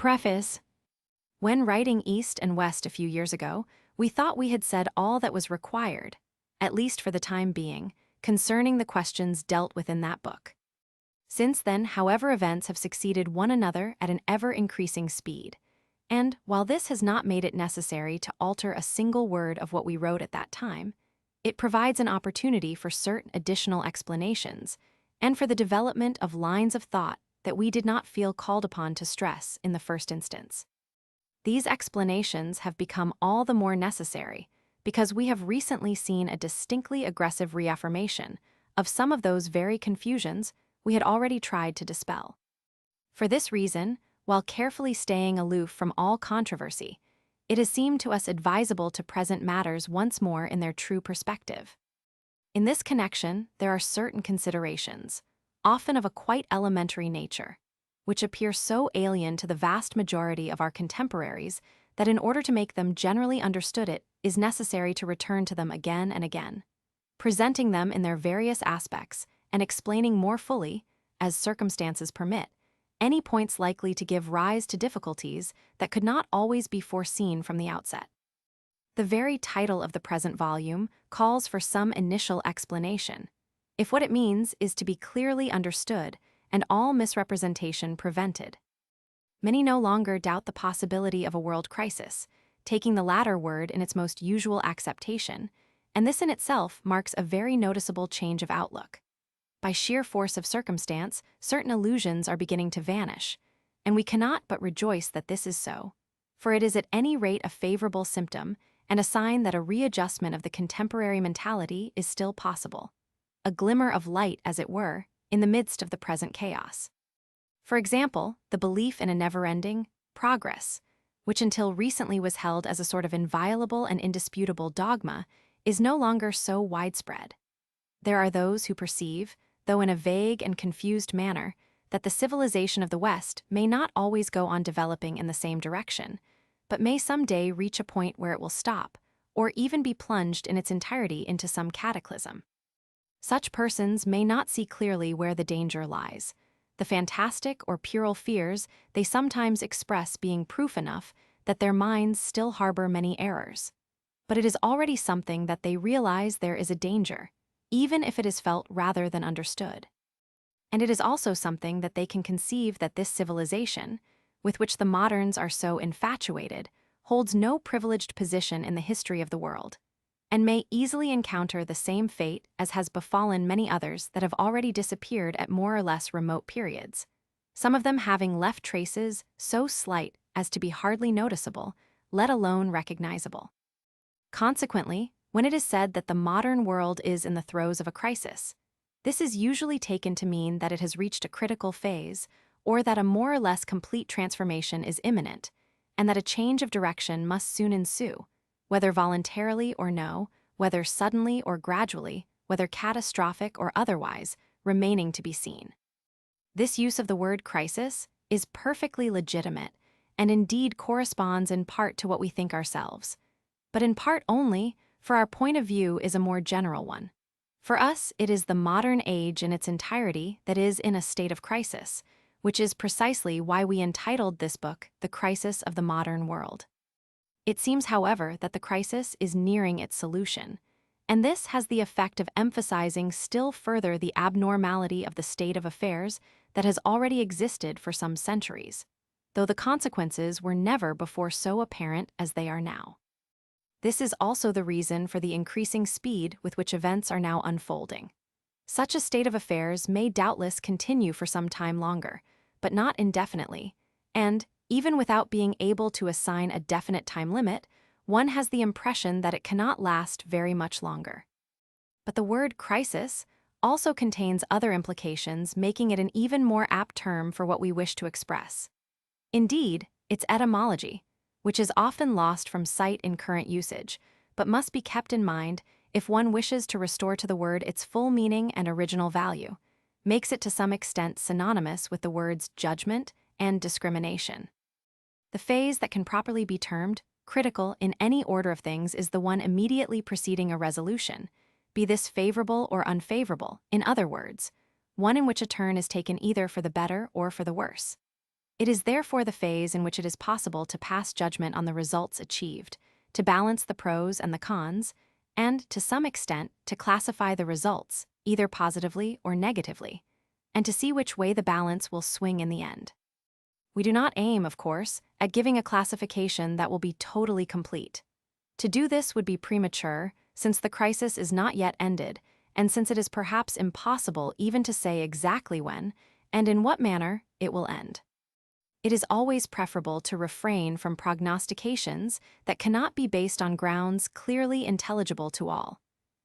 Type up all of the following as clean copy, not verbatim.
Preface. When writing East and West a few years ago, we thought we had said all that was required, at least for the time being, concerning the questions dealt with in that book. Since then, however, events have succeeded one another at an ever-increasing speed, and while this has not made it necessary to alter a single word of what we wrote at that time, it provides an opportunity for certain additional explanations and for the development of lines of thought that we did not feel called upon to stress in the first instance. These explanations have become all the more necessary because we have recently seen a distinctly aggressive reaffirmation of some of those very confusions we had already tried to dispel. For this reason, while carefully staying aloof from all controversy, it has seemed to us advisable to present matters once more in their true perspective. In this connection, there are certain considerations, often of a quite elementary nature, which appear so alien to the vast majority of our contemporaries that in order to make them generally understood it is necessary to return to them again and again, presenting them in their various aspects and explaining more fully, as circumstances permit, any points likely to give rise to difficulties that could not always be foreseen from the outset. The very title of the present volume calls for some initial explanation, if what it means is to be clearly understood and all misrepresentation prevented. Many no longer doubt the possibility of a world crisis, taking the latter word in its most usual acceptation, and this in itself marks a very noticeable change of outlook. By sheer force of circumstance, certain illusions are beginning to vanish, and we cannot but rejoice that this is so, for it is at any rate a favorable symptom and a sign that a readjustment of the contemporary mentality is still possible, a glimmer of light, as it were, in the midst of the present chaos. For example, the belief in a never-ending progress, which until recently was held as a sort of inviolable and indisputable dogma, is no longer so widespread. There are those who perceive, though in a vague and confused manner, that the civilization of the West may not always go on developing in the same direction, but may someday reach a point where it will stop, or even be plunged in its entirety into some cataclysm. Such persons may not see clearly where the danger lies, the fantastic or puerile fears they sometimes express being proof enough that their minds still harbor many errors. But it is already something that they realize there is a danger, even if it is felt rather than understood. And it is also something that they can conceive that this civilization, with which the moderns are so infatuated, holds no privileged position in the history of the world, and may easily encounter the same fate as has befallen many others that have already disappeared at more or less remote periods, some of them having left traces so slight as to be hardly noticeable, let alone recognizable. Consequently, when it is said that the modern world is in the throes of a crisis, this is usually taken to mean that it has reached a critical phase, or that a more or less complete transformation is imminent, and that a change of direction must soon ensue, whether voluntarily or no, whether suddenly or gradually, whether catastrophic or otherwise, remaining to be seen. This use of the word crisis is perfectly legitimate, and indeed corresponds in part to what we think ourselves, but in part only, for our point of view is a more general one. For us, it is the modern age in its entirety that is in a state of crisis, which is precisely why we entitled this book The Crisis of the Modern World. It seems, however, that the crisis is nearing its solution, and this has the effect of emphasizing still further the abnormality of the state of affairs that has already existed for some centuries, though the consequences were never before so apparent as they are now. This is also the reason for the increasing speed with which events are now unfolding. Such a state of affairs may doubtless continue for some time longer, but not indefinitely, and, even without being able to assign a definite time limit, one has the impression that it cannot last very much longer. But the word crisis also contains other implications, making it an even more apt term for what we wish to express. Indeed, its etymology, which is often lost from sight in current usage, but must be kept in mind if one wishes to restore to the word its full meaning and original value, makes it to some extent synonymous with the words judgment and discrimination. The phase that can properly be termed critical in any order of things is the one immediately preceding a resolution, be this favorable or unfavorable, in other words, one in which a turn is taken either for the better or for the worse. It is therefore the phase in which it is possible to pass judgment on the results achieved, to balance the pros and the cons, and, to some extent, to classify the results, either positively or negatively, and to see which way the balance will swing in the end. We do not aim, of course, at giving a classification that will be totally complete. To do this would be premature, since the crisis is not yet ended, and since it is perhaps impossible even to say exactly when, and in what manner, it will end. It is always preferable to refrain from prognostications that cannot be based on grounds clearly intelligible to all,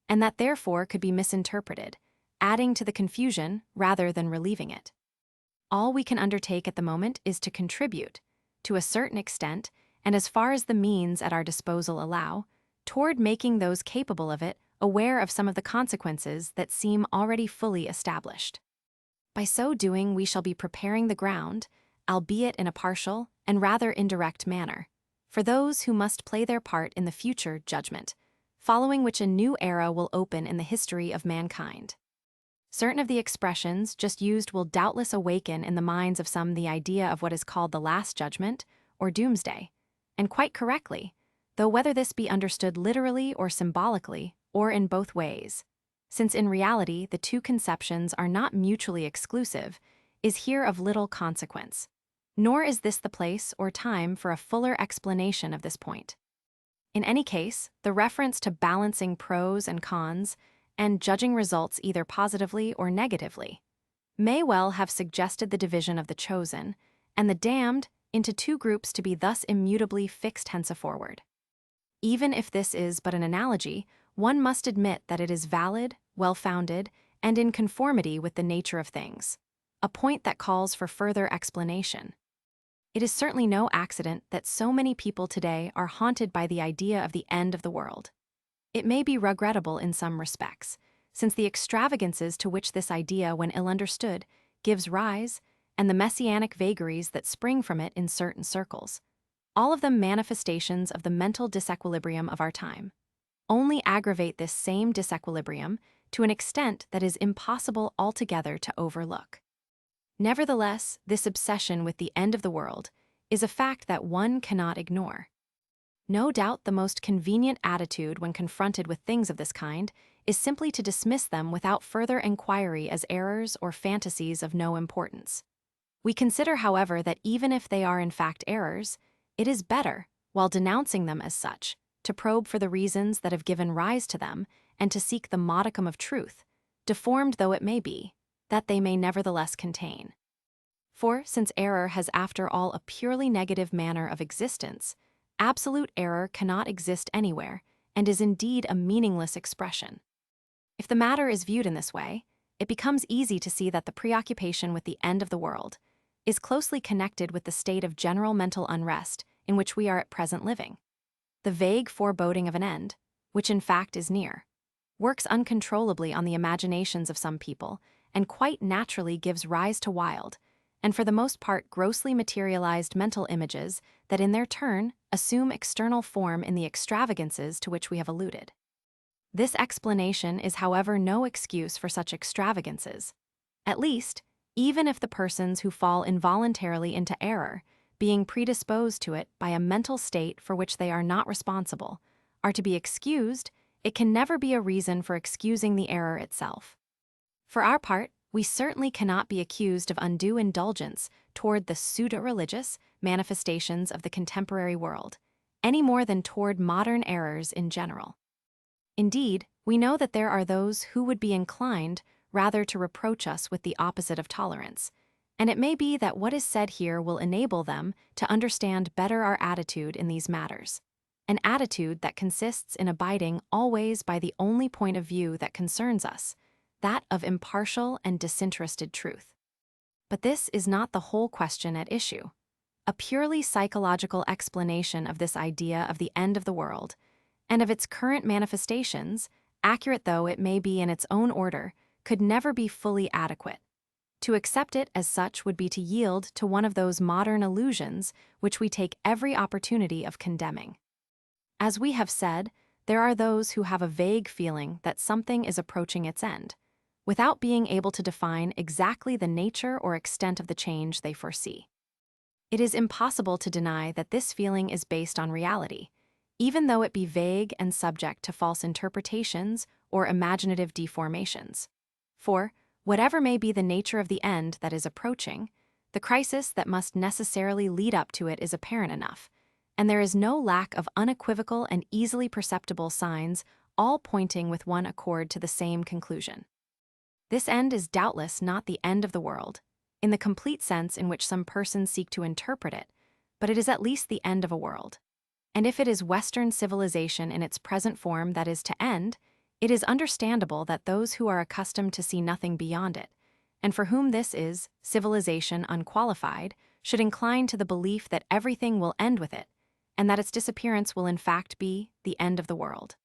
and that therefore could be misinterpreted, adding to the confusion rather than relieving it. All we can undertake at the moment is to contribute, to a certain extent, and as far as the means at our disposal allow, toward making those capable of it aware of some of the consequences that seem already fully established. By so doing, we shall be preparing the ground, albeit in a partial and rather indirect manner, for those who must play their part in the future judgment, following which a new era will open in the history of mankind. Certain of the expressions just used will doubtless awaken in the minds of some the idea of what is called the Last Judgment, or Doomsday, and quite correctly, though whether this be understood literally or symbolically, or in both ways, since in reality the two conceptions are not mutually exclusive, is here of little consequence. Nor is this the place or time for a fuller explanation of this point. In any case, the reference to balancing pros and cons, and judging results either positively or negatively, may well have suggested the division of the chosen, and the damned, into two groups to be thus immutably fixed henceforward. Even if this is but an analogy, one must admit that it is valid, well-founded, and in conformity with the nature of things, a point that calls for further explanation. It is certainly no accident that so many people today are haunted by the idea of the end of the world. It may be regrettable in some respects, since the extravagances to which this idea, when ill understood, gives rise, and the messianic vagaries that spring from it in certain circles, all of them manifestations of the mental disequilibrium of our time, only aggravate this same disequilibrium to an extent that is impossible altogether to overlook. Nevertheless, this obsession with the end of the world is a fact that one cannot ignore. No doubt the most convenient attitude when confronted with things of this kind is simply to dismiss them without further inquiry as errors or fantasies of no importance. We consider, however, that even if they are in fact errors, it is better, while denouncing them as such, to probe for the reasons that have given rise to them and to seek the modicum of truth, deformed though it may be, that they may nevertheless contain. For, since error has after all a purely negative manner of existence, absolute error cannot exist anywhere, and is indeed a meaningless expression. If the matter is viewed in this way, it becomes easy to see that the preoccupation with the end of the world is closely connected with the state of general mental unrest in which we are at present living. The vague foreboding of an end, which in fact is near, works uncontrollably on the imaginations of some people, and quite naturally gives rise to wild, and for the most part grossly materialized mental images that in their turn assume external form in the extravagances to which we have alluded. This explanation is, however, no excuse for such extravagances. At least, even if the persons who fall involuntarily into error, being predisposed to it by a mental state for which they are not responsible, are to be excused, it can never be a reason for excusing the error itself. For our part, we certainly cannot be accused of undue indulgence toward the pseudo-religious manifestations of the contemporary world, any more than toward modern errors in general. Indeed, we know that there are those who would be inclined rather to reproach us with the opposite of tolerance, and it may be that what is said here will enable them to understand better our attitude in these matters, an attitude that consists in abiding always by the only point of view that concerns us, that of impartial and disinterested truth. But this is not the whole question at issue. A purely psychological explanation of this idea of the end of the world, and of its current manifestations, accurate though it may be in its own order, could never be fully adequate. To accept it as such would be to yield to one of those modern illusions which we take every opportunity of condemning. As we have said, there are those who have a vague feeling that something is approaching its end, without being able to define exactly the nature or extent of the change they foresee. It is impossible to deny that this feeling is based on reality, even though it be vague and subject to false interpretations or imaginative deformations. For, whatever may be the nature of the end that is approaching, the crisis that must necessarily lead up to it is apparent enough, and there is no lack of unequivocal and easily perceptible signs, all pointing with one accord to the same conclusion. This end is doubtless not the end of the world, in the complete sense in which some persons seek to interpret it, but it is at least the end of a world. And if it is Western civilization in its present form that is to end, it is understandable that those who are accustomed to see nothing beyond it, and for whom this is civilization unqualified, should incline to the belief that everything will end with it, and that its disappearance will in fact be the end of the world.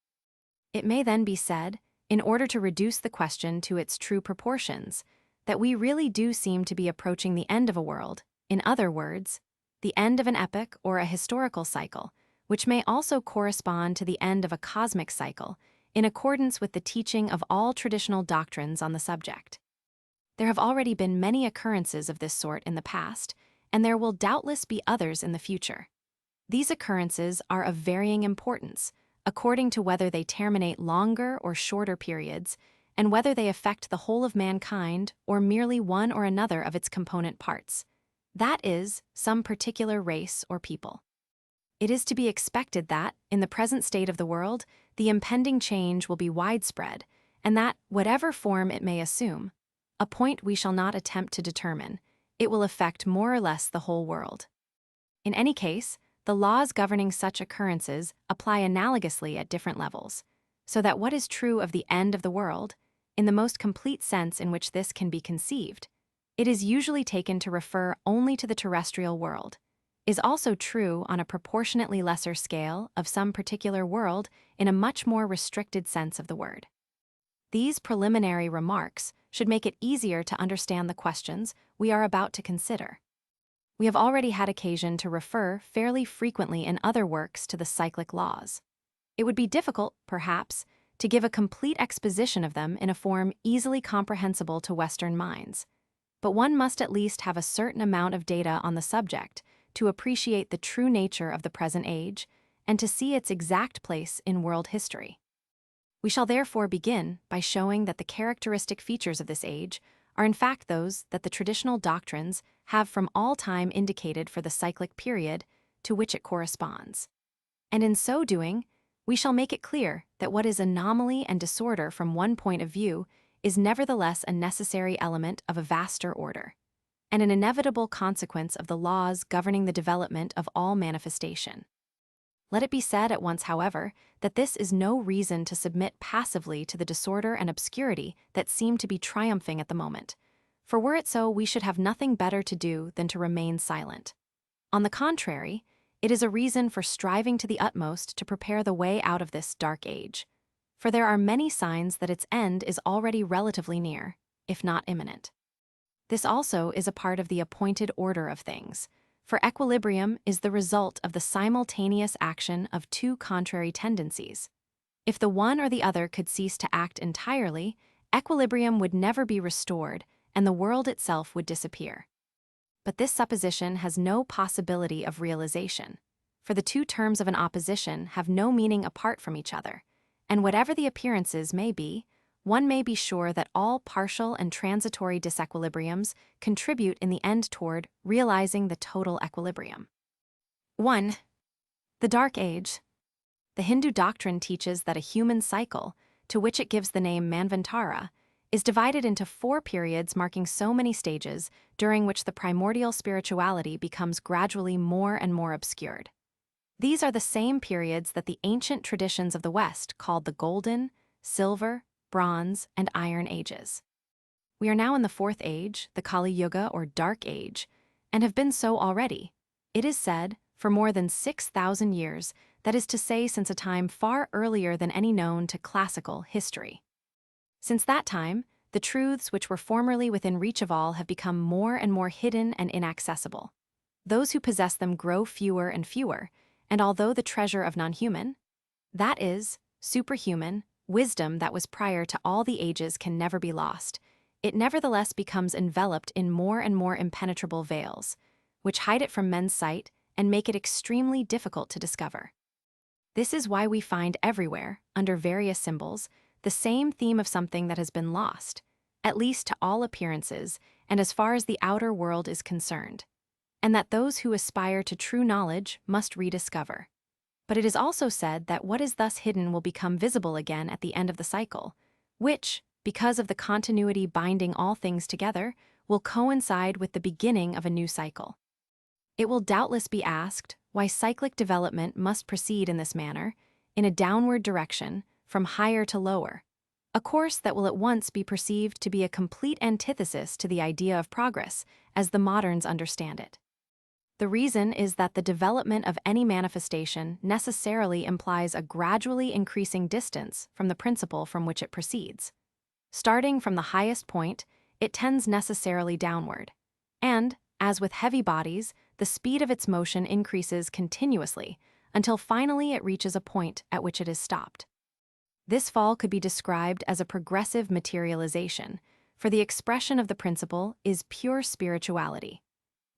It may then be said, in order to reduce the question to its true proportions, that we really do seem to be approaching the end of a world, in other words, the end of an epoch or a historical cycle, which may also correspond to the end of a cosmic cycle, in accordance with the teaching of all traditional doctrines on the subject. There have already been many occurrences of this sort in the past, and there will doubtless be others in the future. These occurrences are of varying importance, according to whether they terminate longer or shorter periods, and whether they affect the whole of mankind or merely one or another of its component parts. That is, some particular race or people. It is to be expected that, in the present state of the world, the impending change will be widespread, and that, whatever form it may assume, a point we shall not attempt to determine, it will affect more or less the whole world. In any case, the laws governing such occurrences apply analogously at different levels, so that what is true of the end of the world, in the most complete sense in which this can be conceived, it is usually taken to refer only to the terrestrial world, is also true on a proportionately lesser scale of some particular world in a much more restricted sense of the word. These preliminary remarks should make it easier to understand the questions we are about to consider. We have already had occasion to refer fairly frequently in other works to the cyclic laws. It would be difficult, perhaps, to give a complete exposition of them in a form easily comprehensible to Western minds, but one must at least have a certain amount of data on the subject to appreciate the true nature of the present age and to see its exact place in world history. We shall therefore begin by showing that the characteristic features of this age are in fact those that the traditional doctrines have from all time indicated for the cyclic period to which it corresponds. And in so doing, we shall make it clear that what is anomaly and disorder from one point of view is nevertheless a necessary element of a vaster order, and an inevitable consequence of the laws governing the development of all manifestation. Let it be said at once, however, that this is no reason to submit passively to the disorder and obscurity that seem to be triumphing at the moment, for were it so, we should have nothing better to do than to remain silent. On the contrary, it is a reason for striving to the utmost to prepare the way out of this dark age, for there are many signs that its end is already relatively near, if not imminent. This also is a part of the appointed order of things, for equilibrium is the result of the simultaneous action of two contrary tendencies. If the one or the other could cease to act entirely, equilibrium would never be restored, and the world itself would disappear. But this supposition has no possibility of realization, for the two terms of an opposition have no meaning apart from each other, and whatever the appearances may be, one may be sure that all partial and transitory disequilibriums contribute in the end toward realizing the total equilibrium. 1. The Dark Age. The Hindu doctrine teaches that a human cycle, to which it gives the name Manvantara, is divided into 4 periods marking so many stages during which the primordial spirituality becomes gradually more and more obscured. These are the same periods that the ancient traditions of the West called the Golden, Silver, Bronze, and Iron Ages. We are now in the 4th age, the Kali Yuga or Dark Age, and have been so already, it is said, for more than 6,000 years, that is to say since a time far earlier than any known to classical history. Since that time, the truths which were formerly within reach of all have become more and more hidden and inaccessible. Those who possess them grow fewer and fewer, and although the treasure of non-human, that is, superhuman, wisdom that was prior to all the ages can never be lost, it nevertheless becomes enveloped in more and more impenetrable veils, which hide it from men's sight and make it extremely difficult to discover. This is why we find everywhere, under various symbols, the same theme of something that has been lost, at least to all appearances and as far as the outer world is concerned, and that those who aspire to true knowledge must rediscover. But it is also said that what is thus hidden will become visible again at the end of the cycle, which, because of the continuity binding all things together, will coincide with the beginning of a new cycle. It will doubtless be asked why cyclic development must proceed in this manner, in a downward direction, from higher to lower, a course that will at once be perceived to be a complete antithesis to the idea of progress as the moderns understand it. The reason is that the development of any manifestation necessarily implies a gradually increasing distance from the principle from which it proceeds. Starting from the highest point, it tends necessarily downward, and, as with heavy bodies, the speed of its motion increases continuously until finally it reaches a point at which it is stopped. This fall could be described as a progressive materialization, for the expression of the principle is pure spirituality.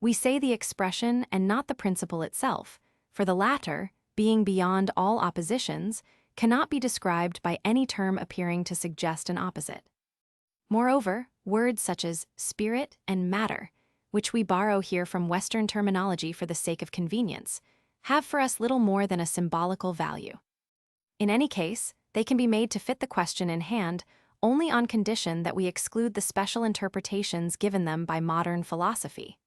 We say the expression and not the principle itself, for the latter, being beyond all oppositions, cannot be described by any term appearing to suggest an opposite. Moreover, words such as spirit and matter, which we borrow here from Western terminology for the sake of convenience, have for us little more than a symbolical value. In any case, they can be made to fit the question in hand only on condition that we exclude the special interpretations given them by modern philosophy,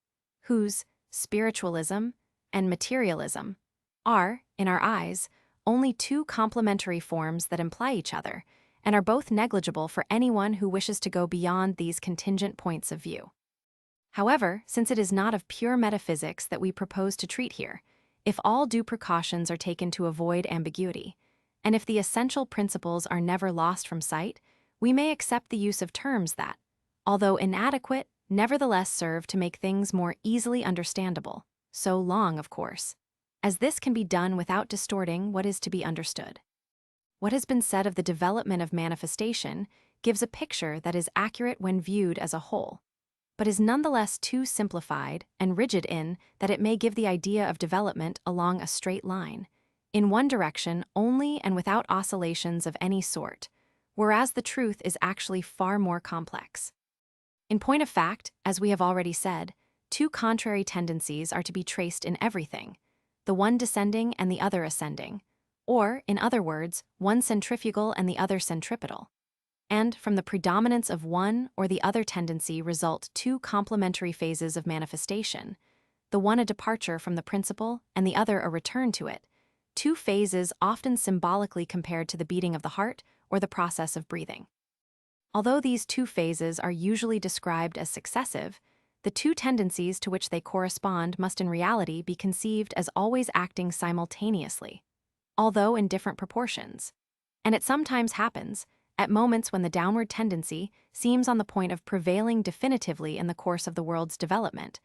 whose spiritualism and materialism are, in our eyes, only two complementary forms that imply each other and are both negligible for anyone who wishes to go beyond these contingent points of view. However, since it is not of pure metaphysics that we propose to treat here, if all due precautions are taken to avoid ambiguity, and if the essential principles are never lost from sight, we may accept the use of terms that, although inadequate, nevertheless serve to make things more easily understandable, so long, of course, as this can be done without distorting what is to be understood. What has been said of the development of manifestation gives a picture that is accurate when viewed as a whole, but is nonetheless too simplified and rigid in that it may give the idea of development along a straight line, in one direction only and without oscillations of any sort, whereas the truth is actually far more complex. In point of fact, as we have already said, two contrary tendencies are to be traced in everything, the one descending and the other ascending, or, in other words, one centrifugal and the other centripetal. And from the predominance of one or the other tendency result two complementary phases of manifestation, the one a departure from the principle and the other a return to it, two phases often symbolically compared to the beating of the heart or the process of breathing. Although these two phases are usually described as successive, the two tendencies to which they correspond must in reality be conceived as always acting simultaneously, although in different proportions. And it sometimes happens, at moments when the downward tendency seems on the point of prevailing definitively in the course of the world's development,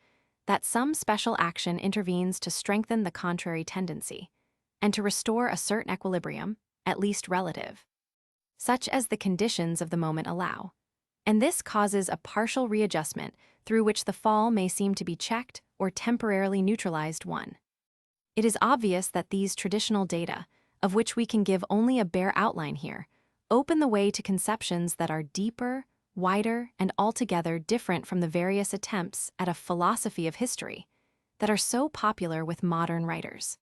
that some special action intervenes to strengthen the contrary tendency, and to restore a certain equilibrium, at least relative, such as the conditions of the moment allow. And this causes a partial readjustment through which the fall may seem to be checked or temporarily neutralized one. It is obvious that these traditional data, of which we can give only a bare outline here, open the way to conceptions that are deeper, wider, and altogether different from the various attempts at a philosophy of history that are so popular with modern writers.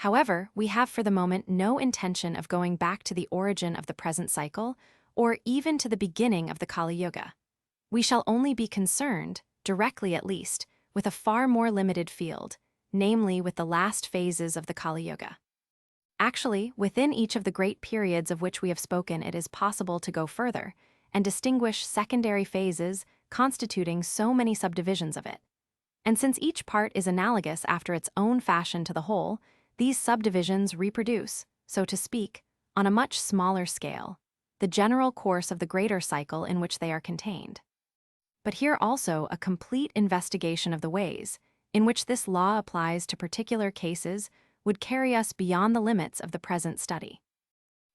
However, we have for the moment no intention of going back to the origin of the present cycle or even to the beginning of the Kali Yuga. We shall only be concerned, directly at least, with a far more limited field, namely with the last phases of the Kali Yuga. Actually, within each of the great periods of which we have spoken, it is possible to go further and distinguish secondary phases constituting so many subdivisions of it. And since each part is analogous after its own fashion to the whole, these subdivisions reproduce, so to speak, on a much smaller scale, the general course of the greater cycle in which they are contained. But here also a complete investigation of the ways in which this law applies to particular cases would carry us beyond the limits of the present study.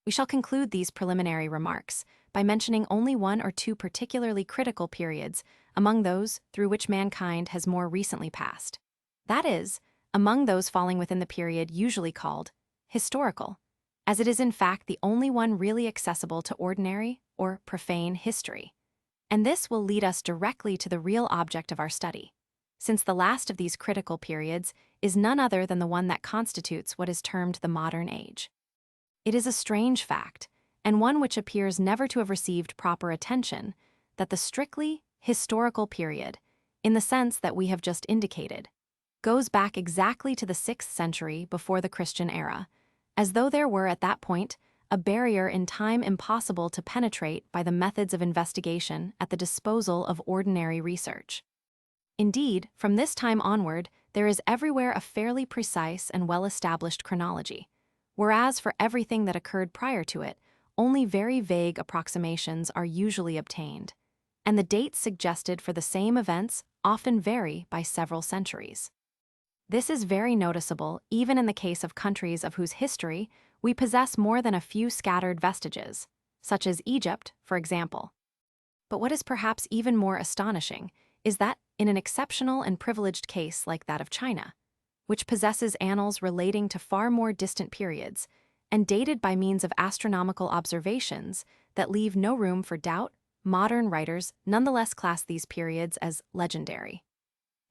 We shall conclude these preliminary remarks by mentioning only one or two particularly critical periods among those through which mankind has more recently passed. That is, among those falling within the period usually called historical, as it is in fact the only one really accessible to ordinary or profane history. And this will lead us directly to the real object of our study, since the last of these critical periods is none other than the one that constitutes what is termed the modern age. It is a strange fact, and one which appears never to have received proper attention, that the strictly historical period, in the sense that we have just indicated, goes back exactly to the 6th century before the Christian era, as though there were at that point a barrier in time impossible to penetrate by the methods of investigation at the disposal of ordinary research. Indeed, from this time onward, there is everywhere a fairly precise and well-established chronology, whereas for everything that occurred prior to it, only very vague approximations are usually obtained, and the dates suggested for the same events often vary by several centuries. This is very noticeable even in the case of countries of whose history we possess more than a few scattered vestiges, such as Egypt, for example. But what is perhaps even more astonishing is that, in an exceptional and privileged case like that of China, which possesses annals relating to far more distant periods and dated by means of astronomical observations that leave no room for doubt, modern writers nonetheless class these periods as legendary,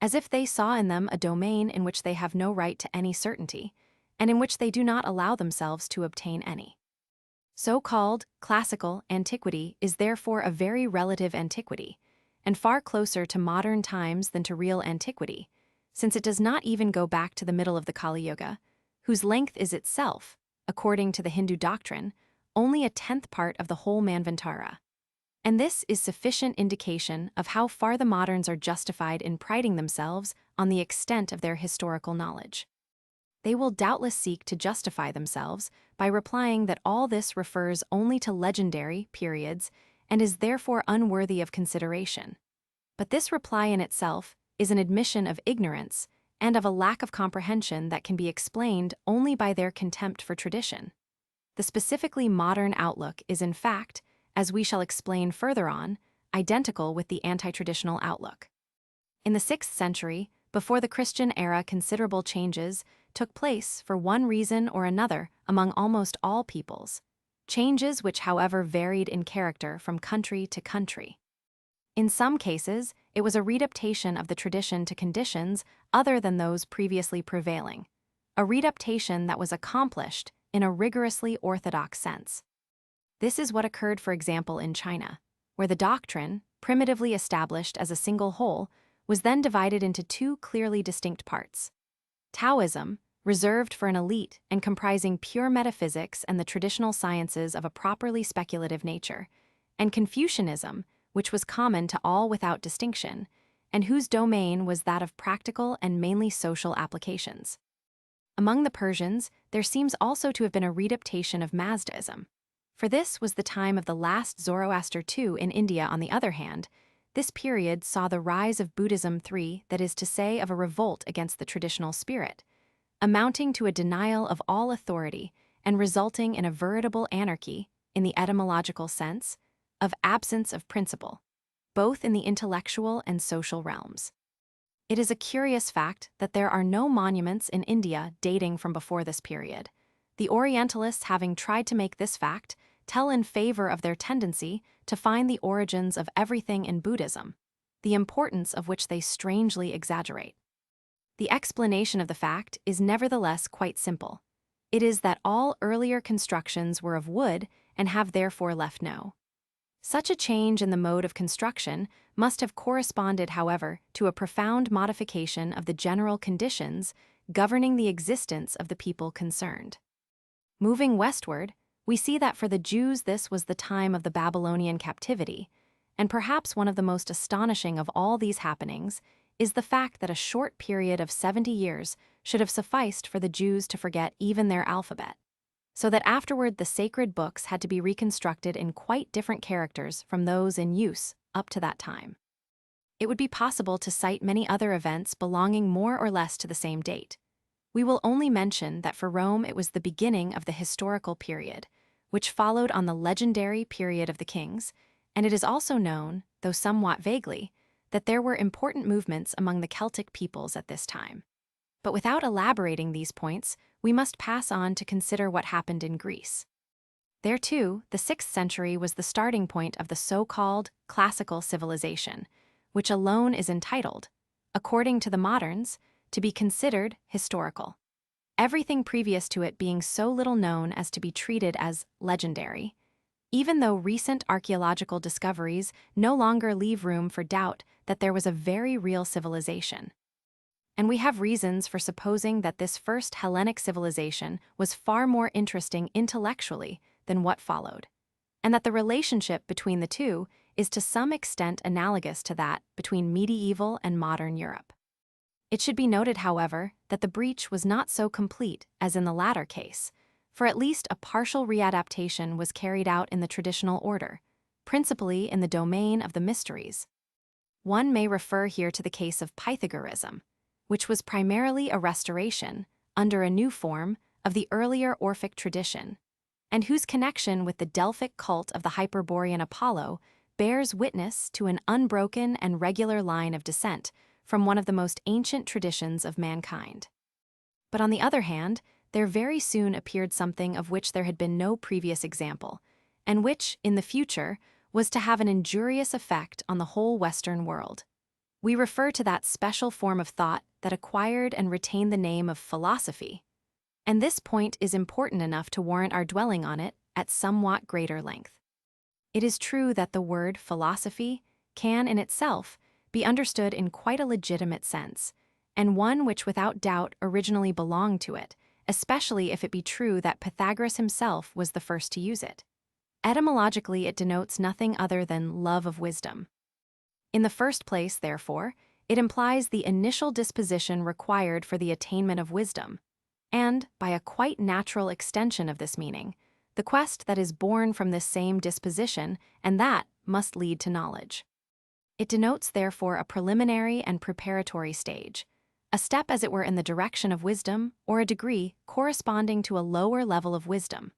as if they saw in them a domain in which they have no right to any certainty, and in which they do not allow themselves to obtain any. So-called classical antiquity is therefore a very relative antiquity, and far closer to modern times than to real antiquity, since it does not even go back to the middle of the Kali Yuga, whose length is itself, according to the Hindu doctrine, only a 10th part of the whole Manvantara. And this is sufficient indication of how far the moderns are justified in priding themselves on the extent of their historical knowledge. They will doubtless seek to justify themselves by replying that all this refers only to legendary periods and is therefore unworthy of consideration. But this reply in itself is an admission of ignorance and of a lack of comprehension that can be explained only by their contempt for tradition. The specifically modern outlook is in fact, as we shall explain further on, identical with the anti-traditional outlook. In the 6th century, before the Christian era, considerable changes took place for one reason or another among almost all peoples, changes which however varied in character from country to country. In some cases, it was a readaptation of the tradition to conditions other than those previously prevailing, a readaptation that was accomplished in a rigorously orthodox sense. This is what occurred, for example, in China, where the doctrine, primitively established as a single whole, was then divided into two clearly distinct parts. Taoism, reserved for an elite and comprising pure metaphysics and the traditional sciences of a properly speculative nature, and Confucianism, which was common to all without distinction, and whose domain was that of practical and mainly social applications. Among the Persians, there seems also to have been a readaptation of Mazdaism. For this was the time of the last Zoroaster too. In India, on the other hand, this period saw the rise of Buddhism III, that is to say, of a revolt against the traditional spirit, amounting to a denial of all authority and resulting in a veritable anarchy, in the etymological sense, of absence of principle, both in the intellectual and social realms. It is a curious fact that there are no monuments in India dating from before this period, the Orientalists having tried to make this fact tell in favor of their tendency to find the origins of everything in Buddhism, the importance of which they strangely exaggerate. The explanation of the fact is nevertheless quite simple. It is that all earlier constructions were of wood and have therefore left no. Such a change in the mode of construction must have corresponded, however, to a profound modification of the general conditions governing the existence of the people concerned. Moving westward, we see that for the Jews this was the time of the Babylonian captivity, and perhaps one of the most astonishing of all these happenings is the fact that a short period of 70 years should have sufficed for the Jews to forget even their alphabet, so that afterward the sacred books had to be reconstructed in quite different characters from those in use up to that time. It would be possible to cite many other events belonging more or less to the same date. We will only mention that for Rome it was the beginning of the historical period, which followed on the legendary period of the kings, and it is also known, though somewhat vaguely, that there were important movements among the Celtic peoples at this time. But without elaborating these points, we must pass on to consider what happened in Greece. There too, the 6th century was the starting point of the so-called classical civilization, which alone is entitled, according to the moderns, to be considered historical. Everything previous to it being so little known as to be treated as legendary, even though recent archaeological discoveries no longer leave room for doubt that there was a very real civilization. And we have reasons for supposing that this first Hellenic civilization was far more interesting intellectually than what followed, and that the relationship between the two is to some extent analogous to that between medieval and modern Europe. It should be noted, however, that the breach was not so complete as in the latter case, for at least a partial readaptation was carried out in the traditional order, principally in the domain of the mysteries. One may refer here to the case of Pythagorism, which was primarily a restoration, under a new form, of the earlier Orphic tradition, and whose connection with the Delphic cult of the Hyperborean Apollo bears witness to an unbroken and regular line of descent from one of the most ancient traditions of mankind. But on the other hand, there very soon appeared something of which there had been no previous example, and which, in the future, was to have an injurious effect on the whole Western world. We refer to that special form of thought that acquired and retained the name of philosophy, and this point is important enough to warrant our dwelling on it at somewhat greater length. It is true that the word philosophy can, in itself, be understood in quite a legitimate sense, and one which without doubt originally belonged to it, especially if it be true that Pythagoras himself was the first to use it. Etymologically, it denotes nothing other than love of wisdom. In the first place, therefore, it implies the initial disposition required for the attainment of wisdom, and, by a quite natural extension of this meaning, the quest that is born from this same disposition, and that must lead to knowledge. It denotes, therefore, a preliminary and preparatory stage, a step as it were in the direction of wisdom, or a degree corresponding to a lower level of wisdom.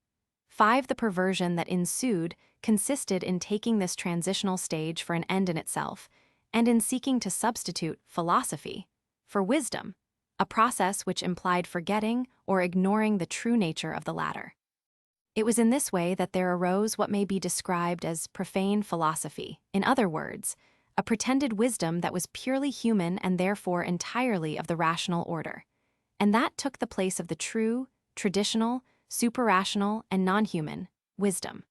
5. The perversion that ensued consisted in taking this transitional stage for an end in itself, and in seeking to substitute philosophy for wisdom, a process which implied forgetting or ignoring the true nature of the latter. It was in this way that there arose what may be described as profane philosophy, in other words, a pretended wisdom that was purely human and therefore entirely of the rational order, and that took the place of the true, traditional, superrational, and non-human wisdom.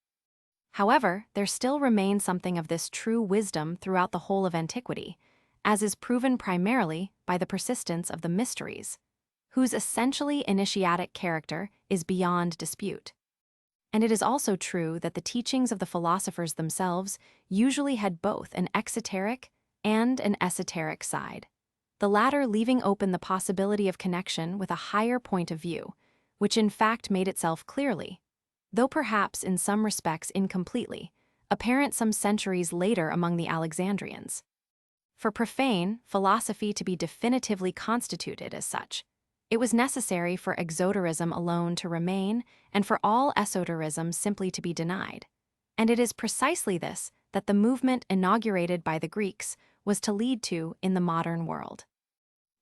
However, there still remained something of this true wisdom throughout the whole of antiquity, as is proven primarily by the persistence of the mysteries, whose essentially initiatic character is beyond dispute. And it is also true that the teachings of the philosophers themselves usually had both an exoteric and an esoteric side, the latter leaving open the possibility of connection with a higher point of view, which in fact made itself clearly, though perhaps in some respects incompletely, apparent some centuries later among the Alexandrians. For profane philosophy to be definitively constituted as such, it was necessary for exoterism alone to remain and for all esoterism simply to be denied. And it is precisely this that the movement inaugurated by the Greeks was to lead to in the modern world.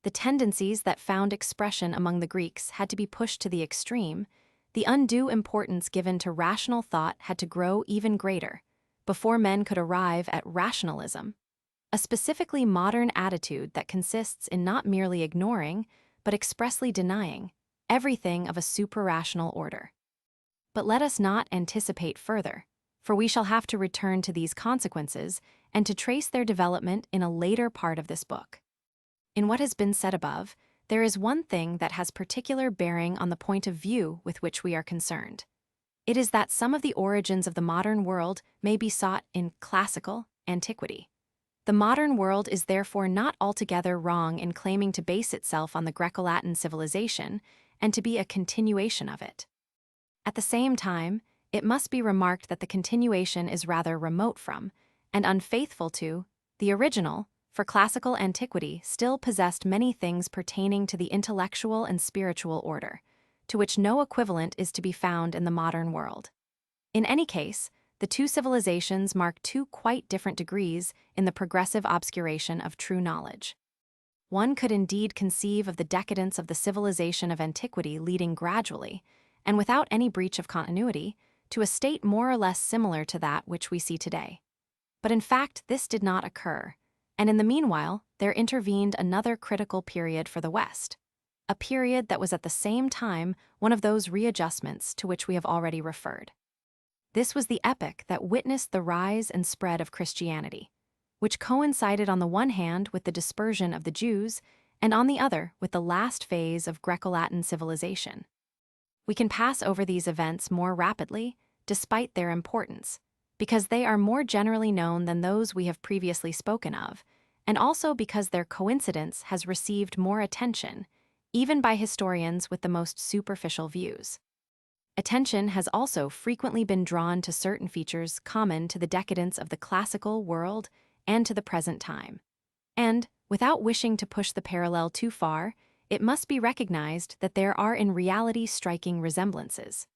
The tendencies that found expression among the Greeks had to be pushed to the extreme, the undue importance given to rational thought had to grow even greater, before men could arrive at rationalism, a specifically modern attitude that consists in not merely ignoring, but expressly denying, everything of a suprarational order. But let us not anticipate further, for we shall have to return to these consequences and to trace their development in a later part of this book. In what has been said above, there is one thing that has particular bearing on the point of view with which we are concerned. It is that some of the origins of the modern world may be sought in classical antiquity. The modern world is therefore not altogether wrong in claiming to base itself on the Greco-Latin civilization and to be a continuation of it. At the same time, it must be remarked that the continuation is rather remote from, and unfaithful to, the original, for classical antiquity still possessed many things pertaining to the intellectual and spiritual order, to which no equivalent is to be found in the modern world. In any case, the two civilizations mark two quite different degrees in the progressive obscuration of true knowledge. One could indeed conceive of the decadence of the civilization of antiquity leading gradually, and without any breach of continuity, to a state more or less similar to that which we see today. But in fact, this did not occur, and in the meanwhile, there intervened another critical period for the West, a period that was at the same time one of those readjustments to which we have already referred. This was the epoch that witnessed the rise and spread of Christianity, which coincided on the one hand with the dispersion of the Jews and on the other with the last phase of Greco-Latin civilization. We can pass over these events more rapidly, despite their importance, because they are more generally known than those we have previously spoken of, and also because their coincidence has received more attention, even by historians with the most superficial views. Attention has also frequently been drawn to certain features common to the decadence of the classical world and to the present time. And, without wishing to push the parallel too far, it must be recognized that there are in reality striking resemblances.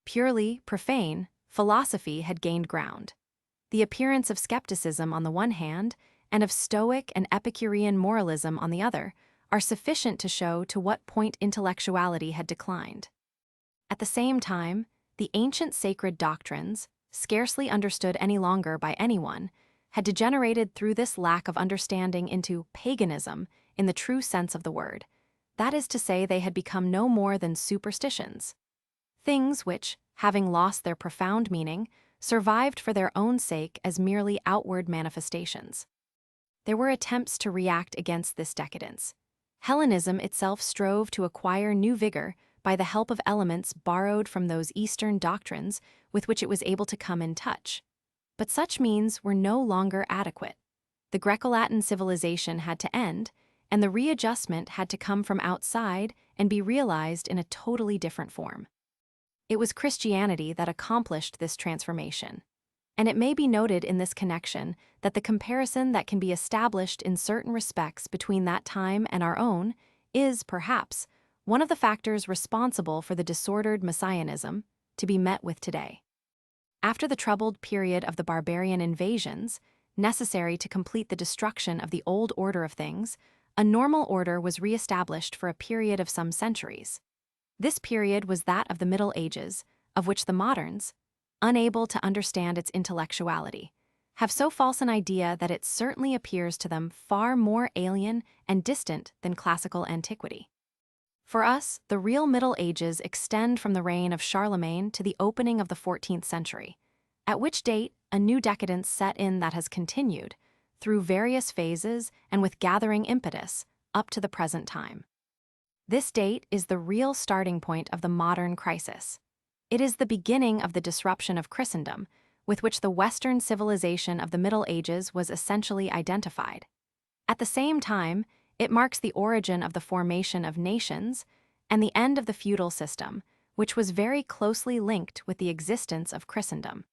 Purely profane, philosophy had gained ground. The appearance of skepticism on the one hand, and of Stoic and Epicurean moralism on the other, are sufficient to show to what point intellectuality had declined. At the same time, the ancient sacred doctrines, scarcely understood any longer by anyone, had degenerated through this lack of understanding into paganism in the true sense of the word. That is to say, they had become no more than superstitions. Things which, having lost their profound meaning, survived for their own sake as merely outward manifestations. There were attempts to react against this decadence. Hellenism itself strove to acquire new vigor by the help of elements borrowed from those Eastern doctrines with which it was able to come in touch. But such means were no longer adequate. The Greco-Latin civilization had to end, and the readjustment had to come from outside and be realized in a totally different form. It was Christianity that accomplished this transformation. And it may be noted in this connection that the comparison that can be established in certain respects between that time and our own is, perhaps, one of the factors responsible for the disordered messianism to be met with today. After the troubled period of the barbarian invasions, necessary to complete the destruction of the old order of things, a normal order was re-established for a period of some centuries. This period was that of the Middle Ages, of which the moderns, unable to understand its intellectuality, have so false an idea that it certainly appears to them far more alien and distant than classical antiquity. For us, the real Middle Ages extend from the reign of Charlemagne to the opening of the 14th century, at which date a new decadence set in that has continued, through various phases and with gathering impetus, up to the present time. This date is the real starting point of the modern crisis. It is the beginning of the disruption of Christendom, with which the Western civilization of the Middle Ages was essentially identified. At the same time, it marks the origin of the formation of nations and the end of the feudal system, which was very closely linked with the existence of Christendom.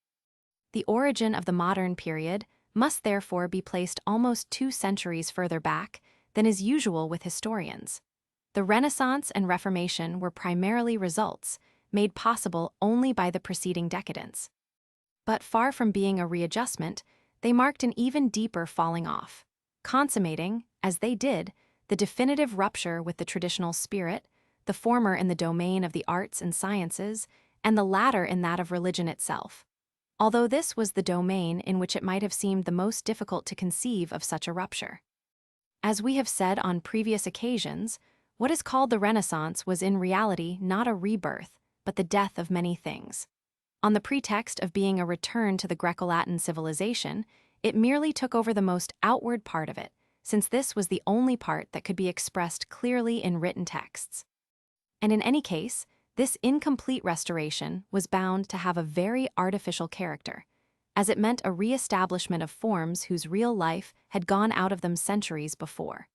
The origin of the modern period must therefore be placed almost 2 centuries further back than is usual with historians. The Renaissance and Reformation were primarily results, made possible only by the preceding decadence. But far from being a readjustment, they marked an even deeper falling off, consummating, as they did, the definitive rupture with the traditional spirit, the former in the domain of the arts and sciences, and the latter in that of religion itself, although this was the domain in which it might have seemed the most difficult to conceive of such a rupture. As we have said on previous occasions, what is called the Renaissance was in reality not a rebirth, but the death of many things. On the pretext of being a return to the Greco-Latin civilization, it merely took over the most outward part of it, since this was the only part that could be expressed clearly in written texts. And in any case, this incomplete restoration was bound to have a very artificial character, as it meant a re-establishment of forms whose real life had gone out of them centuries before.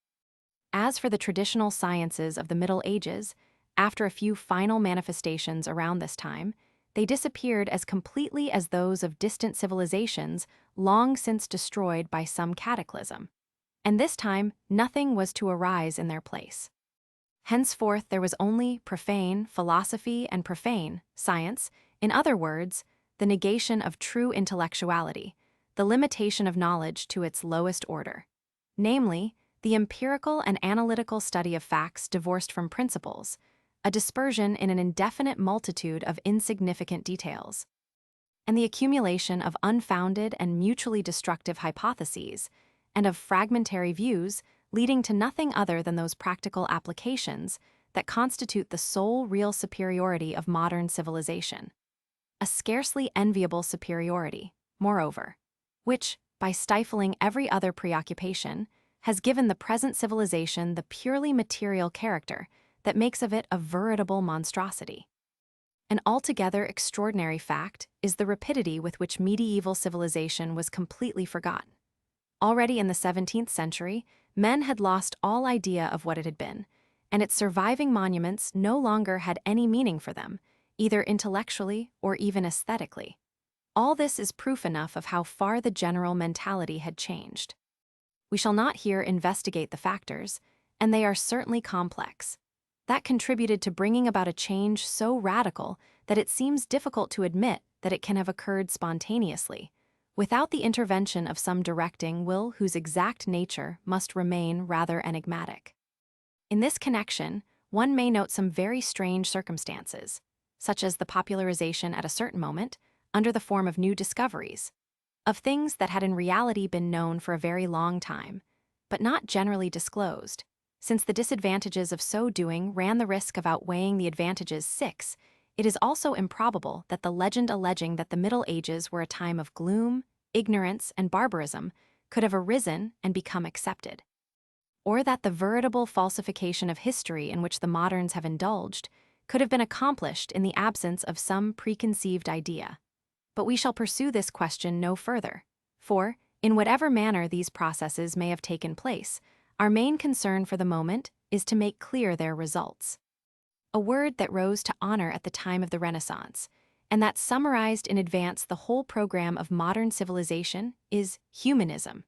As for the traditional sciences of the Middle Ages, after a few final manifestations around this time, they disappeared as completely as those of distant civilizations long since destroyed by some cataclysm. And this time, nothing was to arise in their place. Henceforth, there was only profane philosophy and profane science, in other words, the negation of true intellectuality, the limitation of knowledge to its lowest order. Namely, the empirical and analytical study of facts divorced from principles, a dispersion in an indefinite multitude of insignificant details, and the accumulation of unfounded and mutually destructive hypotheses, and of fragmentary views leading to nothing other than those practical applications that constitute the sole real superiority of modern civilization. A scarcely enviable superiority, moreover, which, by stifling every other preoccupation, has given the present civilization the purely material character that makes of it a veritable monstrosity. An altogether extraordinary fact is the rapidity with which medieval civilization was completely forgotten. Already in the 17th century, men had lost all idea of what it had been, and its surviving monuments no longer had any meaning for them, either intellectually or even aesthetically. All this is proof enough of how far the general mentality had changed. We shall not here investigate the factors, and they are certainly complex, that contributed to bringing about a change so radical that it seems difficult to admit that it can have occurred spontaneously, without the intervention of some directing will whose exact nature must remain rather enigmatic. In this connection, one may note some very strange circumstances, such as the popularization at a certain moment, under the form of new discoveries, of things that had in reality been known for a very long time, but not generally disclosed, since the disadvantages of so doing ran the risk of outweighing the advantages. 6. It is also improbable that the legend alleging that the Middle Ages were a time of gloom, ignorance, and barbarism could have arisen and become accepted, or that the veritable falsification of history in which the moderns have indulged could have been accomplished in the absence of some preconceived idea. But we shall pursue this question no further, for, in whatever manner these processes may have taken place, our main concern for the moment is to make clear their results. A word that rose to honor at the time of the Renaissance, and that summarized in advance the whole program of modern civilization, is humanism.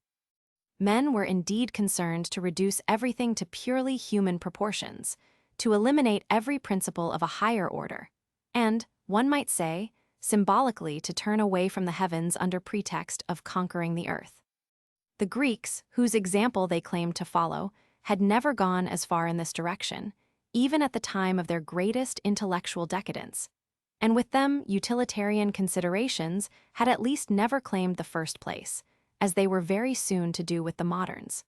Men were indeed concerned to reduce everything to purely human proportions, to eliminate every principle of a higher order, and, one might say, symbolically to turn away from the heavens under pretext of conquering the earth. The Greeks, whose example they claimed to follow, had never gone as far in this direction, even at the time of their greatest intellectual decadence, and with them utilitarian considerations had at least never claimed the first place, as they were very soon to do with the moderns.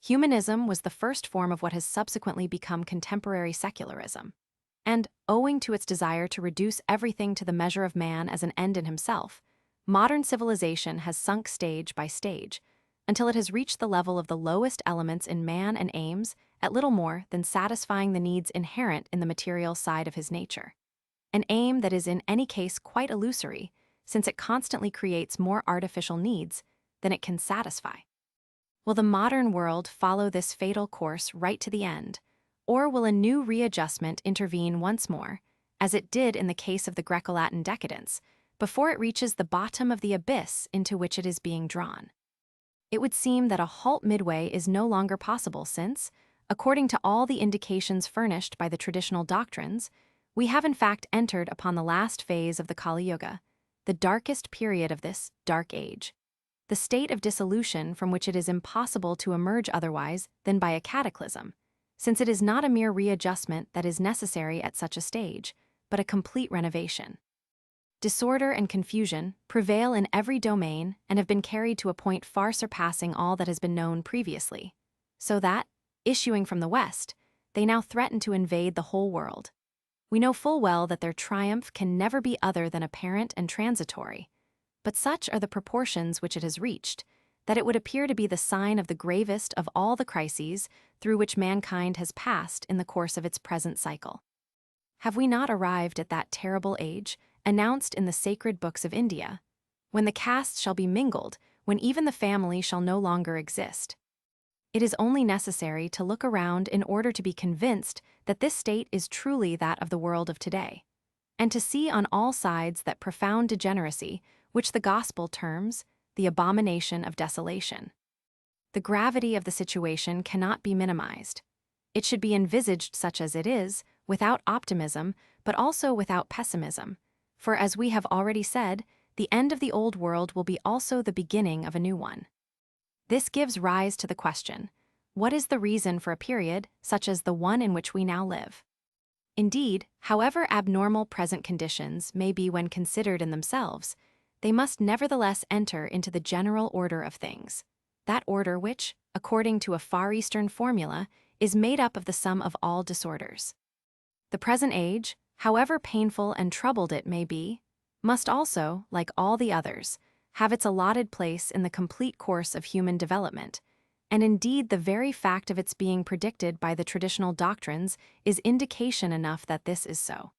Humanism was the first form of what has subsequently become contemporary secularism, and, owing to its desire to reduce everything to the measure of man as an end in himself, modern civilization has sunk stage by stage, until it has reached the level of the lowest elements in man and aims at little more than satisfying the needs inherent in the material side of his nature. An aim that is in any case quite illusory, since it constantly creates more artificial needs than it can satisfy. Will the modern world follow this fatal course right to the end, or will a new readjustment intervene once more, as it did in the case of the Greco-Latin decadence, before it reaches the bottom of the abyss into which it is being drawn? It would seem that a halt midway is no longer possible since, according to all the indications furnished by the traditional doctrines, we have in fact entered upon the last phase of the Kali Yuga, the darkest period of this dark age, the state of dissolution from which it is impossible to emerge otherwise than by a cataclysm, since it is not a mere readjustment that is necessary at such a stage, but a complete renovation. Disorder and confusion prevail in every domain and have been carried to a point far surpassing all that has been known previously, so that, issuing from the West, they now threaten to invade the whole world. We know full well that their triumph can never be other than apparent and transitory, but such are the proportions which it has reached, that it would appear to be the sign of the gravest of all the crises through which mankind has passed in the course of its present cycle. Have we not arrived at that terrible age, announced in the sacred books of India, when the castes shall be mingled, when even the family shall no longer exist? It is only necessary to look around in order to be convinced that this state is truly that of the world of today, and to see on all sides that profound degeneracy which the gospel terms the abomination of desolation. The gravity of the situation cannot be minimized. It should be envisaged such as it is, without optimism, but also without pessimism, for as we have already said, the end of the old world will be also the beginning of a new one. This gives rise to the question, what is the reason for a period, such as the one in which we now live? Indeed, however abnormal present conditions may be when considered in themselves, they must nevertheless enter into the general order of things, that order which, according to a Far Eastern formula, is made up of the sum of all disorders. The present age, however painful and troubled it may be, must also, like all the others, have its allotted place in the complete course of human development, and indeed the very fact of its being predicted by the traditional doctrines is indication enough that this is so.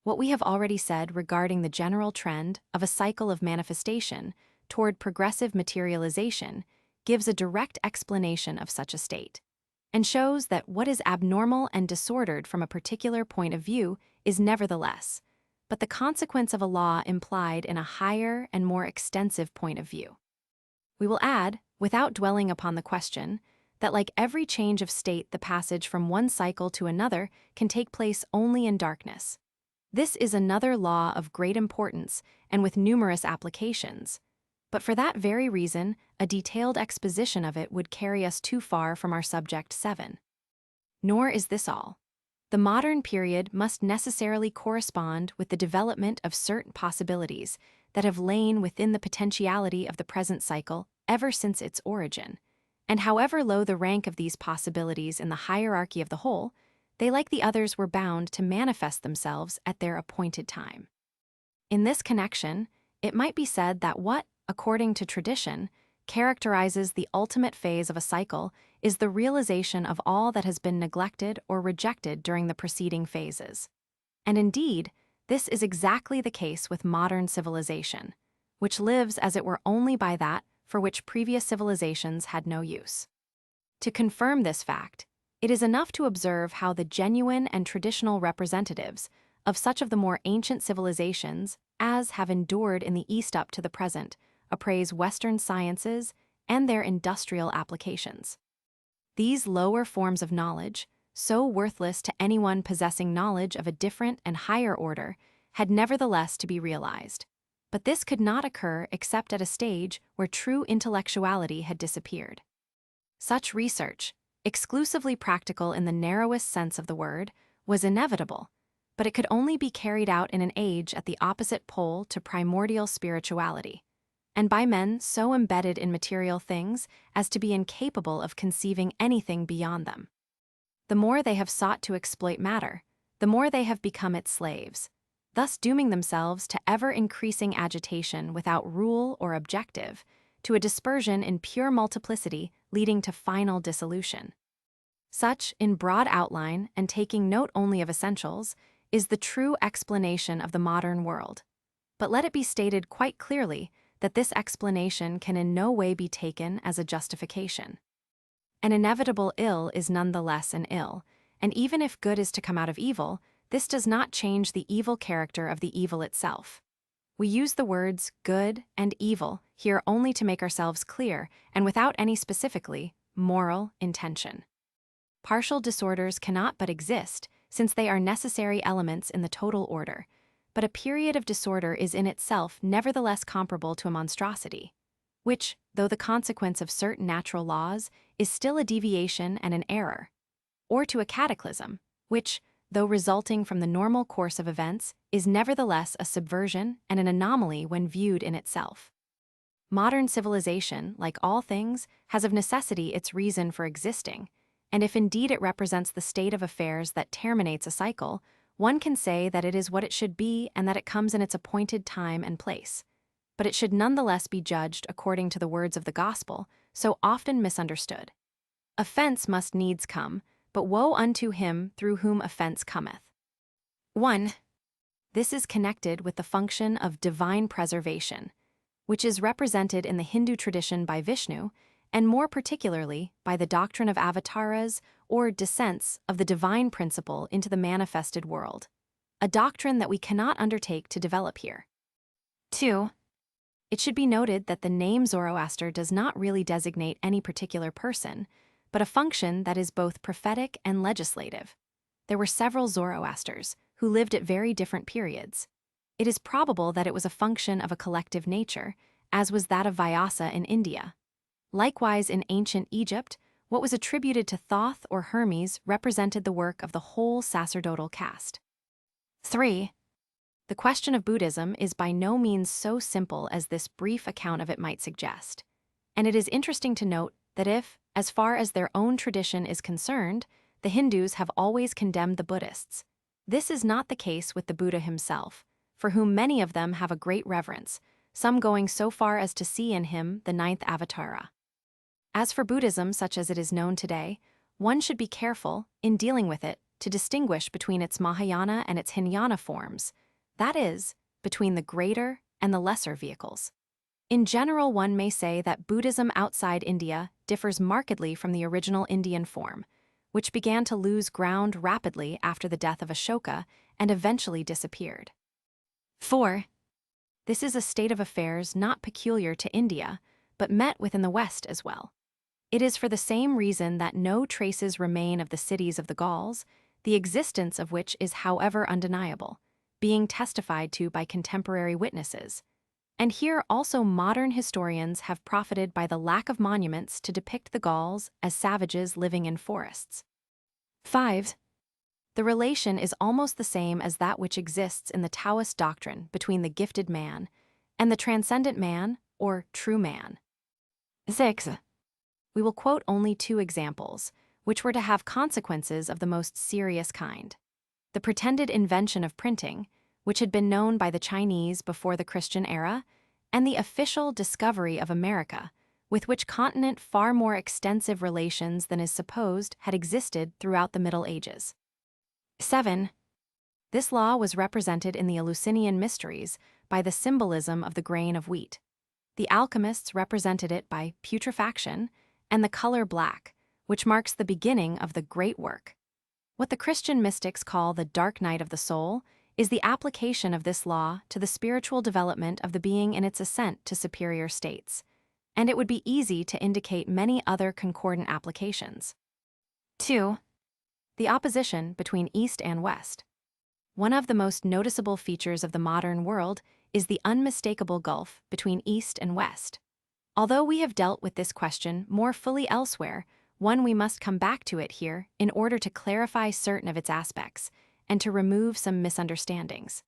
What we have already said regarding the general trend of a cycle of manifestation toward progressive materialization gives a direct explanation of such a state, and shows that what is abnormal and disordered from a particular point of view is nevertheless, but the consequence of a law implied in a higher and more extensive point of view. We will add, without dwelling upon the question, that like every change of state, the passage from one cycle to another can take place only in darkness. This is another law of great importance and with numerous applications, but for that very reason, a detailed exposition of it would carry us too far from our subject 7. Nor is this all. The modern period must necessarily correspond with the development of certain possibilities that have lain within the potentiality of the present cycle ever since its origin, and however low the rank of these possibilities in the hierarchy of the whole, they like the others were bound to manifest themselves at their appointed time. In this connection, it might be said that what, according to tradition, characterizes the ultimate phase of a cycle is the realization of all that has been neglected or rejected during the preceding phases. And indeed, this is exactly the case with modern civilization, which lives as it were only by that for which previous civilizations had no use. To confirm this fact, it is enough to observe how the genuine and traditional representatives of such of the more ancient civilizations as have endured in the East up to the present appraise Western sciences and their industrial applications. These lower forms of knowledge, so worthless to anyone possessing knowledge of a different and higher order, had nevertheless to be realized. But this could not occur except at a stage where true intellectuality had disappeared. Such research, exclusively practical in the narrowest sense of the word, was inevitable, but it could only be carried out in an age at the opposite pole to primordial spirituality, and by men so embedded in material things as to be incapable of conceiving anything beyond them. The more they have sought to exploit matter, the more they have become its slaves, thus dooming themselves to ever-increasing agitation without rule or objective, to a dispersion in pure multiplicity leading to final dissolution. Such, in broad outline and taking note only of essentials, is the true explanation of the modern world. But let it be stated quite clearly that this explanation can in no way be taken as a justification. An inevitable ill is nonetheless an ill, and even if good is to come out of evil, this does not change the evil character of the evil itself. We use the words good and evil here only to make ourselves clear and without any specifically moral intention. Partial disorders cannot but exist, since they are necessary elements in the total order, but a period of disorder is in itself nevertheless comparable to a monstrosity, which, though the consequence of certain natural laws, is still a deviation and an error, or to a cataclysm, which, though resulting from the normal course of events, is nevertheless a subversion and an anomaly when viewed in itself. Modern civilization, like all things, has of necessity its reason for existing, and if indeed it represents the state of affairs that terminates a cycle, one can say that it is what it should be and that it comes in its appointed time and place. But it should nonetheless be judged according to the words of the gospel, so often misunderstood. Offense must needs come, but woe unto him through whom offense cometh. 1. This is connected with the function of divine preservation, which is represented in the Hindu tradition by Vishnu, and more particularly by the doctrine of avatars or descents of the divine principle into the manifested world, a doctrine that we cannot undertake to develop here. 2. It should be noted that the name Zoroaster does not really designate any particular person, but a function that is both prophetic and legislative. There were several Zoroasters who lived at very different periods. It is probable that it was a function of a collective nature, as was that of Vyasa in India. Likewise, in ancient Egypt, What was attributed to Thoth or Hermes represented the work of the whole sacerdotal caste. 3. The question of Buddhism is by no means so simple as this brief account of it might suggest. And it is interesting to note that if, as far as their own tradition is concerned, the Hindus have always condemned the Buddhists, this is not the case with the Buddha himself, for whom many of them have a great reverence, some going so far as to see in him the ninth avatara. As for Buddhism such as it is known today, one should be careful, in dealing with it, to distinguish between its Mahayana and its Hinayana forms, that is, between the greater and the lesser vehicles. In general, one may say that Buddhism outside India differs markedly from the original Indian form, which began to lose ground rapidly after the death of Ashoka and eventually disappeared. 4. This is a state of affairs not peculiar to India, but met within the West as well. It is for the same reason that no traces remain of the cities of the Gauls, the existence of which is however undeniable, being testified to by contemporary witnesses. And here also modern historians have profited by the lack of monuments to depict the Gauls as savages living in forests. 5. The relation is almost the same as that which exists in the Taoist doctrine between the gifted man and the transcendent man or true man. 6. We will quote only 2 examples, which were to have consequences of the most serious kind. The pretended invention of printing, which had been known by the Chinese before the Christian era, and the official discovery of America, with which continent far more extensive relations than is supposed had existed throughout the Middle Ages. 7. This law was represented in the Eleusinian mysteries by the symbolism of the grain of wheat. The alchemists represented it by putrefaction and the color black, which marks the beginning of the great work. What the Christian mystics call the dark night of the soul is the application of this law to the spiritual development of the being in its ascent to superior states, and it would be easy to indicate many other concordant applications. 2. The opposition between East and West. One of the most noticeable features of the modern world is the unmistakable gulf between East and West. Although we have dealt with this question more fully elsewhere, we must come back to it here in order to clarify certain of its aspects and to remove some misunderstandings.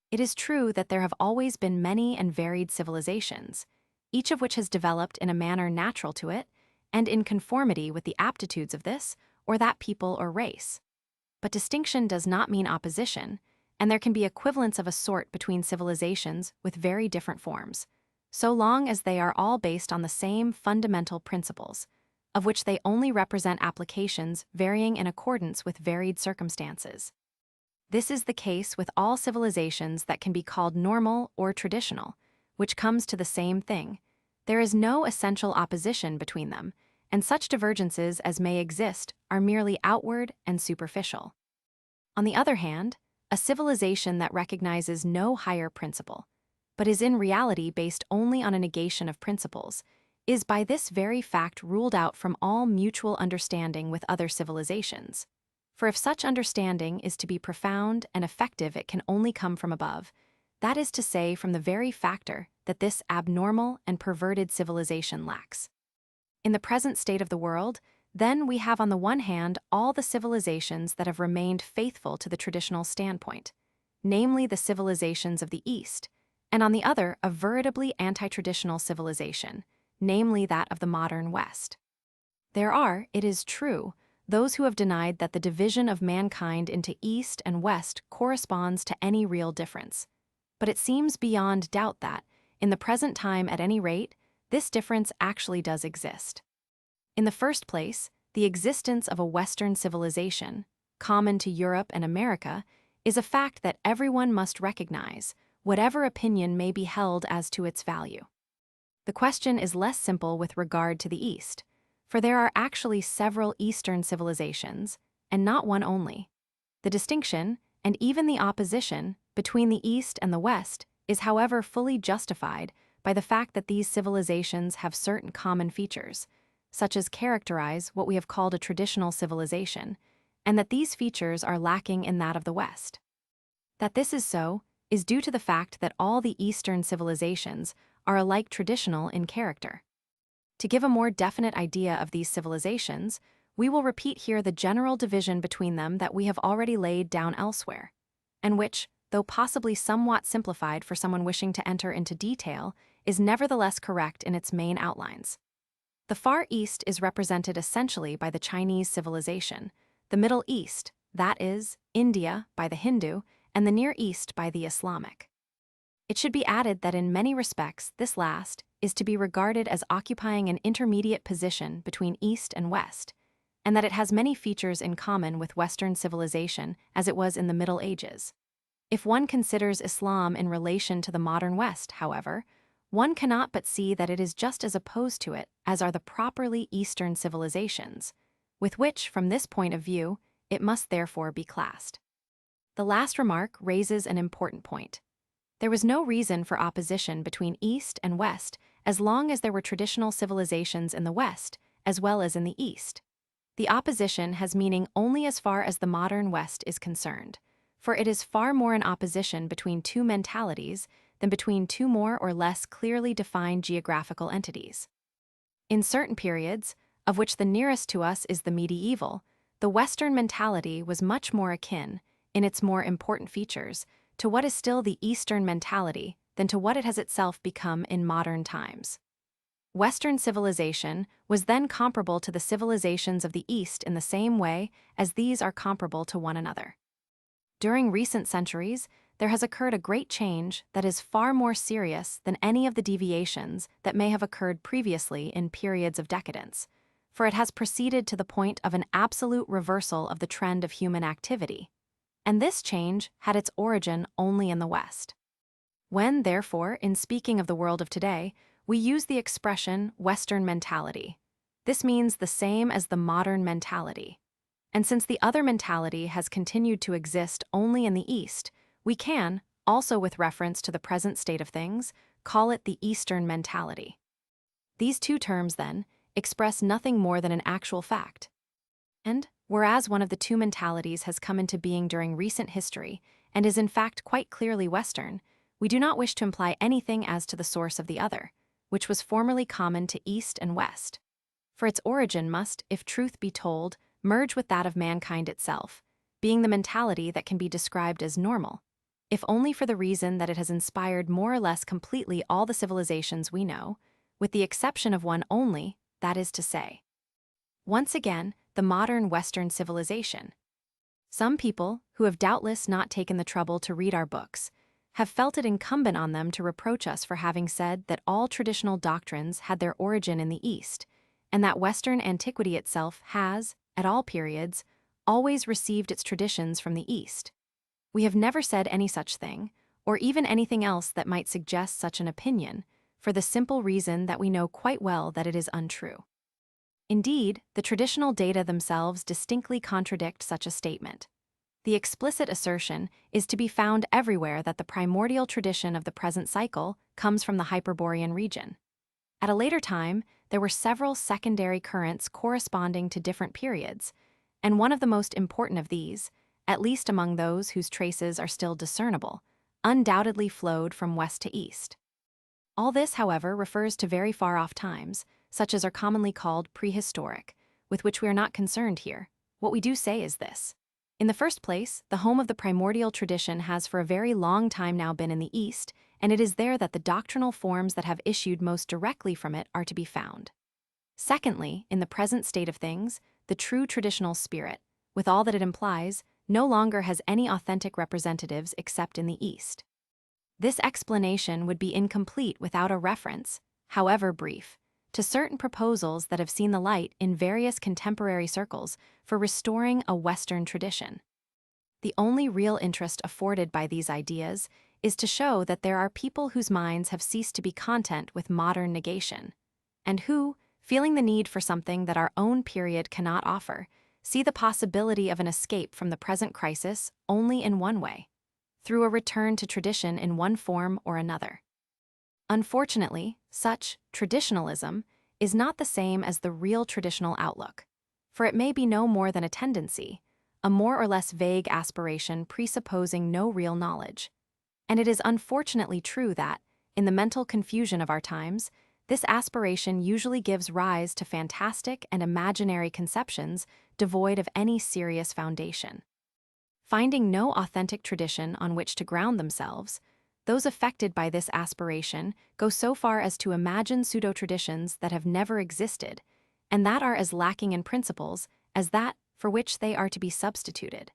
It is true that there have always been many and varied civilizations, each of which has developed in a manner natural to it and in conformity with the aptitudes of this or that people or race. But distinction does not mean opposition, and there can be equivalents of a sort between civilizations with very different forms, so long as they are all based on the same fundamental principles, of which they only represent applications varying in accordance with varied circumstances. This is the case with all civilizations that can be called normal or traditional, which comes to the same thing. There is no essential opposition between them, and such divergences as may exist are merely outward and superficial. On the other hand, a civilization that recognizes no higher principle, but is in reality based only on a negation of principles, is by this very fact ruled out from all mutual understanding with other civilizations. For if such understanding is to be profound and effective, it can only come from above, that is to say, from the very factor that this abnormal and perverted civilization lacks. In the present state of the world, then we have on the one hand all the civilizations that have remained faithful to the traditional standpoint, namely the civilizations of the East, and on the other a veritably anti-traditional civilization, namely that of the modern West. There are, it is true, those who have denied that the division of mankind into East and West corresponds to any real difference. But it seems beyond doubt that, in the present time at any rate, this difference actually does exist. In the first place, the existence of a Western civilization, common to Europe and America, is a fact that everyone must recognize, whatever opinion may be held as to its value. The question is less simple with regard to the East, for there are actually several Eastern civilizations, and not one only. The distinction, and even the opposition, between the East and the West is, however, fully justified by the fact that these civilizations have certain common features, such as characterize what we have called a traditional civilization, and that these features are lacking in that of the West. That this is so is due to the fact that all the Eastern civilizations are alike traditional in character. To give a more definite idea of these civilizations, we will repeat here the general division between them that we have already laid down elsewhere, and which, though possibly somewhat simplified for someone wishing to enter into detail, is nevertheless correct in its main outlines. The Far East is represented essentially by the Chinese civilization, the Middle East, that is, India, by the Hindu, and the Near East by the Islamic. It should be added that in many respects this last is to be regarded as occupying an intermediate position between East and West, and that it has many features in common with Western civilization as it was in the Middle Ages. If one considers Islam in relation to the modern West, however, one cannot but see that it is just as opposed to it as are the properly Eastern civilizations, with which, from this point of view, it must therefore be classed. The last remark raises an important point. There was no reason for opposition between East and West as long as there were traditional civilizations in the West as well as in the East. The opposition has meaning only as far as the modern West is concerned, for it is far more an opposition between two mentalities than between two more or less clearly defined geographical entities. In certain periods, of which the nearest to us is the medieval, the Western mentality was much more akin, in its more important features, to what is still the Eastern mentality than to what it has itself become in modern times. Western civilization was then comparable to the civilizations of the East in the same way as these are comparable to one another. During recent centuries, there has occurred a great change that is far more serious than any of the deviations that may have occurred previously in periods of decadence, for it has proceeded to the point of an absolute reversal of the trend of human activity. And this change had its origin only in the West. When, therefore, in speaking of the world of today, we use the expression Western mentality, this means the same as the modern mentality. And since the other mentality has continued to exist only in the East, we can, also with reference to the present state of things, call it the Eastern mentality. These two terms, then, express nothing more than an actual fact. And, whereas one of the two mentalities has come into being during recent history and is in fact quite clearly Western, we do not wish to imply anything as to the source of the other, which was formerly common to East and West. For its origin must, if truth be told, merge with that of mankind itself, being the mentality that can be described as normal, if only for the reason that it has inspired more or less completely all the civilizations we know, with the exception of one only, that is to say, once again, the modern Western civilization. Some people, who have doubtless not taken the trouble to read our books, have felt it incumbent on them to reproach us for having said that all traditional doctrines had their origin in the East, and that Western antiquity itself has, at all periods, always received its traditions from the East. We have never said any such thing, or even anything else that might suggest such an opinion, for the simple reason that we know quite well that it is untrue. Indeed, the traditional data themselves distinctly contradict such a statement. The explicit assertion is to be found everywhere that the primordial tradition of the present cycle comes from the Hyperborean region. At a later time, there were several secondary currents corresponding to different periods, and one of the most important of these, at least among those whose traces are still discernible, undoubtedly flowed from west to east. All this, however, refers to very far-off times, such as are commonly called prehistoric, with which we are not concerned here. What we do say is this. In the first place, the home of the primordial tradition has for a very long time now been in the East, and it is there that the doctrinal forms that have issued most directly from it are to be found. Secondly, in the present state of things, the true traditional spirit, with all that it implies, no longer has any authentic representatives except in the East. This explanation would be incomplete without a reference, however brief, to certain proposals that have seen the light in various contemporary circles for restoring a Western tradition. The only real interest afforded by these ideas is to show that there are people whose minds have ceased to be content with modern negation, and who, feeling the need for something that our own period cannot offer, see the possibility of an escape from the present crisis only in one way, through a return to tradition in one form or another. Unfortunately, such traditionalism is not the same as the real traditional outlook, for it may be no more than a tendency, a more or less vague aspiration presupposing no real knowledge. And it is unfortunately true that, in the mental confusion of our times, This aspiration usually gives rise to fantastic and imaginary conceptions devoid of any serious foundation. Finding no authentic tradition on which to ground themselves, those affected by this aspiration go so far as to imagine pseudo-traditions that have never existed, and that are as lacking in principles as that for which they are to be substituted.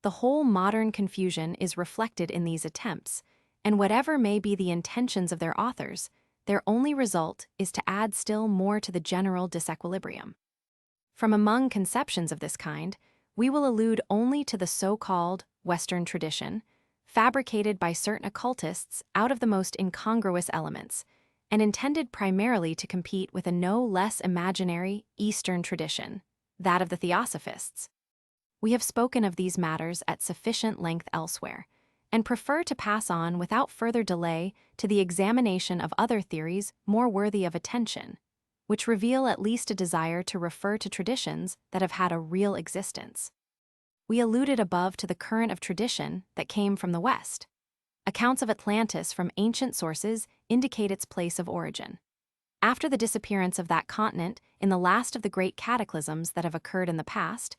The whole modern confusion is reflected in these attempts, and whatever may be the intentions of their authors, their only result is to add still more to the general disequilibrium. From among conceptions of this kind, we will allude only to the so-called Western tradition, fabricated by certain occultists out of the most incongruous elements, and intended primarily to compete with a no less imaginary Eastern tradition, that of the Theosophists. We have spoken of these matters at sufficient length elsewhere, and prefer to pass on without further delay to the examination of other theories more worthy of attention, which reveal at least a desire to refer to traditions that have had a real existence. We alluded above to the current of tradition that came from the West. Accounts of Atlantis from ancient sources indicate its place of origin. After the disappearance of that continent in the last of the great cataclysms that have occurred in the past,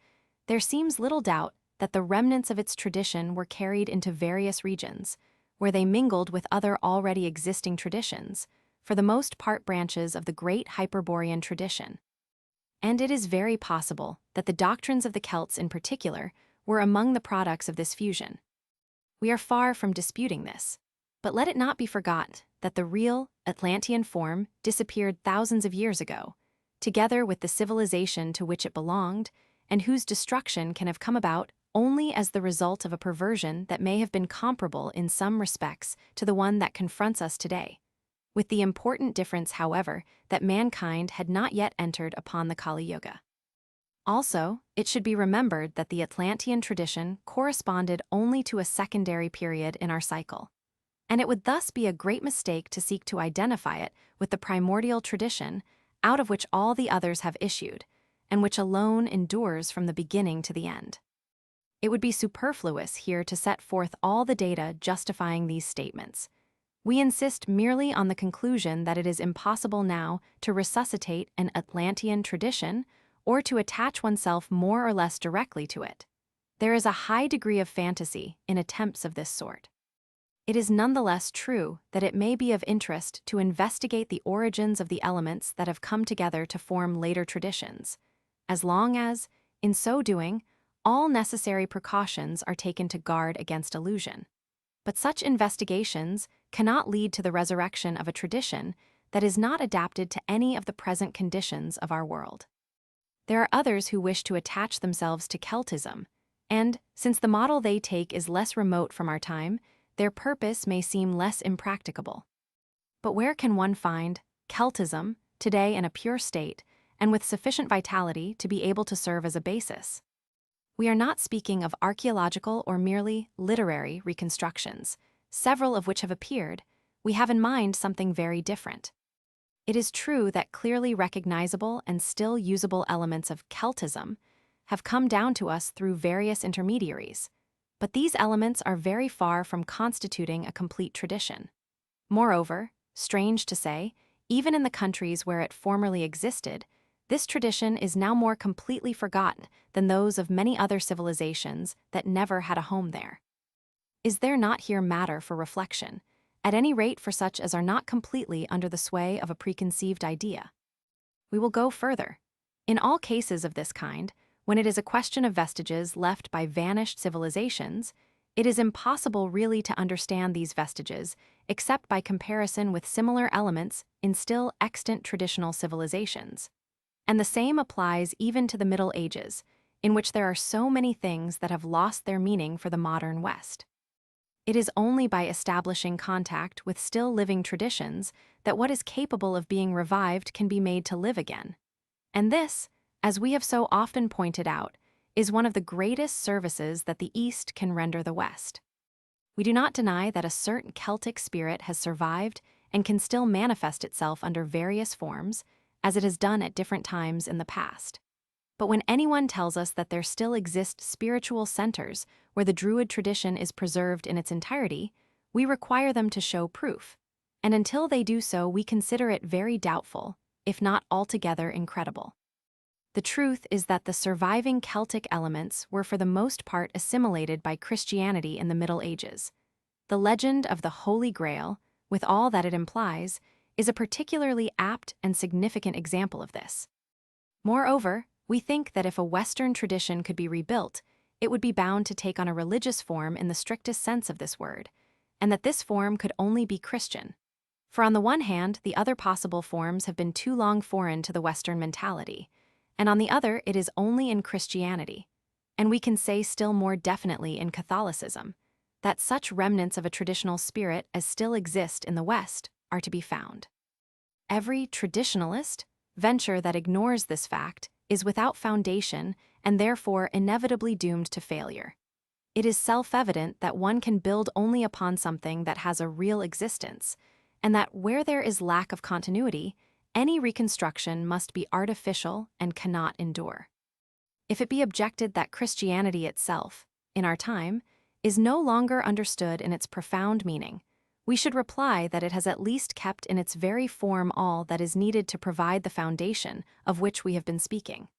there seems little doubt that the remnants of its tradition were carried into various regions, where they mingled with other already existing traditions, for the most part branches of the great Hyperborean tradition. And it is very possible that the doctrines of the Celts in particular were among the products of this fusion. We are far from disputing this, but let it not be forgot that the real Atlantean form disappeared thousands of years ago, together with the civilization to which it belonged, and whose destruction can have come about only as the result of a perversion that may have been comparable in some respects to the one that confronts us today, with the important difference, however, that mankind had not yet entered upon the Kali Yuga. Also, it should be remembered that the Atlantean tradition corresponded only to a secondary period in our cycle, and it would thus be a great mistake to seek to identify it with the primordial tradition out of which all the others have issued, and which alone endures from the beginning to the end. It would be superfluous here to set forth all the data justifying these statements. We insist merely on the conclusion that it is impossible now to resuscitate an Atlantean tradition or to attach oneself more or less directly to it. There is a high degree of fantasy in attempts of this sort. It is nonetheless true that it may be of interest to investigate the origins of the elements that have come together to form later traditions, as long as, in so doing, all necessary precautions are taken to guard against illusion. But such investigations cannot lead to the resurrection of a tradition that is not adapted to any of the present conditions of our world. There are others who wish to attach themselves to Celtism, and, since the model they take is less remote from our time, their purpose may seem less impracticable. But where can one find Celtism, today in a pure state, and with sufficient vitality to be able to serve as a basis? We are not speaking of archaeological or merely literary reconstructions, several of which have appeared. We have in mind something very different. It is true that clearly recognizable and still usable elements of Celtism have come down to us through various intermediaries, but these elements are very far from constituting a complete tradition. Moreover, strange to say, even in the countries where it formerly existed, this tradition is now more completely forgotten than those of many other civilizations that never had a home there. Is there not here matter for reflection, at any rate for such as are not completely under the sway of a preconceived idea? We will go further. In all cases of this kind, when it is a question of vestiges left by vanished civilizations, it is impossible really to understand these vestiges except by comparison with similar elements in still extant traditional civilizations. And the same applies even to the Middle Ages, in which there are so many things that have lost their meaning for the modern West. It is only by establishing contact with still living traditions that what is capable of being revived can be made to live again. And this, as we have so often pointed out, is one of the greatest services that the East can render the West. We do not deny that a certain Celtic spirit has survived and can still manifest itself under various forms, as it has done at different times in the past. But when anyone tells us that there still exist spiritual centers where the Druid tradition is preserved in its entirety, we require them to show proof. and until they do so, we consider it very doubtful, if not altogether incredible. The truth is that the surviving Celtic elements were for the most part assimilated by Christianity in the Middle Ages. The legend of the Holy Grail, with all that it implies, is a particularly apt and significant example of this. Moreover, we think that if a Western tradition could be rebuilt, it would be bound to take on a religious form in the strictest sense of this word, and that this form could only be Christian. For on the one hand, the other possible forms have been too long foreign to the Western mentality, and on the other, it is only in Christianity, and we can say still more definitely in Catholicism, that such remnants of a traditional spirit as still exist in the West are to be found. Every traditionalist venture that ignores this fact is without foundation and therefore inevitably doomed to failure. It is self-evident that one can build only upon something that has a real existence, and that where there is lack of continuity, any reconstruction must be artificial and cannot endure. If it be objected that Christianity itself, in our time, is no longer understood in its profound meaning, we should reply that it has at least kept in its very form all that is needed to provide the foundation of which we have been speaking.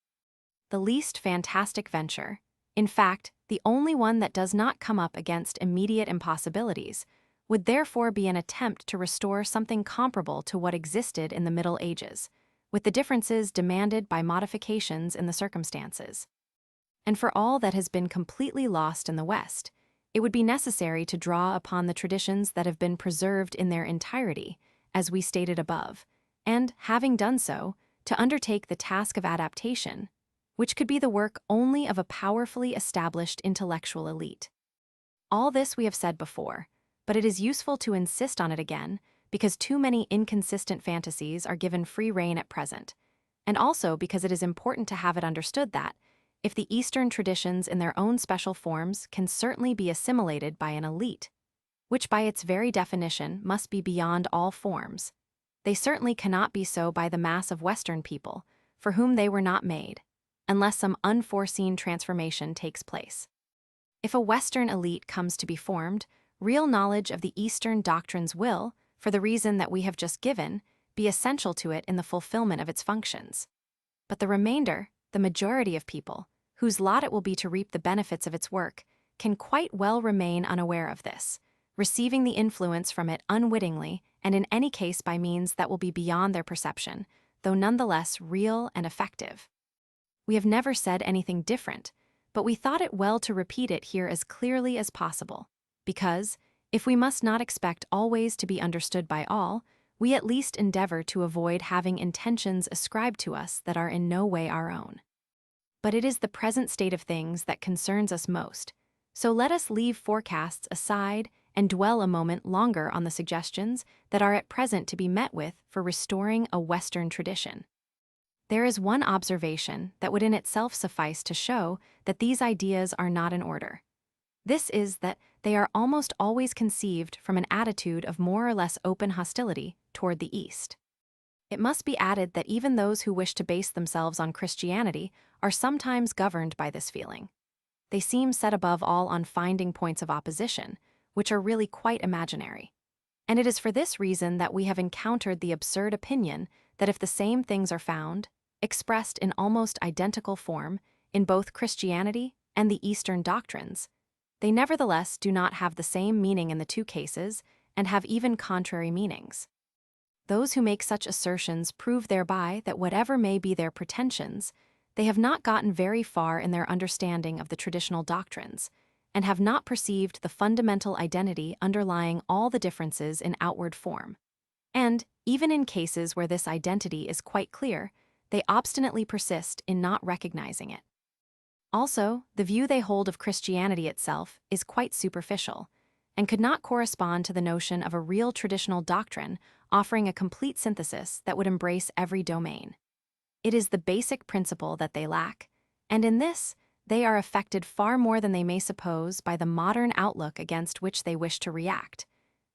The least fantastic venture, in fact, the only one that does not come up against immediate impossibilities, would therefore be an attempt to restore something comparable to what existed in the Middle Ages, with the differences demanded by modifications in the circumstances. And for all that has been completely lost in the West, it would be necessary to draw upon the traditions that have been preserved in their entirety, as we stated above, and, having done so, to undertake the task of adaptation, which could be the work only of a powerfully established intellectual elite. All this we have said before, but it is useful to insist on it again because too many inconsistent fantasies are given free rein at present, and also because it is important to have it understood that, if the Eastern traditions in their own special forms can certainly be assimilated by an elite, which by its very definition must be beyond all forms, they certainly cannot be so by the mass of Western people, for whom they were not made, unless some unforeseen transformation takes place. If a Western elite comes to be formed, real knowledge of the Eastern doctrines will, for the reason that we have just given, be essential to it in the fulfillment of its functions. But the remainder, the majority of people, whose lot it will be to reap the benefits of its work, can quite well remain unaware of this, receiving the influence from it unwittingly and in any case by means that will be beyond their perception, though nonetheless real and effective. We have never said anything different, but we thought it well to repeat it here as clearly as possible, because, if we must not expect always to be understood by all, we at least endeavor to avoid having intentions ascribed to us that are in no way our own. But it is the present state of things that concerns us most, so let us leave forecasts aside and dwell a moment longer on the suggestions that are at present to be met with for restoring a Western tradition. There is one observation that would in itself suffice to show that these ideas are not in order. This is that they are almost always conceived from an attitude of more or less open hostility toward the East. It must be added that even those who wish to base themselves on Christianity are sometimes governed by this feeling. They seem set above all on finding points of opposition, which are really quite imaginary. And it is for this reason that we have encountered the absurd opinion that if the same things are found, expressed in almost identical form, in both Christianity and the Eastern doctrines, they nevertheless do not have the same meaning in the two cases and have even contrary meanings. Those who make such assertions prove thereby that whatever may be their pretensions, they have not gotten very far in their understanding of the traditional doctrines, and have not perceived the fundamental identity underlying all the differences in outward form. And, even in cases where this identity is quite clear, they obstinately persist in not recognizing it. Also, the view they hold of Christianity itself is quite superficial, and could not correspond to the notion of a real traditional doctrine offering a complete synthesis that would embrace every domain. It is the basic principle that they lack, and in this, they are affected far more than they may suppose by the modern outlook against which they wish to react.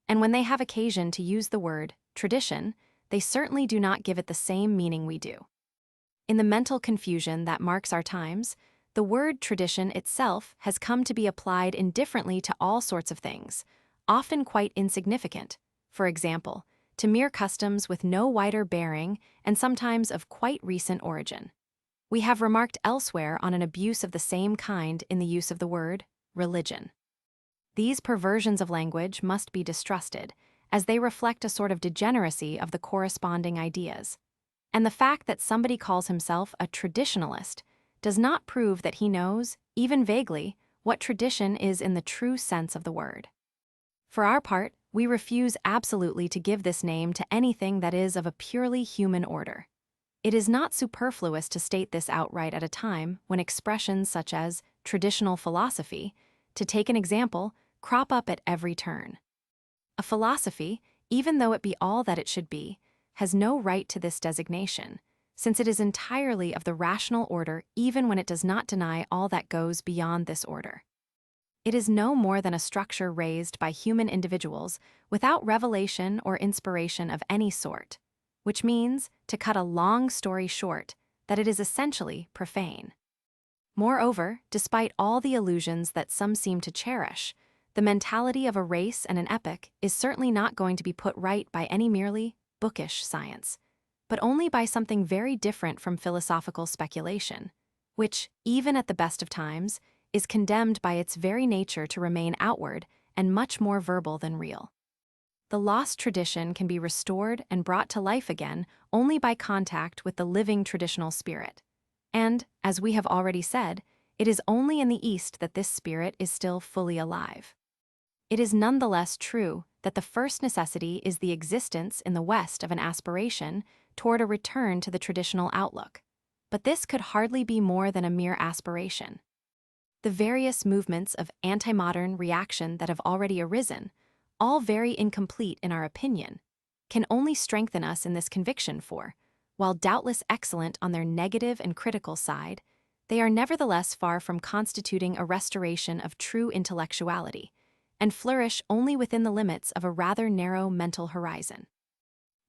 And when they have occasion to use the word tradition, they certainly do not give it the same meaning we do. In the mental confusion that marks our times, the word tradition itself has come to be applied indifferently to all sorts of things, often quite insignificant. For example, to mere customs with no wider bearing and sometimes of quite recent origin. We have remarked elsewhere on an abuse of the same kind in the use of the word religion. These perversions of language must be distrusted, as they reflect a sort of degeneracy of the corresponding ideas. And the fact that somebody calls himself a traditionalist does not prove that he knows, even vaguely, what tradition is in the true sense of the word. For our part, we refuse absolutely to give this name to anything that is of a purely human order. It is not superfluous to state this outright at a time when expressions such as traditional philosophy, to take an example, crop up at every turn. A philosophy, even though it be all that it should be, has no right to this designation, since it is entirely of the rational order even when it does not deny all that goes beyond this order. It is no more than a structure raised by human individuals without revelation or inspiration of any sort, which means, to cut a long story short, that it is essentially profane. Moreover, despite all the illusions that some seem to cherish, the mentality of a race and an epoch is certainly not going to be put right by any merely bookish science, but only by something very different from philosophical speculation, which, even at the best of times, is condemned by its very nature to remain outward and much more verbal than real. The lost tradition can be restored and brought to life again only by contact with the living traditional spirit. And, as we have already said, it is only in the East that this spirit is still fully alive. It is nonetheless true that the first necessity is the existence in the West of an aspiration toward a return to the traditional outlook, but this could hardly be more than a mere aspiration. The various movements of anti-modern reaction that have already arisen, all very incomplete in our opinion, can only strengthen us in this conviction for, while doubtless excellent on their negative and critical side, they are nevertheless far from constituting a restoration of true intellectuality, and flourish only within the limits of a rather narrow mental horizon.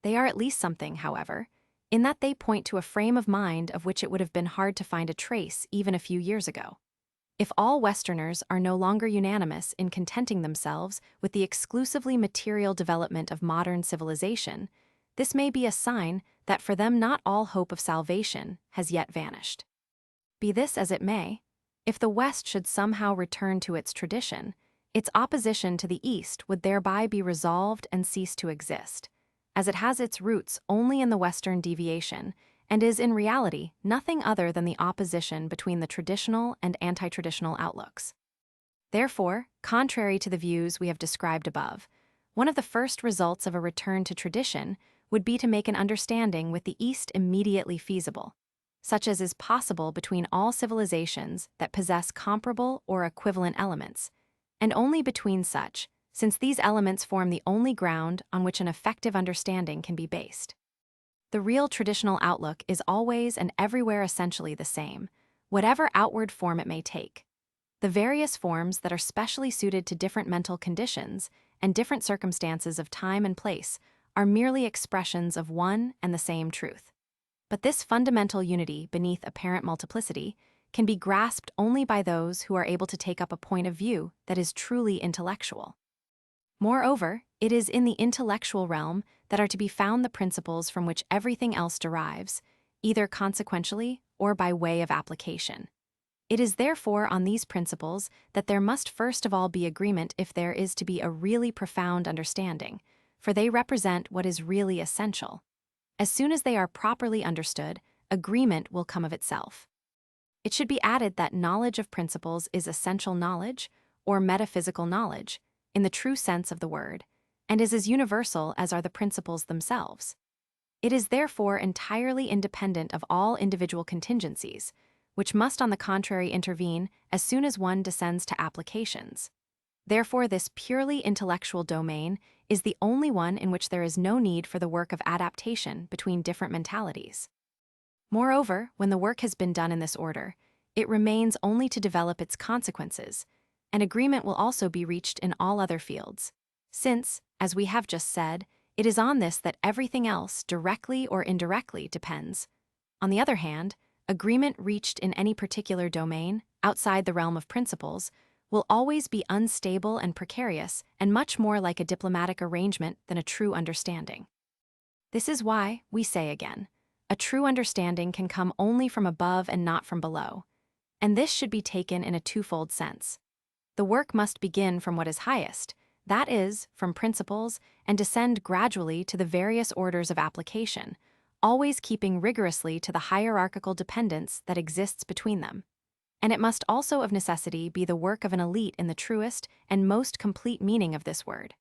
They are at least something, however, in that they point to a frame of mind of which it would have been hard to find a trace even a few years ago. If all Westerners are no longer unanimous in contenting themselves with the exclusively material development of modern civilization, this may be a sign that for them not all hope of salvation has yet vanished. Be this as it may, if the West should somehow return to its tradition, its opposition to the East would thereby be resolved and cease to exist, as it has its roots only in the Western deviation and is in reality nothing other than the opposition between the traditional and anti-traditional outlooks. Therefore, contrary to the views we have described above, one of the first results of a return to tradition would be to make an understanding with the East immediately feasible, such as is possible between all civilizations that possess comparable or equivalent elements, and only between such, since these elements form the only ground on which an effective understanding can be based. The real traditional outlook is always and everywhere essentially the same, whatever outward form it may take. The various forms that are specially suited to different mental conditions and different circumstances of time and place are merely expressions of one and the same truth. But this fundamental unity beneath apparent multiplicity can be grasped only by those who are able to take up a point of view that is truly intellectual. Moreover, it is in the intellectual realm that are to be found the principles from which everything else derives, either consequentially or by way of application. It is therefore on these principles that there must first of all be agreement if there is to be a really profound understanding, for they represent what is really essential. As soon as they are properly understood, agreement will come of itself. It should be added that knowledge of principles is essential knowledge, or metaphysical knowledge, in the true sense of the word, and is as universal as are the principles themselves. It is therefore entirely independent of all individual contingencies, which must on the contrary intervene as soon as one descends to applications. Therefore, this purely intellectual domain is the only one in which there is no need for the work of adaptation between different mentalities. Moreover, when the work has been done in this order, it remains only to develop its consequences, and agreement will also be reached in all other fields, since, as we have just said, it is on this that everything else, directly or indirectly, depends. On the other hand, agreement reached in any particular domain, outside the realm of principles, will always be unstable and precarious and much more like a diplomatic arrangement than a true understanding. This is why, we say again, a true understanding can come only from above and not from below, and this should be taken in a twofold sense. The work must begin from what is highest, that is, from principles, and descend gradually to the various orders of application, always keeping rigorously to the hierarchical dependence that exists between them. And it must also of necessity be the work of an elite in the truest and most complete meaning of this word.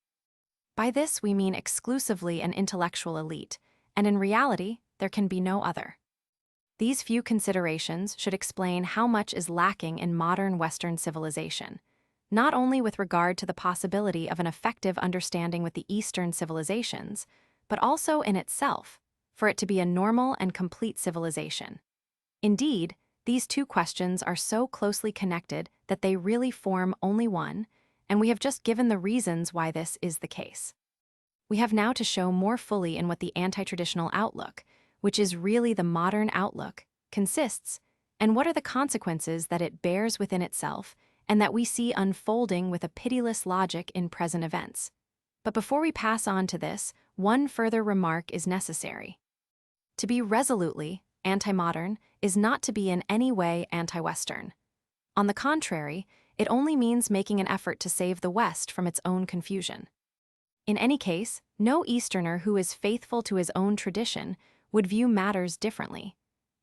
By this we mean exclusively an intellectual elite, and in reality, there can be no other. These few considerations should explain how much is lacking in modern Western civilization, not only with regard to the possibility of an effective understanding with the Eastern civilizations, but also in itself, for it to be a normal and complete civilization. Indeed, these two questions are so closely connected that they really form only one, and we have just given the reasons why this is the case. We have now to show more fully in what the anti-traditional outlook, which is really the modern outlook, consists, and what are the consequences that it bears within itself and that we see unfolding with a pitiless logic in present events. But before we pass on to this, one further remark is necessary. To be resolutely anti-modern is not to be in any way anti-Western. On the contrary, it only means making an effort to save the West from its own confusion. In any case, no Easterner who is faithful to his own tradition would view matters differently,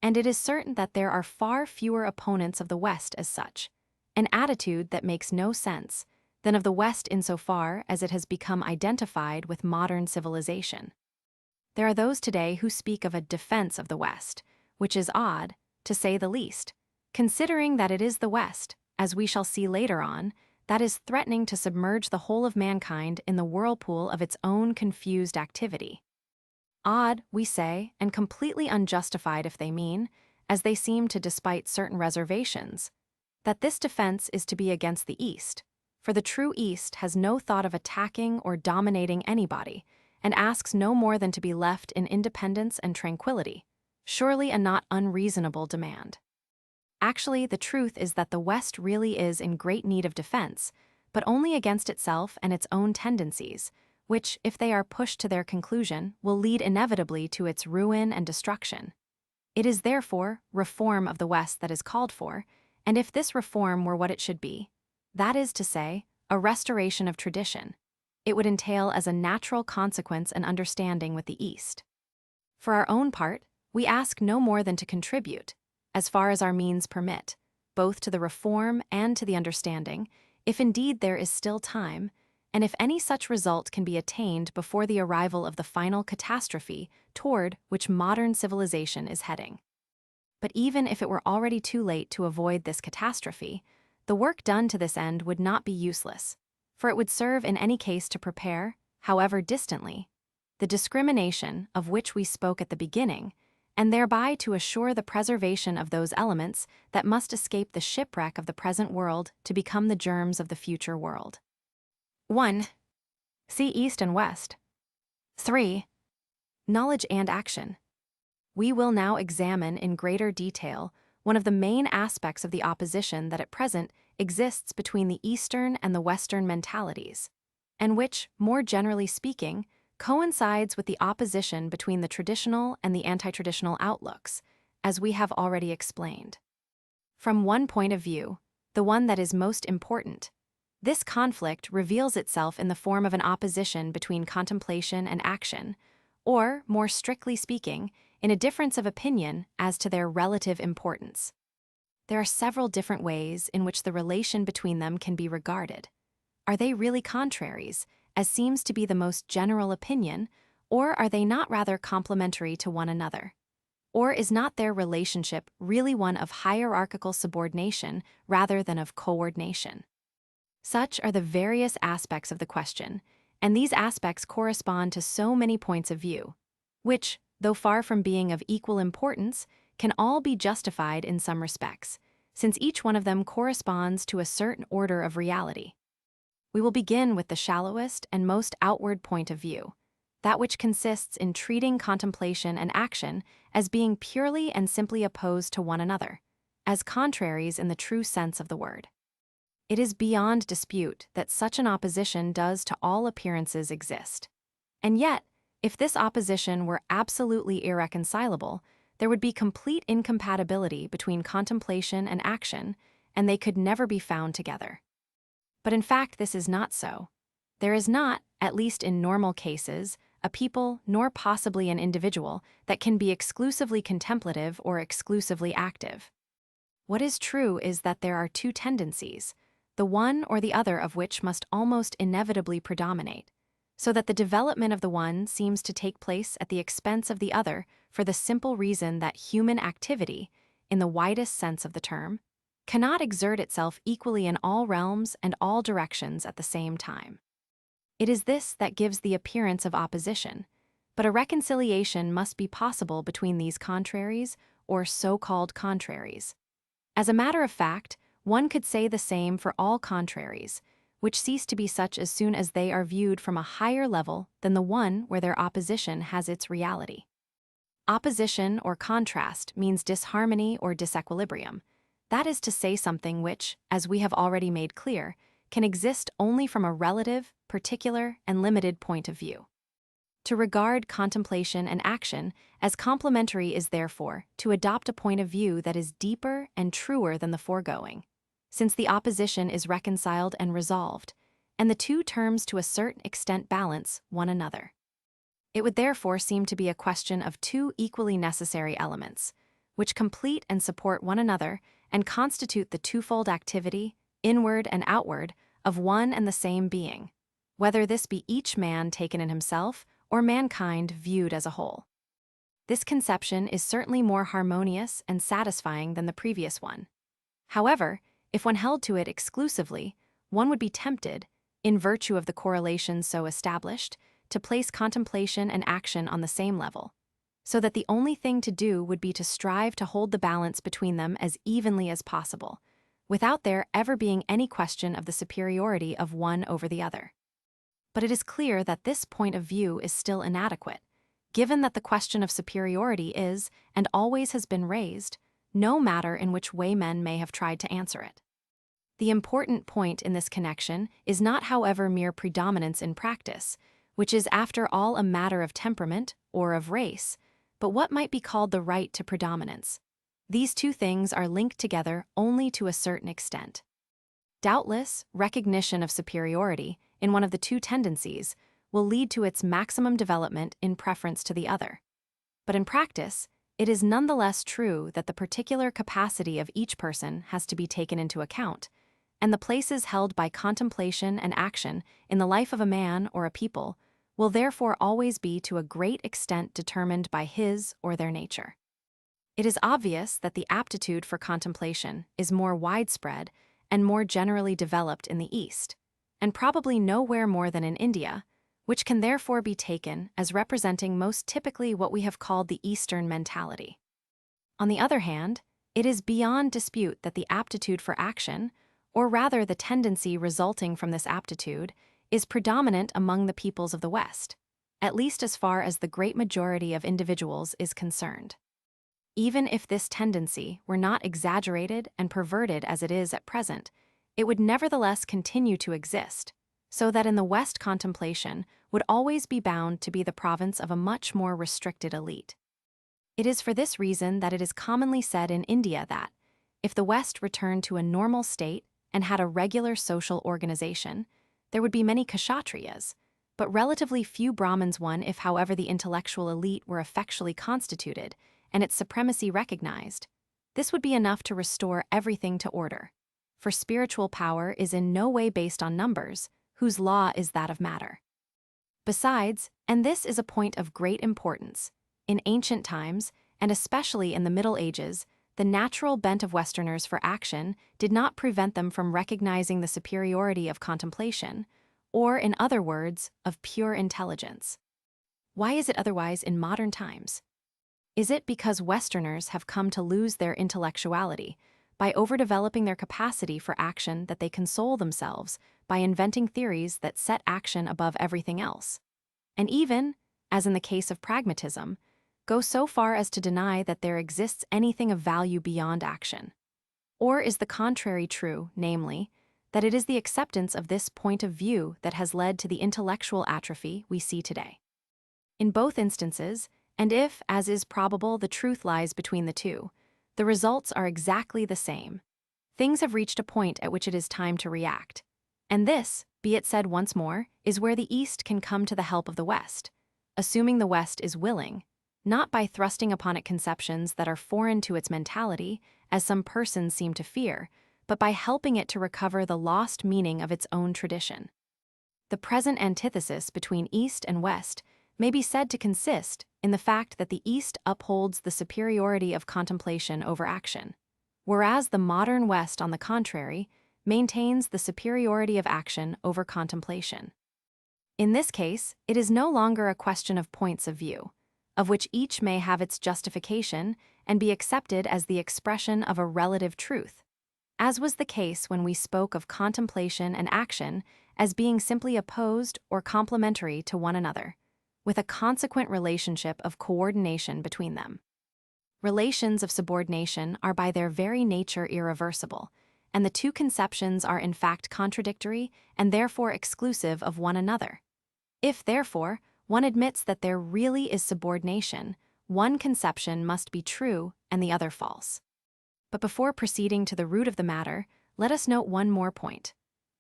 and it is certain that there are far fewer opponents of the West as such, an attitude that makes no sense, than of the West insofar as it has become identified with modern civilization. There are those today who speak of a defense of the West, which is odd, to say the least, considering that it is the West, as we shall see later on, that is threatening to submerge the whole of mankind in the whirlpool of its own confused activity. Odd, we say, and completely unjustified if they mean, as they seem to despite certain reservations, that this defense is to be against the East, for the true East has no thought of attacking or dominating anybody, and asks no more than to be left in independence and tranquility, surely a not unreasonable demand. Actually, the truth is that the West really is in great need of defense, but only against itself and its own tendencies, which, if they are pushed to their conclusion, will lead inevitably to its ruin and destruction. It is therefore reform of the West that is called for, and if this reform were what it should be, that is to say, a restoration of tradition, it would entail as a natural consequence an understanding with the East. For our own part, we ask no more than to contribute, as far as our means permit, both to the reform and to the understanding, if indeed there is still time, and if any such result can be attained before the arrival of the final catastrophe toward which modern civilization is heading. But even if it were already too late to avoid this catastrophe, the work done to this end would not be useless, for it would serve in any case to prepare, however distantly, the discrimination of which we spoke at the beginning, and thereby to assure the preservation of those elements that must escape the shipwreck of the present world to become the germs of the future world. 1. See East and West. 3. Knowledge and action. We will now examine in greater detail one of the main aspects of the opposition that at present exists between the Eastern and the Western mentalities, and which, more generally speaking, coincides with the opposition between the traditional and the anti-traditional outlooks, as we have already explained. From one point of view, the one that is most important, this conflict reveals itself in the form of an opposition between contemplation and action, or, more strictly speaking, in a difference of opinion as to their relative importance. There are several different ways in which the relation between them can be regarded. Are they really contraries, as seems to be the most general opinion, or are they not rather complementary to one another? Or is not their relationship really one of hierarchical subordination rather than of coordination? Such are the various aspects of the question, and these aspects correspond to so many points of view, which, though far from being of equal importance, can all be justified in some respects, since each one of them corresponds to a certain order of reality. We will begin with the shallowest and most outward point of view, that which consists in treating contemplation and action as being purely and simply opposed to one another, as contraries in the true sense of the word. It is beyond dispute that such an opposition does to all appearances exist. And yet, If this opposition were absolutely irreconcilable, there would be complete incompatibility between contemplation and action, and they could never be found together. But in fact, this is not so. There is not, at least in normal cases, a people, nor possibly an individual, that can be exclusively contemplative or exclusively active. What is true is that there are two tendencies, the one or the other of which must almost inevitably predominate, so that the development of the one seems to take place at the expense of the other for the simple reason that human activity, in the widest sense of the term, cannot exert itself equally in all realms and all directions at the same time. It is this that gives the appearance of opposition, but a reconciliation must be possible between these contraries, or so-called contraries. As a matter of fact, one could say the same for all contraries, which cease to be such as soon as they are viewed from a higher level than the one where their opposition has its reality. Opposition or contrast means disharmony or disequilibrium. That is to say something which, as we have already made clear, can exist only from a relative, particular, and limited point of view. To regard contemplation and action as complementary is therefore to adopt a point of view that is deeper and truer than the foregoing, since the opposition is reconciled and resolved, and the two terms to a certain extent balance one another. It would therefore seem to be a question of two equally necessary elements, which complete and support one another and constitute the twofold activity, inward and outward, of one and the same being, whether this be each man taken in himself or mankind viewed as a whole. This conception is certainly more harmonious and satisfying than the previous one. However, if one held to it exclusively, one would be tempted, in virtue of the correlation so established, to place contemplation and action on the same level, so that the only thing to do would be to strive to hold the balance between them as evenly as possible, without there ever being any question of the superiority of one over the other. But it is clear that this point of view is still inadequate, given that the question of superiority is, and always has been raised, no matter in which way men may have tried to answer it. The important point in this connection is not, however, mere predominance in practice, which is after all a matter of temperament or of race, but what might be called the right to predominance. These two things are linked together only to a certain extent. Doubtless, recognition of superiority in one of the two tendencies will lead to its maximum development in preference to the other. But in practice, it is nonetheless true that the particular capacity of each person has to be taken into account, and the places held by contemplation and action in the life of a man or a people will therefore always be to a great extent determined by his or their nature. It is obvious that the aptitude for contemplation is more widespread and more generally developed in the East, and probably nowhere more than in India, which can therefore be taken as representing most typically what we have called the Eastern mentality. On the other hand, it is beyond dispute that the aptitude for action, or rather the tendency resulting from this aptitude, is predominant among the peoples of the West, at least as far as the great majority of individuals is concerned. Even if this tendency were not exaggerated and perverted as it is at present, it would nevertheless continue to exist, so that in the West contemplation would always be bound to be the province of a much more restricted elite. It is for this reason that it is commonly said in India that, if the West returned to a normal state and had a regular social organization, there would be many kshatriyas, but relatively few Brahmins. If, however, the intellectual elite were effectually constituted and its supremacy recognized, this would be enough to restore everything to order. For spiritual power is in no way based on numbers, whose law is that of matter. Besides, and this is a point of great importance, in ancient times, and especially in the Middle Ages, the natural bent of Westerners for action did not prevent them from recognizing the superiority of contemplation, or, in other words, of pure intelligence. Why is it otherwise in modern times? Is it because Westerners have come to lose their intellectuality by overdeveloping their capacity for action that they console themselves by inventing theories that set action above everything else, and even, as in the case of pragmatism, go so far as to deny that there exists anything of value beyond action? Or is the contrary true, namely, that it is the acceptance of this point of view that has led to the intellectual atrophy we see today? In both instances, and if, as is probable, the truth lies between the two, the results are exactly the same. Things have reached a point at which it is time to react. And this, be it said once more, is where the East can come to the help of the West, assuming the West is willing, not by thrusting upon it conceptions that are foreign to its mentality, as some persons seem to fear, but by helping it to recover the lost meaning of its own tradition. The present antithesis between East and West may be said to consist in the fact that the East upholds the superiority of contemplation over action, whereas the modern West, on the contrary, maintains the superiority of action over contemplation. In this case, it is no longer a question of points of view, of which each may have its justification and be accepted as the expression of a relative truth, as was the case when we spoke of contemplation and action as being simply opposed or complementary to one another, with a consequent relationship of coordination between them. Relations of subordination are by their very nature irreversible, and the two conceptions are in fact contradictory and therefore exclusive of one another. If, therefore, one admits that there really is subordination, one conception must be true and the other false. But before proceeding to the root of the matter, let us note one more point.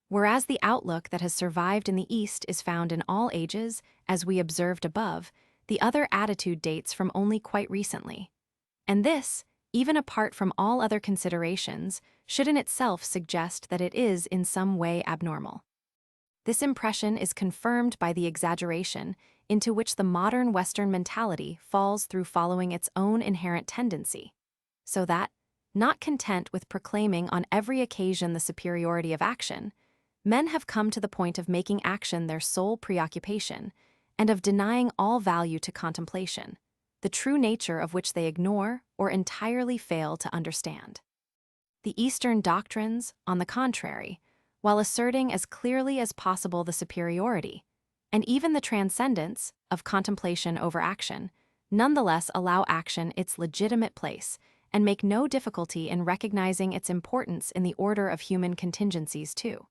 Whereas the outlook that has survived in the East is found in all ages, as we observed above, the other attitude dates from only quite recently. And this, even apart from all other considerations, should in itself suggest that it is in some way abnormal. This impression is confirmed by the exaggeration into which the modern Western mentality falls through following its own inherent tendency, so that, not content with proclaiming on every occasion the superiority of action, men have come to the point of making action their sole preoccupation and of denying all value to contemplation, the true nature of which they ignore or entirely fail to understand. The Eastern doctrines, on the contrary, while asserting as clearly as possible the superiority, and even the transcendence, of contemplation over action, nonetheless allow action its legitimate place and make no difficulty in recognizing its importance in the order of human contingencies too.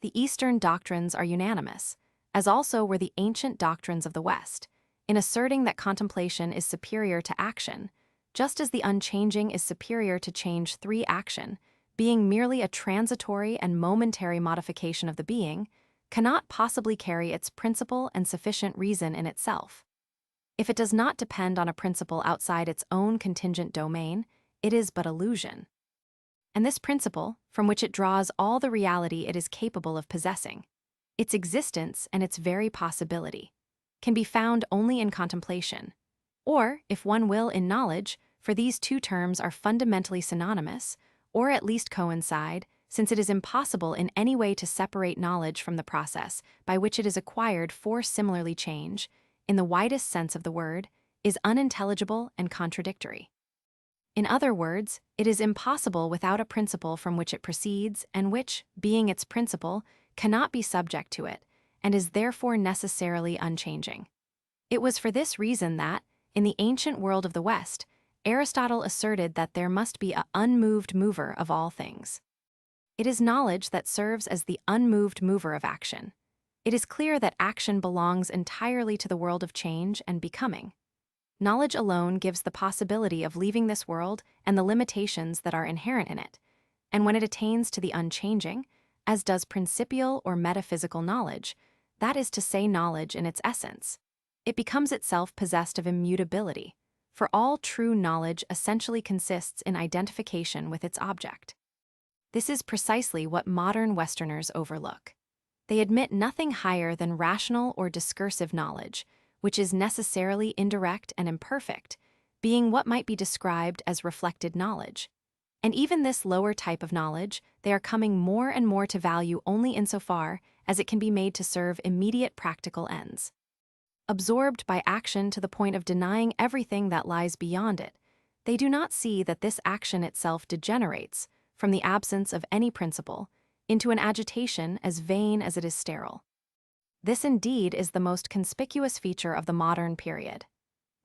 The Eastern doctrines are unanimous, as also were the ancient doctrines of the West, in asserting that contemplation is superior to action, just as the unchanging is superior to change-3 action, being merely a transitory and momentary modification of the being, cannot possibly carry its principle and sufficient reason in itself. If it does not depend on a principle outside its own contingent domain, it is but illusion. And this principle, from which it draws all the reality it is capable of possessing, its existence and its very possibility, can be found only in contemplation, or, if one will, in knowledge, for these two terms are fundamentally synonymous, or at least coincide, since it is impossible in any way to separate knowledge from the process by which it is acquired, for similarly change, in the widest sense of the word, is unintelligible and contradictory. In other words, it is impossible without a principle from which it proceeds and which, being its principle, cannot be subject to it, and is therefore necessarily unchanging. It was for this reason that, in the ancient world of the West, Aristotle asserted that there must be an unmoved mover of all things. It is knowledge that serves as the unmoved mover of action. It is clear that action belongs entirely to the world of change and becoming. Knowledge alone gives the possibility of leaving this world and the limitations that are inherent in it, and when it attains to the unchanging, as does principial or metaphysical knowledge, that is to say knowledge in its essence, it becomes itself possessed of immutability, for all true knowledge essentially consists in identification with its object. This is precisely what modern Westerners overlook. They admit nothing higher than rational or discursive knowledge, which is necessarily indirect and imperfect, being what might be described as reflected knowledge. And even this lower type of knowledge they are coming more and more to value only insofar as it can be made to serve immediate practical ends. Absorbed by action to the point of denying everything that lies beyond it, they do not see that this action itself degenerates, from the absence of any principle, into an agitation as vain as it is sterile. This indeed is the most conspicuous feature of the modern period.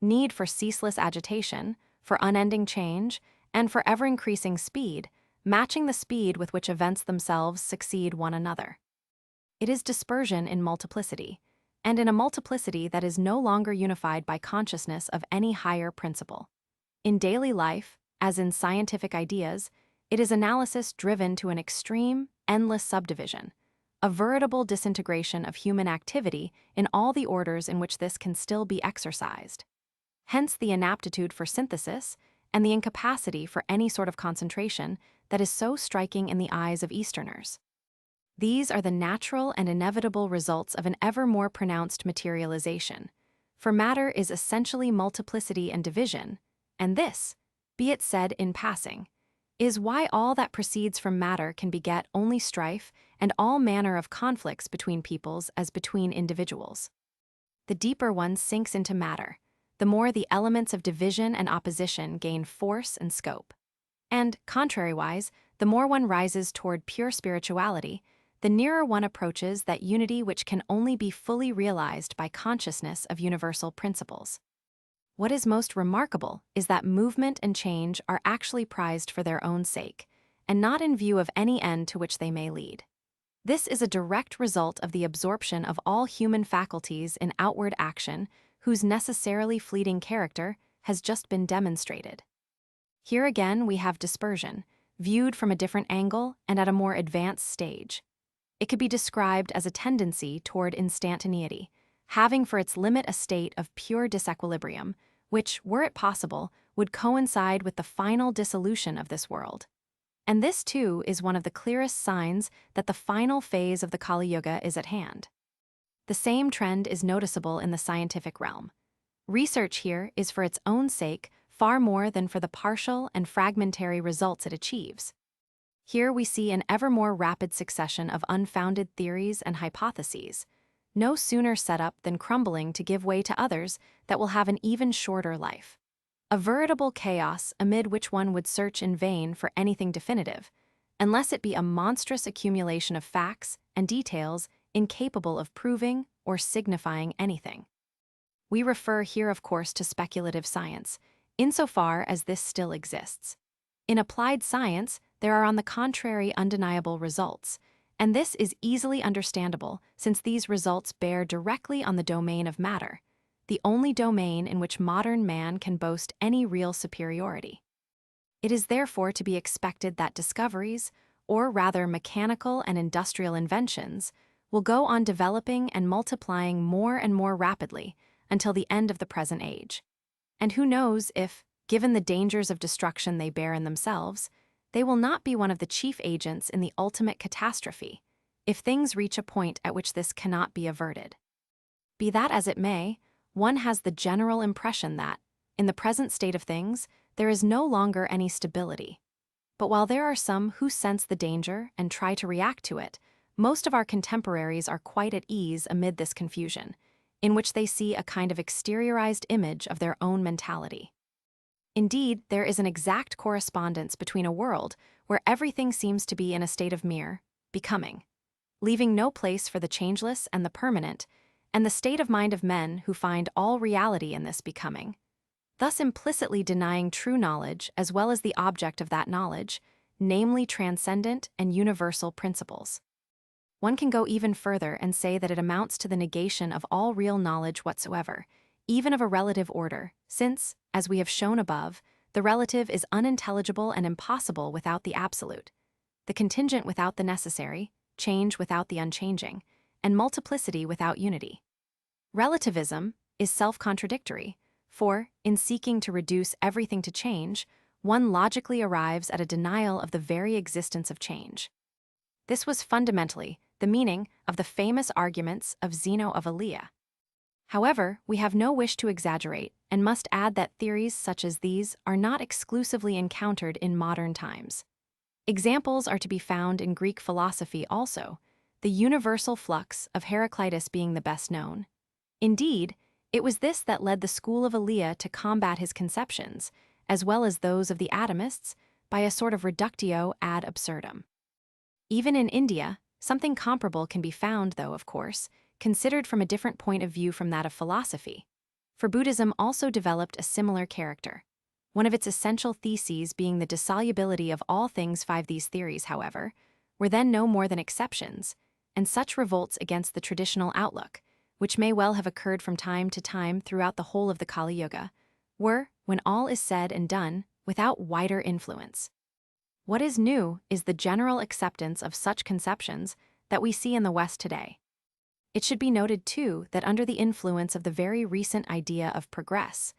Need for ceaseless agitation, for unending change, and for ever-increasing speed, matching the speed with which events themselves succeed one another. It is dispersion in multiplicity, and in a multiplicity that is no longer unified by consciousness of any higher principle. In daily life, as in scientific ideas, it is analysis driven to an extreme, endless subdivision, a veritable disintegration of human activity in all the orders in which this can still be exercised. Hence the inaptitude for synthesis and the incapacity for any sort of concentration that is so striking in the eyes of Easterners. These are the natural and inevitable results of an ever more pronounced materialization, for matter is essentially multiplicity and division, and this, be it said in passing, is why all that proceeds from matter can beget only strife and all manner of conflicts between peoples as between individuals. The deeper one sinks into matter, the more the elements of division and opposition gain force and scope. And, contrariwise, the more one rises toward pure spirituality, the nearer one approaches that unity which can only be fully realized by consciousness of universal principles. What is most remarkable is that movement and change are actually prized for their own sake, and not in view of any end to which they may lead. This is a direct result of the absorption of all human faculties in outward action, whose necessarily fleeting character has just been demonstrated. Here again we have dispersion, viewed from a different angle and at a more advanced stage. It could be described as a tendency toward instantaneity, having for its limit a state of pure disequilibrium, which, were it possible, would coincide with the final dissolution of this world. And this, too, is one of the clearest signs that the final phase of the Kali Yuga is at hand. The same trend is noticeable in the scientific realm. Research here is for its own sake far more than for the partial and fragmentary results it achieves. Here we see an ever more rapid succession of unfounded theories and hypotheses, no sooner set up than crumbling to give way to others that will have an even shorter life. A veritable chaos amid which one would search in vain for anything definitive, unless it be a monstrous accumulation of facts and details incapable of proving or signifying anything. We refer here, of course, to speculative science, insofar as this still exists. In applied science, there are on the contrary undeniable results, and this is easily understandable since these results bear directly on the domain of matter, the only domain in which modern man can boast any real superiority. It is therefore to be expected that discoveries, or rather mechanical and industrial inventions, will go on developing and multiplying more and more rapidly until the end of the present age. And who knows if, given the dangers of destruction they bear in themselves, they will not be one of the chief agents in the ultimate catastrophe, if things reach a point at which this cannot be averted. Be that as it may, one has the general impression that, in the present state of things, there is no longer any stability. But while there are some who sense the danger and try to react to it, most of our contemporaries are quite at ease amid this confusion, in which they see a kind of exteriorized image of their own mentality. Indeed, there is an exact correspondence between a world where everything seems to be in a state of mere becoming, leaving no place for the changeless and the permanent, and the state of mind of men who find all reality in this becoming, thus implicitly denying true knowledge as well as the object of that knowledge, namely transcendent and universal principles. One can go even further and say that it amounts to the negation of all real knowledge whatsoever, even of a relative order, since, as we have shown above, the relative is unintelligible and impossible without the absolute, the contingent without the necessary, change without the unchanging, and multiplicity without unity. Relativism is self-contradictory, for, in seeking to reduce everything to change, one logically arrives at a denial of the very existence of change. This was fundamentally the meaning of the famous arguments of Zeno of Elea. However, we have no wish to exaggerate and must add that theories such as these are not exclusively encountered in modern times. Examples are to be found in Greek philosophy also, the universal flux of Heraclitus being the best known. Indeed, it was this that led the school of Elea to combat his conceptions, as well as those of the atomists, by a sort of reductio ad absurdum. Even in India, something comparable can be found, though, of course, considered from a different point of view from that of philosophy. For Buddhism also developed a similar character. One of its essential theses being the dissolubility of all things. These theories, however, were then no more than exceptions, and such revolts against the traditional outlook, which may well have occurred from time to time throughout the whole of the Kali Yuga, were, when all is said and done, without wider influence. What is new is the general acceptance of such conceptions that we see in the West today. It should be noted, too, that under the influence of the very recent idea of progress,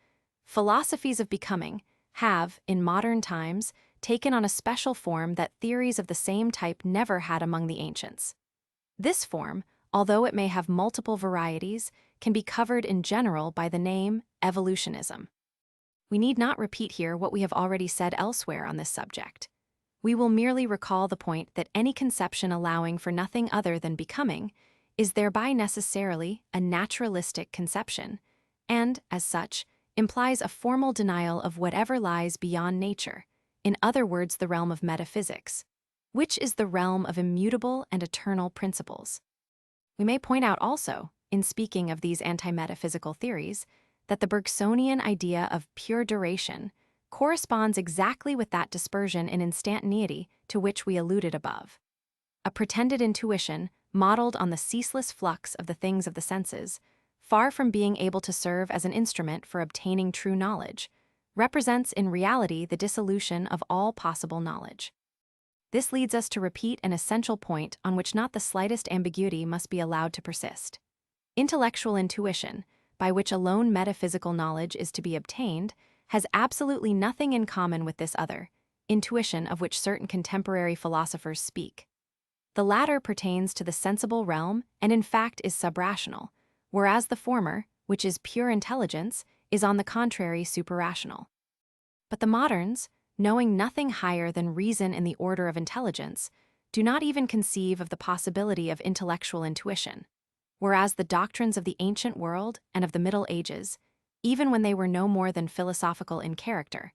philosophies of becoming have, in modern times, taken on a special form that theories of the same type never had among the ancients. This form, although it may have multiple varieties, can be covered in general by the name evolutionism. We need not repeat here what we have already said elsewhere on this subject. We will merely recall the point that any conception allowing for nothing other than becoming is thereby necessarily a naturalistic conception, and, as such, implies a formal denial of whatever lies beyond nature, in other words the realm of metaphysics, which is the realm of immutable and eternal principles. We may point out also, in speaking of these anti-metaphysical theories, that the Bergsonian idea of pure duration corresponds exactly with that dispersion in instantaneity to which we alluded above. A pretended intuition, modeled on the ceaseless flux of the things of the senses, far from being able to serve as an instrument for obtaining true knowledge, represents in reality the dissolution of all possible knowledge. This leads us to repeat an essential point on which not the slightest ambiguity must be allowed to persist. Intellectual intuition, by which alone metaphysical knowledge is to be obtained, has absolutely nothing in common with this other, intuition of which certain contemporary philosophers speak. The latter pertains to the sensible realm and in fact is subrational, whereas the former, which is pure intelligence, is on the contrary superrational. But the moderns, knowing nothing higher than reason in the order of intelligence, do not even conceive of the possibility of intellectual intuition, whereas the doctrines of the ancient world and of the Middle Ages, even when they were no more than philosophical in character,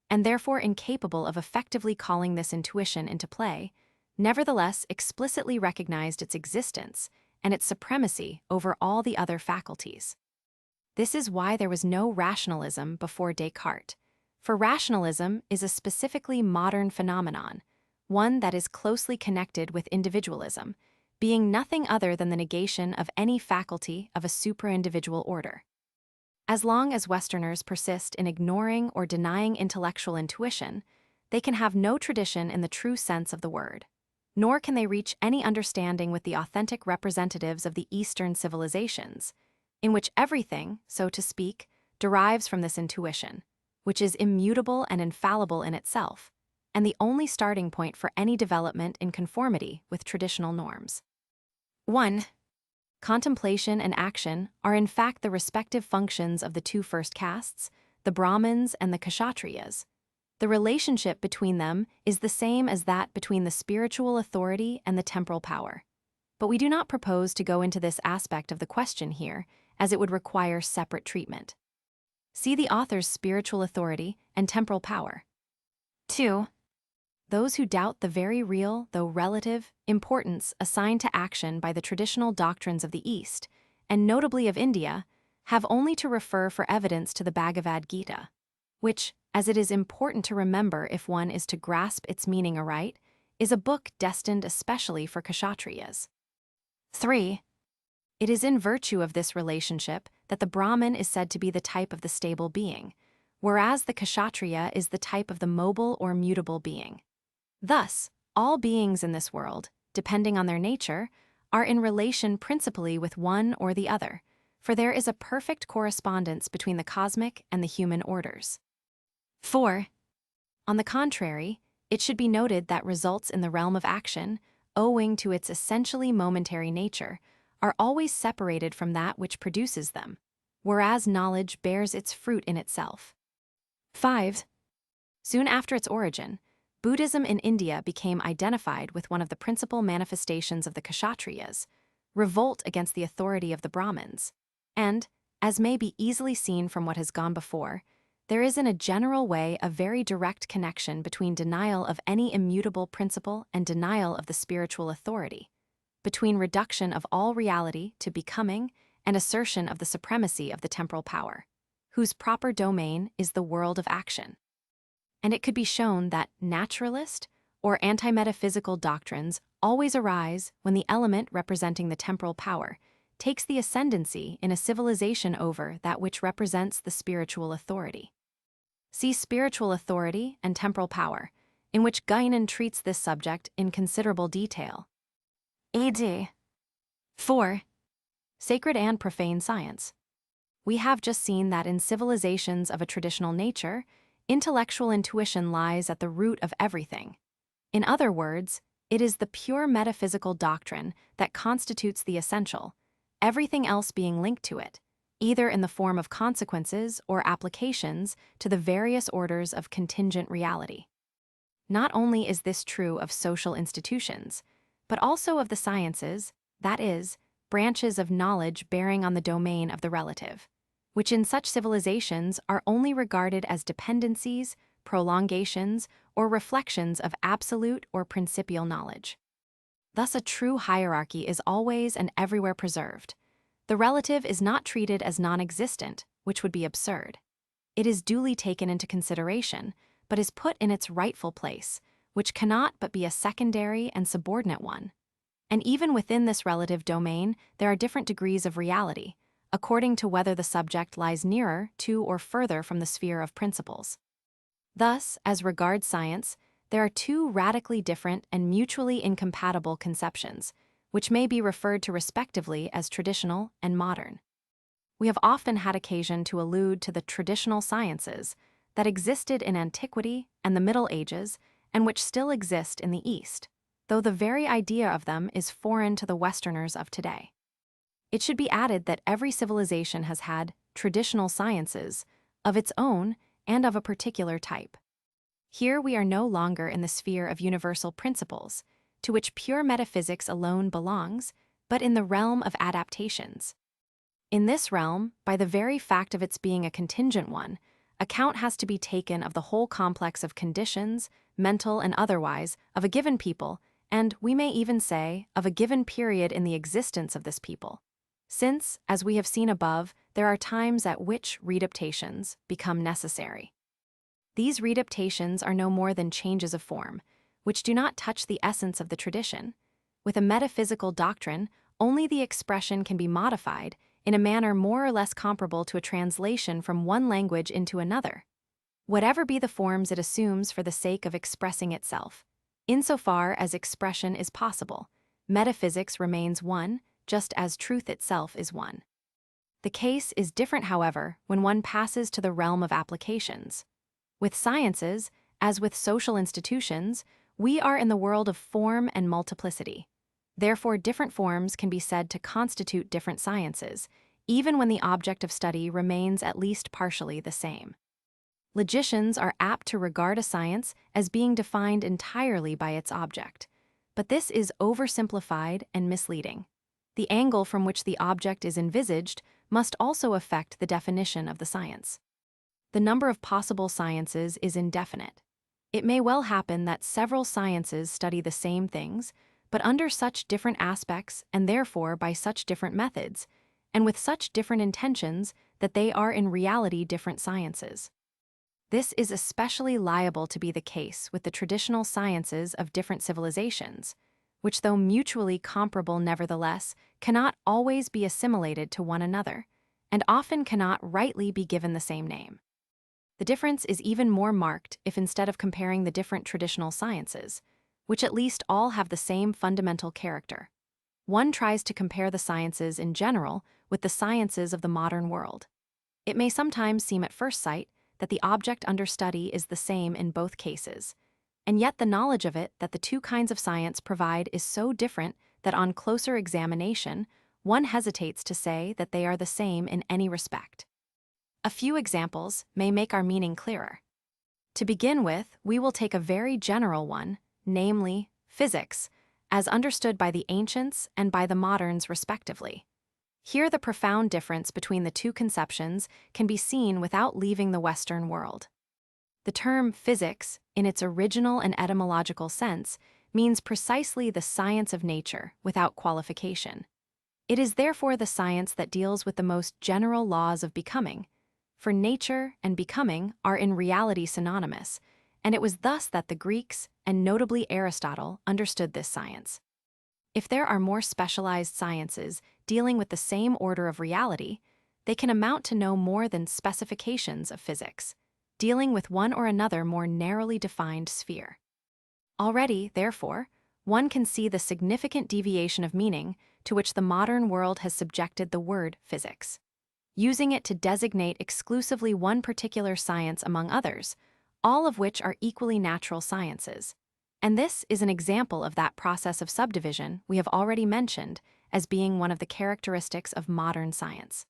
and therefore incapable of effectively calling this intuition into play, nevertheless explicitly recognized its existence and its supremacy over all the other faculties. This is why there was no rationalism before Descartes, for rationalism is a specifically modern phenomenon, one that is closely connected with individualism, being nothing other than the negation of any faculty of a supra-individual order. As long as Westerners persist in ignoring or denying intellectual intuition, they can have no tradition in the true sense of the word, nor can they reach any understanding with the authentic representatives of the Eastern civilizations, in which everything, so to speak, derives from this intuition, which is immutable and infallible in itself, and the only starting point for any development in conformity with traditional norms. 1. Contemplation and action are in fact the respective functions of the two first castes, the Brahmins and the Kshatriyas. The relationship between them is the same as that between the spiritual authority and the temporal power. But we do not propose to go into this aspect of the question here, as it would require separate treatment. See the author's spiritual authority and temporal power. 2. Those who doubt the very real, though relative, importance assigned to action by the traditional doctrines of the East, and notably of India, have only to refer for evidence to the Bhagavad Gita, which, as it is important to remember if one is to grasp its meaning aright, is a book destined especially for Kshatriyas. 3. It is in virtue of this relationship that the Brahmin is said to be the type of the stable being, whereas the Kshatriya is the type of the mobile or mutable being. Thus, all beings in this world, depending on their nature, are in relation principally with one or the other, for there is a perfect correspondence between the cosmic and the human orders. 4. On the contrary, it should be noted that results in the realm of action, owing to its essentially momentary nature, are always separated from that which produces them, whereas knowledge bears its fruit in itself. 5. Soon after its origin, Buddhism in India became identified with one of the principal manifestations of the Kshatriyas, revolt against the authority of the Brahmins, and, as may be easily seen from what has gone before, there is in a general way a very direct connection between denial of any immutable principle and denial of the spiritual authority, between reduction of all reality to becoming and assertion of the supremacy of the temporal power, whose proper domain is the world of action. And it could be shown that naturalist or anti-metaphysical doctrines always arise when the element representing the temporal power takes the ascendancy in a civilization over that which represents the spiritual authority. See Spiritual Authority and Temporal Power, in which Guinan treats this subject in considerable detail. AD 4. Sacred and Profane Science. We have just seen that in civilizations of a traditional nature, intellectual intuition lies at the root of everything. In other words, it is the pure metaphysical doctrine that constitutes the essential, everything else being linked to it, either in the form of consequences or applications to the various orders of contingent reality. Not only is this true of social institutions, but also of the sciences, that is, branches of knowledge bearing on the domain of the relative, which in such civilizations are only regarded as dependencies, prolongations, or reflections of absolute or principial knowledge. Thus, a true hierarchy is always and everywhere preserved. The relative is not treated as non-existent, which would be absurd. It is duly taken into consideration, but is put in its rightful place, which cannot but be a secondary and subordinate one. And even within this relative domain, there are different degrees of reality, according to whether the subject lies nearer to or further from the sphere of principles. Thus, as regards science, there are two radically different and mutually incompatible conceptions, which may be referred to respectively as traditional and modern. We have often had occasion to allude to the traditional sciences that existed in antiquity and the Middle Ages and which still exist in the East, though the very idea of them is foreign to the Westerners of today. It should be added that every civilization has had traditional sciences of its own and of a particular type. Here we are no longer in the sphere of universal principles, to which pure metaphysics alone belongs, but in the realm of adaptations. In this realm, by the very fact of its being a contingent one, account has to be taken of the whole complex of conditions, mental and otherwise, of a given people, and, we may even say, of a given period in the existence of this people. Since, as we have seen above, there are times at which readaptations become necessary. These readaptations are no more than changes of form, which do not touch the essence of the tradition. With a metaphysical doctrine, only the expression can be modified in a manner more or less comparable to a translation from one language into another, whatever be the forms it assumes for the sake of expressing itself. Insofar as expression is possible, metaphysics remains one, just as truth itself is one. The case is different, however, when one passes to the realm of applications. With sciences, as with social institutions, we are in the world of form and multiplicity. Therefore, different forms can be said to constitute different sciences, even when the object of study remains at least partially the same. Logicians are apt to regard a science as being defined entirely by its object, but this is oversimplified and misleading. The angle from which the object is envisaged must also affect the definition of the science. The number of possible sciences is indefinite. It may well happen that several sciences study the same things, but under such different aspects and therefore by such different methods, and with such different intentions that they are in reality different sciences. This is especially liable to be the case with the traditional sciences of different civilizations, which, though mutually comparable nevertheless, cannot always be assimilated to one another, and often cannot rightly be given the same name. The difference is even more marked if instead of comparing the different traditional sciences, which at least all have the same fundamental character, one tries to compare the sciences in general with the sciences of the modern world. It may sometimes seem at first sight that the object under study is the same in both cases, and yet the knowledge of it that the two kinds of science provide is so different that on closer examination, one hesitates to say that they are the same in any respect. A few examples may make our meaning clearer. To begin with, we will take a very general one, namely, physics, as understood by the ancients and by the moderns respectively. Here the profound difference between the two conceptions can be seen without leaving the Western world. The term physics, in its original and etymological sense, means precisely the science of nature without qualification. It is therefore the science that deals with the most general laws of becoming, for nature and becoming are in reality synonymous, and it was thus that the Greeks, and notably Aristotle, understood this science. If there are more specialized sciences dealing with the same order of reality, they can amount to no more than specifications of physics, dealing with one or another more narrowly defined sphere. Already, therefore, one can see the significant deviation of meaning to which the modern world has subjected the word physics, using it to designate exclusively one particular science among others, all of which are equally natural sciences. And this is an example of that process of subdivision we have already mentioned as being one of the characteristics of modern science.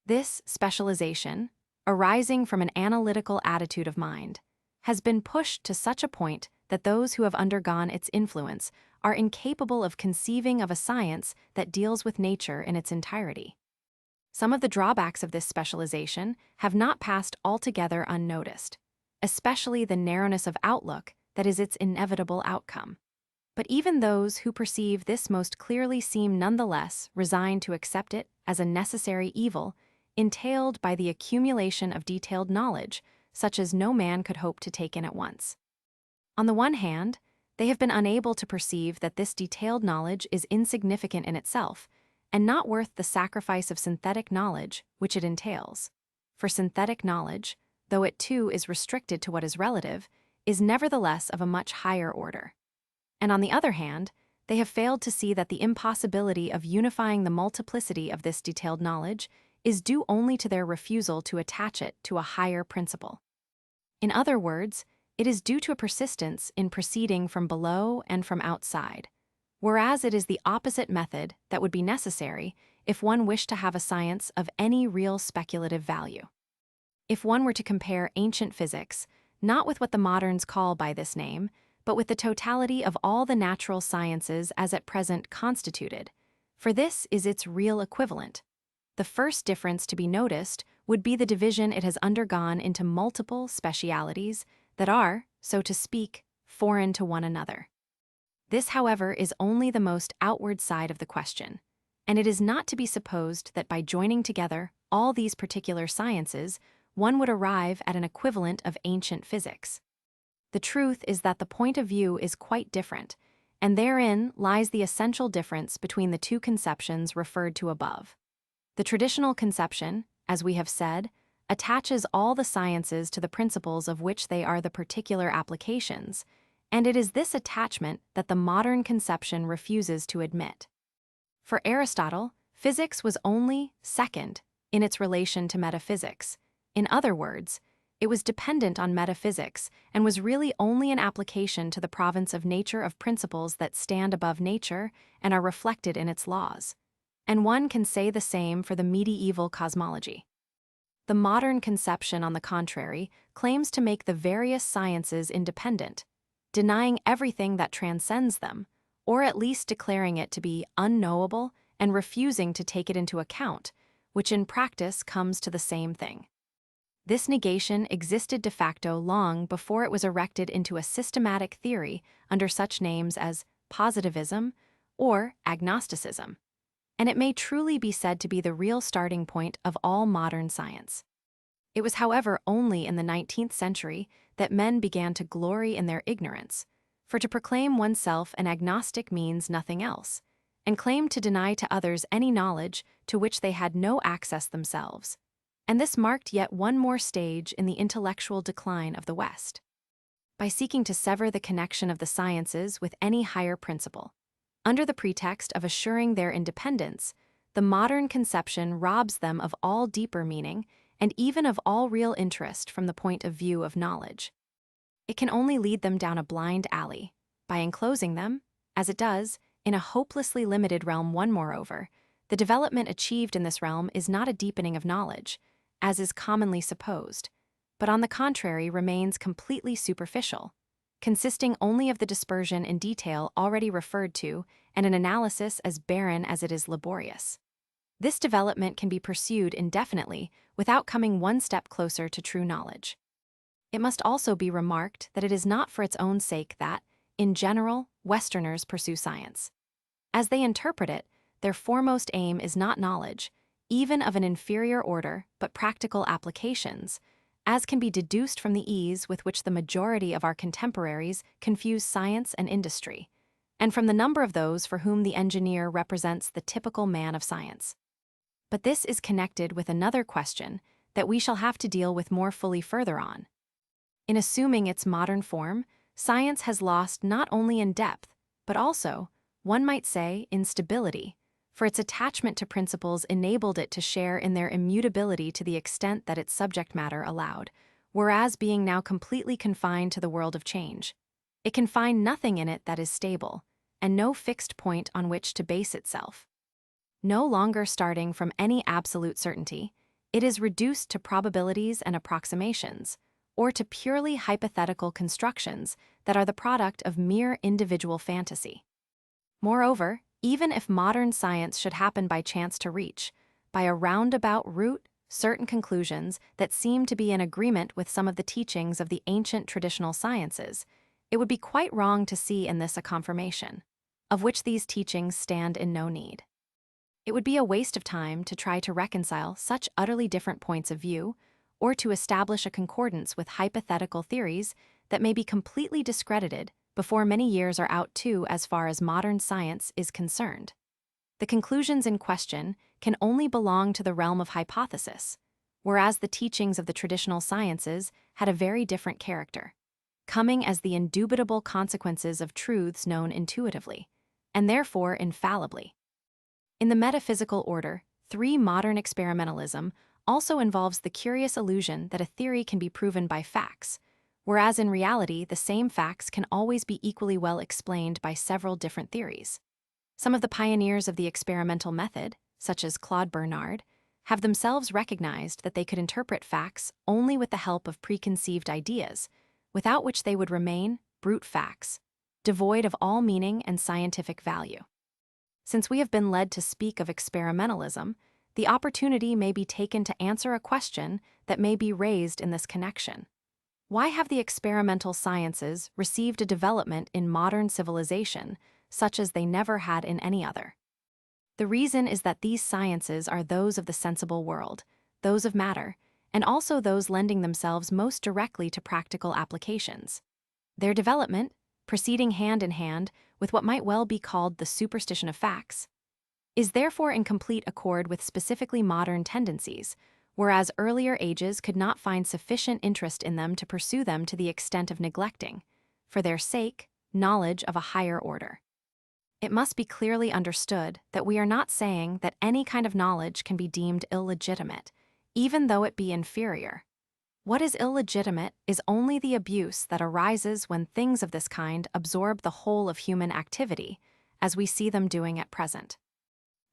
This specialization, arising from an analytical attitude of mind, has been pushed to such a point that those who have undergone its influence are incapable of conceiving of a science that deals with nature in its entirety. Some of the drawbacks of this specialization have not passed altogether unnoticed, especially the narrowness of outlook that is its inevitable outcome. But even those who perceive this most clearly seem nonetheless resigned to accept it as a necessary evil entailed by the accumulation of detailed knowledge, such as no man could hope to take in at once. On the one hand, they have been unable to perceive that this detailed knowledge is insignificant in itself, and not worth the sacrifice of synthetic knowledge which it entails. For synthetic knowledge, though it too is restricted to what is relative, is nevertheless of a much higher order. And on the other hand, they have failed to see that the impossibility of unifying the multiplicity of this detailed knowledge is due only to their refusal to attach it to a higher principle. In other words, it is due to a persistence in proceeding from below and from outside, whereas it is the opposite method that would be necessary if one wished to have a science of any real speculative value. If one were to compare ancient physics, not with what the moderns call by this name, but with the totality of all the natural sciences as at present constituted, for this is its real equivalent, the first difference to be noticed would be the division it has undergone into multiple specialities that are, so to speak, foreign to one another. This, however, is only the most outward side of the question, and it is not to be supposed that by joining together all these particular sciences, one would arrive at an equivalent of ancient physics. The truth is that the point of view is quite different, and therein lies the essential difference between the two conceptions referred to above. The traditional conception, as we have said, attaches all the sciences to the principles of which they are the particular applications, and it is this attachment that the modern conception refuses to admit. For Aristotle, physics was only second in its relation to metaphysics. In other words, it was dependent on metaphysics and was really only an application to the province of nature of principles that stand above nature and are reflected in its laws. And one can say the same for the medieval cosmology. The modern conception, on the contrary, claims to make the various sciences independent, denying everything that transcends them, or at least declaring it to be unknowable and refusing to take it into account, which in practice comes to the same thing. This negation existed de facto long before it was erected into a systematic theory under such names as positivism or agnosticism, and it may truly be said to be the real starting point of all modern science. It was, however, only in the 19th century that men began to glory in their ignorance, for to proclaim oneself an agnostic means nothing else, and claim to deny to others any knowledge to which they had no access themselves. And this marked yet one more stage in the intellectual decline of the West. By seeking to sever the connection of the sciences with any higher principle, under the pretext of assuring their independence, the modern conception robs them of all deeper meaning and even of all real interest from the point of view of knowledge. It can only lead them down a blind alley, by enclosing them, as it does, in a hopelessly limited realm. Moreover, the development achieved in this realm is not a deepening of knowledge, as is commonly supposed, but on the contrary remains completely superficial, consisting only of the dispersion in detail already referred to and an analysis as barren as it is laborious. This development can be pursued indefinitely without coming one step closer to true knowledge. It must also be remarked that it is not for its own sake that, in general, Westerners pursue science. As they interpret it, their foremost aim is not knowledge, even of an inferior order, but practical applications, as can be deduced from the ease with which the majority of our contemporaries confuse science and industry. and from the number of those for whom the engineer represents the typical man of science. But this is connected with another question that we shall have to deal with more fully further on. In assuming its modern form, science has lost not only in depth, but also, one might say, in stability, for its attachment to principles enabled it to share in their immutability to the extent that its subject matter allowed, whereas being now completely confined to the world of change, it can find nothing in it that is stable, and no fixed point on which to base itself. No longer starting from any absolute certainty, it is reduced to probabilities and approximations, or to purely hypothetical constructions that are the product of mere individual fantasy. Moreover, even if modern science should happen by chance to reach, by a roundabout route, certain conclusions that seem to be in agreement with some of the teachings of the ancient traditional sciences, it would be quite wrong to see in this a confirmation, of which these teachings stand in no need. It would be a waste of time to try to reconcile such utterly different points of view, or to establish a concordance with hypothetical theories that may be completely discredited before many years are out too as far as modern science is concerned. The conclusions in question can only belong to the realm of hypothesis, whereas the teachings of the traditional sciences had a very different character, coming as the indubitable consequences of truths known intuitively, and therefore infallibly. In the metaphysical order, modern experimentalism also involves the curious illusion that a theory can be proven by facts, whereas in reality the same facts can always be equally well explained by several different theories. Some of the pioneers of the experimental method, such as Claude Bernard, have themselves recognized that they could interpret facts only with the help of preconceived ideas, without which they would remain brute facts, devoid of all meaning and scientific value. Since we have been led to speak of experimentalism, the opportunity may be taken to answer a question that may be raised in this connection. Why have the experimental sciences received a development in modern civilization such as they never had in any other? The reason is that these sciences are those of the sensible world, those of matter, and also those lending themselves most directly to practical applications. Their development, proceeding hand in hand with what might well be called the superstition of facts, is therefore in complete accord with specifically modern tendencies, whereas earlier ages could not find sufficient interest in them to pursue them to the extent of neglecting, for their sake, knowledge of a higher order. It must be clearly understood that we are not saying that any kind of knowledge can be deemed illegitimate, even though it be inferior. What is illegitimate is only the abuse that arises when things of this kind absorb the whole of human activity, as we see them doing at present.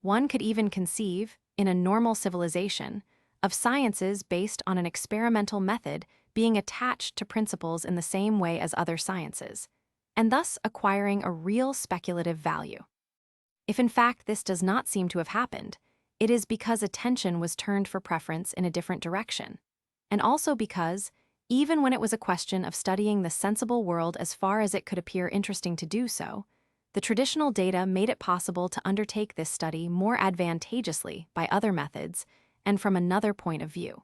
One could even conceive, in a normal civilization, of sciences based on an experimental method being attached to principles in the same way as other sciences, and thus acquiring a real speculative value. If in fact this does not seem to have happened, it is because attention was turned for preference in a different direction, and also because, even when it was a question of studying the sensible world as far as it could appear interesting to do so, the traditional data made it possible to undertake this study more advantageously by other methods and from another point of view.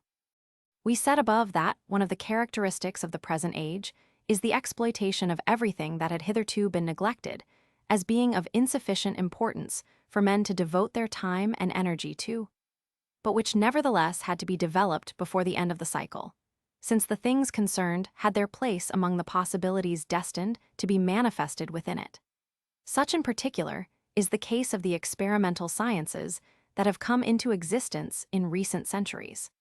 We said above that one of the characteristics of the present age is the exploitation of everything that had hitherto been neglected, as being of insufficient importance for men to devote their time and energy to, but which nevertheless had to be developed before the end of the cycle, since the things concerned had their place among the possibilities destined to be manifested within it. Such in particular is the case of the experimental sciences that have come into existence in recent centuries.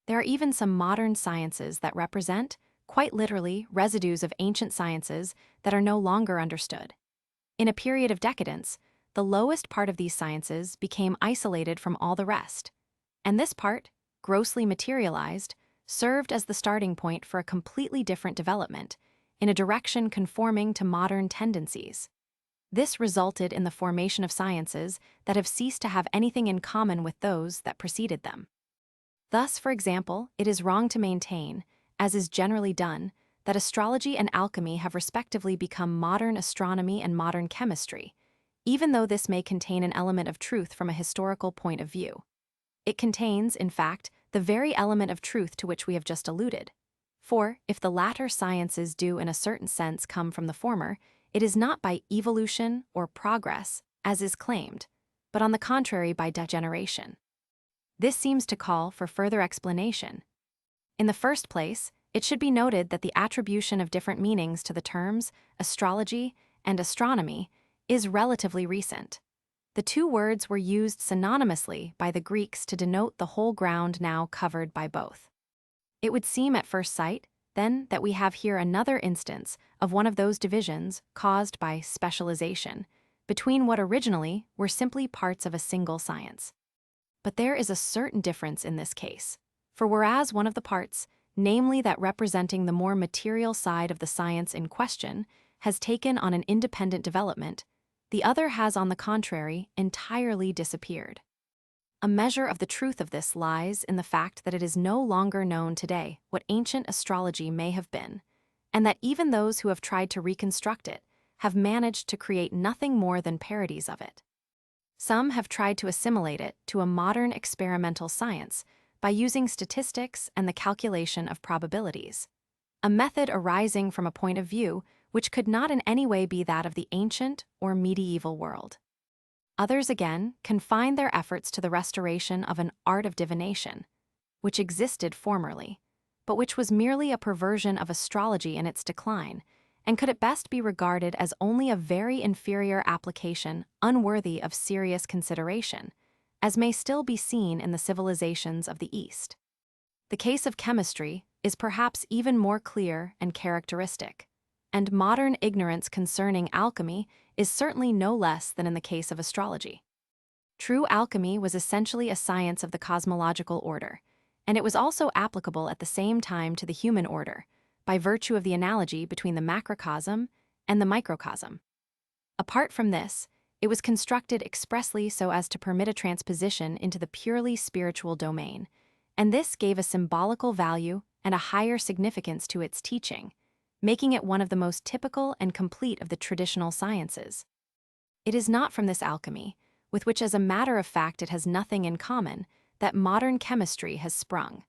There are even some modern sciences that represent, quite literally, residues of ancient sciences that are no longer understood. In a period of decadence, the lowest part of these sciences became isolated from all the rest, and this part, grossly materialized, served as the starting point for a completely different development, in a direction conforming to modern tendencies. This resulted in the formation of sciences that have ceased to have anything in common with those that preceded them. Thus, for example, it is wrong to maintain, as is generally done, that astrology and alchemy have respectively become modern astronomy and modern chemistry, even though this may contain an element of truth from a historical point of view. It contains, in fact, the very element of truth to which we have just alluded. For, if the latter sciences do in a certain sense come from the former, it is not by evolution or progress, as is claimed, but on the contrary by degeneration. This seems to call for further explanation. In the first place, it should be noted that the attribution of different meanings to the terms astrology and astronomy is relatively recent. The two words were used synonymously by the Greeks to denote the whole ground now covered by both. It would seem at first sight, then, that we have here another instance of one of those divisions caused by specialization between what originally were simply parts of a single science. But there is a certain difference in this case, for whereas one of the parts, namely that representing the more material side of the science in question, has taken on an independent development, the other has, on the contrary, entirely disappeared. A measure of the truth of this lies in the fact that it is no longer known today what ancient astrology may have been, and that even those who have tried to reconstruct it have managed to create nothing more than parodies of it. Some have tried to assimilate it to a modern experimental science by using statistics and the calculation of probabilities, a method arising from a point of view which could not in any way be that of the ancient or medieval world. Others, again, confine their efforts to the restoration of an art of divination, which existed formerly, but which was merely a perversion of astrology in its decline, and could at best be regarded as only a very inferior application unworthy of serious consideration, as may still be seen in the civilizations of the East. The case of chemistry is perhaps even more clear and characteristic, and modern ignorance concerning alchemy is certainly no less than in the case of astrology. True alchemy was essentially a science of the cosmological order, and it was also applicable at the same time to the human order, by virtue of the analogy between the macrocosm and the microcosm. Apart from this, it was constructed expressly so as to permit a transposition into the purely spiritual domain, and this gave a symbolical value and a higher significance to its teaching, making it one of the most typical and complete of the traditional sciences. It is not from this alchemy, with which as a matter of fact it has nothing in common, that modern chemistry has sprung.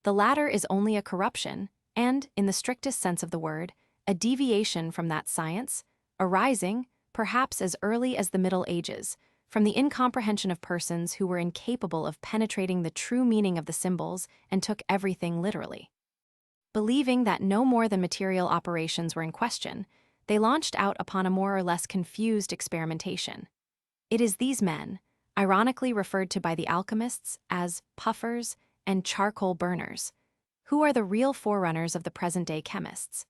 The latter is only a corruption, and, in the strictest sense of the word, a deviation from that science, arising, perhaps as early as the Middle Ages, from the incomprehension of persons who were incapable of penetrating the true meaning of the symbols and took everything literally. Believing that no more than material operations were in question, they launched out upon a more or less confused experimentation. It is these men, ironically referred to by the alchemists as puffers and charcoal burners, who are the real forerunners of the present-day chemists.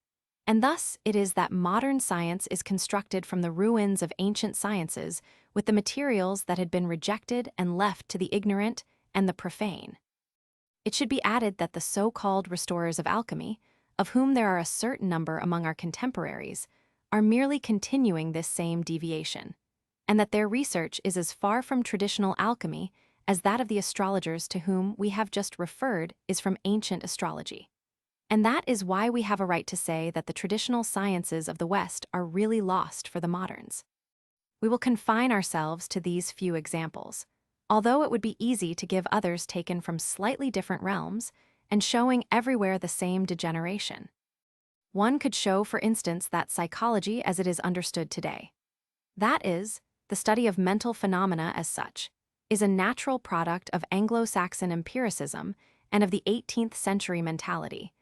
And thus it is that modern science is constructed from the ruins of ancient sciences with the materials that had been rejected and left to the ignorant and the profane. It should be added that the so-called restorers of alchemy, of whom there are a certain number among our contemporaries, are merely continuing this same deviation, and that their research is as far from traditional alchemy as that of the astrologers to whom we have just referred is from ancient astrology. And that is why we have a right to say that the traditional sciences of the West are really lost for the moderns. We will confine ourselves to these few examples, although it would be easy to give others taken from slightly different realms and showing everywhere the same degeneration. One could show, for instance, that psychology as it is understood today, that is, the study of mental phenomena as such, is a natural product of Anglo-Saxon empiricism and of the 18th century mentality,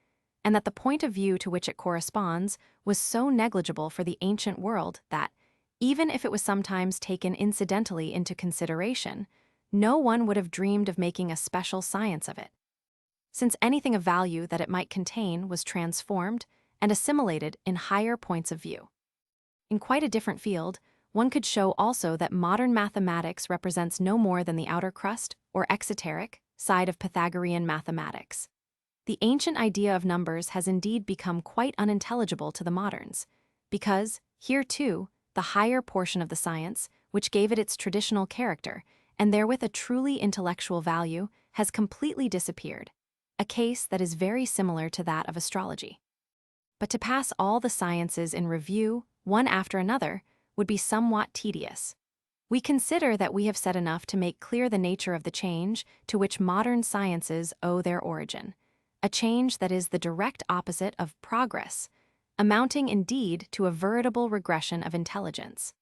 and that the point of view to which it corresponds was so negligible for the ancient world that, even if it was sometimes taken incidentally into consideration, no one would have dreamed of making a special science of it, since anything of value that it might contain was transformed and assimilated in higher points of view. In quite a different field, one could show also that modern mathematics represents no more than the outer crust, or exoteric, side of Pythagorean mathematics. The ancient idea of numbers has indeed become quite unintelligible to the moderns, because, here too, the higher portion of the science, which gave it its traditional character, and therewith a truly intellectual value, has completely disappeared, a case that is very similar to that of astrology. But to pass all the sciences in review, one after another, would be somewhat tedious. We consider that we have said enough to make clear the nature of the change to which modern sciences owe their origin, a change that is the direct opposite of progress, amounting indeed to a veritable regression of intelligence.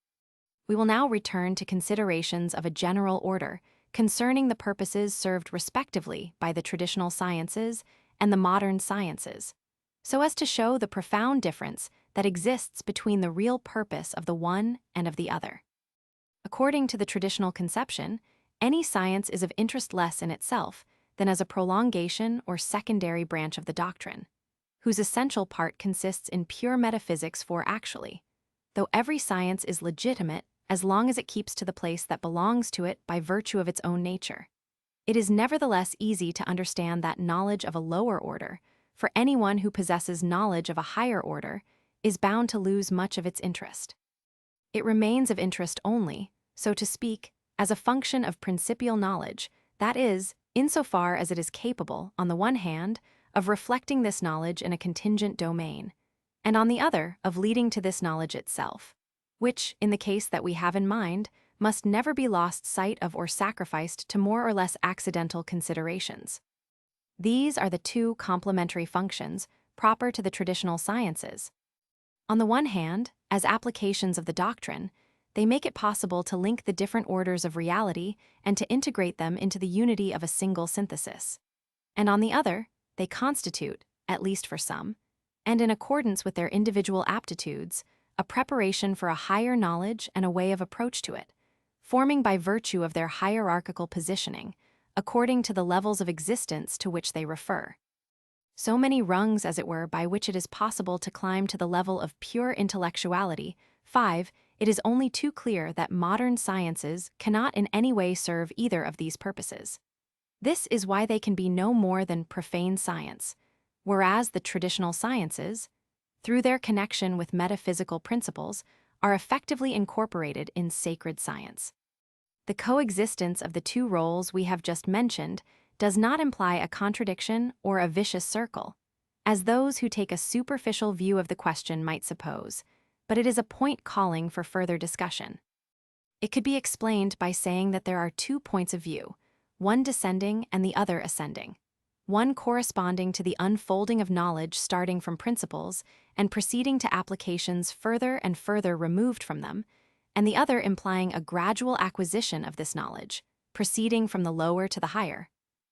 We will now return to considerations of a general order concerning the purposes served respectively by the traditional sciences and the modern sciences, so as to show the profound difference that exists between the real purpose of the one and of the other. According to the traditional conception, any science is of interest less in itself than as a prolongation or secondary branch of the doctrine, whose essential part consists in pure metaphysics for actually, though every science is legitimate as long as it keeps to the place that belongs to it by virtue of its own nature. It is nevertheless easy to understand that knowledge of a lower order, for anyone who possesses knowledge of a higher order, is bound to lose much of its interest. It remains of interest only, so to speak, as a function of principial knowledge, that is, insofar as it is capable, on the one hand, of reflecting this knowledge in a contingent domain, and on the other, of leading to this knowledge itself, which, in the case that we have in mind, must never be lost sight of or sacrificed to more or less accidental considerations. These are the two complementary functions proper to the traditional sciences. On the one hand, as applications of the doctrine, they make it possible to link the different orders of reality and to integrate them into the unity of a single synthesis. And on the other, they constitute, at least for some, and in accordance with their individual aptitudes, a preparation for a higher knowledge and a way of approach to it, forming by virtue of their hierarchical positioning, according to the levels of existence to which they refer. So many rungs, as it were, by which it is possible to climb to the level of pure intellectuality. 5. It is only too clear that modern sciences cannot in any way serve either of these purposes. This is why they can be no more than profane science, whereas the traditional sciences, through their connection with metaphysical principles, are effectively incorporated in sacred science. The coexistence of the two roles we have just mentioned does not imply a contradiction or a vicious circle, as those who take a superficial view of the question might suppose, but it is a point calling for further discussion. It could be explained by saying that there are 2 points of view, one descending and the other ascending, one corresponding to the unfolding of knowledge starting from principles and proceeding to applications further and further removed from them, and the other implying a gradual acquisition of this knowledge, proceeding from the lower to the higher,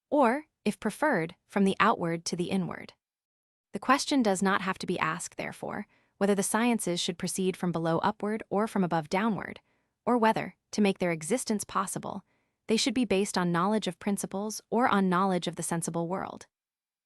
or, if preferred, from the outward to the inward. The question does not have to be asked, therefore, whether the sciences should proceed from below upward or from above downward, or whether, to make their existence possible, they should be based on knowledge of principles or on knowledge of the sensible world.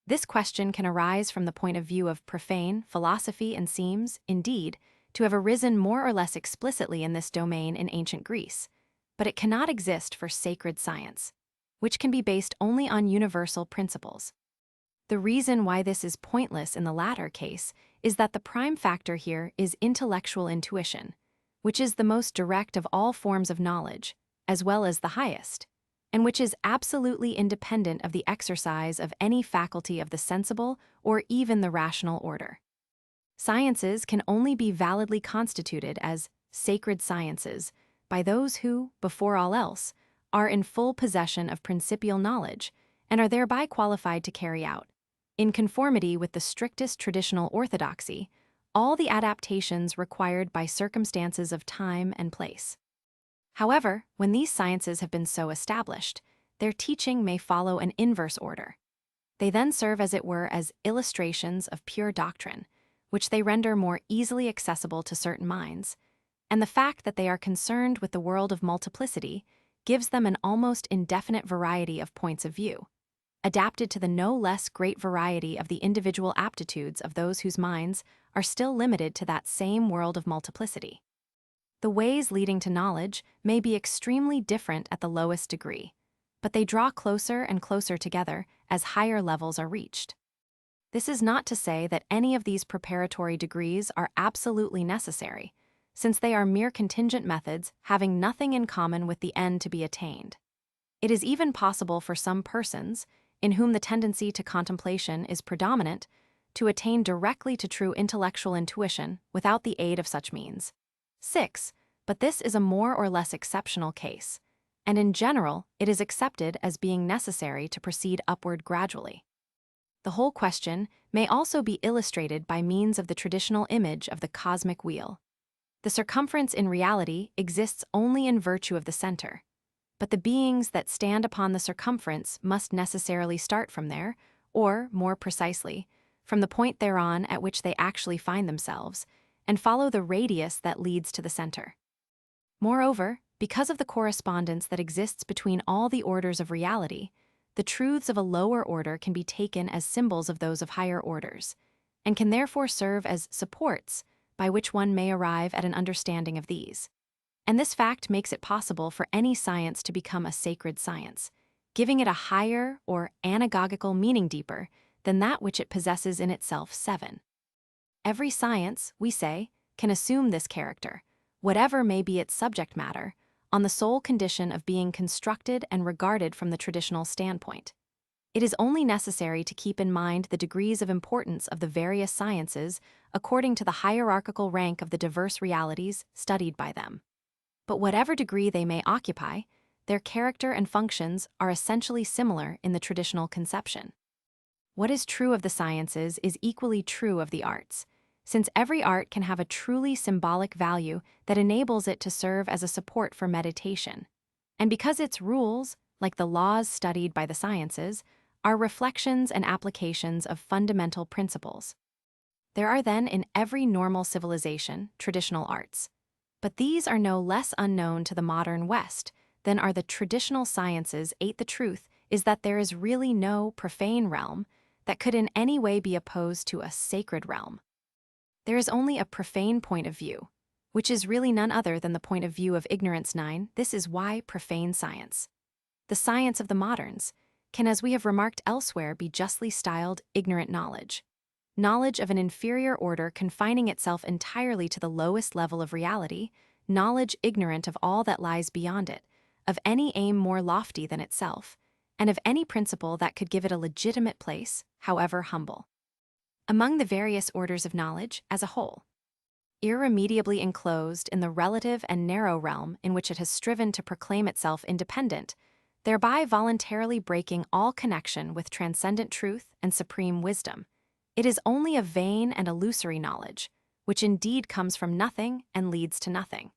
This question can arise from the point of view of profane philosophy and seems, indeed, to have arisen more or less explicitly in this domain in ancient Greece, but it cannot exist for sacred science, which can be based only on universal principles. The reason why this is pointless in the latter case is that the prime factor here is intellectual intuition, which is the most direct of all forms of knowledge, as well as the highest, and which is absolutely independent of the exercise of any faculty of the sensible or even the rational order. Sciences can only be validly constituted as sacred sciences by those who, before all else, are in full possession of principial knowledge and are thereby qualified to carry out, in conformity with the strictest traditional orthodoxy, all the adaptations required by circumstances of time and place. However, when these sciences have been so established, their teaching may follow an inverse order. They then serve, as it were, as illustrations of pure doctrine, which they render more easily accessible to certain minds, and the fact that they are concerned with the world of multiplicity gives them an almost indefinite variety of points of view, adapted to the no less great variety of the individual aptitudes of those whose minds are still limited to that same world of multiplicity. The ways leading to knowledge may be extremely different at the lowest degree, but they draw closer and closer together as higher levels are reached. This is not to say that any of these preparatory degrees are absolutely necessary, since they are mere contingent methods having nothing in common with the end to be attained. It is even possible for some persons, in whom the tendency to contemplation is predominant, to attain directly to true intellectual intuition without the aid of such means. 6. But this is a more or less exceptional case, and in general it is accepted as being necessary to proceed upward gradually. the whole question may also be illustrated by means of the traditional image of the cosmic wheel. The circumference in reality exists only in virtue of the center, but the beings that stand upon the circumference must necessarily start from there, or, more precisely, from the point thereon at which they actually find themselves, and follow the radius that leads to the center. Moreover, because of the correspondence that exists between all the orders of reality, the truths of a lower order can be taken as symbols of those of higher orders, and can therefore serve as supports by which one may arrive at an understanding of these. And this fact makes it possible for any science to become a sacred science, giving it a higher or anagogical meaning deeper than that which it possesses in itself. 7. Every science, we say, can assume this character, whatever may be its subject matter, on the sole condition of being constructed and regarded from the traditional standpoint. It is only necessary to keep in mind the degrees of importance of the various sciences according to the hierarchical rank of the diverse realities studied by them. But whatever degree they may occupy, their character and functions are essentially similar in the traditional conception. What is true of the sciences is equally true of the arts, since every art can have a truly symbolic value that enables it to serve as a support for meditation, and because its rules, like the laws studied by the sciences, are reflections and applications of fundamental principles. There are then in every normal civilization traditional arts, but these are no less unknown to the modern West than are the traditional sciences. 8. The truth is that there is really no profane realm that could in any way be opposed to a sacred realm. There is only a profane point of view, which is really none other than the point of view of ignorance. 9. This is why profane science, the science of the moderns, can, as we have remarked elsewhere, be justly styled ignorant knowledge. Knowledge of an inferior order confining itself entirely to the lowest level of reality, knowledge ignorant of all that lies beyond it, of any aim more lofty than itself, and of any principle that could give it a legitimate place, however humble, among the various orders of knowledge as a whole. Irremediably enclosed in the relative and narrow realm in which it has striven to proclaim itself independent, thereby voluntarily breaking all connection with transcendent truth and supreme wisdom, it is only a vain and illusory knowledge, which indeed comes from nothing and leads to nothing.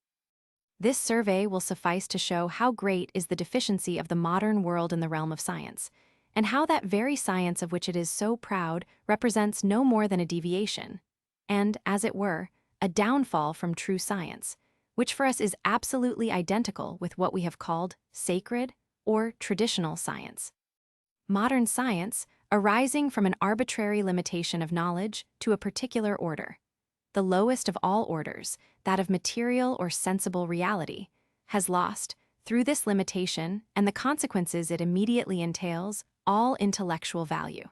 This survey will suffice to show how great is the deficiency of the modern world in the realm of science, and how that very science of which it is so proud represents no more than a deviation, and, as it were, a downfall from true science, which for us is absolutely identical with what we have called sacred or traditional science. Modern science, arising from an arbitrary limitation of knowledge to a particular order, the lowest of all orders, that of material or sensible reality, has lost, through this limitation and the consequences it immediately entails, all intellectual value.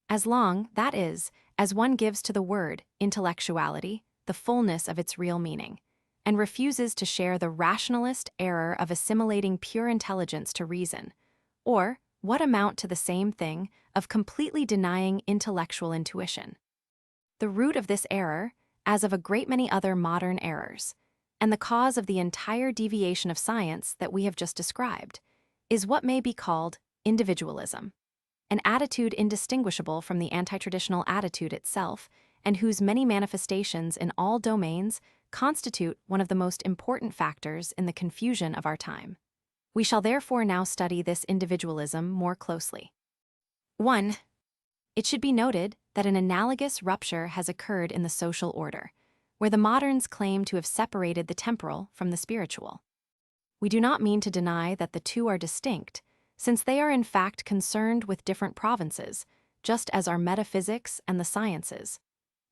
As long, that is, as one gives to the word intellectuality the fullness of its real meaning, and refuses to share the rationalist error of assimilating pure intelligence to reason, or, what amount to the same thing, of completely denying intellectual intuition. The root of this error, as of a great many other modern errors, and the cause of the entire deviation of science that we have just described, is what may be called individualism, an attitude indistinguishable from the anti-traditional attitude itself, and whose many manifestations in all domains constitute one of the most important factors in the confusion of our time. We shall therefore now study this individualism more closely. 1. It should be noted that an analogous rupture has occurred in the social order, where the moderns claim to have separated the temporal from the spiritual. We do not mean to deny that the two are distinct, since they are in fact concerned with different provinces, just as are metaphysics and the sciences.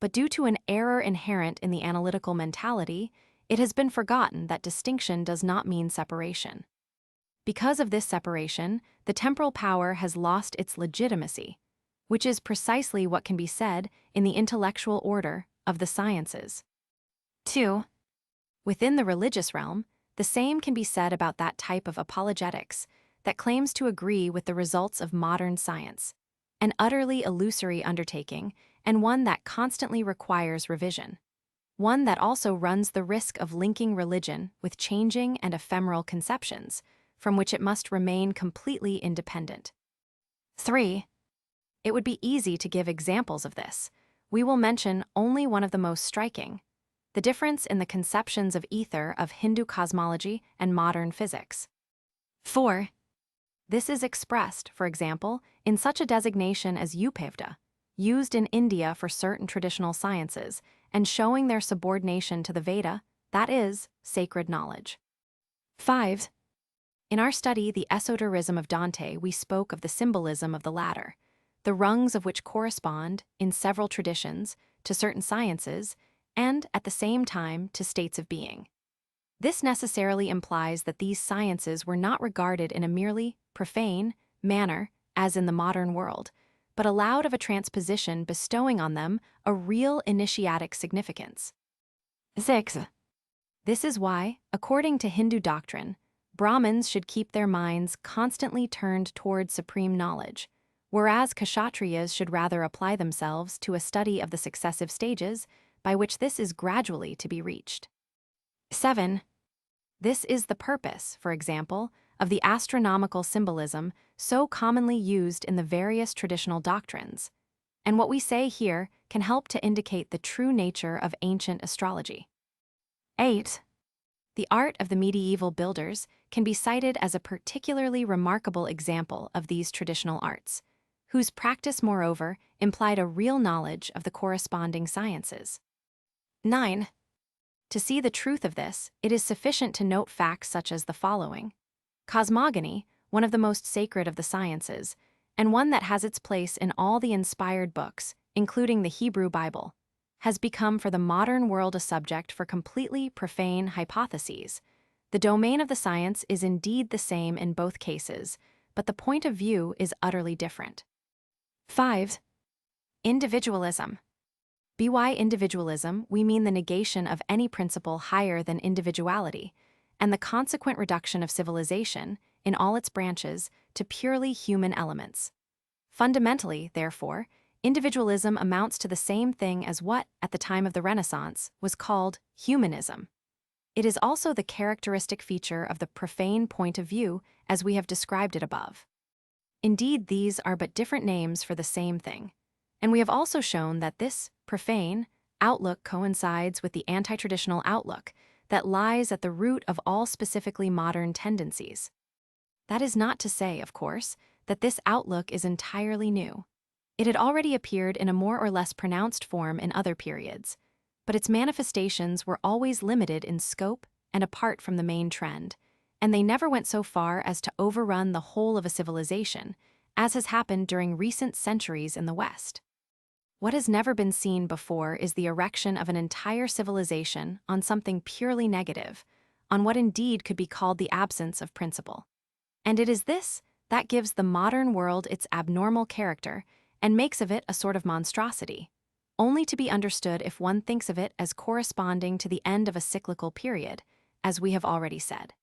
But due to an error inherent in the analytical mentality, it has been forgotten that distinction does not mean separation. Because of this separation, the temporal power has lost its legitimacy, which is precisely what can be said in the intellectual order of the sciences. 2. Within the religious realm, the same can be said about that type of apologetics that claims to agree with the results of modern science, an utterly illusory undertaking and one that constantly requires revision, one that also runs the risk of linking religion with changing and ephemeral conceptions, from which it must remain completely independent. 3. It would be easy to give examples of this. We will mention only one of the most striking: the difference in the conceptions of ether of Hindu cosmology and modern physics. 4. This is expressed, for example, in such a designation as Upavda, used in India for certain traditional sciences, and showing their subordination to the Veda, that is, sacred knowledge. 5. In our study, The Esoterism of Dante, we spoke of the symbolism of the latter, the rungs of which correspond, in several traditions, to certain sciences, and, at the same time, to states of being. This necessarily implies that these sciences were not regarded in a merely profane manner, as in the modern world, but allowed of a transposition bestowing on them a real initiatic significance. 6. This is why, according to Hindu doctrine, Brahmins should keep their minds constantly turned toward supreme knowledge, whereas Kshatriyas should rather apply themselves to a study of the successive stages by which this is gradually to be reached. 7. This is the purpose, for example, of the astronomical symbolism so commonly used in the various traditional doctrines, and what we say here can help to indicate the true nature of ancient astrology. 8. The art of the medieval builders can be cited as a particularly remarkable example of these traditional arts, whose practice, moreover, implied a real knowledge of the corresponding sciences. 9. To see the truth of this, it is sufficient to note facts such as the following. Cosmogony, one of the most sacred of the sciences, and one that has its place in all the inspired books, including the Hebrew Bible, has become for the modern world a subject for completely profane hypotheses. The domain of the science is indeed the same in both cases, but the point of view is utterly different. 5. Individualism. By individualism, we mean the negation of any principle higher than individuality, and the consequent reduction of civilization, in all its branches, to purely human elements. Fundamentally, therefore, individualism amounts to the same thing as what, at the time of the Renaissance, was called humanism. It is also the characteristic feature of the profane point of view, as we have described it above. Indeed, these are but different names for the same thing. And we have also shown that this profane outlook coincides with the anti-traditional outlook that lies at the root of all specifically modern tendencies. That is not to say, of course, that this outlook is entirely new. It had already appeared in a more or less pronounced form in other periods, but its manifestations were always limited in scope and apart from the main trend, and they never went so far as to overrun the whole of a civilization, as has happened during recent centuries in the West. What has never been seen before is the erection of an entire civilization on something purely negative, on what indeed could be called the absence of principle. And it is this that gives the modern world its abnormal character and makes of it a sort of monstrosity, only to be understood if one thinks of it as corresponding to the end of a cyclical period, as we have already said.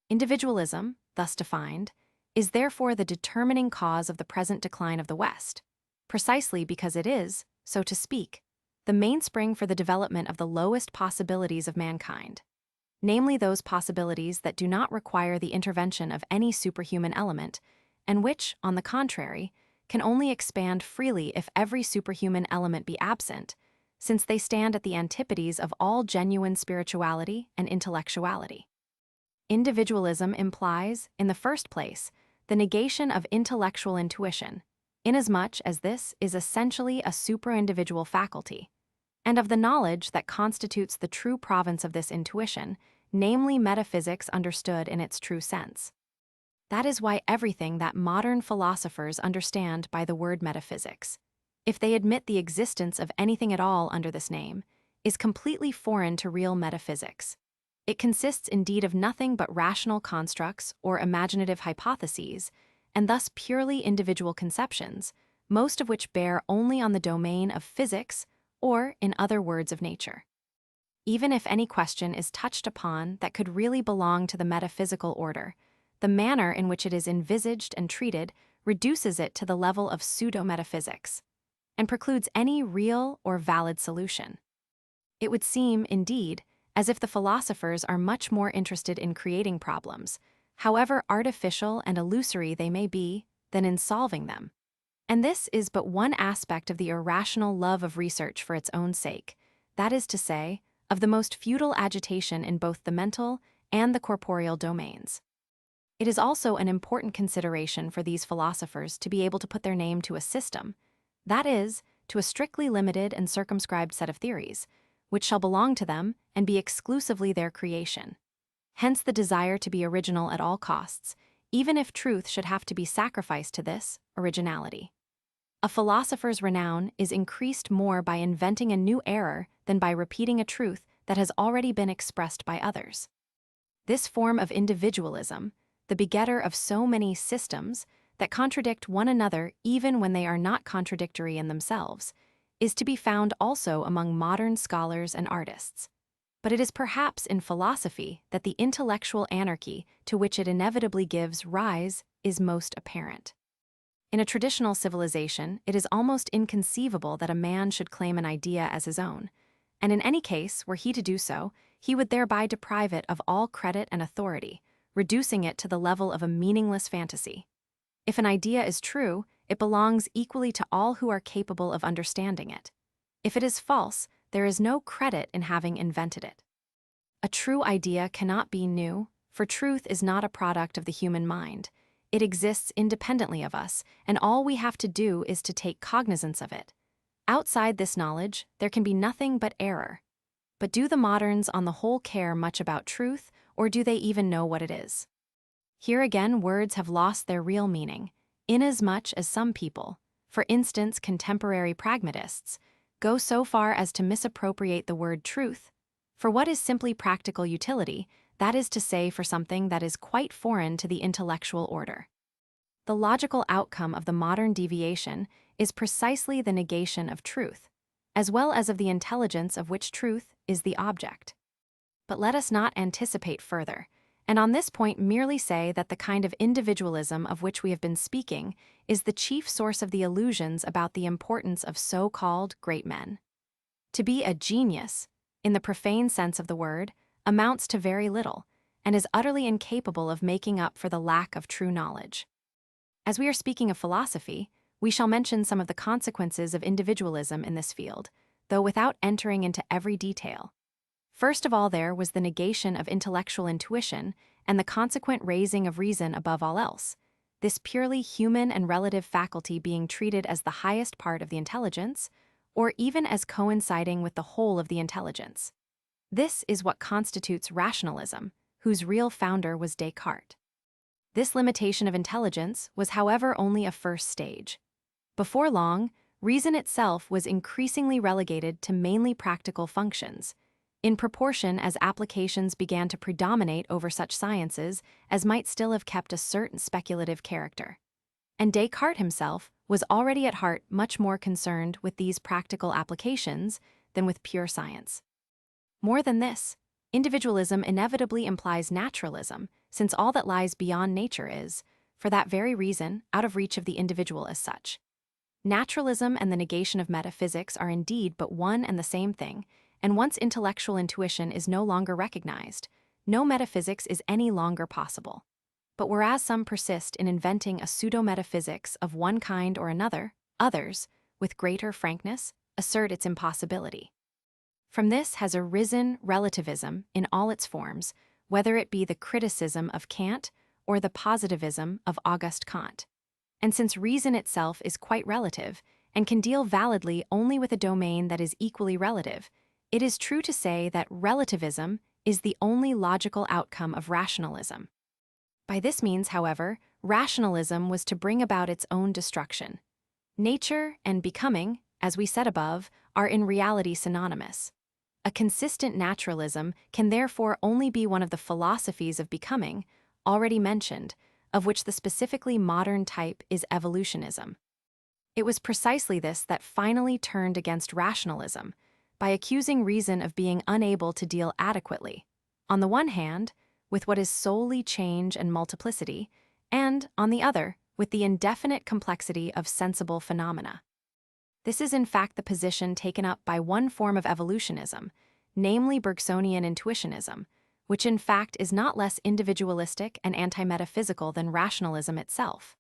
Individualism, thus defined, is therefore the determining cause of the present decline of the West, precisely because it is, so to speak, the mainspring for the development of the lowest possibilities of mankind, namely those possibilities that do not require the intervention of any superhuman element, and which, on the contrary, can only expand freely if every superhuman element be absent, since they stand at the antipodes of all genuine spirituality and intellectuality. Individualism implies, in the first place, the negation of intellectual intuition, inasmuch as this is essentially a supra-individual faculty, and of the knowledge that constitutes the true province of this intuition, namely metaphysics understood in its true sense. That is why everything that modern philosophers understand by the word metaphysics, if they admit the existence of anything at all under this name, is completely foreign to real metaphysics. It consists indeed of nothing but rational constructs or imaginative hypotheses, and thus purely individual conceptions, most of which bear only on the domain of physics or, in other words, of nature. Even if any question is touched upon that could really belong to the metaphysical order, the manner in which it is envisaged and treated reduces it to the level of pseudo-metaphysics, and precludes any real or valid solution. It would seem, indeed, as if the philosophers are much more interested in creating problems, however artificial and illusory they may be, than in solving them. And this is but one aspect of the irrational love of research for its own sake, that is to say, of the most futile agitation in both the mental and the corporeal domains. It is also an important consideration for these philosophers to be able to put their name to a system, that is, to a strictly limited and circumscribed set of theories, which shall belong to them and be exclusively their creation. Hence the desire to be original at all costs, even if truth should have to be sacrificed to this originality. A philosopher's renown is increased more by inventing a new error than by repeating a truth that has already been expressed by others. This form of individualism, the begetter of so many systems that contradict one another even when they are not contradictory in themselves, is to be found also among modern scholars and artists. But it is perhaps in philosophy that the intellectual anarchy to which it inevitably gives rise is most apparent. In a traditional civilization, it is almost inconceivable that a man should claim an idea as his own, and in any case, were he to do so, he would thereby deprive it of all credit and authority, reducing it to the level of a meaningless fantasy. If an idea is true, it belongs equally to all who are capable of understanding it. If it is false, there is no credit in having invented it. A true idea cannot be new, for truth is not a product of the human mind. It exists independently of us, and all we have to do is to take cognizance of it. Outside this knowledge, there can be nothing but error. But do the moderns on the whole care much about truth, or do they even know what it is? Here again words have lost their real meaning, inasmuch as some people, for instance contemporary pragmatists, go so far as to misappropriate the word truth for what is simply practical utility, that is to say for something that is quite foreign to the intellectual order. The logical outcome of the modern deviation is precisely the negation of truth, as well as of the intelligence of which truth is the object. But let us not anticipate further, and on this point merely say that the kind of individualism of which we have been speaking is the chief source of the illusions about the importance of so-called great men. To be a genius, in the profane sense of the word, amounts to very little, and is utterly incapable of making up for the lack of true knowledge. As we are speaking of philosophy, we shall mention some of the consequences of individualism in this field, though without entering into every detail. First of all, there was the negation of intellectual intuition and the consequent raising of reason above all else, this purely human and relative faculty being treated as the highest part of the intelligence, or even as coinciding with the whole of the intelligence. This is what constitutes rationalism, whose real founder was Descartes. This limitation of intelligence was, however, only a first stage. Before long, reason itself was increasingly relegated to mainly practical functions, in proportion as applications began to predominate over such sciences as might still have kept a certain speculative character. And Descartes himself was already at heart much more concerned with these practical applications than with pure science. More than this, individualism inevitably implies naturalism, since all that lies beyond nature is, for that very reason, out of reach of the individual as such. Naturalism and the negation of metaphysics are indeed but one and the same thing, and once intellectual intuition is no longer recognized, no metaphysics is any longer possible. But whereas some persist in inventing a pseudo-metaphysics of one kind or another, others, with greater frankness, assert its impossibility. From this has arisen relativism in all its forms, whether it be the criticism of Kant or the positivism of Auguste Comte. And since reason itself is quite relative and can deal validly only with a domain that is equally relative, it is true to say that relativism is the only logical outcome of rationalism. By this means, however, rationalism was to bring about its own destruction. Nature and becoming, as we said above, are in reality synonymous. A consistent naturalism can therefore only be one of the philosophies of becoming, already mentioned, of which the specifically modern type is evolutionism. It was precisely this that finally turned against rationalism, by accusing reason of being unable to deal adequately, on the one hand, with what is solely change and multiplicity, and, on the other, with the indefinite complexity of sensible phenomena. This is in fact the position taken up by one form of evolutionism, namely Bergsonian intuitionism, which in fact is not less individualistic and anti-metaphysical than rationalism itself.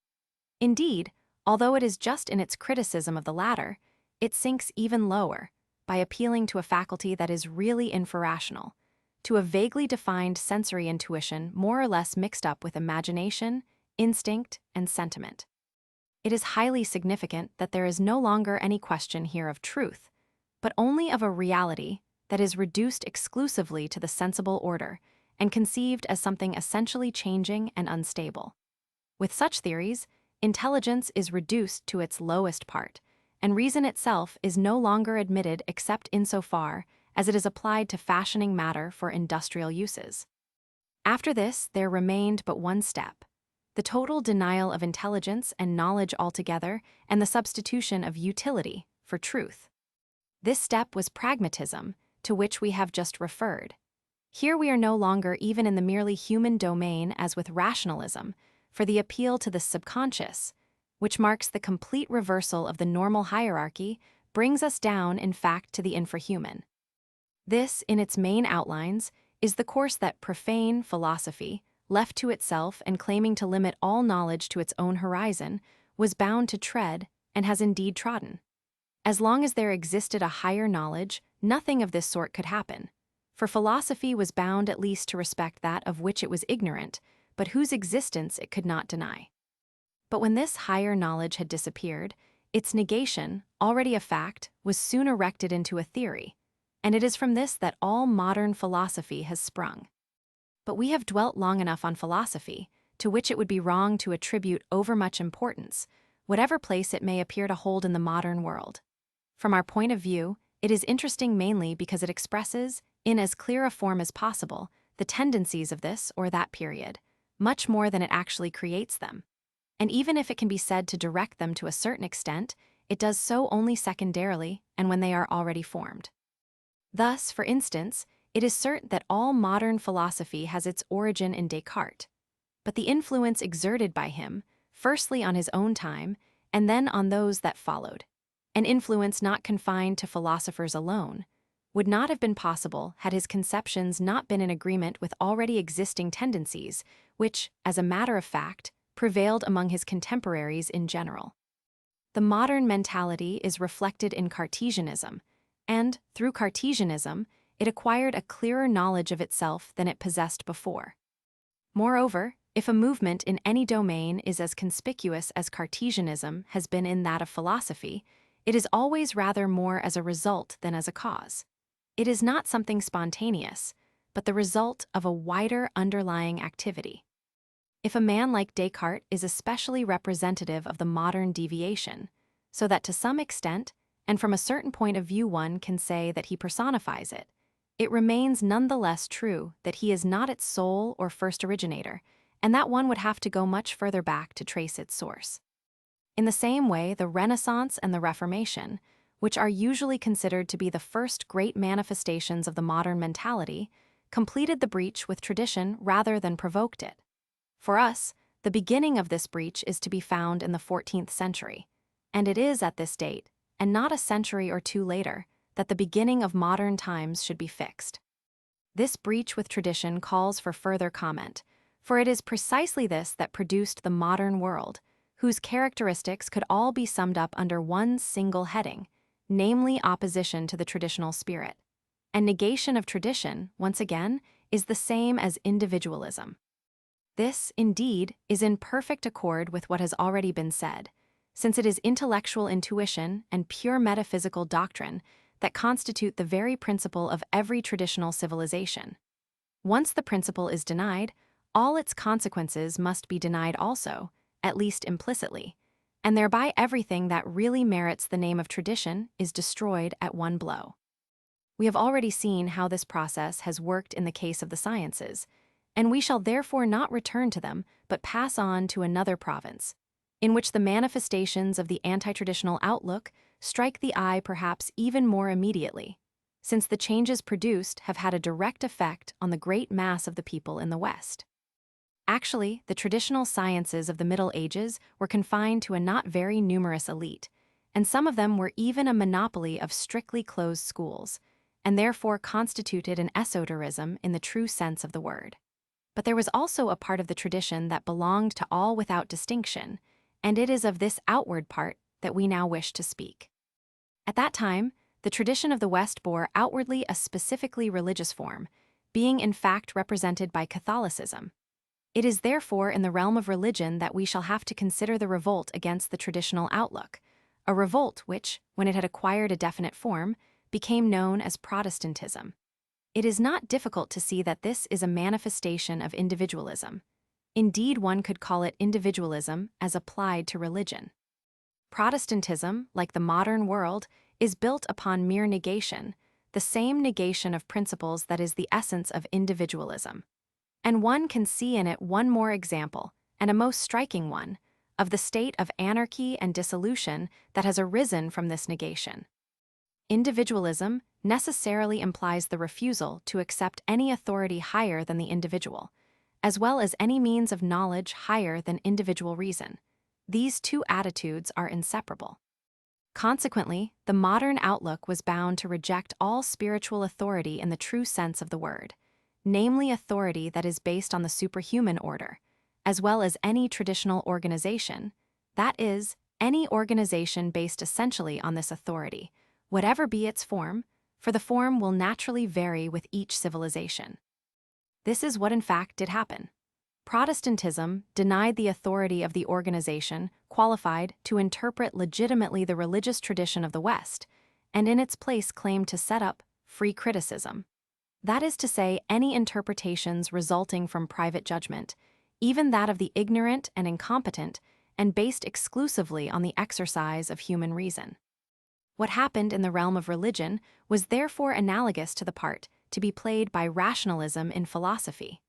Indeed, although it is just in its criticism of the latter, it sinks even lower by appealing to a faculty that is really infrarational, to a vaguely defined sensory intuition more or less mixed up with imagination, instinct, and sentiment. It is highly significant that there is no longer any question here of truth, but only of a reality that is reduced exclusively to the sensible order and conceived as something essentially changing and unstable. With such theories, intelligence is reduced to its lowest part, and reason itself is no longer admitted except insofar as it is applied to fashioning matter for industrial uses. After this, there remained but one step: the total denial of intelligence and knowledge altogether, and the substitution of utility for truth. This step was pragmatism, to which we have just referred. Here we are no longer even in the merely human domain as with rationalism, for the appeal to the subconscious, which marks the complete reversal of the normal hierarchy, brings us down, in fact, to the infrahuman. This, in its main outlines, is the course that profane philosophy, left to itself and claiming to limit all knowledge to its own horizon, was bound to tread, and has indeed trodden. As long as there existed a higher knowledge, nothing of this sort could happen, for philosophy was bound at least to respect that of which it was ignorant, but whose existence it could not deny. But when this higher knowledge had disappeared, its negation, already a fact, was soon erected into a theory, and it is from this that all modern philosophy has sprung. But we have dwelt long enough on philosophy, to which it would be wrong to attribute overmuch importance, whatever place it may appear to hold in the modern world. From our point of view, it is interesting mainly because it expresses, in as clear a form as possible, the tendencies of this or that period, much more than it actually creates them. And even if it can be said to direct them to a certain extent, it does so only secondarily and when they are already formed. Thus, for instance, it is certain that all modern philosophy has its origin in Descartes, but the influence exerted by him, firstly on his own time, and then on those that followed, an influence not confined to philosophers alone, would not have been possible had his conceptions not been in agreement with already existing tendencies, which, as a matter of fact, prevailed among his contemporaries in general. The modern mentality is reflected in Cartesianism, and, through Cartesianism, it acquired a clearer knowledge of itself than it possessed before. Moreover, if a movement in any domain is as conspicuous as Cartesianism has been in that of philosophy, it is always rather more as a result than as a cause. It is not something spontaneous, but the result of a wider underlying activity. If a man like Descartes is especially representative of the modern deviation, so that to some extent, and from a certain point of view one can say that he personifies it, it remains none the less true that he is not its sole or first originator, and that one would have to go much further back to trace its source. In the same way, the Renaissance and the Reformation, which are usually considered to be the first great manifestations of the modern mentality, completed the breach with tradition rather than provoked it. For us, the beginning of this breach is to be found in the 14th century, and it is at this date, and not a century or two later, that the beginning of modern times should be fixed. This breach with tradition calls for further comment, for it is precisely this that produced the modern world, whose characteristics could all be summed up under one single heading, namely opposition to the traditional spirit. And negation of tradition, once again, is the same as individualism. This, indeed, is in perfect accord with what has already been said, since it is intellectual intuition and pure metaphysical doctrine that constitute the very principle of every traditional civilization. Once the principle is denied, all its consequences must be denied also, at least implicitly, and thereby everything that really merits the name of tradition is destroyed at one blow. We have already seen how this process has worked in the case of the sciences, and we shall therefore not return to them, but pass on to another province, in which the manifestations of the anti-traditional outlook strike the eye perhaps even more immediately, since the changes produced have had a direct effect on the great mass of the people in the West. Actually, the traditional sciences of the Middle Ages were confined to a not very numerous elite, and some of them were even a monopoly of strictly closed schools, and therefore constituted an esoterism in the true sense of the word. But there was also a part of the tradition that belonged to all without distinction, and it is of this outward part that we now wish to speak. At that time, the tradition of the West bore outwardly a specifically religious form, being in fact represented by Catholicism. It is therefore in the realm of religion that we shall have to consider the revolt against the traditional outlook, a revolt which, when it had acquired a definite form, became known as Protestantism. It is not difficult to see that this is a manifestation of individualism. Indeed, one could call it individualism as applied to religion. Protestantism, like the modern world, is built upon mere negation, the same negation of principles that is the essence of individualism. And one can see in it one more example, and a most striking one, of the state of anarchy and dissolution that has arisen from this negation. Individualism necessarily implies the refusal to accept any authority higher than the individual, as well as any means of knowledge higher than individual reason. These two attitudes are inseparable. Consequently, the modern outlook was bound to reject all spiritual authority in the true sense of the word, namely authority that is based on the superhuman order, as well as any traditional organization, that is, any organization based essentially on this authority, whatever be its form, for the form will naturally vary with each civilization. This is what in fact did happen. Protestantism denied the authority of the organization qualified to interpret legitimately the religious tradition of the West, and in its place claimed to set up free criticism. That is to say, any interpretations resulting from private judgment, even that of the ignorant and incompetent, and based exclusively on the exercise of human reason. What happened in the realm of religion was therefore analogous to the part to be played by rationalism in philosophy.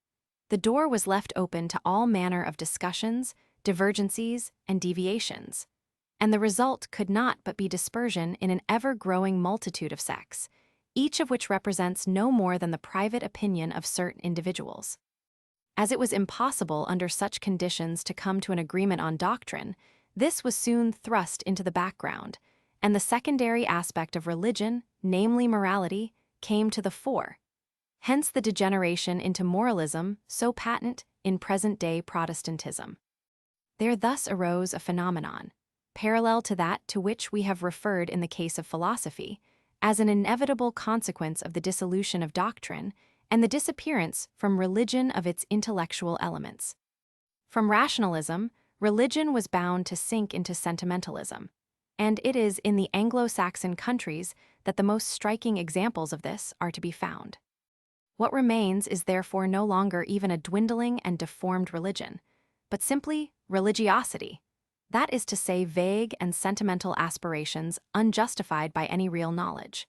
The door was left open to all manner of discussions, divergencies, and deviations, and the result could not but be dispersion in an ever-growing multitude of sects, each of which represents no more than the private opinion of certain individuals. As it was impossible under such conditions to come to an agreement on doctrine, this was soon thrust into the background, and the secondary aspect of religion, namely morality, came to the fore. Hence the degeneration into moralism so patent in present-day Protestantism. There thus arose a phenomenon, parallel to that to which we have referred in the case of philosophy, as an inevitable consequence of the dissolution of doctrine and the disappearance from religion of its intellectual elements. From rationalism, religion was bound to sink into sentimentalism, and it is in the Anglo-Saxon countries that the most striking examples of this are to be found. What remains is therefore no longer even a dwindling and deformed religion, but simply religiosity, that is to say vague and sentimental aspirations unjustified by any real knowledge.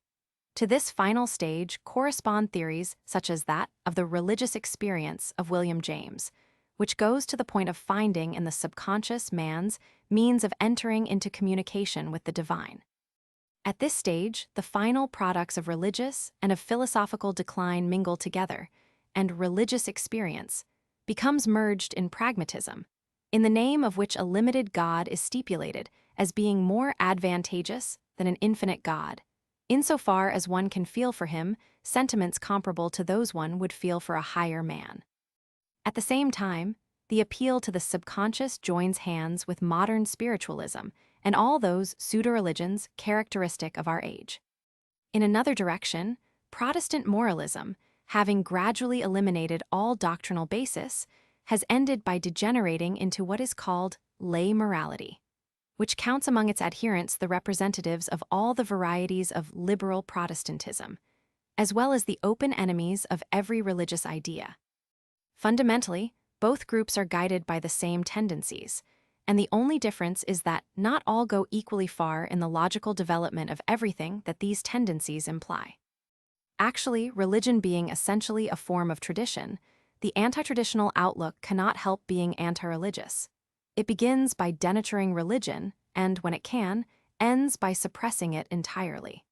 To this final stage correspond theories such as that of the religious experience of William James, which goes to the point of finding in the subconscious man's means of entering into communication with the divine. At this stage, the final products of religious and of philosophical decline mingle together, and religious experience becomes merged in pragmatism, in the name of which a limited God is stipulated as being more advantageous than an infinite God, insofar as one can feel for him sentiments comparable to those one would feel for a higher man. At the same time, the appeal to the subconscious joins hands with modern spiritualism and all those pseudo-religions characteristic of our age. In another direction, Protestant moralism, having gradually eliminated all doctrinal basis, has ended by degenerating into what is called lay morality, which counts among its adherents the representatives of all the varieties of liberal Protestantism, as well as the open enemies of every religious idea. Fundamentally, both groups are guided by the same tendencies, and the only difference is that not all go equally far in the logical development of everything that these tendencies imply. Actually, religion being essentially a form of tradition, the anti-traditional outlook cannot help being anti-religious. It begins by denaturing religion, and when it can, ends by suppressing it entirely.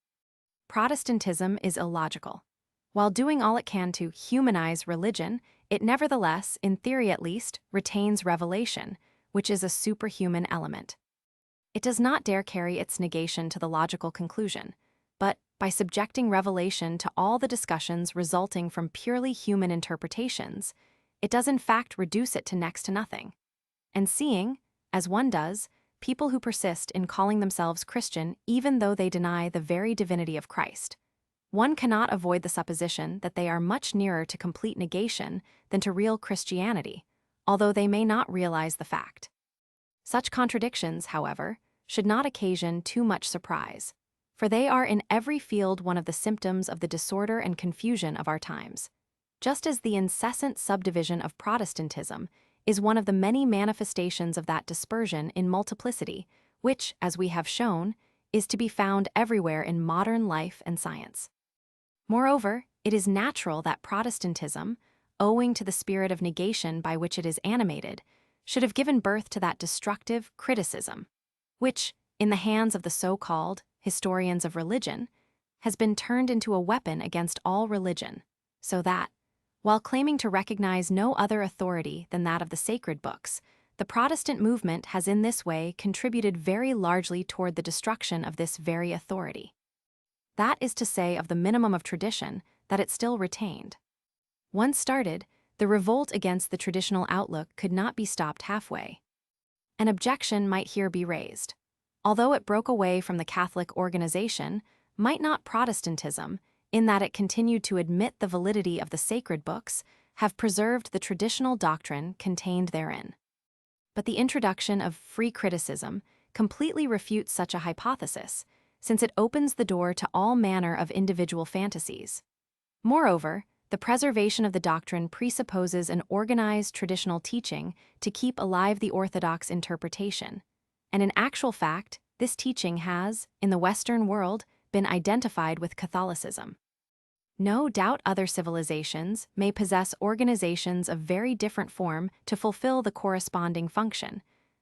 Protestantism is illogical. While doing all it can to humanize religion, it nevertheless, in theory at least, retains revelation, which is a superhuman element. It does not dare carry its negation to the logical conclusion, but, by subjecting revelation to all the discussions resulting from purely human interpretations, it does in fact reduce it to next to nothing. And seeing, as one does, people who persist in calling themselves Christian even though they deny the very divinity of Christ. One cannot avoid the supposition that they are much nearer to complete negation than to real Christianity, although they may not realize the fact. Such contradictions, however, should not occasion too much surprise, for they are in every field one of the symptoms of the disorder and confusion of our times. Just as the incessant subdivision of Protestantism is one of the many manifestations of that dispersion in multiplicity, which, as we have shown, is to be found everywhere in modern life and science. Moreover, it is natural that Protestantism, owing to the spirit of negation by which it is animated, should have given birth to that destructive criticism, which, in the hands of the so-called historians of religion, has been turned into a weapon against all religion, so that, while claiming to recognize no other authority than that of the sacred books, the Protestant movement has in this way contributed very largely toward the destruction of this very authority. That is to say of the minimum of tradition that it still retained. Once started, the revolt against the traditional outlook could not be stopped halfway. An objection might here be raised. Although it broke away from the Catholic organization, might not Protestantism, in that it continued to admit the validity of the sacred books, have preserved the traditional doctrine contained therein? But the introduction of free criticism completely refutes such a hypothesis, since it opens the door to all manner of individual fantasies. Moreover, the preservation of the doctrine presupposes an organized traditional teaching to keep alive the orthodox interpretation, and in actual fact, this teaching has, in the Western world, been identified with Catholicism. No doubt other civilizations may possess organizations of very different form to fulfill the corresponding function,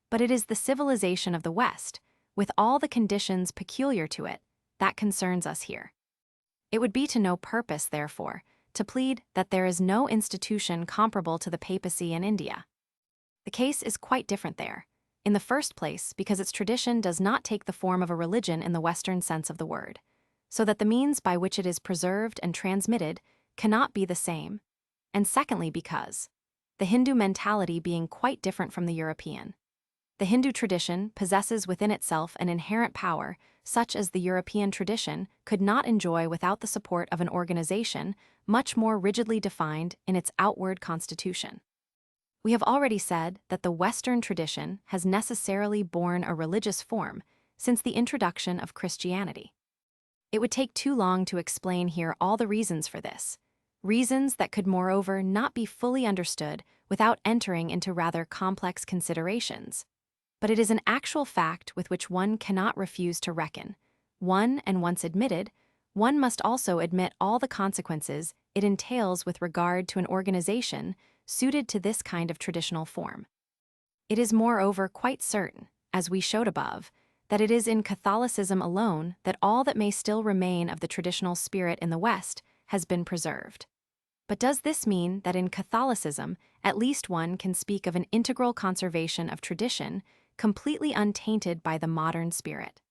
but it is the civilization of the West, with all the conditions peculiar to it, that concerns us here. It would be to no purpose, therefore, to plead that there is no institution comparable to the papacy in India. The case is quite different there, in the first place because its tradition does not take the form of a religion in the Western sense of the word, so that the means by which it is preserved and transmitted cannot be the same, and secondly because, the Hindu mentality being quite different from the European, the Hindu tradition possesses within itself an inherent power such as the European tradition could not enjoy without the support of an organization much more rigidly defined in its outward constitution. We have already said that the Western tradition has necessarily borne a religious form since the introduction of Christianity. It would take too long to explain here all the reasons for this, reasons that could moreover not be fully understood without entering into rather complex considerations. But it is an actual fact with which one cannot refuse to reckon. And once admitted, one must also admit all the consequences it entails with regard to an organization suited to this kind of traditional form. It is moreover quite certain, as we showed above, that it is in Catholicism alone that all that may still remain of the traditional spirit in the West has been preserved. But does this mean that in Catholicism at least one can speak of an integral conservation of tradition completely untainted by the modern spirit?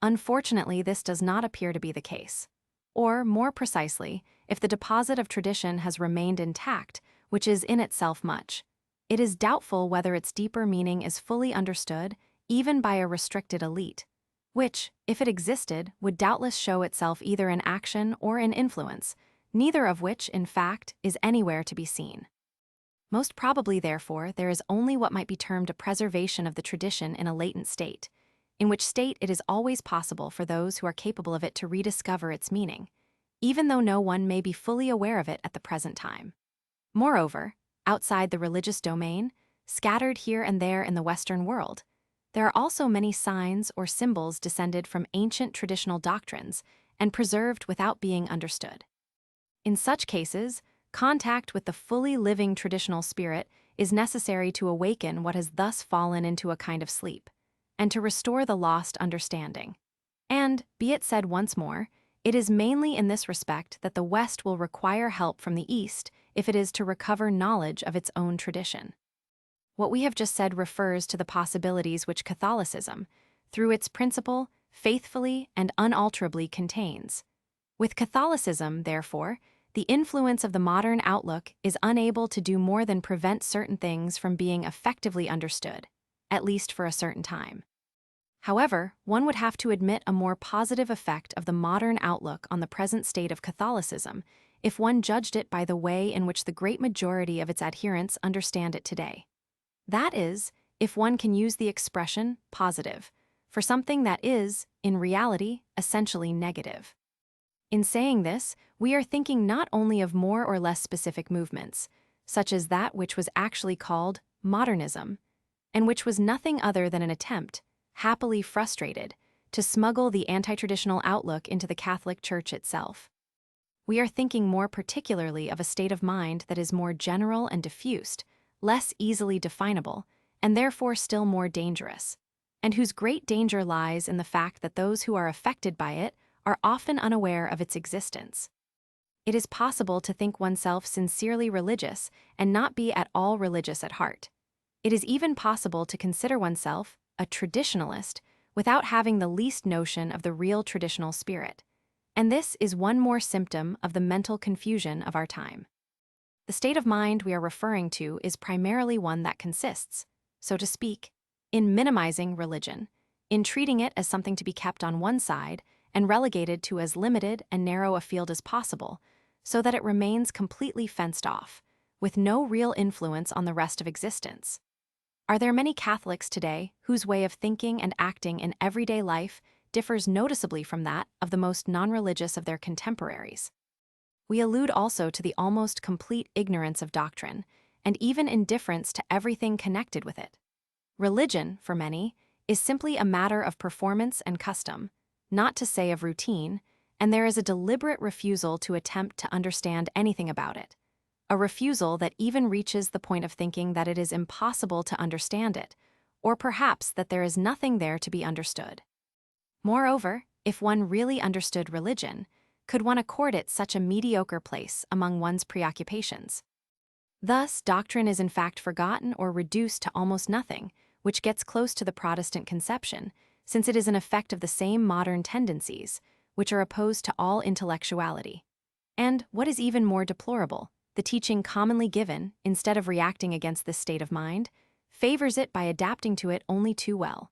Unfortunately, this does not appear to be the case. Or, more precisely, if the deposit of tradition has remained intact, which is in itself much, it is doubtful whether its deeper meaning is fully understood even by a restricted elite, which, if it existed, would doubtless show itself either in action or in influence, neither of which, in fact, is anywhere to be seen. Most probably, therefore, there is only what might be termed a preservation of the tradition in a latent state, in which state it is always possible for those who are capable of it to rediscover its meaning, even though no one may be fully aware of it at the present time. Moreover, outside the religious domain, scattered here and there in the Western world, there are also many signs or symbols descended from ancient traditional doctrines and preserved without being understood. In such cases, contact with the fully living traditional spirit is necessary to awaken what has thus fallen into a kind of sleep, and to restore the lost understanding. And, be it said once more, it is mainly in this respect that the West will require help from the East if it is to recover knowledge of its own tradition. What we have just said refers to the possibilities which Catholicism, through its principle, faithfully and unalterably contains. With Catholicism, therefore, the influence of the modern outlook is unable to do more than prevent certain things from being effectively understood, at least for a certain time. However, one would have to admit a more positive effect of the modern outlook on the present state of Catholicism if one judged it by the way in which the great majority of its adherents understand it today. That is, if one can use the expression positive for something that is, in reality, essentially negative. In saying this, we are thinking not only of more or less specific movements, such as that which was actually called modernism, and which was nothing other than an attempt, happily frustrated, to smuggle the anti-traditional outlook into the Catholic Church itself. We are thinking more particularly of a state of mind that is more general and diffused, less easily definable, and therefore still more dangerous, and whose great danger lies in the fact that those who are affected by it are often unaware of its existence. It is possible to think oneself sincerely religious and not be at all religious at heart. It is even possible to consider oneself a traditionalist without having the least notion of the real traditional spirit. And this is one more symptom of the mental confusion of our time. The state of mind we are referring to is primarily one that consists, so to speak, in minimizing religion, in treating it as something to be kept on one side and relegated to as limited and narrow a field as possible, so that it remains completely fenced off, with no real influence on the rest of existence. Are there many Catholics today whose way of thinking and acting in everyday life differs noticeably from that of the most non-religious of their contemporaries? We allude also to the almost complete ignorance of doctrine, and even indifference to everything connected with it. Religion, for many, is simply a matter of performance and custom, not to say of routine, and there is a deliberate refusal to attempt to understand anything about it. A refusal that even reaches the point of thinking that it is impossible to understand it, or perhaps that there is nothing there to be understood. Moreover, if one really understood religion, could one accord it such a mediocre place among one's preoccupations? Thus, doctrine is in fact forgotten or reduced to almost nothing, which gets close to the Protestant conception, since it is an effect of the same modern tendencies, which are opposed to all intellectuality. And, what is even more deplorable, the teaching commonly given, instead of reacting against this state of mind, favors it by adapting to it only too well.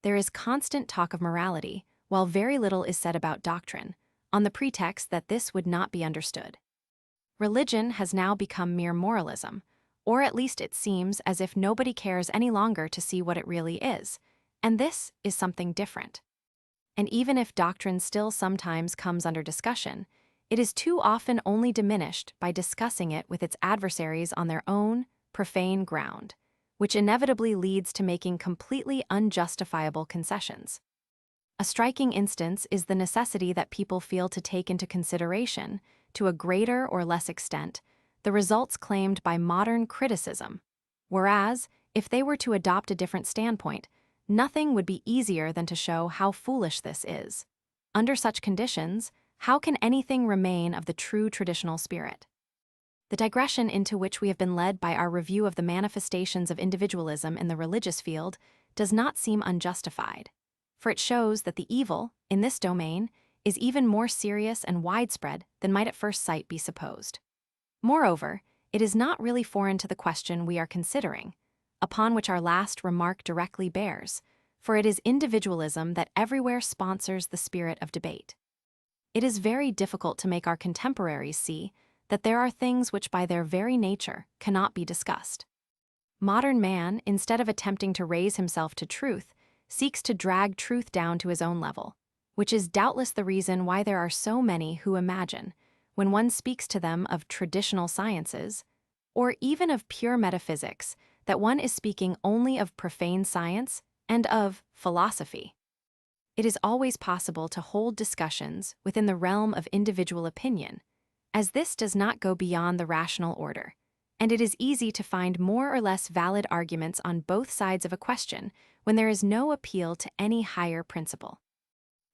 There is constant talk of morality, while very little is said about doctrine, on the pretext that this would not be understood. Religion has now become mere moralism, or at least it seems as if nobody cares any longer to see what it really is, and this is something different. And even if doctrine still sometimes comes under discussion, it is too often only diminished by discussing it with its adversaries on their own, profane ground, which inevitably leads to making completely unjustifiable concessions. A striking instance is the necessity that people feel to take into consideration, to a greater or less extent, the results claimed by modern criticism, whereas, if they were to adopt a different standpoint, nothing would be easier than to show how foolish this is. Under such conditions, how can anything remain of the true traditional spirit? The digression into which we have been led by our review of the manifestations of individualism in the religious field does not seem unjustified, for it shows that the evil, in this domain, is even more serious and widespread than might at first sight be supposed. Moreover, it is not really foreign to the question we are considering, upon which our last remark directly bears, for it is individualism that everywhere sponsors the spirit of debate. It is very difficult to make our contemporaries see that there are things which by their very nature cannot be discussed. Modern man, instead of attempting to raise himself to truth, seeks to drag truth down to his own level, which is doubtless the reason why there are so many who imagine, when one speaks to them of traditional sciences, or even of pure metaphysics, that one is speaking only of profane science and of philosophy. It is always possible to hold discussions within the realm of individual opinion, as this does not go beyond the rational order, and it is easy to find more or less valid arguments on both sides of a question when there is no appeal to any higher principle.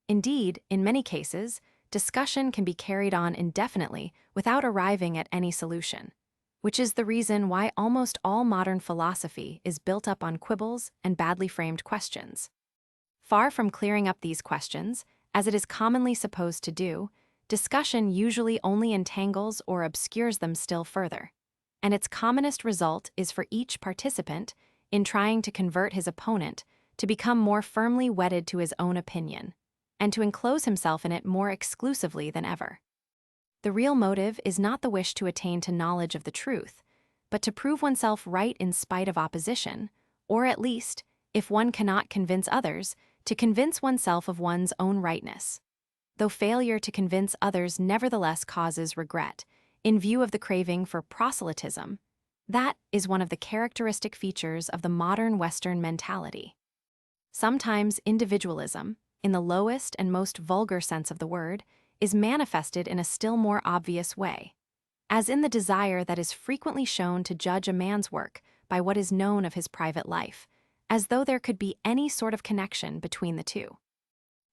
Indeed, in many cases, discussion can be carried on indefinitely without arriving at any solution, which is the reason why almost all modern philosophy is built up on quibbles and badly framed questions. Far from clearing up these questions, as it is commonly supposed to do, discussion usually only entangles or obscures them still further, and its commonest result is for each participant, in trying to convert his opponent to become more firmly wedded to his own opinion, and to enclose himself in it more exclusively than ever. The real motive is not the wish to attain to knowledge of the truth, but to prove oneself right in spite of opposition, or at least, if one cannot convince others, to convince oneself of one's own rightness. Though failure to convince others nevertheless causes regret, in view of the craving for proselytism, that is one of the characteristic features of the modern Western mentality. Sometimes individualism, in the lowest and most vulgar sense of the word, is manifested in a still more obvious way, as in the desire that is frequently shown to judge a man's work by what is known of his private life, as though there could be any sort of connection between the two.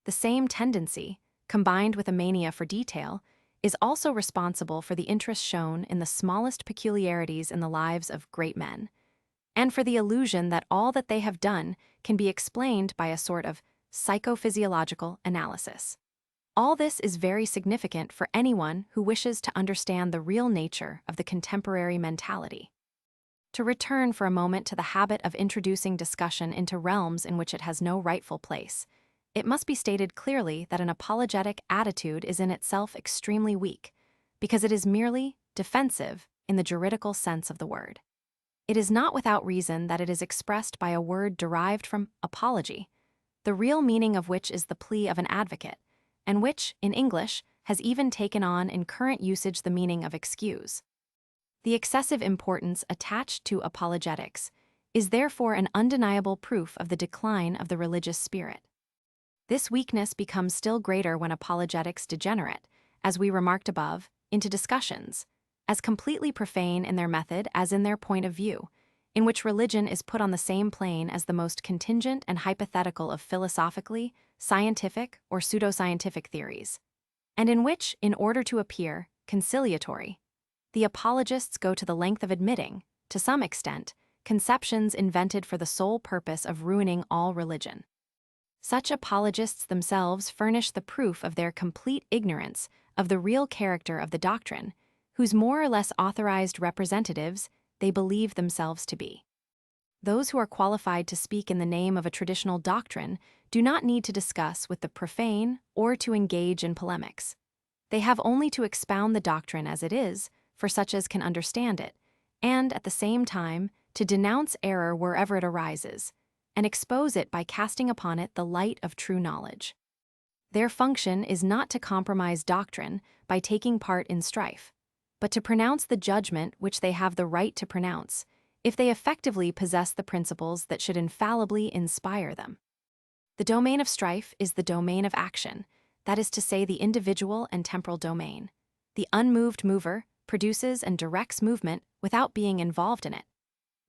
The same tendency, combined with a mania for detail, is also responsible for the interest shown in the smallest peculiarities in the lives of great men, and for the illusion that all that they have done can be explained by a sort of psychophysiological analysis. All this is very significant for anyone who wishes to understand the real nature of the contemporary mentality. To return for a moment to the habit of introducing discussion into realms in which it has no rightful place, it must be stated clearly that an apologetic attitude is in itself extremely weak, because it is merely defensive in the juridical sense of the word. It is not without reason that it is expressed by a word derived from apology, the real meaning of which is the plea of an advocate, and which, in English, has even taken on in current usage the meaning of excuse. The excessive importance attached to apologetics is therefore an undeniable proof of the decline of the religious spirit. This weakness becomes still greater when apologetics degenerate, as we remarked above, into discussions, as completely profane in their method as in their point of view, in which religion is put on the same plane as the most contingent and hypothetical of philosophically, scientific, or pseudoscientific theories, and in which, in order to appear conciliatory, the apologists go to the length of admitting, to some extent, conceptions invented for the sole purpose of ruining all religion. Such apologists themselves furnish the proof of their complete ignorance of the real character of the doctrine, whose more or less authorized representatives they believe themselves to be. Those who are qualified to speak in the name of a traditional doctrine do not need to discuss with the profane or to engage in polemics. They have only to expound the doctrine as it is, for such as can understand it, and, at the same time, to denounce error wherever it arises, and expose it by casting upon it the light of true knowledge. Their function is not to compromise doctrine by taking part in strife, but to pronounce the judgment which they have the right to pronounce, if they effectively possess the principles that should infallibly inspire them. The domain of strife is the domain of action, that is to say, the individual and temporal domain. The unmoved mover produces and directs movement without being involved in it.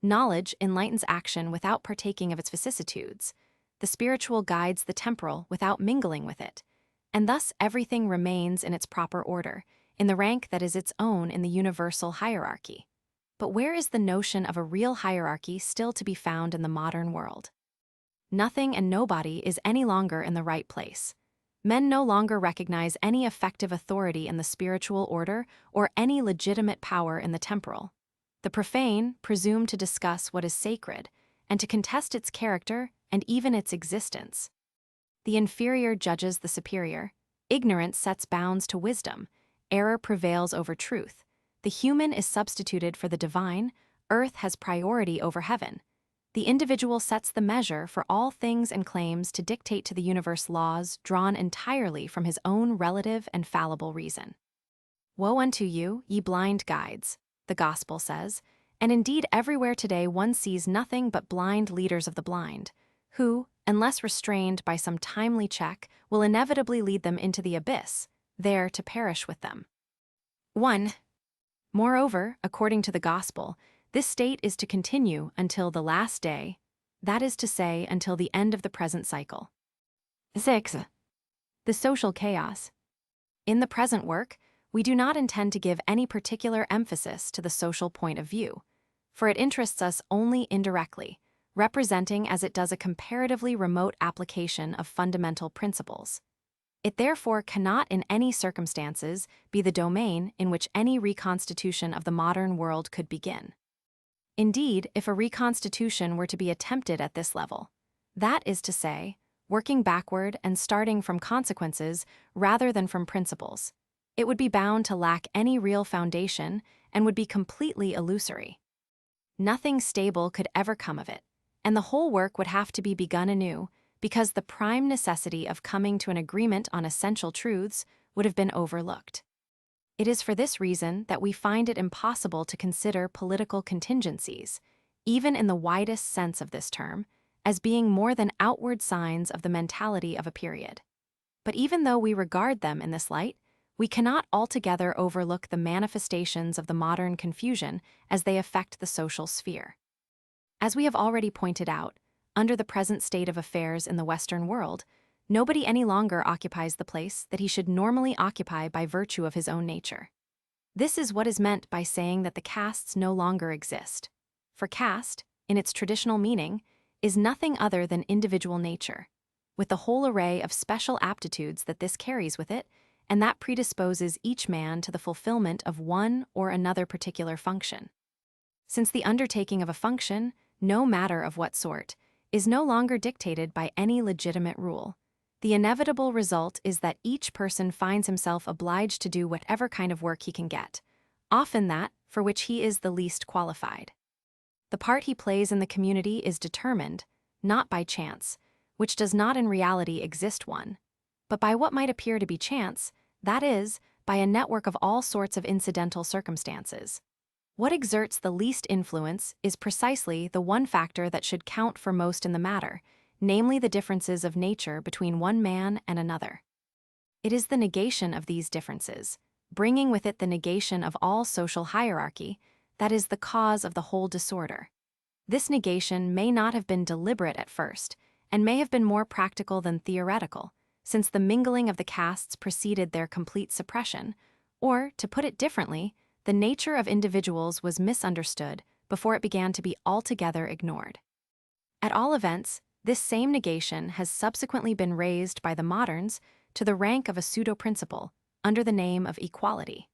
Knowledge enlightens action without partaking of its vicissitudes. The spiritual guides the temporal without mingling with it, and thus everything remains in its proper order, in the rank that is its own in the universal hierarchy. But where is the notion of a real hierarchy still to be found in the modern world? Nothing and nobody is any longer in the right place. Men no longer recognize any effective authority in the spiritual order or any legitimate power in the temporal. The profane presume to discuss what is sacred and to contest its character and even its existence. The inferior judges the superior, ignorance sets bounds to wisdom, error prevails over truth, the human is substituted for the divine, earth has priority over heaven. The individual sets the measure for all things and claims to dictate to the universe laws drawn entirely from his own relative and fallible reason. Woe unto you, ye blind guides, the Gospel says, and indeed everywhere today one sees nothing but blind leaders of the blind, who, unless restrained by some timely check, will inevitably lead them into the abyss, there to perish with them. 1. Moreover, according to the Gospel, this state is to continue until the last day, that is to say, until the end of the present cycle. 6. The social chaos. In the present work, we do not intend to give any particular emphasis to the social point of view, for it interests us only indirectly, representing as it does a comparatively remote application of fundamental principles. It therefore cannot in any circumstances be the domain in which any reconstitution of the modern world could begin. Indeed, if a reconstitution were to be attempted at this level, that is to say, working backward and starting from consequences rather than from principles, it would be bound to lack any real foundation and would be completely illusory. Nothing stable could ever come of it, and the whole work would have to be begun anew because the prime necessity of coming to an agreement on essential truths would have been overlooked. It is for this reason that we find it impossible to consider political contingencies, even in the widest sense of this term, as being more than outward signs of the mentality of a period. But even though we regard them in this light, we cannot altogether overlook the manifestations of the modern confusion as they affect the social sphere. As we have already pointed out, under the present state of affairs in the Western world, nobody any longer occupies the place that he should normally occupy by virtue of his own nature. This is what is meant by saying that the castes no longer exist. For caste, in its traditional meaning, is nothing other than individual nature, with the whole array of special aptitudes that this carries with it, and that predisposes each man to the fulfillment of one or another particular function. Since the undertaking of a function, no matter of what sort, is no longer dictated by any legitimate rule, the inevitable result is that each person finds himself obliged to do whatever kind of work he can get, often that for which he is the least qualified. The part he plays in the community is determined, not by chance, which does not in reality exist one, but by what might appear to be chance, that is, by a network of all sorts of incidental circumstances. What exerts the least influence is precisely the one factor that should count for most in the matter, namely the differences of nature between one man and another. It is the negation of these differences, bringing with it the negation of all social hierarchy, that is the cause of the whole disorder. This negation may not have been deliberate at first, and may have been more practical than theoretical, since the mingling of the castes preceded their complete suppression, or, to put it differently, the nature of individuals was misunderstood before it began to be altogether ignored. At all events, this same negation has subsequently been raised by the moderns to the rank of a pseudo-principle under the name of equality.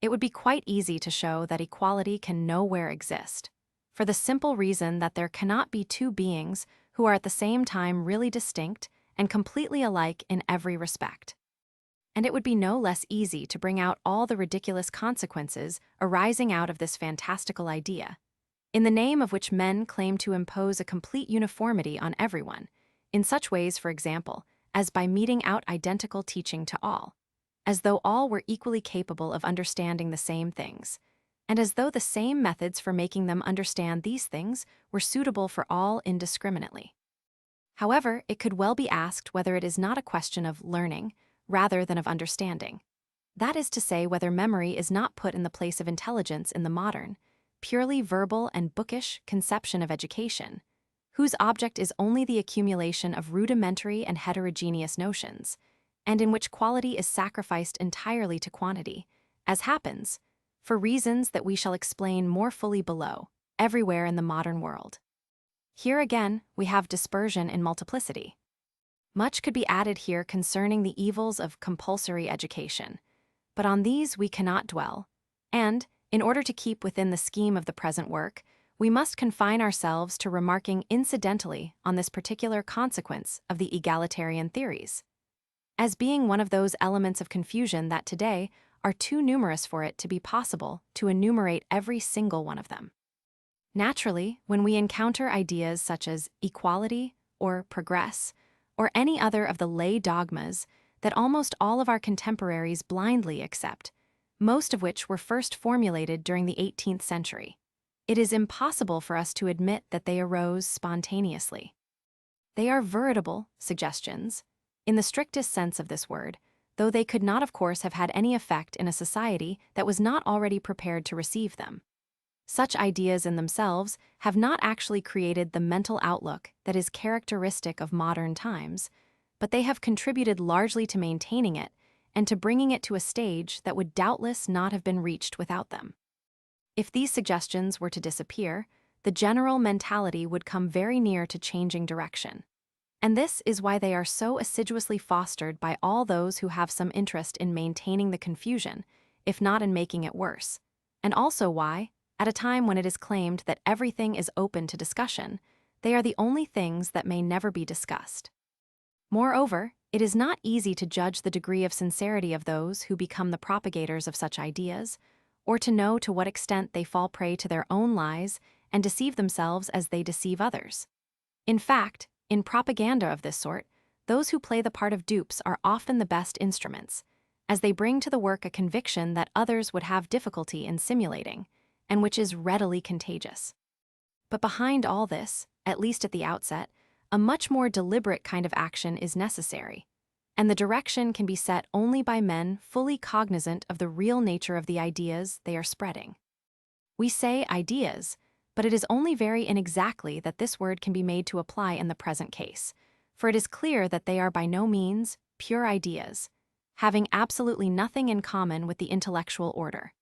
It would be quite easy to show that equality can nowhere exist, for the simple reason that there cannot be two beings who are at the same time really distinct and completely alike in every respect. And it would be no less easy to bring out all the ridiculous consequences arising out of this fantastical idea, in the name of which men claim to impose a complete uniformity on everyone, in such ways, for example, as by meting out identical teaching to all, as though all were equally capable of understanding the same things, and as though the same methods for making them understand these things were suitable for all indiscriminately. However, it could well be asked whether it is not a question of learning rather than of understanding. That is to say, whether memory is not put in the place of intelligence in the modern, purely verbal and bookish conception of education, whose object is only the accumulation of rudimentary and heterogeneous notions, and in which quality is sacrificed entirely to quantity, as happens, for reasons that we shall explain more fully below, everywhere in the modern world. Here again, we have dispersion in multiplicity. Much could be added here concerning the evils of compulsory education, but on these we cannot dwell, and, in order to keep within the scheme of the present work, we must confine ourselves to remarking incidentally on this particular consequence of the egalitarian theories, as being one of those elements of confusion that today are too numerous for it to be possible to enumerate every single one of them. Naturally, when we encounter ideas such as equality or progress, or any other of the lay dogmas that almost all of our contemporaries blindly accept, most of which were first formulated during the 18th century, it is impossible for us to admit that they arose spontaneously. They are veritable suggestions, in the strictest sense of this word, though they could not of course have had any effect in a society that was not already prepared to receive them. Such ideas in themselves have not actually created the mental outlook that is characteristic of modern times, but they have contributed largely to maintaining it and to bringing it to a stage that would doubtless not have been reached without them. If these suggestions were to disappear, the general mentality would come very near to changing direction. And this is why they are so assiduously fostered by all those who have some interest in maintaining the confusion, if not in making it worse, and also why, At a time when it is claimed that everything is open to discussion, they are the only things that may never be discussed. Moreover, it is not easy to judge the degree of sincerity of those who become the propagators of such ideas, or to know to what extent they fall prey to their own lies and deceive themselves as they deceive others. In fact, in propaganda of this sort, those who play the part of dupes are often the best instruments, as they bring to the work a conviction that others would have difficulty in simulating, and which is readily contagious. But behind all this, at least at the outset, a much more deliberate kind of action is necessary, and the direction can be set only by men fully cognizant of the real nature of the ideas they are spreading. We say ideas, but it is only very inexactly that this word can be made to apply in the present case, for it is clear that they are by no means pure ideas, having absolutely nothing in common with the intellectual order.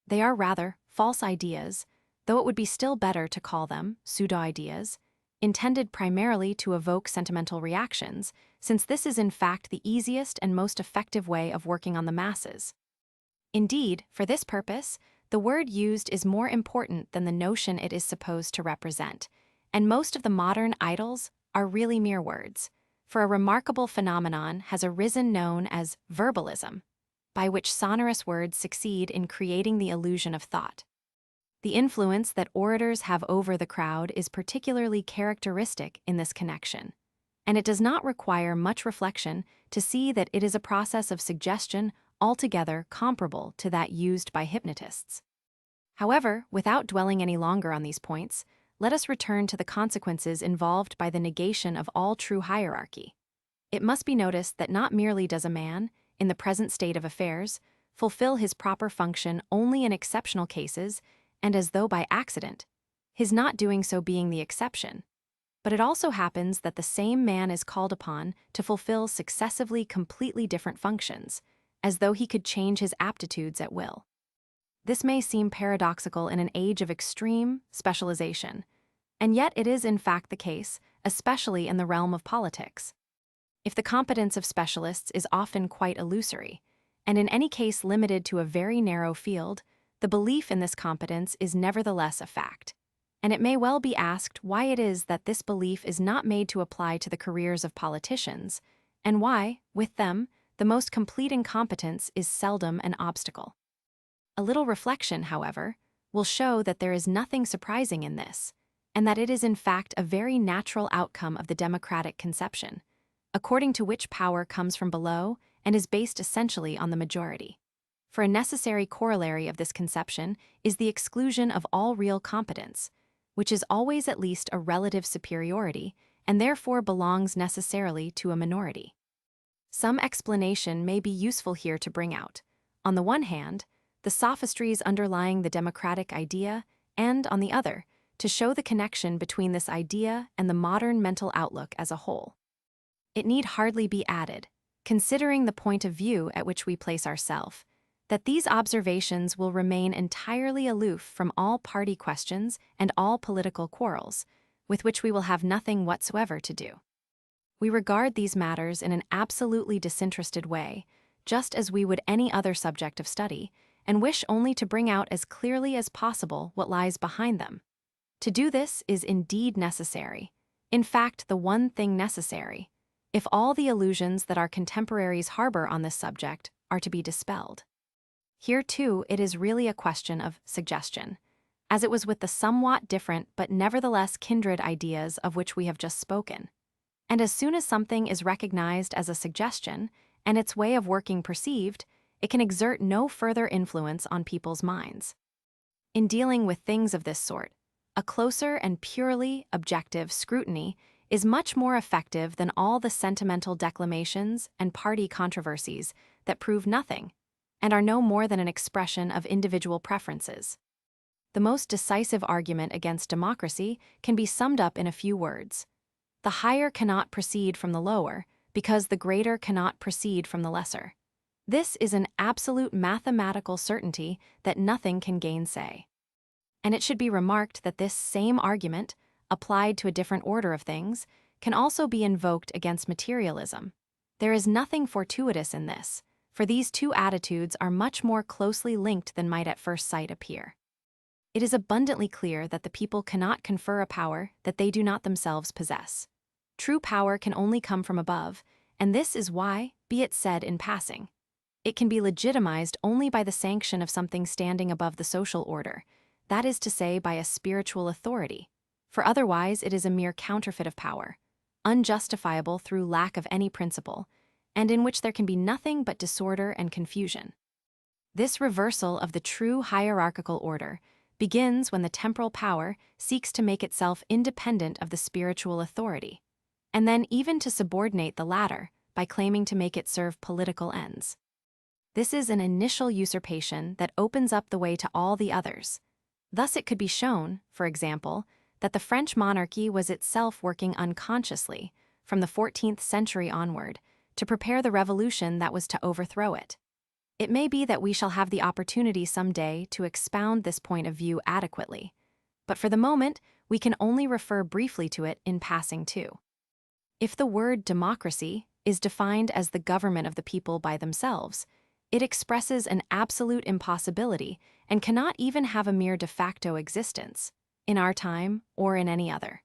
They are rather false ideas, though it would be still better to call them pseudo-ideas, intended primarily to evoke sentimental reactions, since this is in fact the easiest and most effective way of working on the masses. Indeed, for this purpose, the word used is more important than the notion it is supposed to represent, and most of the modern idols are really mere words, for a remarkable phenomenon has arisen known as verbalism, by which sonorous words succeed in creating the illusion of thought. The influence that orators have over the crowd is particularly characteristic in this connection, and it does not require much reflection to see that it is a process of suggestion altogether comparable to that used by hypnotists. However, without dwelling any longer on these points, let us return to the consequences involved by the negation of all true hierarchy. It must be noticed that not merely does a man, in the present state of affairs, fulfill his proper function only in exceptional cases and as though by accident, his not doing so being the exception, but it also happens that the same man is called upon to fulfill successively completely different functions, as though he could change his aptitudes at will. This may seem paradoxical in an age of extreme specialization, and yet it is in fact the case, especially in the realm of politics. If the competence of specialists is often quite illusory, and in any case limited to a very narrow field, the belief in this competence is nevertheless a fact, and it may well be asked why it is that this belief is not made to apply to the careers of politicians, and why, with them, the most complete incompetence is seldom an obstacle. A little reflection, however, will show that there is nothing surprising in this, and that it is in fact a very natural outcome of the democratic conception, according to which power comes from below and is based essentially on the majority. For a necessary corollary of this conception is the exclusion of all real competence, which is always at least a relative superiority and therefore belongs necessarily to a minority. Some explanation may be useful here to bring out, on the one hand, the sophistries underlying the democratic idea, and, on the other, to show the connection between this idea and the modern mental outlook as a whole. It need hardly be added, considering the point of view at which we place ourselves, that these observations will remain entirely aloof from all party questions and all political quarrels, with which we will have nothing whatsoever to do. We regard these matters in an absolutely disinterested way, just as we would any other subject of study, and wish only to bring out as clearly as possible what lies behind them. To do this is indeed necessary, in fact the one thing necessary, if all the illusions that our contemporaries harbor on this subject are to be dispelled. Here, too, it is really a question of suggestion, as it was with the somewhat different but nevertheless kindred ideas of which we have just spoken. And as soon as something is recognized as a suggestion, and its way of working perceived, it can exert no further influence on people's minds. In dealing with things of this sort, a closer and purely objective scrutiny is much more effective than all the sentimental declamations and party controversies that prove nothing, and are no more than an expression of individual preferences. The most decisive argument against democracy can be summed up in a few words. The higher cannot proceed from the lower, because the greater cannot proceed from the lesser. This is an absolute mathematical certainty that nothing can gainsay. And it should be remarked that this same argument, applied to a different order of things, can also be invoked against materialism. There is nothing fortuitous in this, for these two attitudes are much more closely linked than might at first sight appear. it is abundantly clear that the people cannot confer a power that they do not themselves possess. True power can only come from above, and this is why, be it said in passing, it can be legitimized only by the sanction of something standing above the social order, that is to say, by a spiritual authority, for otherwise it is a mere counterfeit of power, unjustifiable through lack of any principle, and in which there can be nothing but disorder and confusion. This reversal of the true hierarchical order begins when the temporal power seeks to make itself independent of the spiritual authority, and then even to subordinate the latter by claiming to make it serve political ends. This is an initial usurpation that opens up the way to all the others. Thus it could be shown, for example, that the French monarchy was itself working unconsciously, from the 14th century onward, to prepare the revolution that was to overthrow it. It may be that we shall have the opportunity someday to expound this point of view adequately, but for the moment we can only refer briefly to it in passing too. If the word democracy is defined as the government of the people by themselves, it expresses an absolute impossibility and cannot even have a mere de facto existence, in our time or in any other.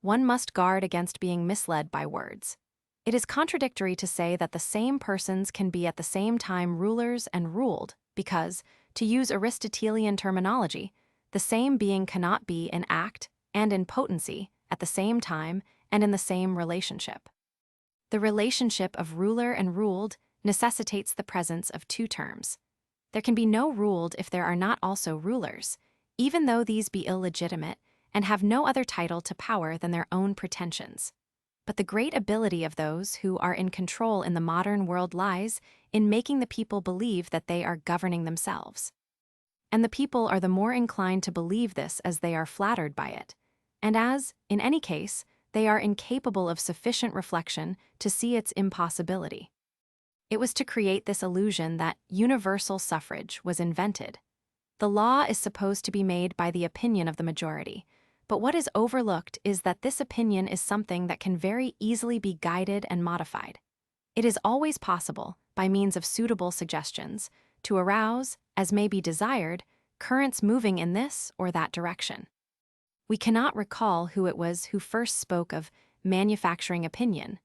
One must guard against being misled by words. It is contradictory to say that the same persons can be at the same time rulers and ruled because, to use Aristotelian terminology, the same being cannot be in act and in potency at the same time and in the same relationship. The relationship of ruler and ruled necessitates the presence of two terms. There can be no ruled if there are not also rulers, even though these be illegitimate and have no other title to power than their own pretensions. But the great ability of those who are in control in the modern world lies in making the people believe that they are governing themselves. And the people are the more inclined to believe this as they are flattered by it, and as, in any case, they are incapable of sufficient reflection to see its impossibility. It was to create this illusion that universal suffrage was invented. The law is supposed to be made by the opinion of the majority, but what is overlooked is that this opinion is something that can very easily be guided and modified. It is always possible, by means of suitable suggestions, to arouse, as may be desired, currents moving in this or that direction. We cannot recall who it was who first spoke of manufacturing opinion,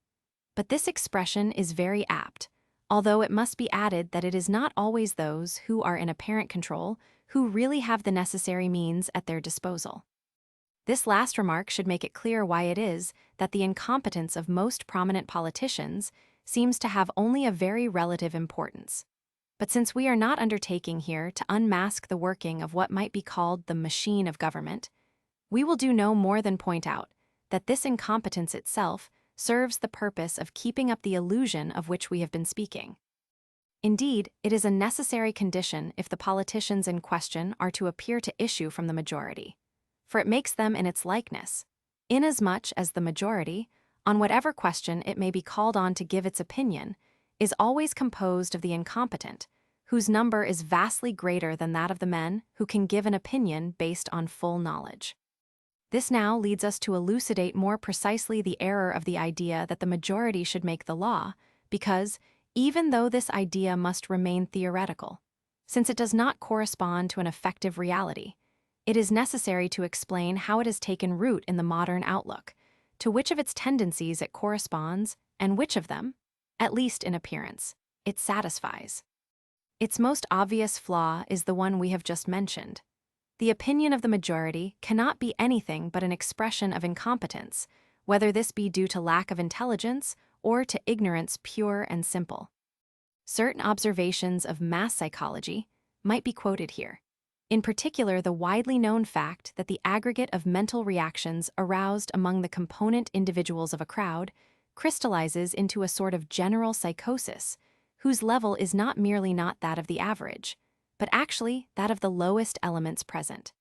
but this expression is very apt, although it must be added that it is not always those who are in apparent control who really have the necessary means at their disposal. This last remark should make it clear why it is that the incompetence of most prominent politicians seems to have only a very relative importance. But since we are not undertaking here to unmask the working of what might be called the machine of government, we will do no more than point out that this incompetence itself serves the purpose of keeping up the illusion of which we have been speaking. Indeed, it is a necessary condition if the politicians in question are to appear to issue from the majority, for it makes them in its likeness, inasmuch as the majority, on whatever question it may be called on to give its opinion, is always composed of the incompetent, whose number is vastly greater than that of the men who can give an opinion based on full knowledge. This now leads us to elucidate more precisely the error of the idea that the majority should make the law, because, even though this idea must remain theoretical, since it does not correspond to an effective reality, it is necessary to explain how it has taken root in the modern outlook, to which of its tendencies it corresponds, and which of them, at least in appearance, it satisfies. Its most obvious flaw is the one we have just mentioned. The opinion of the majority cannot be anything but an expression of incompetence, whether this be due to lack of intelligence or to ignorance pure and simple. Certain observations of mass psychology might be quoted here. In particular, the widely known fact that the aggregate of mental reactions aroused among the component individuals of a crowd crystallizes into a sort of general psychosis, whose level is not merely not that of the average, but actually that of the lowest elements present.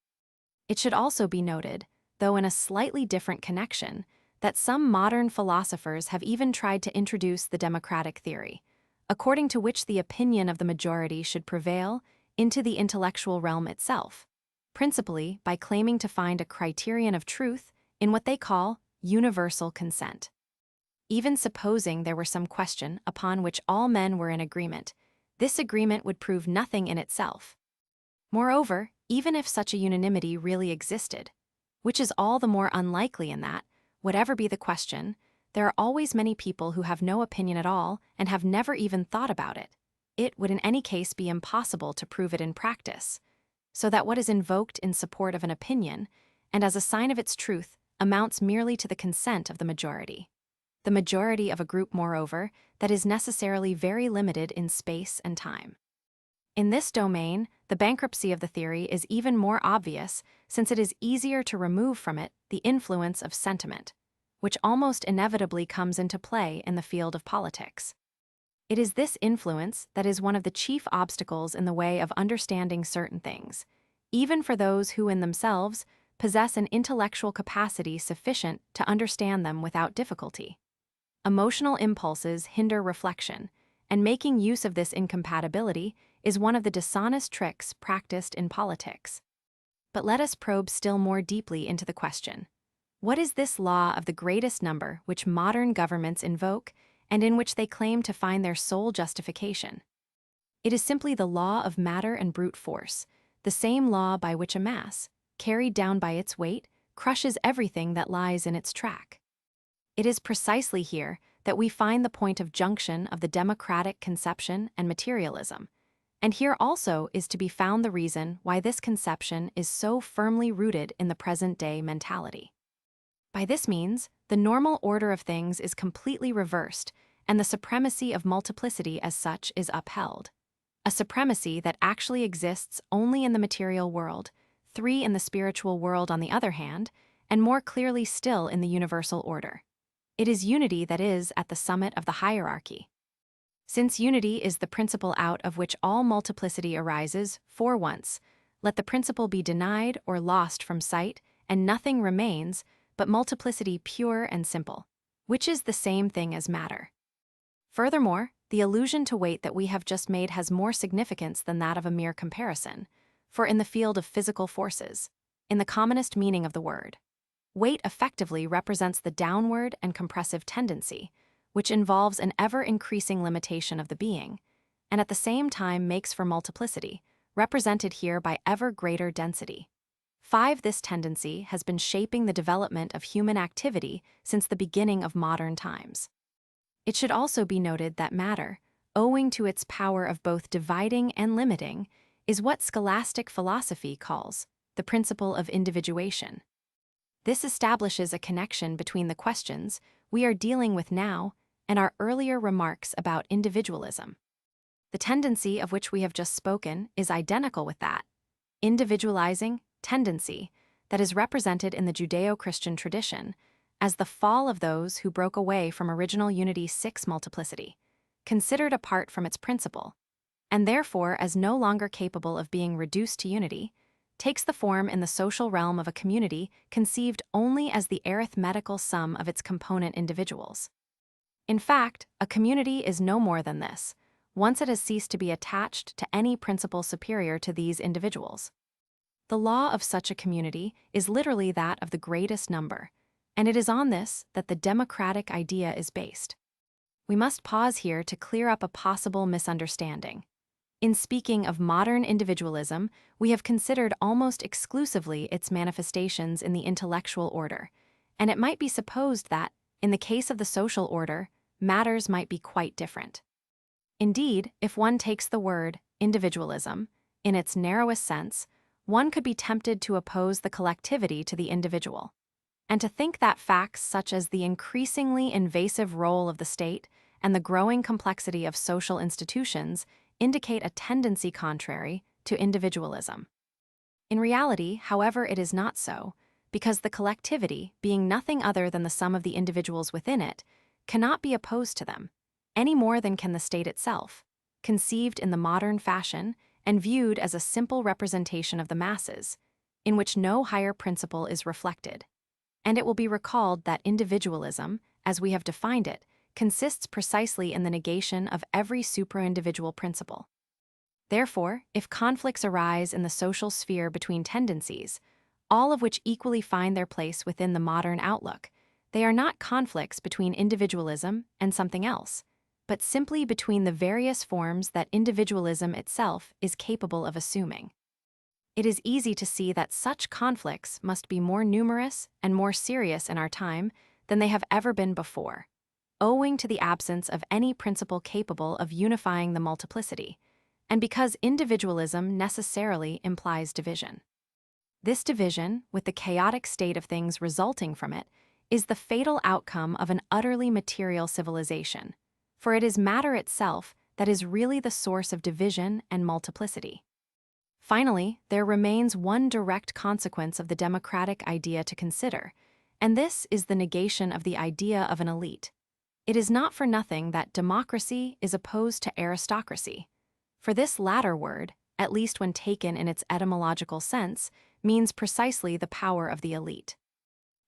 It should also be noted, though in a slightly different connection, that some modern philosophers have even tried to introduce the democratic theory, according to which the opinion of the majority should prevail into the intellectual realm itself, principally by claiming to find a criterion of truth in what they call universal consent. Even supposing there were some question upon which all men were in agreement, this agreement would prove nothing in itself. Moreover, even if such a unanimity really existed, which is all the more unlikely in that, whatever be the question, there are always many people who have no opinion at all and have never even thought about it. It would in any case be impossible to prove it in practice, so that what is invoked in support of an opinion, and as a sign of its truth, amounts merely to the consent of the majority. The majority of a group, moreover, that is necessarily very limited in space and time. In this domain, the bankruptcy of the theory is even more obvious since it is easier to remove from it the influence of sentiment, which almost inevitably comes into play in the field of politics. It is this influence that is one of the chief obstacles in the way of understanding certain things, even for those who in themselves possess an intellectual capacity sufficient to understand them without difficulty. Emotional impulses hinder reflection, and making use of this incompatibility is one of the dishonest tricks practiced in politics. But let us probe still more deeply into the question. What is this law of the greatest number which modern governments invoke and in which they claim to find their sole justification? It is simply the law of matter and brute force, the same law by which a mass, carried down by its weight, crushes everything that lies in its track. It is precisely here that we find the point of junction of the democratic conception and materialism, and here also is to be found the reason why this conception is so firmly rooted in the present-day mentality. By this means, the normal order of things is completely reversed, and the supremacy of multiplicity as such is upheld. A supremacy that actually exists only in the material world, 3 in the spiritual world on the other hand, and more clearly still in the universal order. It is unity that is at the summit of the hierarchy. Since unity is the principle out of which all multiplicity arises, for once, let the principle be denied or lost from sight, and nothing remains but multiplicity pure and simple, which is the same thing as matter. Furthermore, the allusion to weight that we have just made has more significance than that of a mere comparison, for in the field of physical forces, in the commonest meaning of the word, weight effectively represents the downward and compressive tendency, which involves an ever-increasing limitation of the being, and at the same time makes for multiplicity, represented here by ever greater density. 5. This tendency has been shaping the development of human activity since the beginning of modern times. It should also be noted that matter, owing to its power of both dividing and limiting, is what scholastic philosophy calls the principle of individuation. This establishes a connection between the questions we are dealing with now and our earlier remarks about individualism. The tendency of which we have just spoken is identical with that individualizing tendency that is represented in the Judeo-Christian tradition as the fall of those who broke away from original unity 6 multiplicity, considered apart from its principle, and therefore as no longer capable of being reduced to unity, takes the form in the social realm of a community conceived only as the arithmetical sum of its component individuals. In fact, a community is no more than this, once it has ceased to be attached to any principle superior to these individuals. The law of such a community is literally that of the greatest number, and it is on this that the democratic idea is based. We must pause here to clear up a possible misunderstanding. In speaking of modern individualism, we have considered almost exclusively its manifestations in the intellectual order, and it might be supposed that, in the case of the social order, matters might be quite different. Indeed, if one takes the word individualism in its narrowest sense, one could be tempted to oppose the collectivity to the individual, and to think that facts such as the increasingly invasive role of the state and the growing complexity of social institutions indicate a tendency contrary to individualism. In reality, however, it is not so, because the collectivity, being nothing other than the sum of the individuals within it, cannot be opposed to them, any more than can the state itself, conceived in the modern fashion and viewed as a simple representation of the masses, in which no higher principle is reflected. And it will be recalled that individualism, as we have defined it, consists precisely in the negation of every supra-individual principle. Therefore, if conflicts arise in the social sphere between tendencies, all of which equally find their place within the modern outlook, they are not conflicts between individualism and something else, but simply between the various forms that individualism itself is capable of assuming. it is easy to see that such conflicts must be more numerous and more serious in our time than they have ever been before, owing to the absence of any principle capable of unifying the multiplicity, and because individualism necessarily implies division. This division, with the chaotic state of things resulting from it, is the fatal outcome of an utterly material civilization, for it is matter itself that is really the source of division and multiplicity. Finally, there remains one direct consequence of the democratic idea to consider, and this is the negation of the idea of an elite. It is not for nothing that democracy is opposed to aristocracy, for this latter word, at least when taken in its etymological sense, means precisely the power of the elite.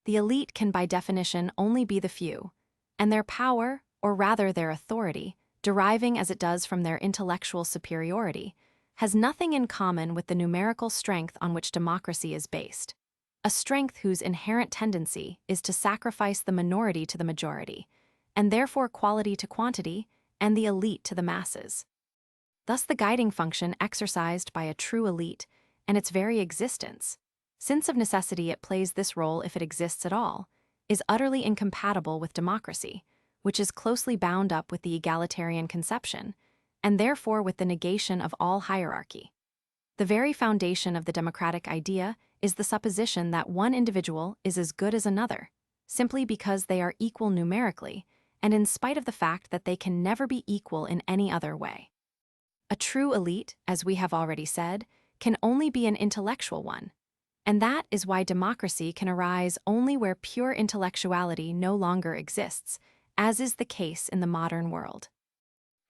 The elite can by definition only be the few, and their power, or rather their authority, deriving as it does from their intellectual superiority, has nothing in common with the numerical strength on which democracy is based, a strength whose inherent tendency is to sacrifice the minority to the majority, and therefore quality to quantity, and the elite to the masses. Thus the guiding function exercised by a true elite, and its very existence, since of necessity it plays this role if it exists at all, is utterly incompatible with democracy, which is closely bound up with the egalitarian conception, and therefore with the negation of all hierarchy. The very foundation of the democratic idea is the supposition that one individual is as good as another, simply because they are equal numerically, and in spite of the fact that they can never be equal in any other way. A true elite, as we have already said, can only be an intellectual one, and that is why democracy can arise only where pure intellectuality no longer exists, as is the case in the modern world.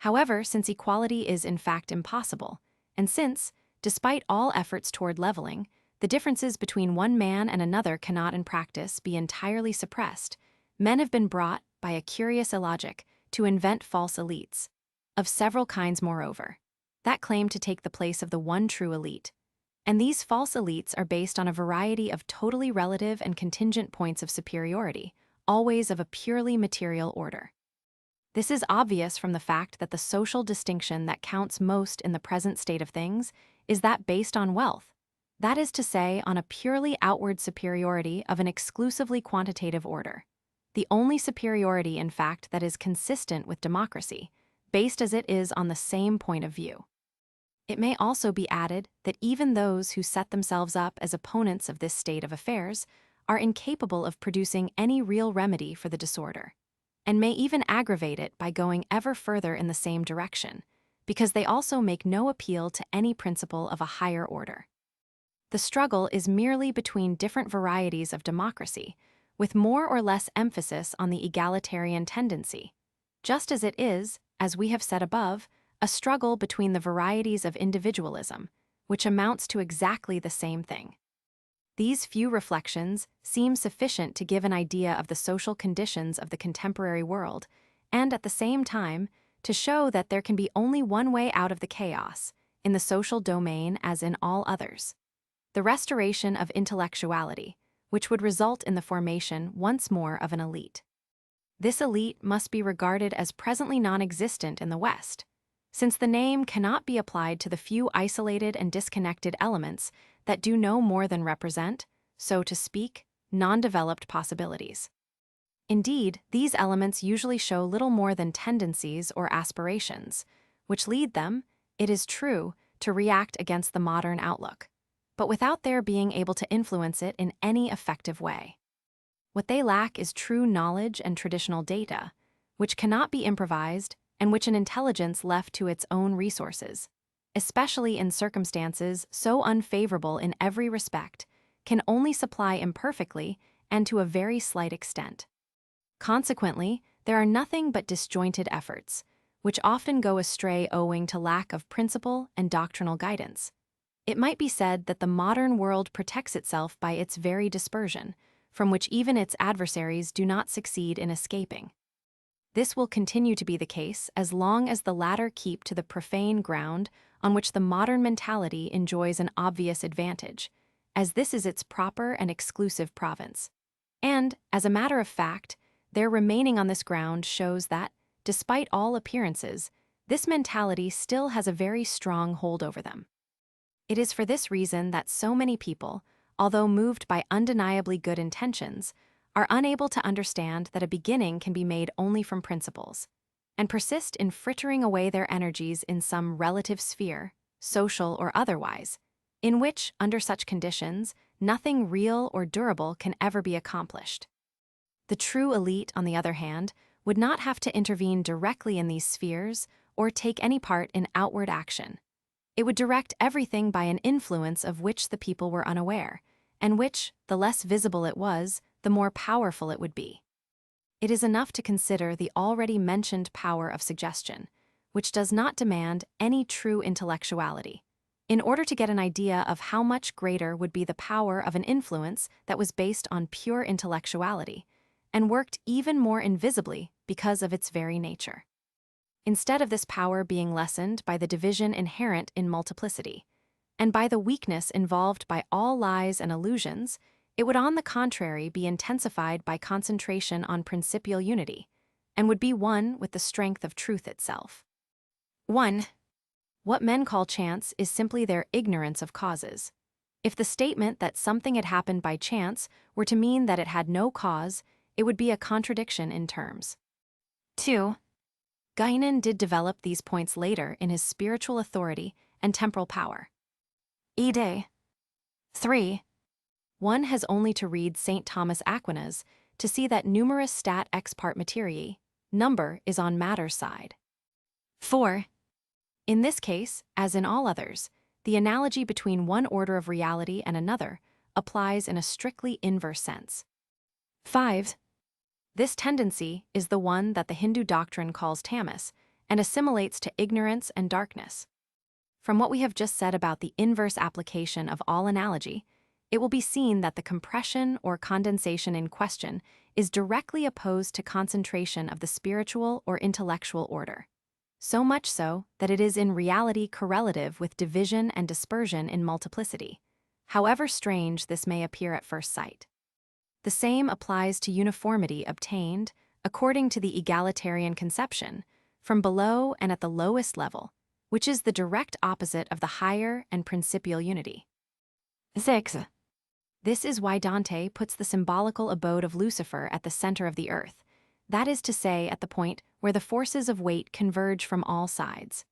However, since equality is in fact impossible, and since, despite all efforts toward leveling, the differences between one man and another cannot in practice be entirely suppressed, men have been brought, by a curious illogic, to invent false elites, of several kinds moreover, that claim to take the place of the one true elite. And these false elites are based on a variety of totally relative and contingent points of superiority, always of a purely material order. This is obvious from the fact that the social distinction that counts most in the present state of things is that based on wealth, that is to say, on a purely outward superiority of an exclusively quantitative order, the only superiority, in fact, that is consistent with democracy, based as it is on the same point of view. It may also be added that even those who set themselves up as opponents of this state of affairs are incapable of producing any real remedy for the disorder, and may even aggravate it by going ever further in the same direction, because they also make no appeal to any principle of a higher order. The struggle is merely between different varieties of democracy, with more or less emphasis on the egalitarian tendency, just as it is, as we have said above, a struggle between the varieties of individualism, which amounts to exactly the same thing. These few reflections seem sufficient to give an idea of the social conditions of the contemporary world, and at the same time, to show that there can be only one way out of the chaos, in the social domain as in all others: the restoration of intellectuality, which would result in the formation once more of an elite. This elite must be regarded as presently non-existent in the West, since the name cannot be applied to the few isolated and disconnected elements that do no more than represent, so to speak, non-developed possibilities. Indeed, these elements usually show little more than tendencies or aspirations, which lead them, it is true, to react against the modern outlook, but without their being able to influence it in any effective way. What they lack is true knowledge and traditional data, which cannot be improvised and which an intelligence left to its own resources, especially in circumstances so unfavorable in every respect, can only supply imperfectly and to a very slight extent. Consequently, there are nothing but disjointed efforts, which often go astray owing to lack of principle and doctrinal guidance. It might be said that the modern world protects itself by its very dispersion, from which even its adversaries do not succeed in escaping. This will continue to be the case as long as the latter keep to the profane ground on which the modern mentality enjoys an obvious advantage, as this is its proper and exclusive province. And, as a matter of fact, their remaining on this ground shows that, despite all appearances, this mentality still has a very strong hold over them. It is for this reason that so many people, although moved by undeniably good intentions, are unable to understand that a beginning can be made only from principles, and persist in frittering away their energies in some relative sphere, social or otherwise, in which, under such conditions, nothing real or durable can ever be accomplished. The true elite, on the other hand, would not have to intervene directly in these spheres or take any part in outward action. It would direct everything by an influence of which the people were unaware, and which, the less visible it was, the more powerful it would be. It is enough to consider the already mentioned power of suggestion, which does not demand any true intellectuality, in order to get an idea of how much greater would be the power of an influence that was based on pure intellectuality, and worked even more invisibly because of its very nature. Instead of this power being lessened by the division inherent in multiplicity, and by the weakness involved by all lies and illusions, it would on the contrary be intensified by concentration on principial unity, and would be one with the strength of truth itself. 1. What men call chance is simply their ignorance of causes. If the statement that something had happened by chance were to mean that it had no cause, it would be a contradiction in terms. 2. Guinan did develop these points later in his spiritual authority and temporal power. Ide. 3. One has only to read St. Thomas Aquinas to see that numerus stat ex part materiae, number is on matter's side. 4. In this case, as in all others, the analogy between one order of reality and another applies in a strictly inverse sense. 5. This tendency is the one that the Hindu doctrine calls tamas and assimilates to ignorance and darkness. From what we have just said about the inverse application of all analogy, it will be seen that the compression or condensation in question is directly opposed to concentration of the spiritual or intellectual order, so much so that it is in reality correlative with division and dispersion in multiplicity, however strange this may appear at first sight. The same applies to uniformity obtained, according to the egalitarian conception, from below and at the lowest level, which is the direct opposite of the higher and principial unity. 6. This is why Dante puts the symbolical abode of Lucifer at the center of the earth, that is to say, at the point where the forces of weight converge from all sides.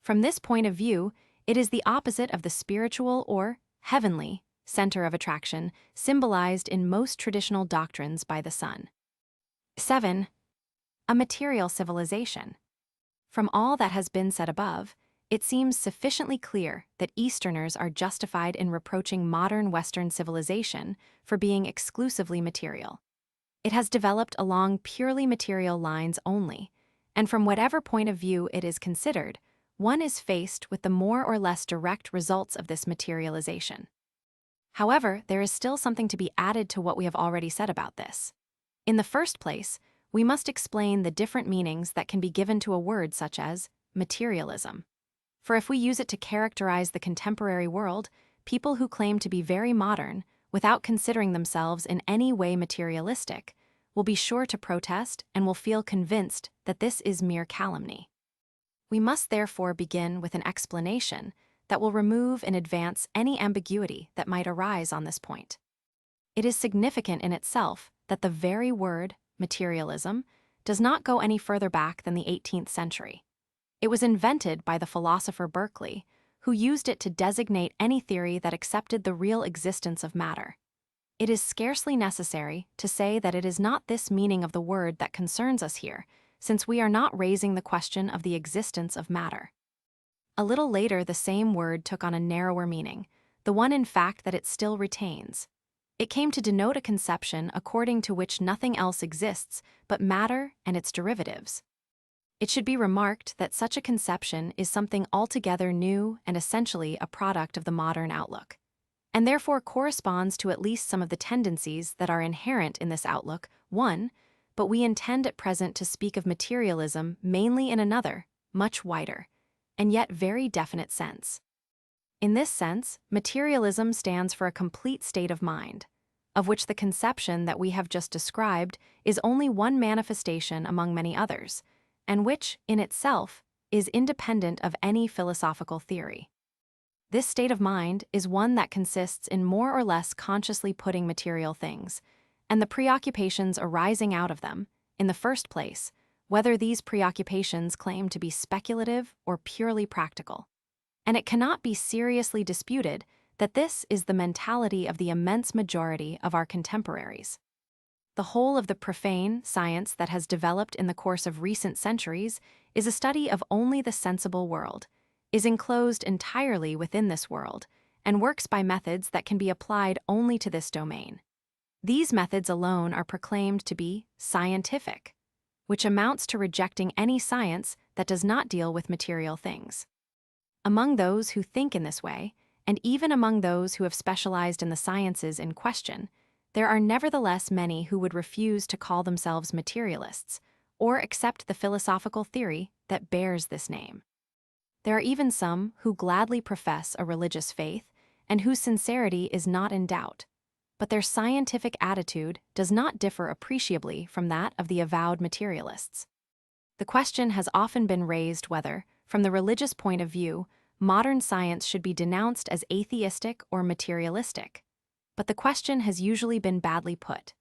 From this point of view, it is the opposite of the spiritual or heavenly center of attraction symbolized in most traditional doctrines by the sun. 7. A material civilization. From all that has been said above, it seems sufficiently clear that Easterners are justified in reproaching modern Western civilization for being exclusively material. It has developed along purely material lines only, and from whatever point of view it is considered, one is faced with the more or less direct results of this materialization. However, there is still something to be added to what we have already said about this. In the first place, we must explain the different meanings that can be given to a word such as materialism. For if we use it to characterize the contemporary world, people who claim to be very modern, without considering themselves in any way materialistic, will be sure to protest and will feel convinced that this is mere calumny. We must therefore begin with an explanation that will remove in advance any ambiguity that might arise on this point. It is significant in itself that the very word, materialism, does not go any further back than the 18th century. It was invented by the philosopher Berkeley, who used it to designate any theory that accepted the real existence of matter. It is scarcely necessary to say that it is not this meaning of the word that concerns us here, since we are not raising the question of the existence of matter. A little later, the same word took on a narrower meaning, the one in fact that it still retains. It came to denote a conception according to which nothing else exists but matter and its derivatives. It should be remarked that such a conception is something altogether new and essentially a product of the modern outlook, and therefore corresponds to at least some of the tendencies that are inherent in this outlook, one, but we intend at present to speak of materialism mainly in another, much wider, and yet very definite sense. In this sense, materialism stands for a complete state of mind, of which the conception that we have just described is only one manifestation among many others, and which, in itself, is independent of any philosophical theory. This state of mind is one that consists in more or less consciously putting material things, and the preoccupations arising out of them, in the first place, whether these preoccupations claim to be speculative or purely practical. And it cannot be seriously disputed that this is the mentality of the immense majority of our contemporaries. The whole of the profane science that has developed in the course of recent centuries is a study of only the sensible world, is enclosed entirely within this world, and works by methods that can be applied only to this domain. These methods alone are proclaimed to be scientific, which amounts to rejecting any science that does not deal with material things. Among those who think in this way, and even among those who have specialized in the sciences in question, there are nevertheless many who would refuse to call themselves materialists, or accept the philosophical theory that bears this name. There are even some who gladly profess a religious faith, and whose sincerity is not in doubt, but their scientific attitude does not differ appreciably from that of the avowed materialists. The question has often been raised whether, from the religious point of view, modern science should be denounced as atheistic or materialistic. But the question has usually been badly put.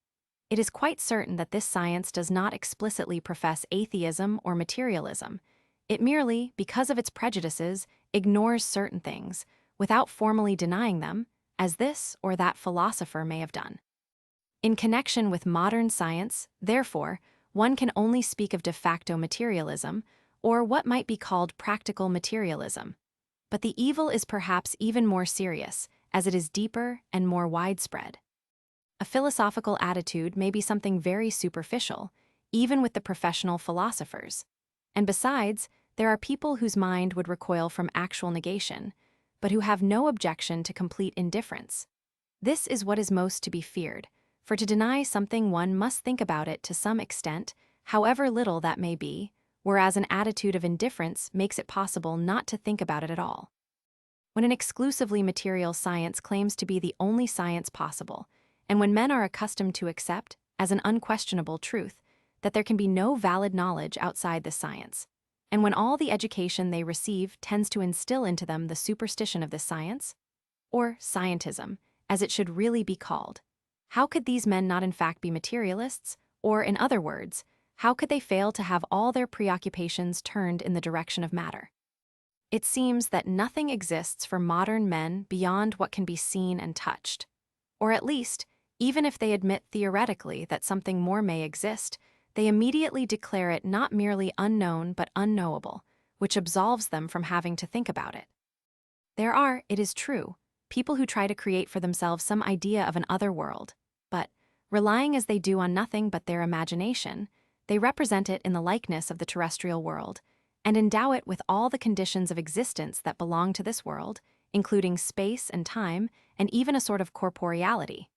It is quite certain that this science does not explicitly profess atheism or materialism. It merely, because of its prejudices, ignores certain things, without formally denying them, as this or that philosopher may have done. In connection with modern science, therefore, one can only speak of de facto materialism, or what might be called practical materialism. But the evil is perhaps even more serious, as it is deeper and more widespread. A philosophical attitude may be something very superficial, even with the professional philosophers. And besides, there are people whose mind would recoil from actual negation, but who have no objection to complete indifference. This is what is most to be feared, for to deny something one must think about it to some extent, however little that may be, whereas an attitude of indifference makes it possible not to think about it at all. When an exclusively material science claims to be the only science possible, and when men are accustomed to accept, as an unquestionable truth, that there can be no valid knowledge outside this science, and when all the education they receive tends to instill into them the superstition of this science, or scientism, as it should really be called, how could these men not in fact be materialists, or, in other words, how could they fail to have all their preoccupations turned in the direction of matter? It seems that nothing exists for modern men beyond what can be seen and touched. Or at least, even if they admit theoretically that something more may exist, they immediately declare it not merely unknown but unknowable, which absolves them from having to think about it. There are, it is true, people who try to create for themselves some idea of an other world, but, relying as they do on nothing but their imagination, they represent it in the likeness of the terrestrial world, and endow it with all the conditions of existence that belong to this world, including space and time, and even a sort of corporeality.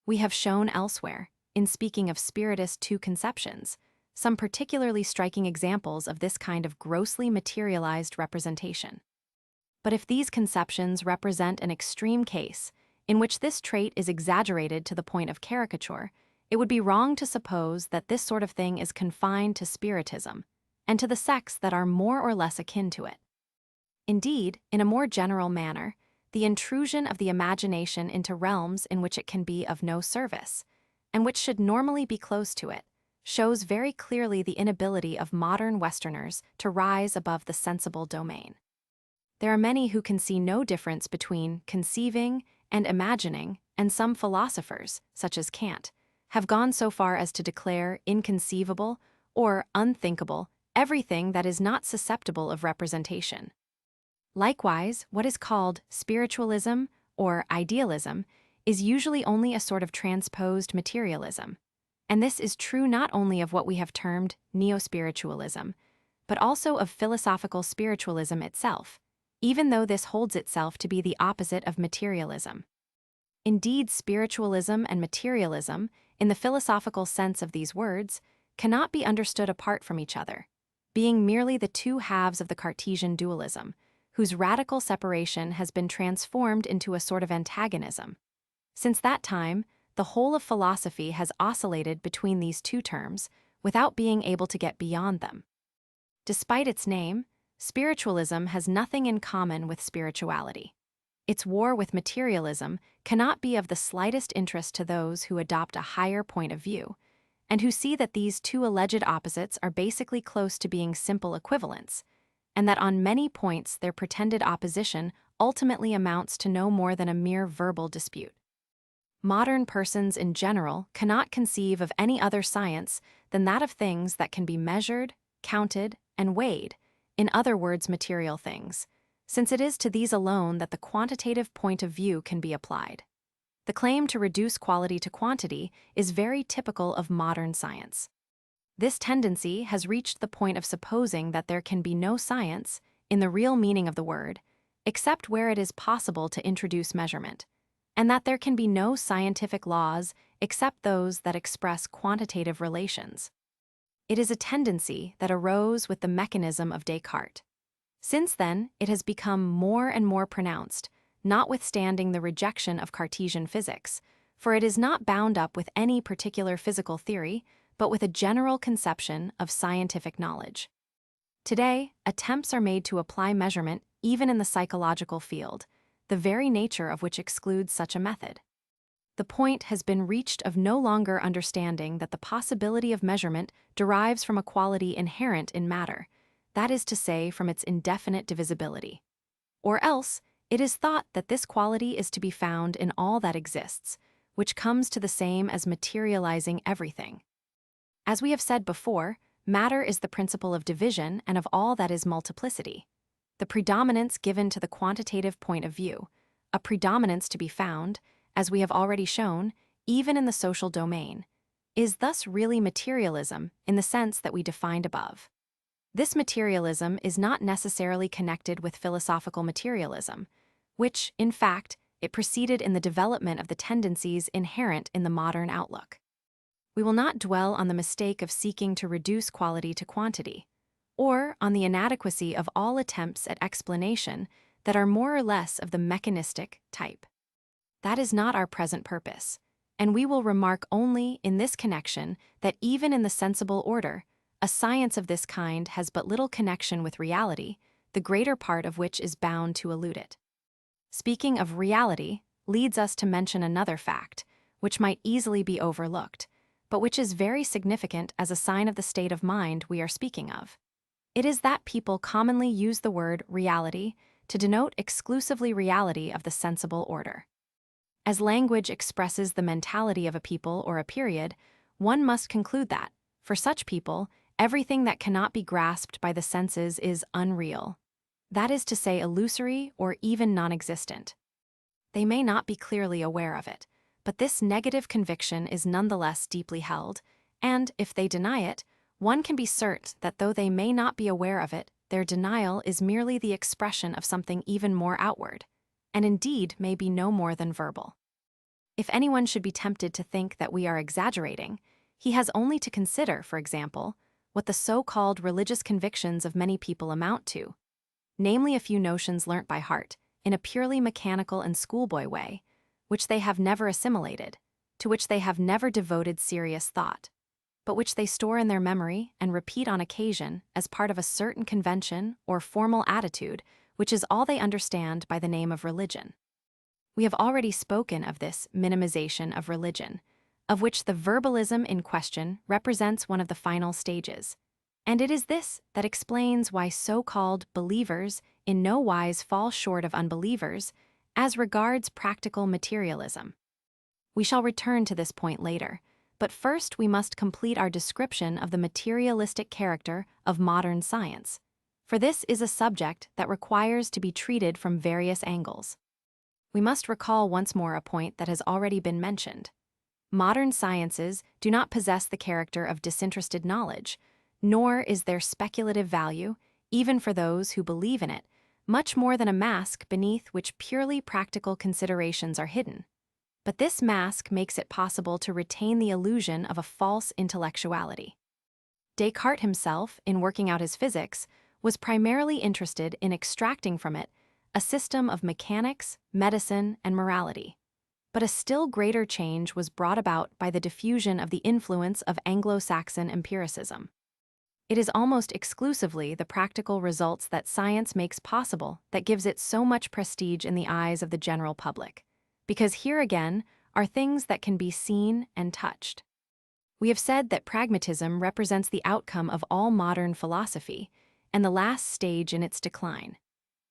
We have shown elsewhere, in speaking of spiritist two conceptions, some particularly striking examples of this kind of grossly materialized representation. But if these conceptions represent an extreme case, in which this trait is exaggerated to the point of caricature, it would be wrong to suppose that this sort of thing is confined to spiritism, and to the sects that are more or less akin to it. Indeed, in a more general manner, the intrusion of the imagination into realms in which it can be of no service, and which should normally be close to it, shows very clearly the inability of modern Westerners to rise above the sensible domain. There are many who can see no difference between conceiving and imagining, and some philosophers, such as Kant, have gone so far as to declare inconceivable or unthinkable everything that is not susceptible of representation. Likewise, what is called spiritualism or idealism is usually only a sort of transposed materialism, and this is true not only of what we have termed neo-spiritualism, but also of philosophical spiritualism itself, even though this holds itself to be the opposite of materialism. Indeed, spiritualism and materialism, in the philosophical sense of these words, cannot be understood apart from each other, being merely the two halves of the Cartesian dualism, whose radical separation has been transformed into a sort of antagonism. Since that time, the whole of philosophy has oscillated between these two terms without being able to get beyond them. Despite its name, spiritualism has nothing in common with spirituality. Its war with materialism cannot be of the slightest interest to those who adopt a higher point of view, and who see that these two alleged opposites are basically close to being simple equivalents, and that on many points their pretended opposition ultimately amounts to no more than a mere verbal dispute. Modern persons in general cannot conceive of any other science than that of things that can be measured, counted, and weighed, in other words, material things, since it is to these alone that the quantitative point of view can be applied. The claim to reduce quality to quantity is very typical of modern science. This tendency has reached the point of supposing that there can be no science, in the real meaning of the word, except where it is possible to introduce measurement, and that there can be no scientific laws except those that express quantitative relations. It is a tendency that arose with the mechanism of Descartes. Since then, it has become more and more pronounced, notwithstanding the rejection of Cartesian physics, for it is not bound up with any particular physical theory, but with a general conception of scientific knowledge. Today, attempts are made to apply measurement even in the psychological field, the very nature of which excludes such a method. The point has been reached of no longer understanding that the possibility of measurement derives from a quality inherent in matter, that is to say, from its indefinite divisibility. Or else, it is thought that this quality is to be found in all that exists, which comes to the same as materializing everything. As we have said before, matter is the principle of division and of all that is multiplicity. The predominance given to the quantitative point of view, a predominance to be found, as we have already shown, even in the social domain, is thus really materialism in the sense that we defined above. This materialism is not necessarily connected with philosophical materialism, which, in fact, it preceded in the development of the tendencies inherent in the modern outlook. We will not dwell on the mistake of seeking to reduce quality to quantity, or on the inadequacy of all attempts at explanation that are more or less of the mechanistic type. That is not our present purpose, and we will remark only in this connection that even in the sensible order, a science of this kind has but little connection with reality, the greater part of which is bound to elude it. Speaking of reality leads us to mention another fact, which might easily be overlooked, but which is very significant as a sign of the state of mind we are speaking of. It is that people commonly use the word reality to denote exclusively reality of the sensible order. As language expresses the mentality of a people or a period, one must conclude that, for such people, everything that cannot be grasped by the senses is unreal. That is to say, illusory or even non-existent. They may not be clearly aware of it, but this negative conviction is nonetheless deeply held, and, if they deny it, one can be certain that though they may not be aware of it, their denial is merely the expression of something even more outward, and indeed may be no more than verbal. If anyone should be tempted to think that we are exaggerating, he has only to consider, for example, what the so-called religious convictions of many people amount to, namely a few notions learnt by heart, in a purely mechanical and schoolboy way, which they have never assimilated, to which they have never devoted serious thought, but which they store in their memory and repeat on occasion as part of a certain convention or formal attitude, which is all they understand by the name of religion. We have already spoken of this minimization of religion, of which the verbalism in question represents one of the final stages, and it is this that explains why so-called believers in no wise fall short of unbelievers as regards practical materialism. We shall return to this point later, but first we must complete our description of the materialistic character of modern science, for this is a subject that requires to be treated from various angles. We must recall once more a point that has already been mentioned. Modern sciences do not possess the character of disinterested knowledge, nor is their speculative value, even for those who believe in it, much more than a mask beneath which purely practical considerations are hidden. But this mask makes it possible to retain the illusion of a false intellectuality. Descartes himself, in working out his physics, was primarily interested in extracting from it a system of mechanics, medicine, and morality. But a still greater change was brought about by the diffusion of the influence of Anglo-Saxon empiricism. It is almost exclusively the practical results that science makes possible that gives it so much prestige in the eyes of the general public. Because here again are things that can be seen and touched. We have said that pragmatism represents the outcome of all modern philosophy and the last stage in its decline.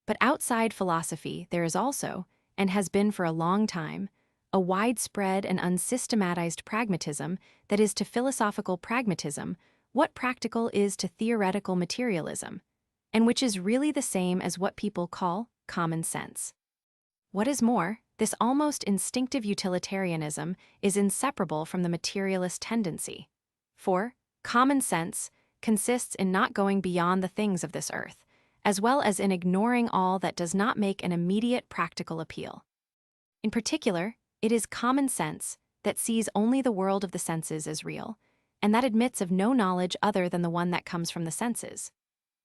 But outside philosophy, there is also, and has been for a long time, a widespread and unsystematized pragmatism that is to philosophical pragmatism what practical is to theoretical materialism, and which is really the same as what people call common sense. What is more, this almost instinctive utilitarianism is inseparable from the materialist tendency. For common sense consists in not going beyond the things of this earth, as well as in ignoring all that does not make an immediate practical appeal. In particular, it is common sense that sees only the world of the senses as real, and that admits of no knowledge other than the one that comes from the senses.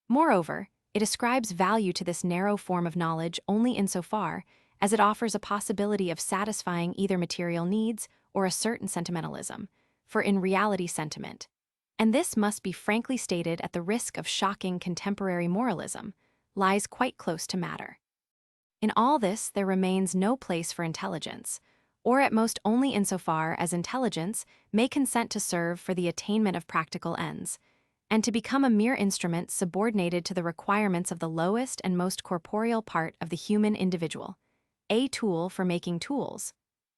Moreover, it ascribes value to this narrow form of knowledge only insofar as it offers a possibility of satisfying either material needs or a certain sentimentalism, for in reality sentiment, and this must be frankly stated at the risk of shocking contemporary moralism, lies quite close to matter. In all this, there remains no place for intelligence, or at most only insofar as intelligence may consent to serve for the attainment of practical ends, and to become a mere instrument subordinated to the requirements of the lowest and most corporeal part of the human individual, a tool for making tools.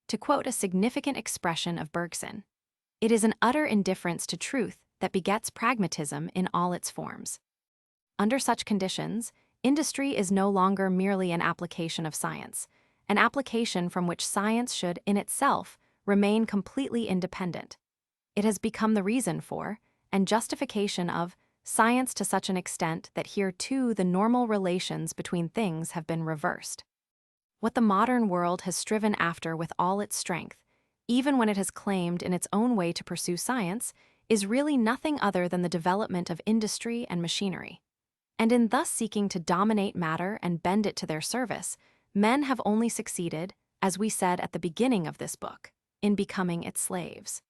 To quote a significant expression of Bergson, it is an utter indifference to truth that begets pragmatism in all its forms. Under such conditions, industry is no longer merely an application of science, an application from which science should, in itself, remain completely independent. It has become the reason for, and justification of, science to such an extent that here too the normal relations between things have been reversed. What the modern world has striven after with all its strength, even when it has claimed in its own way to pursue science, is really nothing other than the development of industry and machinery. And in thus seeking to dominate matter and bend it to their service, men have only succeeded, as we said at the beginning of this book, in becoming its slaves.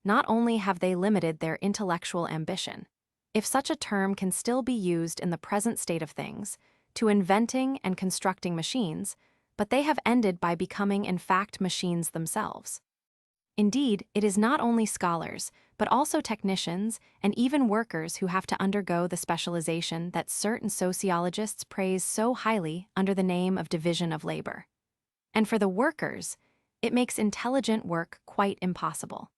Not only have they limited their intellectual ambition, if such a term can still be used in the present state of things, to inventing and constructing machines, but they have ended by becoming in fact machines themselves. Indeed, it is not only scholars, but also technicians and even workers who have to undergo the specialization that certain sociologists praise so highly under the name of division of labor. And for the workers, it makes intelligent work quite impossible.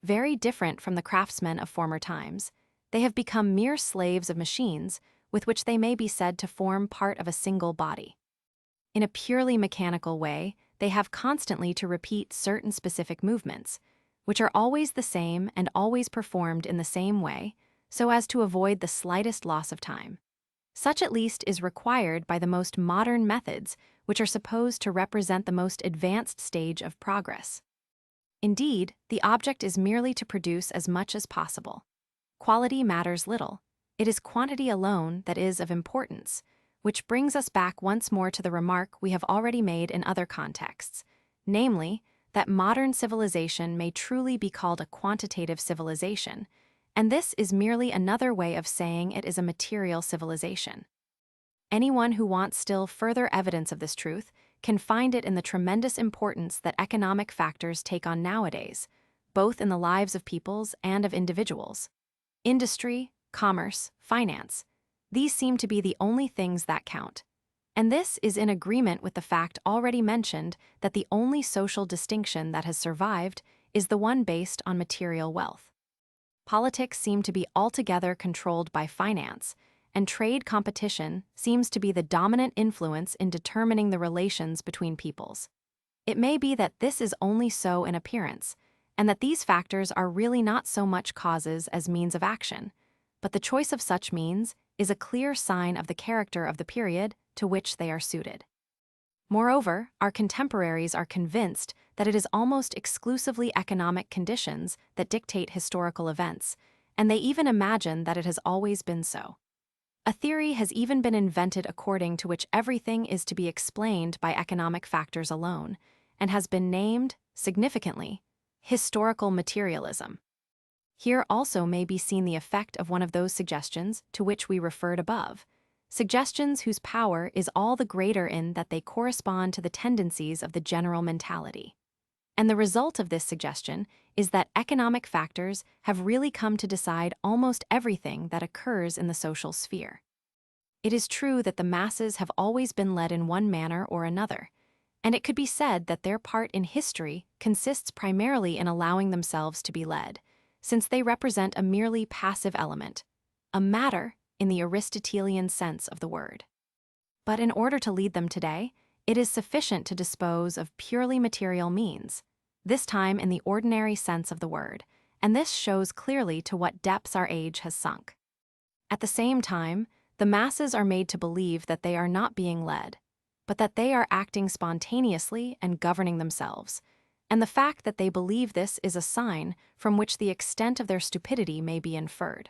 Very different from the craftsmen of former times, they have become mere slaves of machines with which they may be said to form part of a single body. In a purely mechanical way, they have constantly to repeat certain specific movements, which are always the same and always performed in the same way, so as to avoid the slightest loss of time. Such at least is required by the most modern methods, which are supposed to represent the most advanced stage of progress. Indeed, the object is merely to produce as much as possible. Quality matters little. It is quantity alone that is of importance, which brings us back once more to the remark we have already made in other contexts, namely, that modern civilization may truly be called a quantitative civilization, and this is merely another way of saying it is a material civilization. Anyone who wants still further evidence of this truth can find it in the tremendous importance that economic factors take on nowadays, both in the lives of peoples and of individuals. Industry, commerce, finance, these seem to be the only things that count. And this is in agreement with the fact already mentioned that the only social distinction that has survived is the one based on material wealth. Politics seem to be altogether controlled by finance, and trade competition seems to be the dominant influence in determining the relations between peoples. It may be that this is only so in appearance, and that these factors are really not so much causes as means of action, but the choice of such means is a clear sign of the character of the period to which they are suited. Moreover, our contemporaries are convinced that it is almost exclusively economic conditions that dictate historical events, and they even imagine that it has always been so. A theory has even been invented according to which everything is to be explained by economic factors alone, and has been named, significantly, historical materialism. Here also may be seen the effect of one of those suggestions to which we referred above, suggestions whose power is all the greater in that they correspond to the tendencies of the general mentality. And the result of this suggestion is that economic factors have really come to decide almost everything that occurs in the social sphere. It is true that the masses have always been led in one manner or another, and it could be said that their part in history consists primarily in allowing themselves to be led, since they represent a merely passive element, a matter in the Aristotelian sense of the word. But in order to lead them today, it is sufficient to dispose of purely material means, this time in the ordinary sense of the word, and this shows clearly to what depths our age has sunk. At the same time, the masses are made to believe that they are not being led, but that they are acting spontaneously and governing themselves, and the fact that they believe this is a sign from which the extent of their stupidity may be inferred.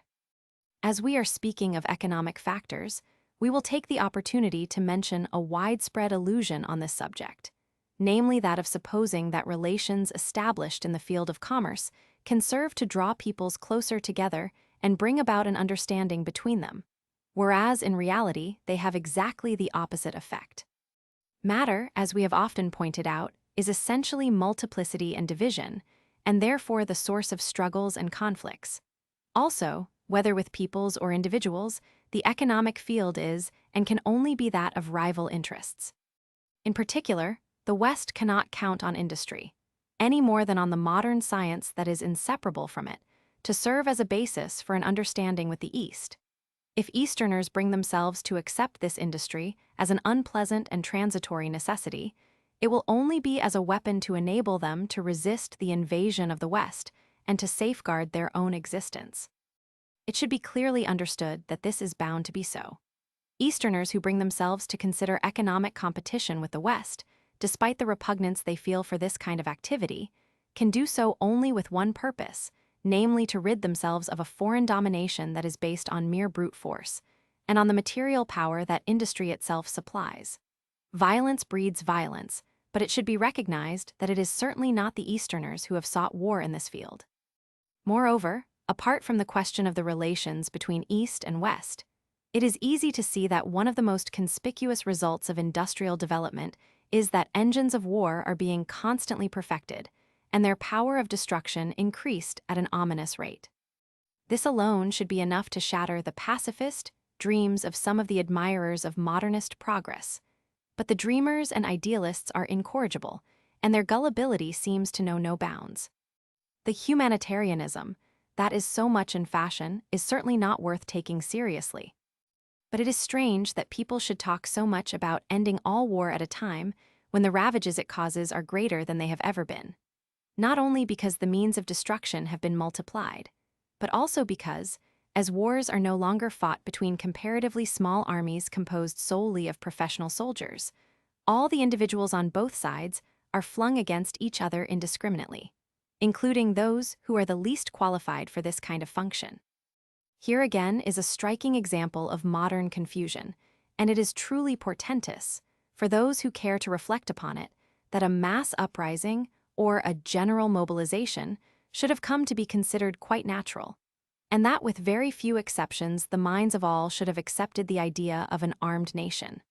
As we are speaking of economic factors, we will take the opportunity to mention a widespread illusion on this subject, namely that of supposing that relations established in the field of commerce can serve to draw peoples closer together and bring about an understanding between them, whereas in reality they have exactly the opposite effect. Matter, as we have often pointed out, is essentially multiplicity and division, and therefore the source of struggles and conflicts. Also, whether with peoples or individuals, the economic field is and can only be that of rival interests. In particular, the West cannot count on industry, any more than on the modern science that is inseparable from it, to serve as a basis for an understanding with the East. If Easterners bring themselves to accept this industry as an unpleasant and transitory necessity, it will only be as a weapon to enable them to resist the invasion of the West and to safeguard their own existence. It should be clearly understood that this is bound to be so. Easterners who bring themselves to consider economic competition with the West, despite the repugnance they feel for this kind of activity, can do so only with one purpose, namely to rid themselves of a foreign domination that is based on mere brute force, and on the material power that industry itself supplies. Violence breeds violence, but it should be recognized that it is certainly not the Easterners who have sought war in this field. Moreover, apart from the question of the relations between East and West, it is easy to see that one of the most conspicuous results of industrial development is that engines of war are being constantly perfected, and their power of destruction increased at an ominous rate. This alone should be enough to shatter the pacifist dreams of some of the admirers of modernist progress. But the dreamers and idealists are incorrigible, and their gullibility seems to know no bounds. The humanitarianism that is so much in fashion is certainly not worth taking seriously. But it is strange that people should talk so much about ending all war at a time when the ravages it causes are greater than they have ever been. Not only because the means of destruction have been multiplied, but also because, as wars are no longer fought between comparatively small armies composed solely of professional soldiers, all the individuals on both sides are flung against each other indiscriminately, including those who are the least qualified for this kind of function. Here again is a striking example of modern confusion, and it is truly portentous, for those who care to reflect upon it, that a mass uprising or a general mobilization should have come to be considered quite natural, and that with very few exceptions the minds of all should have accepted the idea of an armed nation.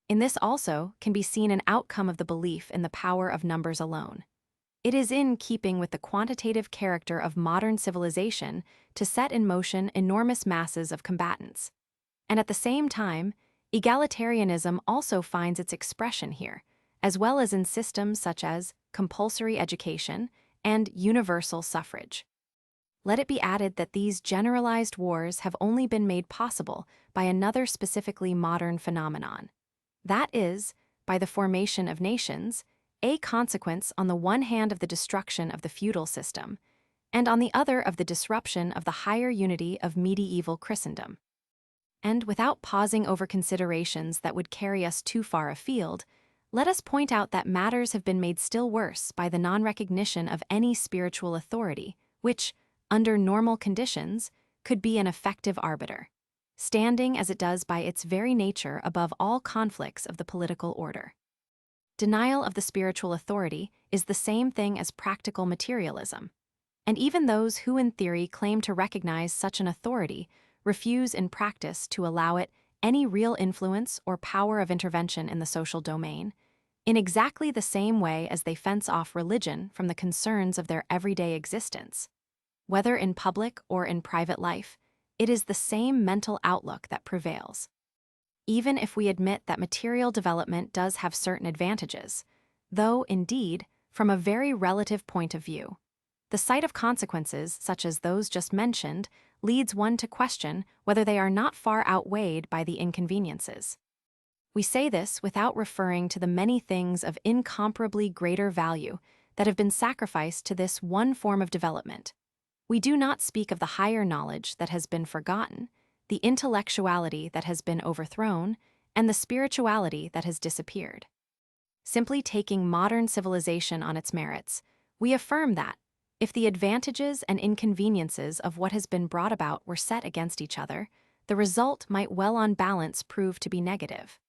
In this also can be seen an outcome of the belief in the power of numbers alone. It is in keeping with the quantitative character of modern civilization to set in motion enormous masses of combatants. And at the same time, egalitarianism also finds its expression here, as well as in systems such as compulsory education and universal suffrage. Let it be added that these generalized wars have only been made possible by another specifically modern phenomenon. That is, by the formation of nations, a consequence on the one hand of the destruction of the feudal system, and on the other of the disruption of the higher unity of medieval Christendom. And without pausing over considerations that would carry us too far afield, let us point out that matters have been made still worse by the non-recognition of any spiritual authority, which, under normal conditions, could be an effective arbiter, standing as it does by its very nature above all conflicts of the political order. Denial of the spiritual authority is the same thing as practical materialism, And even those who in theory claim to recognize such an authority refuse in practice to allow it any real influence or power of intervention in the social domain, in exactly the same way as they fence off religion from the concerns of their everyday existence. Whether in public or in private life, it is the same mental outlook that prevails. Even if we admit that material development does have certain advantages, though, indeed, from a very relative point of view, the sight of consequences, such as those just mentioned, leads one to question whether they are not far outweighed by the inconveniences. We say this without referring to the many things of incomparably greater value that have been sacrificed to this one form of development. We do not speak of the higher knowledge that has been forgotten, the intellectuality that has been overthrown, and the spirituality that has disappeared. Simply taking modern civilization on its merits, we affirm that, if the advantages and inconveniences of what has been brought about were set against each other, the result might well on balance prove to be negative.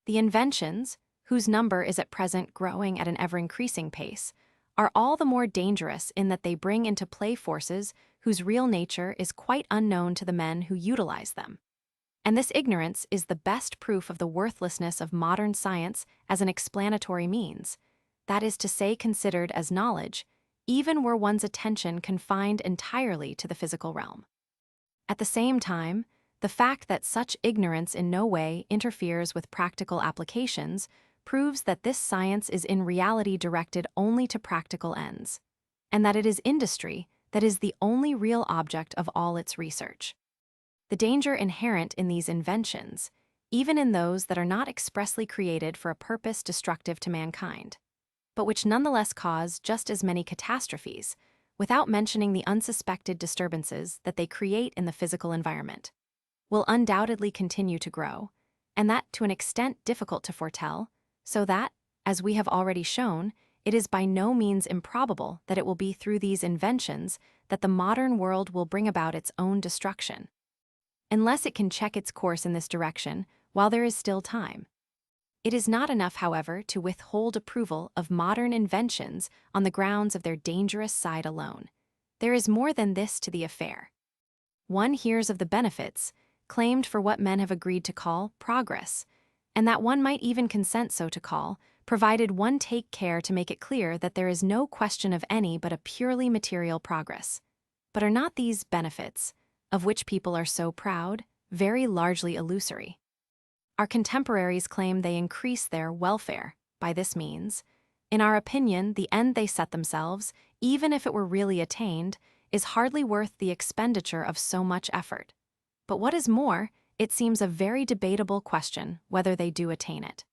The inventions, whose number is at present growing at an ever-increasing pace, are all the more dangerous in that they bring into play forces whose real nature is quite unknown to the men who utilize them. And this ignorance is the best proof of the worthlessness of modern science as an explanatory means, that is to say, considered as knowledge, even were one's attention confined entirely to the physical realm. At the same time, the fact that such ignorance in no way interferes with practical applications proves that this science is in reality directed only to practical ends, and that it is industry that is the only real object of all its research. The danger inherent in these inventions, even in those that are not expressly created for a purpose destructive to mankind, but which nonetheless cause just as many catastrophes, without mentioning the unsuspected disturbances that they create in the physical environment, will undoubtedly continue to grow, and that to an extent difficult to foretell, so that, as we have already shown, it is by no means improbable that it will be through these inventions that the modern world will bring about its own destruction, unless it can check its course in this direction while there is still time. It is not enough, however, to withhold approval of modern inventions on the grounds of their dangerous side alone. There is more than this to the affair. One hears of the benefits claimed for what men have agreed to call progress, and that one might even consent so to call, provided one take care to make it clear that there is no question of any but a purely material progress. But are not these benefits, of which people are so proud, very largely illusory? Our contemporaries claim they increase their welfare by this means. In our opinion, the end they set themselves, even if it were really attained, is hardly worth the expenditure of so much effort. But what is more, it seems a very debatable question whether they do attain it.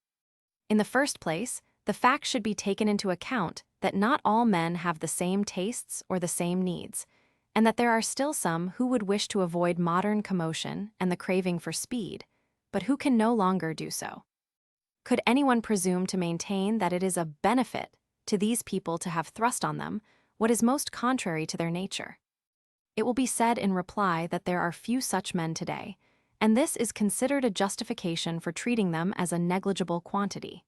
In the first place, the fact should be taken into account that not all men have the same tastes or the same needs, and that there are still some who would wish to avoid modern commotion and the craving for speed, but who can no longer do so. Could anyone presume to maintain that it is a benefit to these people to have thrust on them what is most contrary to their nature? It will be said in reply that there are few such men today, and this is considered a justification for treating them as a negligible quantity.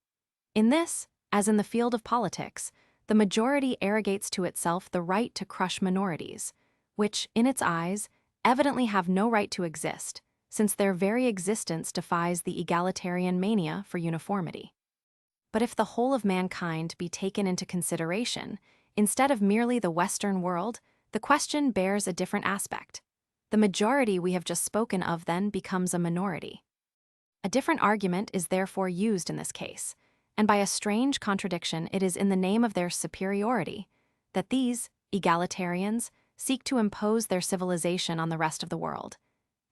In this, as in the field of politics, the majority arrogates to itself the right to crush minorities, which, in its eyes, evidently have no right to exist, since their very existence defies the egalitarian mania for uniformity. But if the whole of mankind be taken into consideration, instead of merely the Western world, the question bears a different aspect. The majority we have just spoken of then becomes a minority. A different argument is therefore used in this case, and by a strange contradiction it is in the name of their superiority that these egalitarians seek to impose their civilization on the rest of the world,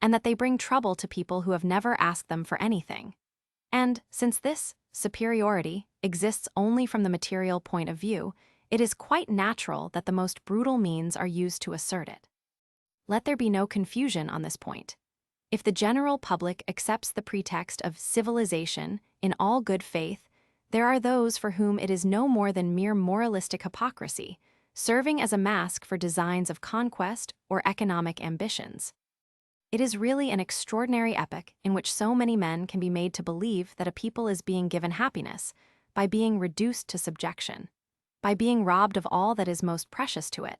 and that they bring trouble to people who have never asked them for anything. And, since this superiority exists only from the material point of view, it is quite natural that the most brutal means are used to assert it. Let there be no confusion on this point. If the general public accepts the pretext of civilization in all good faith, there are those for whom it is no more than mere moralistic hypocrisy, serving as a mask for designs of conquest or economic ambitions. It is really an extraordinary epoch in which so many men can be made to believe that a people is being given happiness by being reduced to subjection, by being robbed of all that is most precious to it,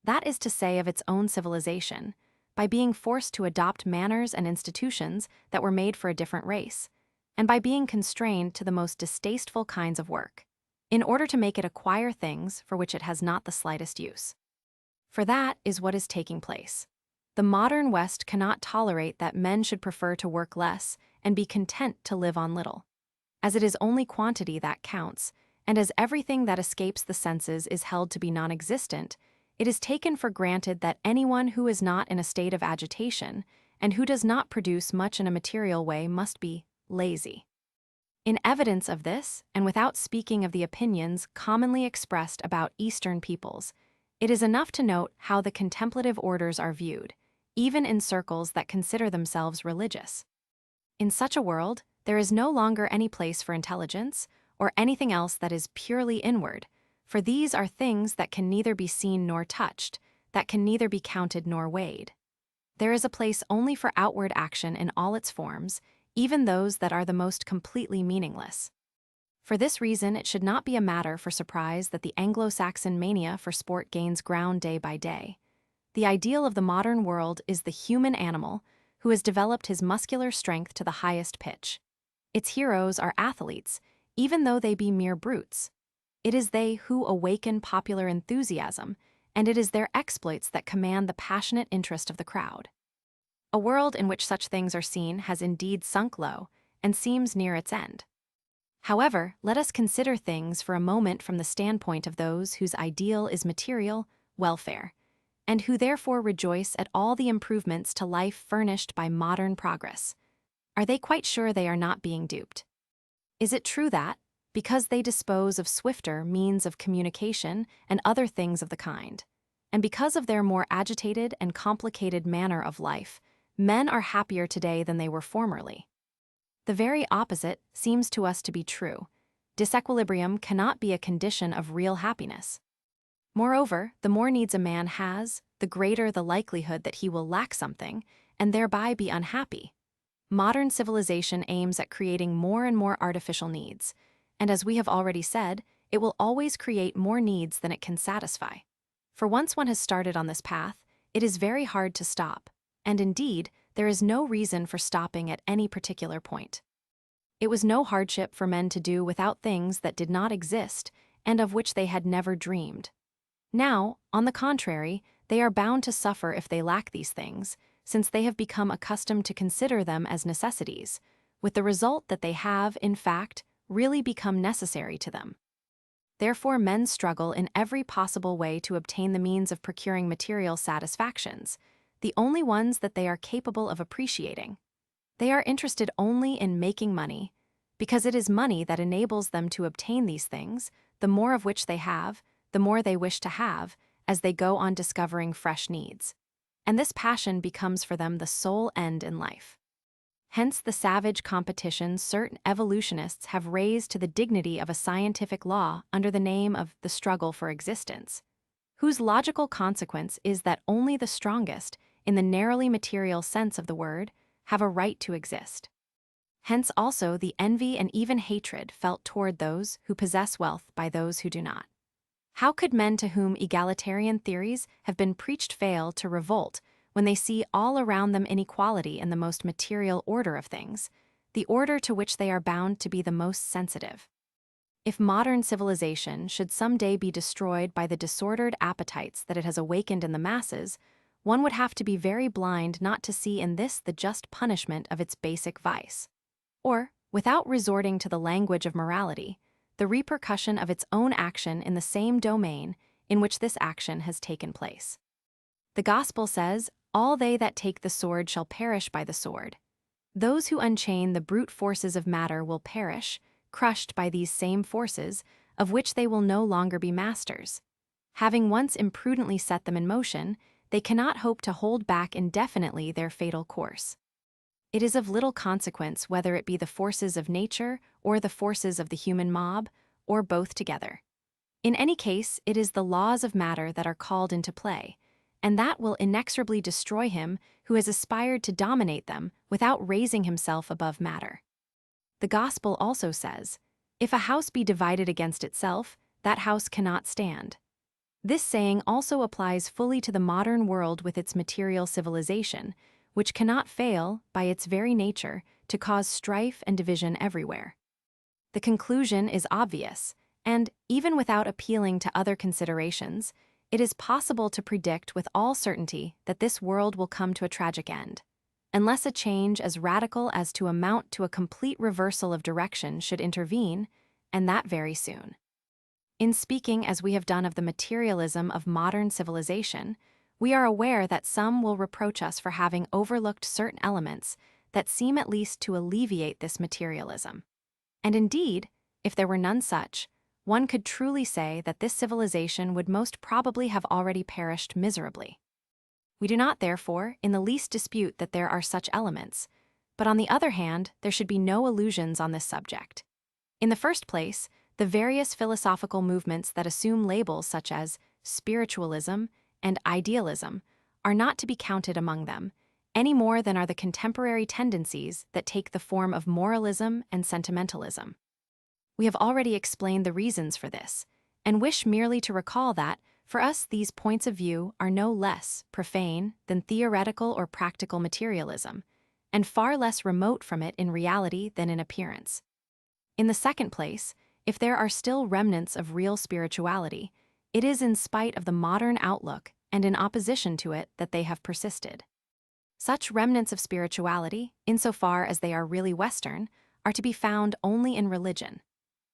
that is to say of its own civilization, by being forced to adopt manners and institutions that were made for a different race, and by being constrained to the most distasteful kinds of work, in order to make it acquire things for which it has not the slightest use. For that is what is taking place. The modern West cannot tolerate that men should prefer to work less and be content to live on little. As it is only quantity that counts, and as everything that escapes the senses is held to be non-existent, it is taken for granted that anyone who is not in a state of agitation and who does not produce much in a material way must be lazy. In evidence of this, and without speaking of the opinions commonly expressed about Eastern peoples, it is enough to note how the contemplative orders are viewed, even in circles that consider themselves religious. In such a world, there is no longer any place for intelligence or anything else that is purely inward, for these are things that can neither be seen nor touched, that can neither be counted nor weighed. There is a place only for outward action in all its forms, even those that are the most completely meaningless. For this reason, it should not be a matter for surprise that the Anglo-Saxon mania for sport gains ground day by day. The ideal of the modern world is the human animal who has developed his muscular strength to the highest pitch. Its heroes are athletes, even though they be mere brutes. It is they who awaken popular enthusiasm, and it is their exploits that command the passionate interest of the crowd. A world in which such things are seen has indeed sunk low and seems near its end. However, let us consider things for a moment from the standpoint of those whose ideal is material welfare, and who therefore rejoice at all the improvements to life furnished by modern progress. Are they quite sure they are not being duped? Is it true that, because they dispose of swifter means of communication and other things of the kind, and because of their more agitated and complicated manner of life, men are happier today than they were formerly? The very opposite seems to us to be true. Disequilibrium cannot be a condition of real happiness. Moreover, the more needs a man has, the greater the likelihood that he will lack something, and thereby be unhappy. Modern civilization aims at creating more and more artificial needs, and as we have already said, it will always create more needs than it can satisfy. For once one has started on this path, it is very hard to stop, and indeed, there is no reason for stopping at any particular point. It was no hardship for men to do without things that did not exist and of which they had never dreamed. Now, on the contrary, they are bound to suffer if they lack these things, since they have become accustomed to consider them as necessities, with the result that they have, in fact, really become necessary to them. Therefore, men struggle in every possible way to obtain the means of procuring material satisfactions, the only ones that they are capable of appreciating. They are interested only in making money, because it is money that enables them to obtain these things. The more of which they have, the more they wish to have, as they go on discovering fresh needs. And this passion becomes for them the sole end in life. Hence the savage competition certain evolutionists have raised to the dignity of a scientific law under the name of the struggle for existence, whose logical consequence is that only the strongest, in the narrowly material sense of the word, have a right to exist. Hence also the envy and even hatred felt toward those who possess wealth by those who do not. How could men to whom egalitarian theories have been preached fail to revolt when they see all around them inequality in the most material order of things, the order to which they are bound to be the most sensitive? If modern civilization should someday be destroyed by the disordered appetites that it has awakened in the masses, one would have to be very blind not to see in this the just punishment of its basic vice, or, without resorting to the language of morality, the repercussion of its own action in the same domain in which this action has taken place. The Gospel says, "All they that take the sword shall perish by the sword." Those who unchain the brute forces of matter will perish, crushed by these same forces, of which they will no longer be masters. Having once imprudently set them in motion, they cannot hope to hold back indefinitely their fatal course. It is of little consequence whether it be the forces of nature or the forces of the human mob, or both together. In any case, it is the laws of matter that are called into play, and that will inexorably destroy him who has aspired to dominate them without raising himself above matter. The Gospel also says, "If a house be divided against itself, that house cannot stand." This saying also applies fully to the modern world with its material civilization, which cannot fail, by its very nature, to cause strife and division everywhere. The conclusion is obvious, and, even without appealing to other considerations, it is possible to predict with all certainty that this world will come to a tragic end, unless a change as radical as to amount to a complete reversal of direction should intervene, and that very soon. In speaking as we have done of the materialism of modern civilization, we are aware that some will reproach us for having overlooked certain elements that seem at least to alleviate this materialism. And indeed, if there were none such, one could truly say that this civilization would most probably have already perished miserably. We do not, therefore, in the least dispute that there are such elements, but on the other hand, there should be no illusions on this subject. In the first place, the various philosophical movements that assume labels such as spiritualism and idealism are not to be counted among them, any more than are the contemporary tendencies that take the form of moralism and sentimentalism. We have already explained the reasons for this, and wish merely to recall that, for us, these points of view are no less profane than theoretical or practical materialism, and far less remote from it in reality than in appearance. In the second place, if there are still remnants of real spirituality, it is in spite of the modern outlook and in opposition to it that they have persisted. Such remnants of spirituality, insofar as they are really Western, are to be found only in religion.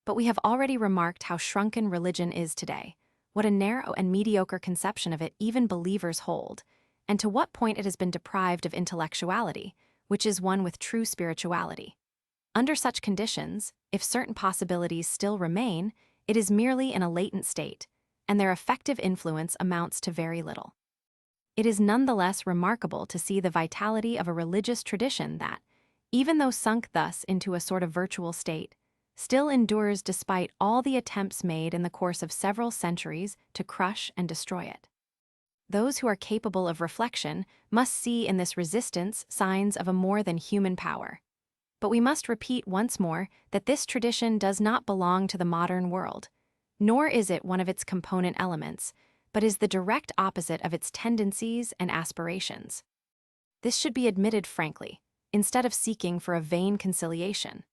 But we have already remarked how shrunken religion is today, what a narrow and mediocre conception of it even believers hold, and to what point it has been deprived of intellectuality, which is one with true spirituality. Under such conditions, if certain possibilities still remain, it is merely in a latent state, and their effective influence amounts to very little. It is nonetheless remarkable to see the vitality of a religious tradition that, even though sunk thus into a sort of virtual state, still endures despite all the attempts made in the course of several centuries to crush and destroy it. Those who are capable of reflection must see in this resistance signs of a more than human power. But we must repeat once more that this tradition does not belong to the modern world, nor is it one of its component elements, but is the direct opposite of its tendencies and aspirations. This should be admitted frankly, instead of seeking for a vain conciliation.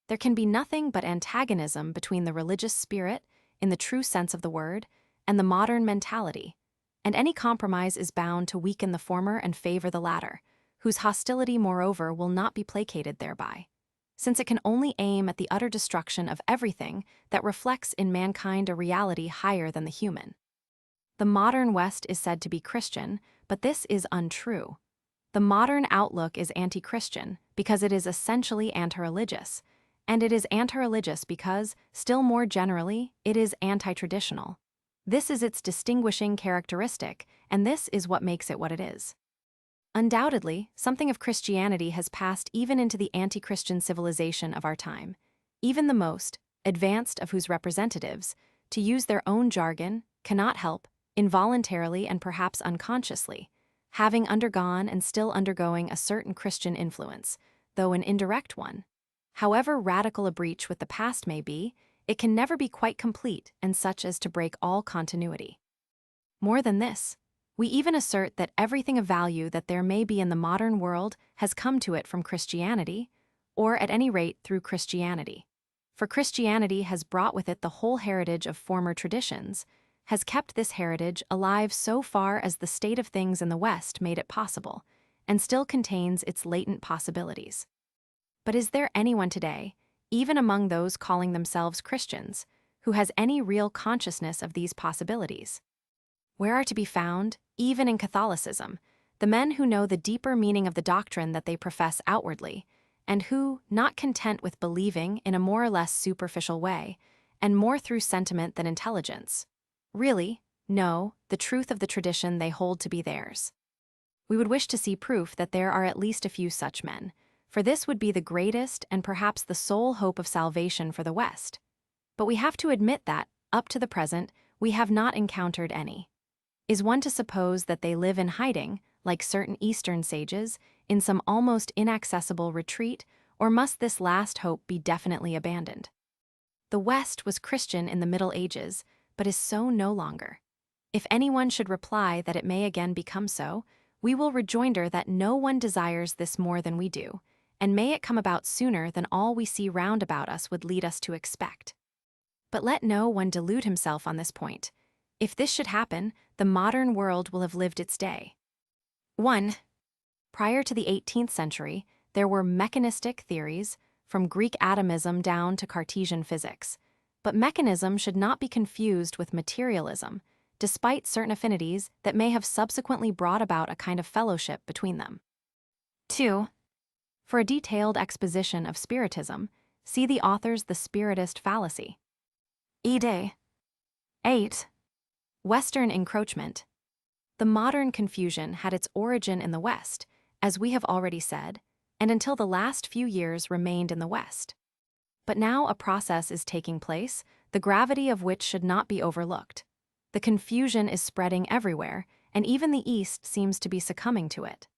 There can be nothing but antagonism between the religious spirit, in the true sense of the word, and the modern mentality, and any compromise is bound to weaken the former and favor the latter, whose hostility, moreover, will not be placated thereby, since it can only aim at the utter destruction of everything that reflects in mankind a reality higher than the human. The modern West is said to be Christian, but this is untrue. The modern outlook is anti-Christian because it is essentially anti-religious, and it is anti-religious because, still more generally, it is anti-traditional. This is its distinguishing characteristic, and this is what makes it what it is. Undoubtedly, something of Christianity has passed even into the anti-Christian civilization of our time, even the most advanced of whose representatives, to use their own jargon, cannot help, involuntarily and perhaps unconsciously, having undergone and still undergoing a certain Christian influence, though an indirect one. However radical a breach with the past may be, it can never be quite complete and such as to break all continuity. More than this, we even assert that everything of value that there may be in the modern world has come to it from Christianity, or at any rate through Christianity. For Christianity has brought with it the whole heritage of former traditions, has kept this heritage alive so far as the state of things in the West made it possible, and still contains its latent possibilities. But is there anyone today, even among those calling themselves Christians, who has any real consciousness of these possibilities? Where are to be found, even in Catholicism, the men who know the deeper meaning of the doctrine that they profess outwardly, and who, not content with believing in a more or less superficial way, and more through sentiment than intelligence, really know the truth of the tradition they hold to be theirs? We would wish to see proof that there are at least a few such men, for this would be the greatest and perhaps the sole hope of salvation for the West. But we have to admit that, up to the present, we have not encountered any. Is one to suppose that they live in hiding, like certain Eastern sages, in some almost inaccessible retreat, or must this last hope be definitely abandoned? The West was Christian in the Middle Ages, but is so no longer. If anyone should reply that it may again become so, we will rejoinder that no one desires this more than we do, and may it come about sooner than all we see round about us would lead us to expect. But let no one delude himself on this point. If this should happen, the modern world will have lived its day. 1. Prior to the 18th century, there were mechanistic theories, from Greek atomism down to Cartesian physics. But mechanism should not be confused with materialism, despite certain affinities that may have subsequently brought about a kind of fellowship between them. 2. For a detailed exposition of Spiritism, see the author's The Spiritist Fallacy. Ed. 8. Western encroachment. The modern confusion had its origin in the West, as we have already said, and until the last few years remained in the West. But now a process is taking place, the gravity of which should not be overlooked. The confusion is spreading everywhere, and even the East seems to be succumbing to it.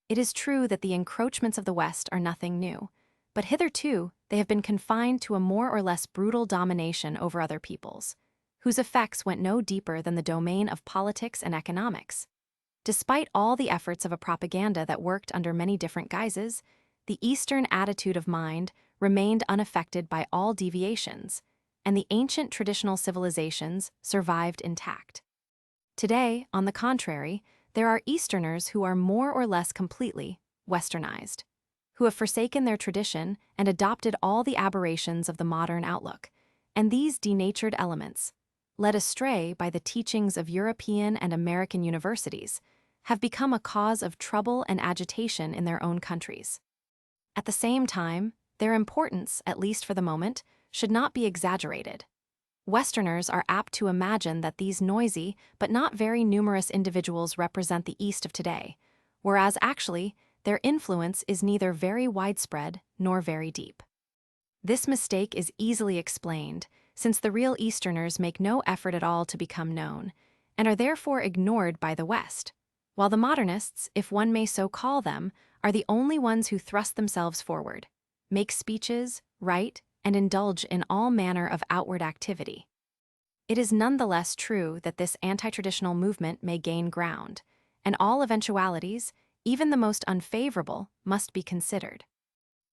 It is true that the encroachments of the West are nothing new, but hitherto they have been confined to a more or less brutal domination over other peoples, whose effects went no deeper than the domain of politics and economics. Despite all the efforts of a propaganda that worked under many different guises, the Eastern attitude of mind remained unaffected by all deviations, and the ancient traditional civilizations survived intact. Today, on the contrary, there are Easterners who are more or less completely Westernized, who have forsaken their tradition and adopted all the aberrations of the modern outlook, and these denatured elements, led astray by the teachings of European and American universities, have become a cause of trouble and agitation in their own countries. At the same time, their importance, at least for the moment, should not be exaggerated. Westerners are apt to imagine that these noisy but not very numerous individuals represent the East of today, whereas actually their influence is neither very widespread nor very deep. This mistake is easily explained, since the real Easterners make no effort at all to become known, and are therefore ignored by the West, while the modernists, if one may so call them, are the only ones who thrust themselves forward, make speeches, write, and indulge in all manner of outward activity. It is nonetheless true that this anti-traditional movement may gain ground, and all eventualities, even the most unfavorable, must be considered.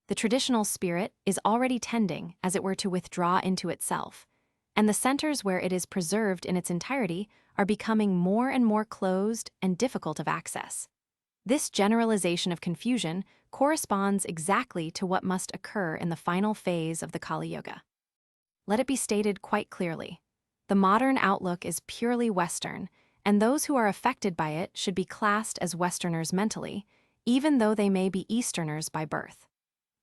The traditional spirit is already tending, as it were, to withdraw into itself, and the centers where it is preserved in its entirety are becoming more and more closed and difficult of access. This generalization of confusion corresponds exactly to what must occur in the final phase of the Kali Yuga. Let it be stated quite clearly, the modern outlook is purely Western, and those who are affected by it should be classed as Westerners mentally, even though they may be Easterners by birth.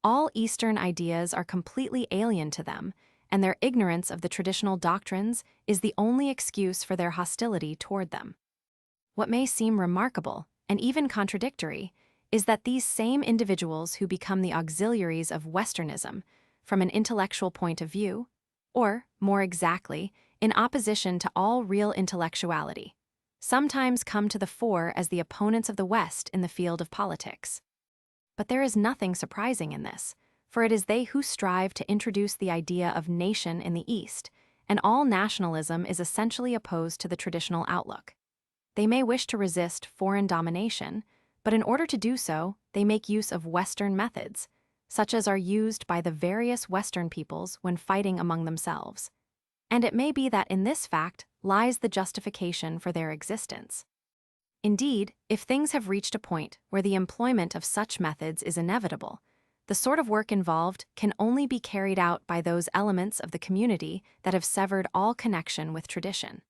All Eastern ideas are completely alien to them, and their ignorance of the traditional doctrines is the only excuse for their hostility toward them. What may seem remarkable, and even contradictory, is that these same individuals who become the auxiliaries of Westernism, from an intellectual point of view, or, more exactly, in opposition to all real intellectuality, sometimes come to the fore as the opponents of the West in the field of politics. But there is nothing surprising in this, for it is they who strive to introduce the idea of nation in the East, and all nationalism is essentially opposed to the traditional outlook. They may wish to resist foreign domination, but in order to do so, they make use of Western methods, such as are used by the various Western peoples when fighting among themselves. And it may be that in this fact lies the justification for their existence. Indeed, if things have reached a point where the employment of such methods is inevitable, the sort of work involved can only be carried out by those elements of the community that have severed all connection with tradition.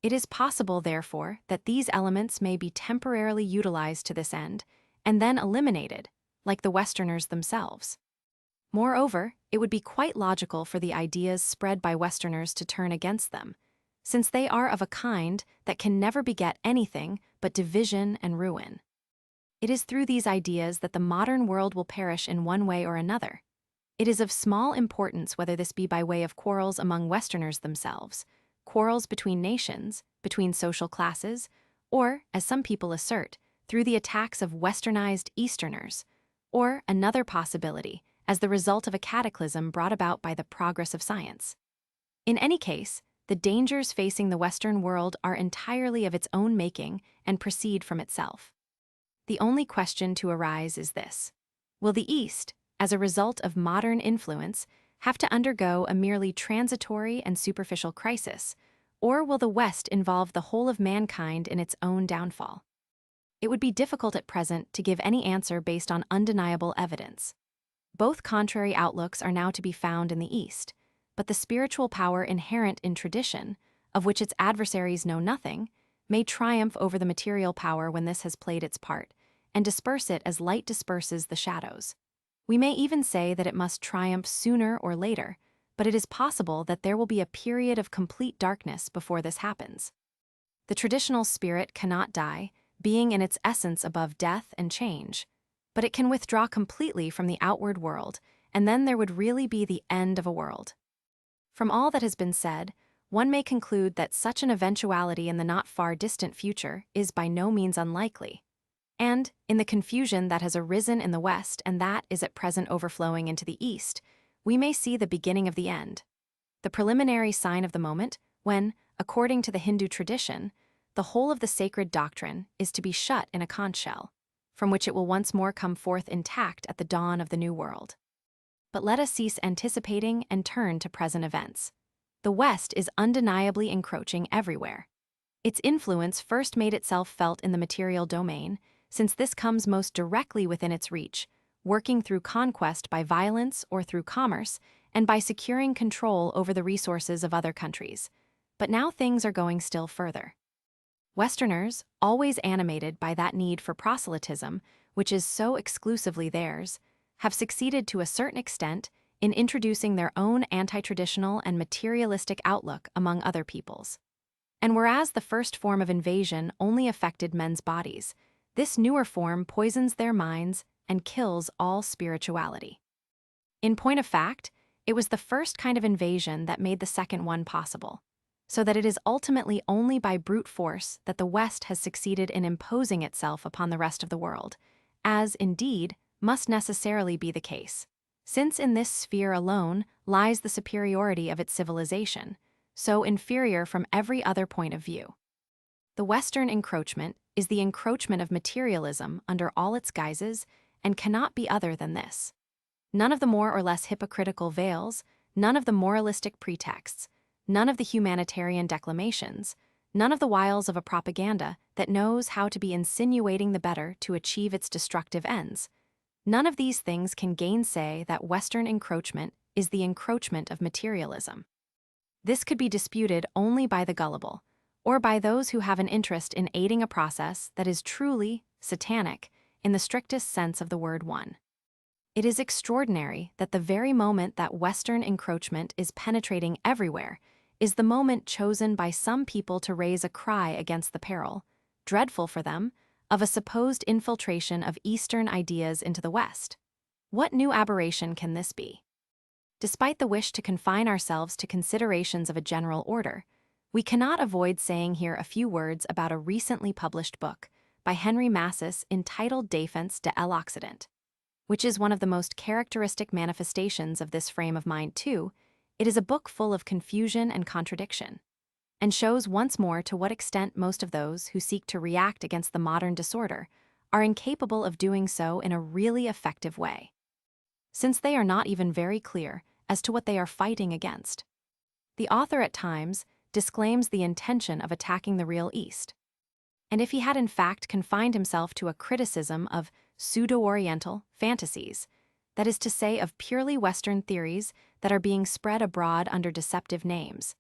It is possible, therefore, that these elements may be temporarily utilized to this end, and then eliminated, like the Westerners themselves. Moreover, it would be quite logical for the ideas spread by Westerners to turn against them, since they are of a kind that can never beget anything but division and ruin. It is through these ideas that the modern world will perish in one way or another. It is of small importance whether this be by way of quarrels among Westerners themselves, quarrels between nations, between social classes, or, as some people assert, through the attacks of Westernized Easterners, or another possibility, as the result of a cataclysm brought about by the progress of science. In any case, the dangers facing the Western world are entirely of its own making and proceed from itself. The only question to arise is this: will the East, as a result of modern influence, have to undergo a merely transitory and superficial crisis, or will the West involve the whole of mankind in its own downfall? It would be difficult at present to give any answer based on undeniable evidence. Both contrary outlooks are now to be found in the East, but the spiritual power inherent in tradition, of which its adversaries know nothing, may triumph over the material power when this has played its part, and disperse it as light disperses the shadows. We may even say that it must triumph sooner or later, but it is possible that there will be a period of complete darkness before this happens. The traditional spirit cannot die, being in its essence above death and change, but it can withdraw completely from the outward world, and then there would really be the end of a world. From all that has been said, one may conclude that such an eventuality in the not far distant future is by no means unlikely. And, in the confusion that has arisen in the West and that is at present overflowing into the East, we may see the beginning of the end. The preliminary sign of the moment, when, according to the Hindu tradition, the whole of the sacred doctrine is to be shut in a conch shell, from which it will once more come forth intact at the dawn of the new world. But let us cease anticipating and turn to present events. The West is undeniably encroaching everywhere. Its influence first made itself felt in the material domain, since this comes most directly within its reach, working through conquest by violence or through commerce, and by securing control over the resources of other countries. But now things are going still further. Westerners, always animated by that need for proselytism, which is so exclusively theirs, have succeeded to a certain extent in introducing their own anti-traditional and materialistic outlook among other peoples. And whereas the first form of invasion only affected men's bodies, this newer form poisons their minds and kills all spirituality. In point of fact, it was the first kind of invasion that made the second one possible, so that it is ultimately only by brute force that the West has succeeded in imposing itself upon the rest of the world, as, indeed, must necessarily be the case, since in this sphere alone lies the superiority of its civilization, so inferior from every other point of view. The Western encroachment is the encroachment of materialism under all its guises and cannot be other than this. None of the more or less hypocritical veils, none of the moralistic pretexts, none of the humanitarian declamations, none of the wiles of a propaganda that knows how to be insinuating the better to achieve its destructive ends. None of these things can gainsay that Western encroachment is the encroachment of materialism. This could be disputed only by the gullible, or by those who have an interest in aiding a process that is truly satanic in the strictest sense of the word one. It is extraordinary that the very moment that Western encroachment is penetrating everywhere is the moment chosen by some people to raise a cry against the peril, dreadful for them, of a supposed infiltration of Eastern ideas into the West. What new aberration can this be? Despite the wish to confine ourselves to considerations of a general order, we cannot avoid saying here a few words about a recently published book by Henry Massis entitled Défense de l'Occident, which is one of the most characteristic manifestations of this frame of mind too. It is a book full of confusion and contradiction, and shows once more to what extent most of those who seek to react against the modern disorder are incapable of doing so in a really effective way, since they are not even very clear as to what they are fighting against. The author at times disclaims the intention of attacking the real East, and if he had in fact confined himself to a criticism of pseudo-Oriental fantasies, that is to say of purely Western theories that are being spread abroad under deceptive names,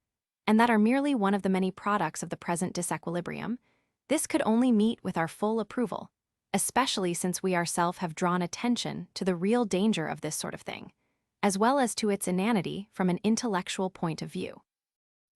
and that are merely one of the many products of the present disequilibrium, this could only meet with our full approval, especially since we ourselves have drawn attention to the real danger of this sort of thing, as well as to its inanity from an intellectual point of view.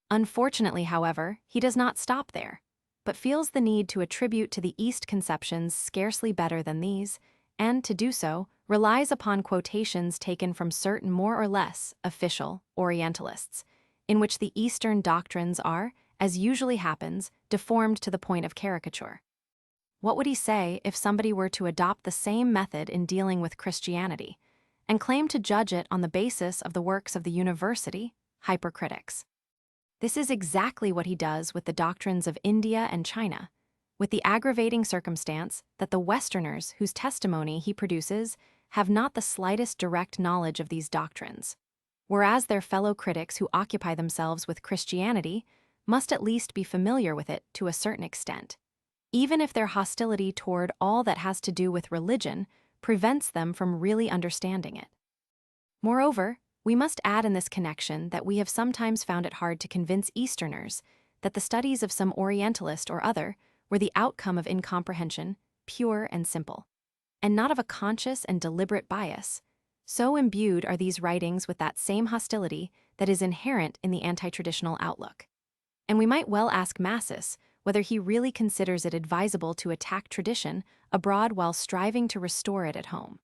Unfortunately, however, he does not stop there, but feels the need to attribute to the East conceptions scarcely better than these, and to do so relies upon quotations taken from certain more or less official Orientalists, in which the Eastern doctrines are, as usually happens, deformed to the point of caricature. What would he say if somebody were to adopt the same method in dealing with Christianity, and claim to judge it on the basis of the works of the university hypercritics? This is exactly what he does with the doctrines of India and China, with the aggravating circumstance that the Westerners whose testimony he produces have not the slightest direct knowledge of these doctrines, whereas their fellow critics who occupy themselves with Christianity must at least be familiar with it to a certain extent, even if their hostility toward all that has to do with religion prevents them from really understanding it. Moreover, we must add in this connection that we have sometimes found it hard to convince Easterners that the studies of some Orientalist or other were the outcome of incomprehension, pure and simple, and not of a conscious and deliberate bias. So imbued are these writings with that same hostility that is inherent in the anti-traditional outlook. And we might well ask Massis whether he really considers it advisable to attack tradition abroad while striving to restore it at home.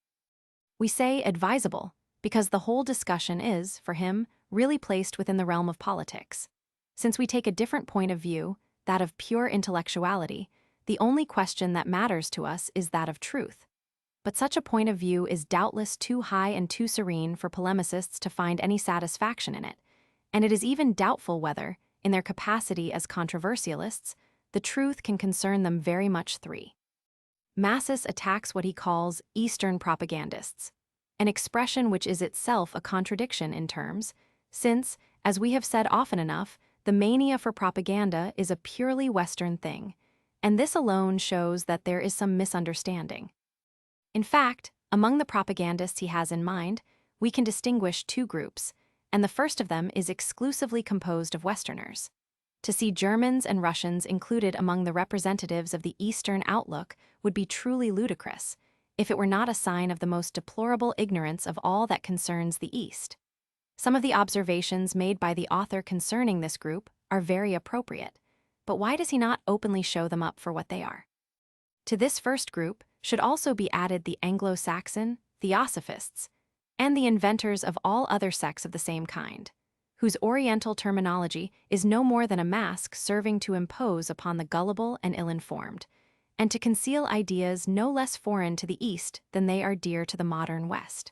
We say advisable because the whole discussion is, for him, really placed within the realm of politics. Since we take a different point of view, that of pure intellectuality, the only question that matters to us is that of truth. But such a point of view is doubtless too high and too serene for polemicists to find any satisfaction in it, and it is even doubtful whether, in their capacity as controversialists, the truth can concern them very much. 3. Massis attacks what he calls Eastern propagandists, an expression which is itself a contradiction in terms, since, as we have said often enough, the mania for propaganda is a purely Western thing, and this alone shows that there is some misunderstanding. In fact, among the propagandists he has in mind, we can distinguish two groups, and the first of them is exclusively composed of Westerners. To see Germans and Russians included among the representatives of the Eastern outlook would be truly ludicrous, if it were not a sign of the most deplorable ignorance of all that concerns the East. Some of the observations made by the author concerning this group are very appropriate, but why does he not openly show them up for what they are? To this first group should also be added the Anglo-Saxon theosophists and the inventors of all other sects of the same kind, whose Oriental terminology is no more than a mask serving to impose upon the gullible and ill-informed, and to conceal ideas no less foreign to the East than they are dear to the modern West.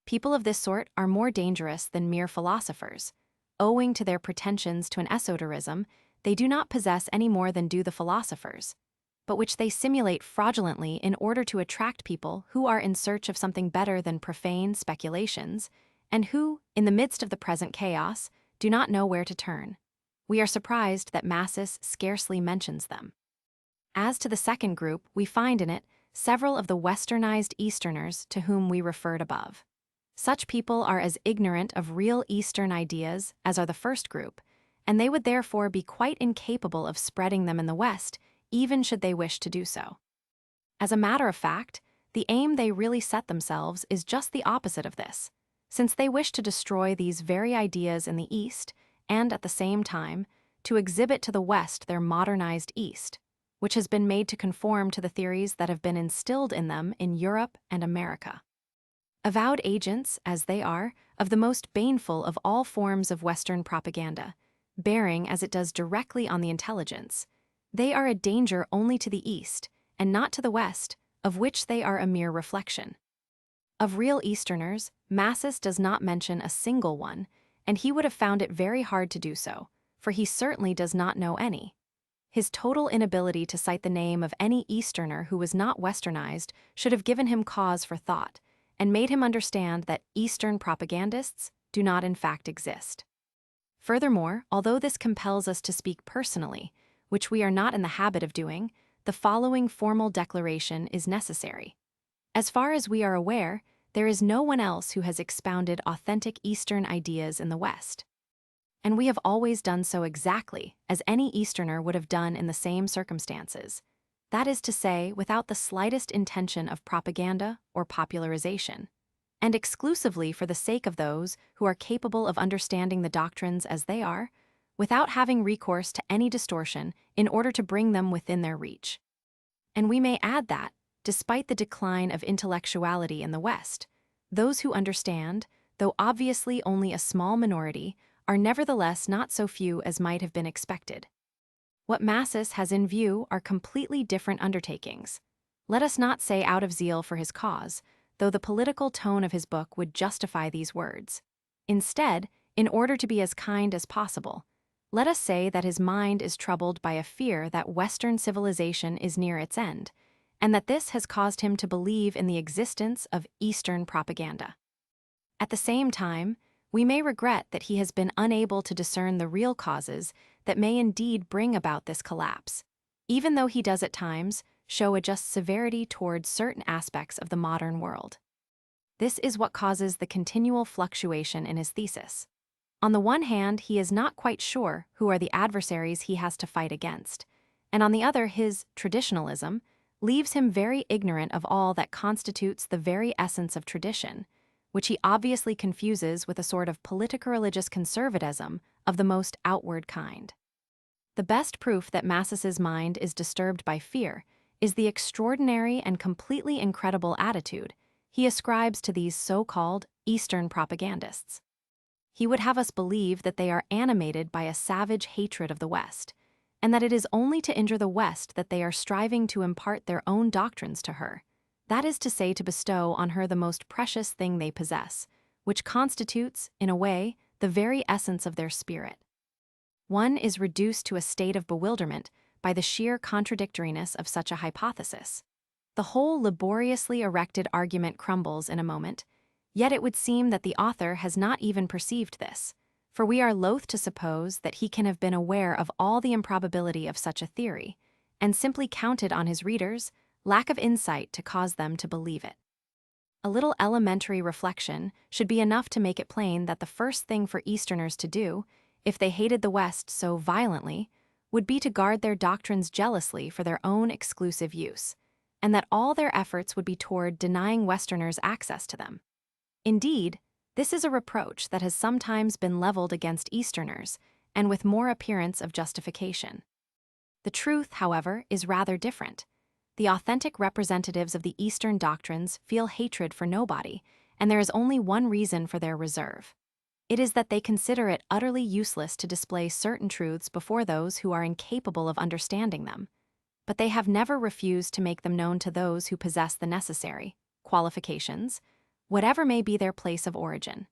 People of this sort are more dangerous than mere philosophers. Owing to their pretensions to an esoterism, they do not possess any more than do the philosophers, but which they simulate fraudulently in order to attract people who are in search of something better than profane speculations, and who, in the midst of the present chaos, do not know where to turn. We are surprised that Massis scarcely mentions them. As to the second group, we find in it several of the westernized Easterners to whom we referred above. Such people are as ignorant of real Eastern ideas as are the first group, and they would therefore be quite incapable of spreading them in the West, even should they wish to do so. As a matter of fact, the aim they really set themselves is just the opposite of this, since they wish to destroy these very ideas in the East and, at the same time, to exhibit to the West their modernized East, which has been made to conform to the theories that have been instilled in them in Europe and America. Avowed agents, as they are, of the most baneful of all forms of Western propaganda, bearing as it does directly on the intelligence, they are a danger only to the East, and not to the West, of which they are a mere reflection. Of real Easterners, Massis does not mention a single one, and he would have found it very hard to do so, for he certainly does not know any. His total inability to cite the name of any Easterner who was not Westernized should have given him cause for thought, and made him understand that Eastern propagandists do not in fact exist. Furthermore, although this compels us to speak personally, which we are not in the habit of doing, the following formal declaration is necessary. As far as we are aware, there is no one else who has expounded authentic Eastern ideas in the West. And we have always done so exactly as any Easterner would have done in the same circumstances. That is to say, without the slightest intention of propaganda or popularization, and exclusively for the sake of those who are capable of understanding the doctrines as they are, without having recourse to any distortion in order to bring them within their reach. And we may add that, despite the decline of intellectuality in the West, those who understand, though obviously only a small minority, are nevertheless not so few as might have been expected. What Massis has in view are completely different undertakings. Let us not say out of zeal for his cause, though the political tone of his book would justify these words. Instead, in order to be as kind as possible, Let us say that his mind is troubled by a fear that Western civilization is near its end, and that this has caused him to believe in the existence of Eastern propaganda. At the same time, we may regret that he has been unable to discern the real causes that may indeed bring about this collapse, even though he does at times show a just severity towards certain aspects of the modern world. This is what causes the continual fluctuation in his thesis. On the one hand, he is not quite sure who are the adversaries he has to fight against, and on the other, his traditionalism leaves him very ignorant of all that constitutes the very essence of tradition, which he obviously confuses with a sort of politico-religious conservatism of the most outward kind. The best proof that Massis's mind is disturbed by fear is the extraordinary and completely incredible attitude he ascribes to these so-called Eastern propagandists. He would have us believe that they are animated by a savage hatred of the West, and that it is only to injure the West that they are striving to impart their own doctrines to her, that is to say, to bestow on her the most precious thing they possess, which constitutes, in a way, the very essence of their spirit. One is reduced to a state of bewilderment by the sheer contradictoriness of such a hypothesis. The whole laboriously erected argument crumbles in a moment, yet it would seem that the author has not even perceived this, for we are loath to suppose that he can have been aware of all the improbability of such a theory, and simply counted on his readers' lack of insight to cause them to believe it. A little elementary reflection should be enough to make it plain that the first thing for Easterners to do, if they hated the West so violently, would be to guard their doctrines jealously for their own exclusive use, and that all their efforts would be toward denying Westerners access to them. Indeed, this is a reproach that has sometimes been leveled against Easterners, and with more appearance of justification. The truth, however, is rather different. The authentic representatives of the Eastern doctrines feel hatred for nobody, and there is only one reason for their reserve. It is that they consider it utterly useless to display certain truths before those who are incapable of understanding them, but they have never refused to make them known to those who possess the necessary qualifications, whatever may be their place of origin.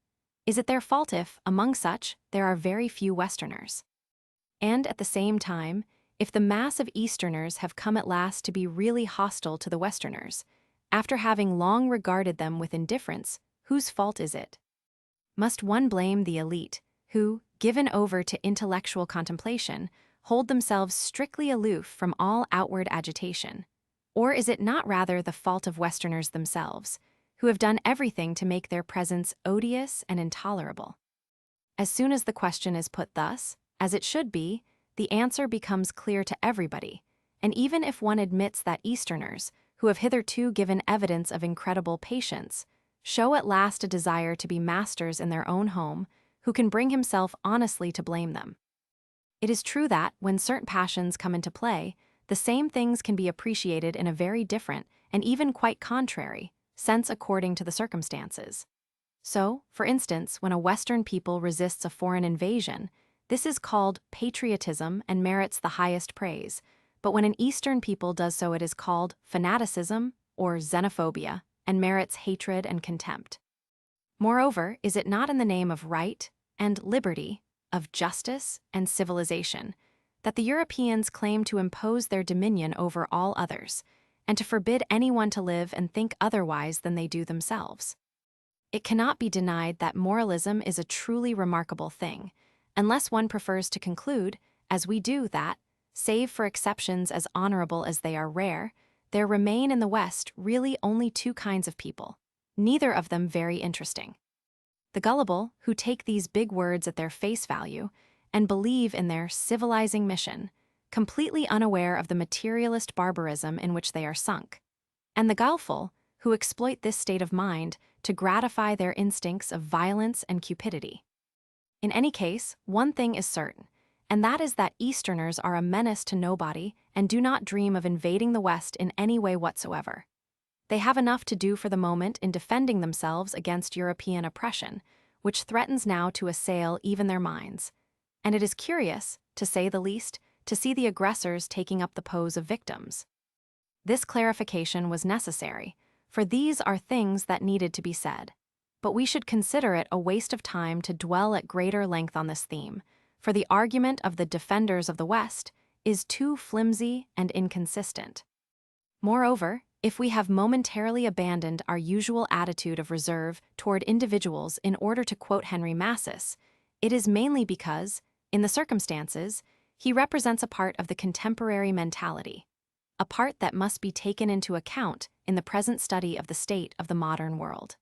Is it their fault if, among such, there are very few Westerners? And at the same time, if the mass of Easterners have come at last to be really hostile to the Westerners, after having long regarded them with indifference, whose fault is it? Must one blame the elite, who, given over to intellectual contemplation, hold themselves strictly aloof from all outward agitation? Or is it not rather the fault of Westerners themselves, who have done everything to make their presence odious and intolerable? As soon as the question is put thus, as it should be, the answer becomes clear to everybody, and even if one admits that Easterners, who have hitherto given evidence of incredible patience, show at last a desire to be masters in their own home, who can bring himself honestly to blame them? It is true that, when certain passions come into play, the same things can be appreciated in a very different, and even quite contrary, sense according to the circumstances. So, for instance, when a Western people resists a foreign invasion, this is called patriotism and merits the highest praise, but when an Eastern people does so, it is called fanaticism or xenophobia and merits hatred and contempt. Moreover, is it not in the name of right and liberty, of justice and civilization, that the Europeans claim to impose their dominion over all others, and to forbid anyone to live and think otherwise than they do themselves? It cannot be denied that moralism is a truly remarkable thing, unless one prefers to conclude, as we do, that, save for exceptions as honorable as they are rare, there remain in the West really only two kinds of people, neither of them very interesting. The gullible, who take these big words at their face value and believe in their civilizing mission, completely unaware of the materialist barbarism in which they are sunk, and the guileful, who exploit this state of mind to gratify their instincts of violence and cupidity. In any case, one thing is certain, and that is that Easterners are a menace to nobody and do not dream of invading the West in any way whatsoever. They have enough to do for the moment in defending themselves against European oppression, which threatens now to assail even their minds. And it is curious, to say the least, to see the aggressors taking up the pose of victims. This clarification was necessary, for these are things that needed to be said. But we should consider it a waste of time to dwell at greater length on this theme, for the argument of the defenders of the West is too flimsy and inconsistent. Moreover, if we have momentarily abandoned our usual attitude of reserve toward individuals in order to quote Henry Massis, it is mainly because, in the circumstances, he represents a part of the contemporary mentality, a part that must be taken into account in the present study of the state of the modern world.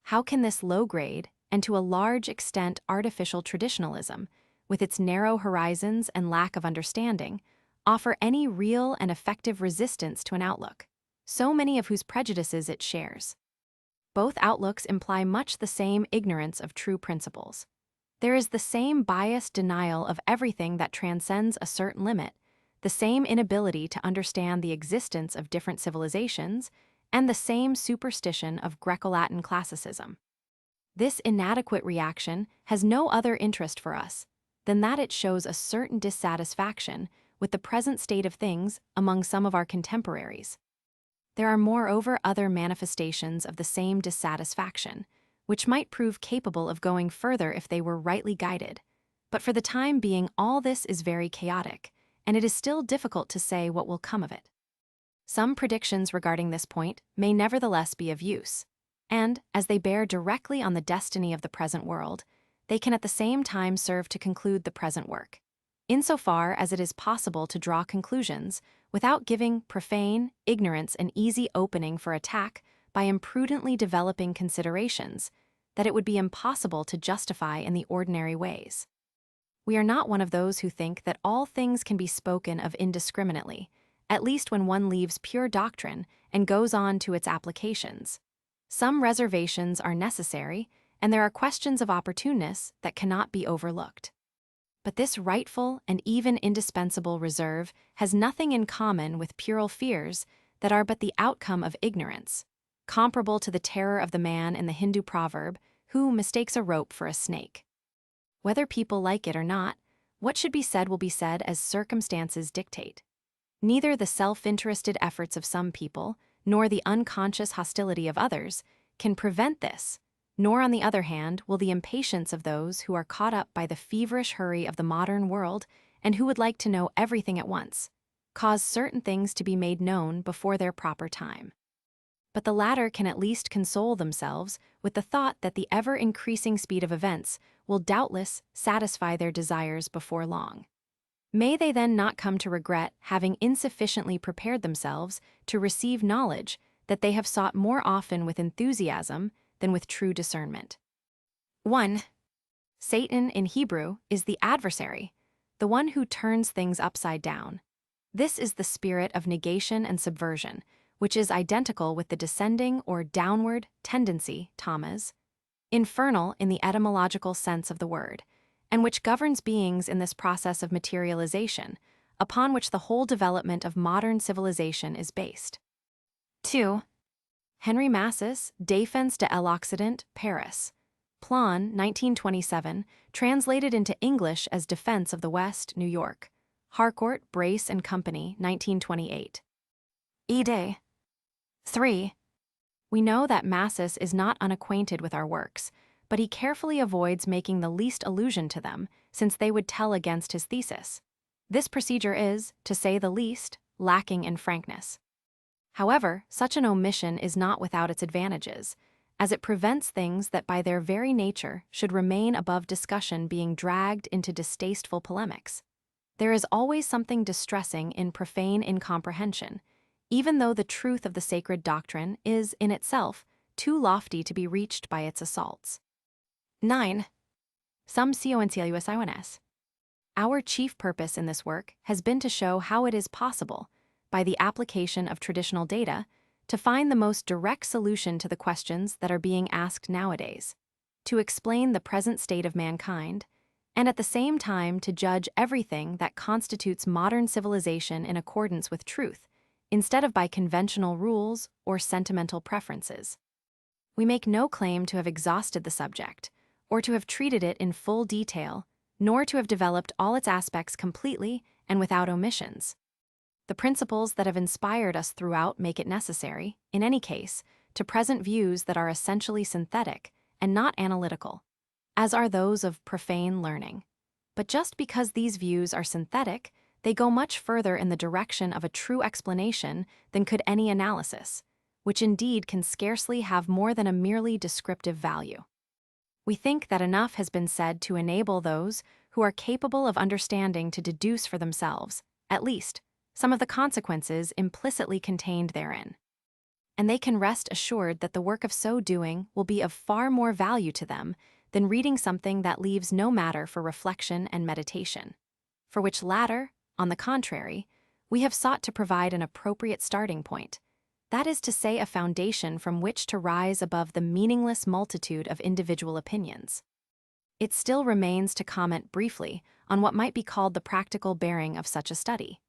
How can this low-grade, and to a large extent artificial traditionalism, with its narrow horizons and lack of understanding, offer any real and effective resistance to an outlook, so many of whose prejudices it shares? Both outlooks imply much the same ignorance of true principles. There is the same biased denial of everything that transcends a certain limit, the same inability to understand the existence of different civilizations, and the same superstition of Greco-Latin classicism. This inadequate reaction has no other interest for us than that it shows a certain dissatisfaction with the present state of things among some of our contemporaries. There are moreover other manifestations of the same dissatisfaction, which might prove capable of going further if they were rightly guided. But for the time being, all this is very chaotic, and it is still difficult to say what will come of it. Some predictions regarding this point may nevertheless be of use, and, as they bear directly on the destiny of the present world, they can at the same time serve to conclude the present work, insofar as it is possible to draw conclusions without giving profane ignorance an easy opening for attack by imprudently developing considerations that it would be impossible to justify in the ordinary ways. We are not one of those who think that all things can be spoken of indiscriminately, at least when one leaves pure doctrine and goes on to its applications. Some reservations are necessary, and there are questions of opportuneness that cannot be overlooked. But this rightful and even indispensable reserve has nothing in common with puerile fears that are but the outcome of ignorance, comparable to the terror of the man in the Hindu proverb who mistakes a rope for a snake. Whether people like it or not, what should be said will be said as circumstances dictate. Neither the self-interested efforts of some people, nor the unconscious hostility of others, can prevent this, nor on the other hand will the impatience of those who are caught up by the feverish hurry of the modern world and who would like to know everything at once, cause certain things to be made known before their proper time. But the latter can at least console themselves with the thought that the ever-increasing speed of events will doubtless satisfy their desires before long. May they then not come to regret having insufficiently prepared themselves to receive knowledge that they have sought more often with enthusiasm than with true discernment. 1. Satan in Hebrew is the adversary, the one who turns things upside down. This is the spirit of negation and subversion, which is identical with the descending or downward tendency, Thomas, infernal in the etymological sense of the word, and which governs beings in this process of materialization, upon which the whole development of modern civilization is based. 2. Henry Massis, Défense de l'Occident, Paris. Plon, 1927, translated into English as Defense of the West, New York. Harcourt, Brace and Company, 1928. Ed. 3. We know that Massis is not unacquainted with our works, but he carefully avoids making the least allusion to them, since they would tell against his thesis. This procedure is, to say the least, lacking in frankness. However, such an omission is not without its advantages, as it prevents things that by their very nature should remain above discussion being dragged into distasteful polemics. There is always something distressing in profane incomprehension, even though the truth of the sacred doctrine is, in itself, too lofty to be reached by its assaults. 9. Some Siones. Our chief purpose in this work has been to show how it is possible, by the application of traditional data, to find the most direct solution to the questions that are being asked nowadays, to explain the present state of mankind, and at the same time to judge everything that constitutes modern civilization in accordance with truth, instead of by conventional rules or sentimental preferences. We make no claim to have exhausted the subject, or to have treated it in full detail, nor to have developed all its aspects completely and without omissions. The principles that have inspired us throughout make it necessary, in any case, to present views that are essentially synthetic and not analytical, as are those of profane learning. But just because these views are synthetic, they go much further in the direction of a true explanation than could any analysis, which indeed can scarcely have more than a merely descriptive value. We think that enough has been said to enable those who are capable of understanding to deduce for themselves, at least, some of the consequences implicitly contained therein. And they can rest assured that the work of so doing will be of far more value to them than reading something that leaves no matter for reflection and meditation, for which latter, on the contrary, we have sought to provide an appropriate starting point, that is to say, a foundation from which to rise above the meaningless multitude of individual opinions. It still remains to comment briefly on what might be called the practical bearing of such a study.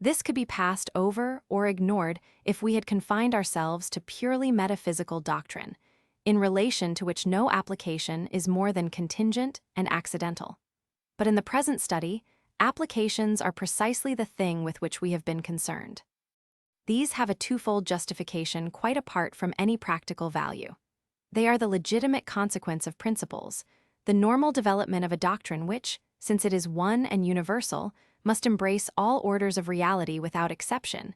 This could be passed over or ignored if we had confined ourselves to purely metaphysical doctrine, in relation to which no application is more than contingent and accidental. But in the present study, applications are precisely the thing with which we have been concerned. These have a twofold justification quite apart from any practical value. They are the legitimate consequence of principles, the normal development of a doctrine which, since it is one and universal, must embrace all orders of reality without exception,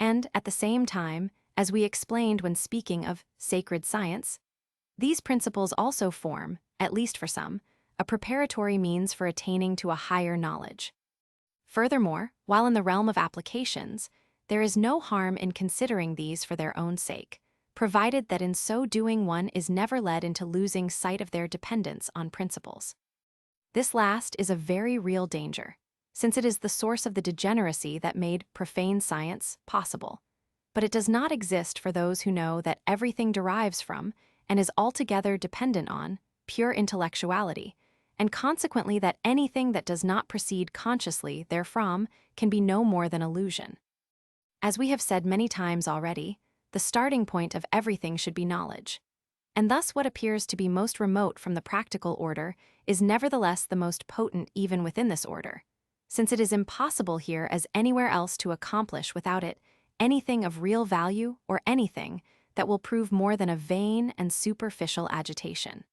and, at the same time, as we explained when speaking of sacred science, these principles also form, at least for some, a preparatory means for attaining to a higher knowledge. Furthermore, while in the realm of applications, there is no harm in considering these for their own sake, provided that in so doing one is never led into losing sight of their dependence on principles. This last is a very real danger, since it is the source of the degeneracy that made profane science possible. But it does not exist for those who know that everything derives from, and is altogether dependent on, pure intellectuality, and consequently that anything that does not proceed consciously therefrom can be no more than illusion. As we have said many times already, the starting point of everything should be knowledge. And thus what appears to be most remote from the practical order is nevertheless the most potent even within this order, since it is impossible here as anywhere else to accomplish without it anything of real value or anything that will prove more than a vain and superficial agitation.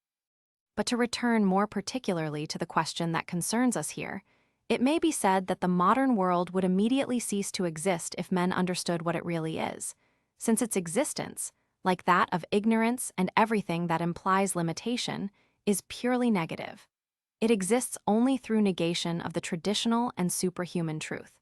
But to return more particularly to the question that concerns us here, it may be said that the modern world would immediately cease to exist if men understood what it really is, since its existence, like that of ignorance and everything that implies limitation, is purely negative. It exists only through negation of the traditional and superhuman truth.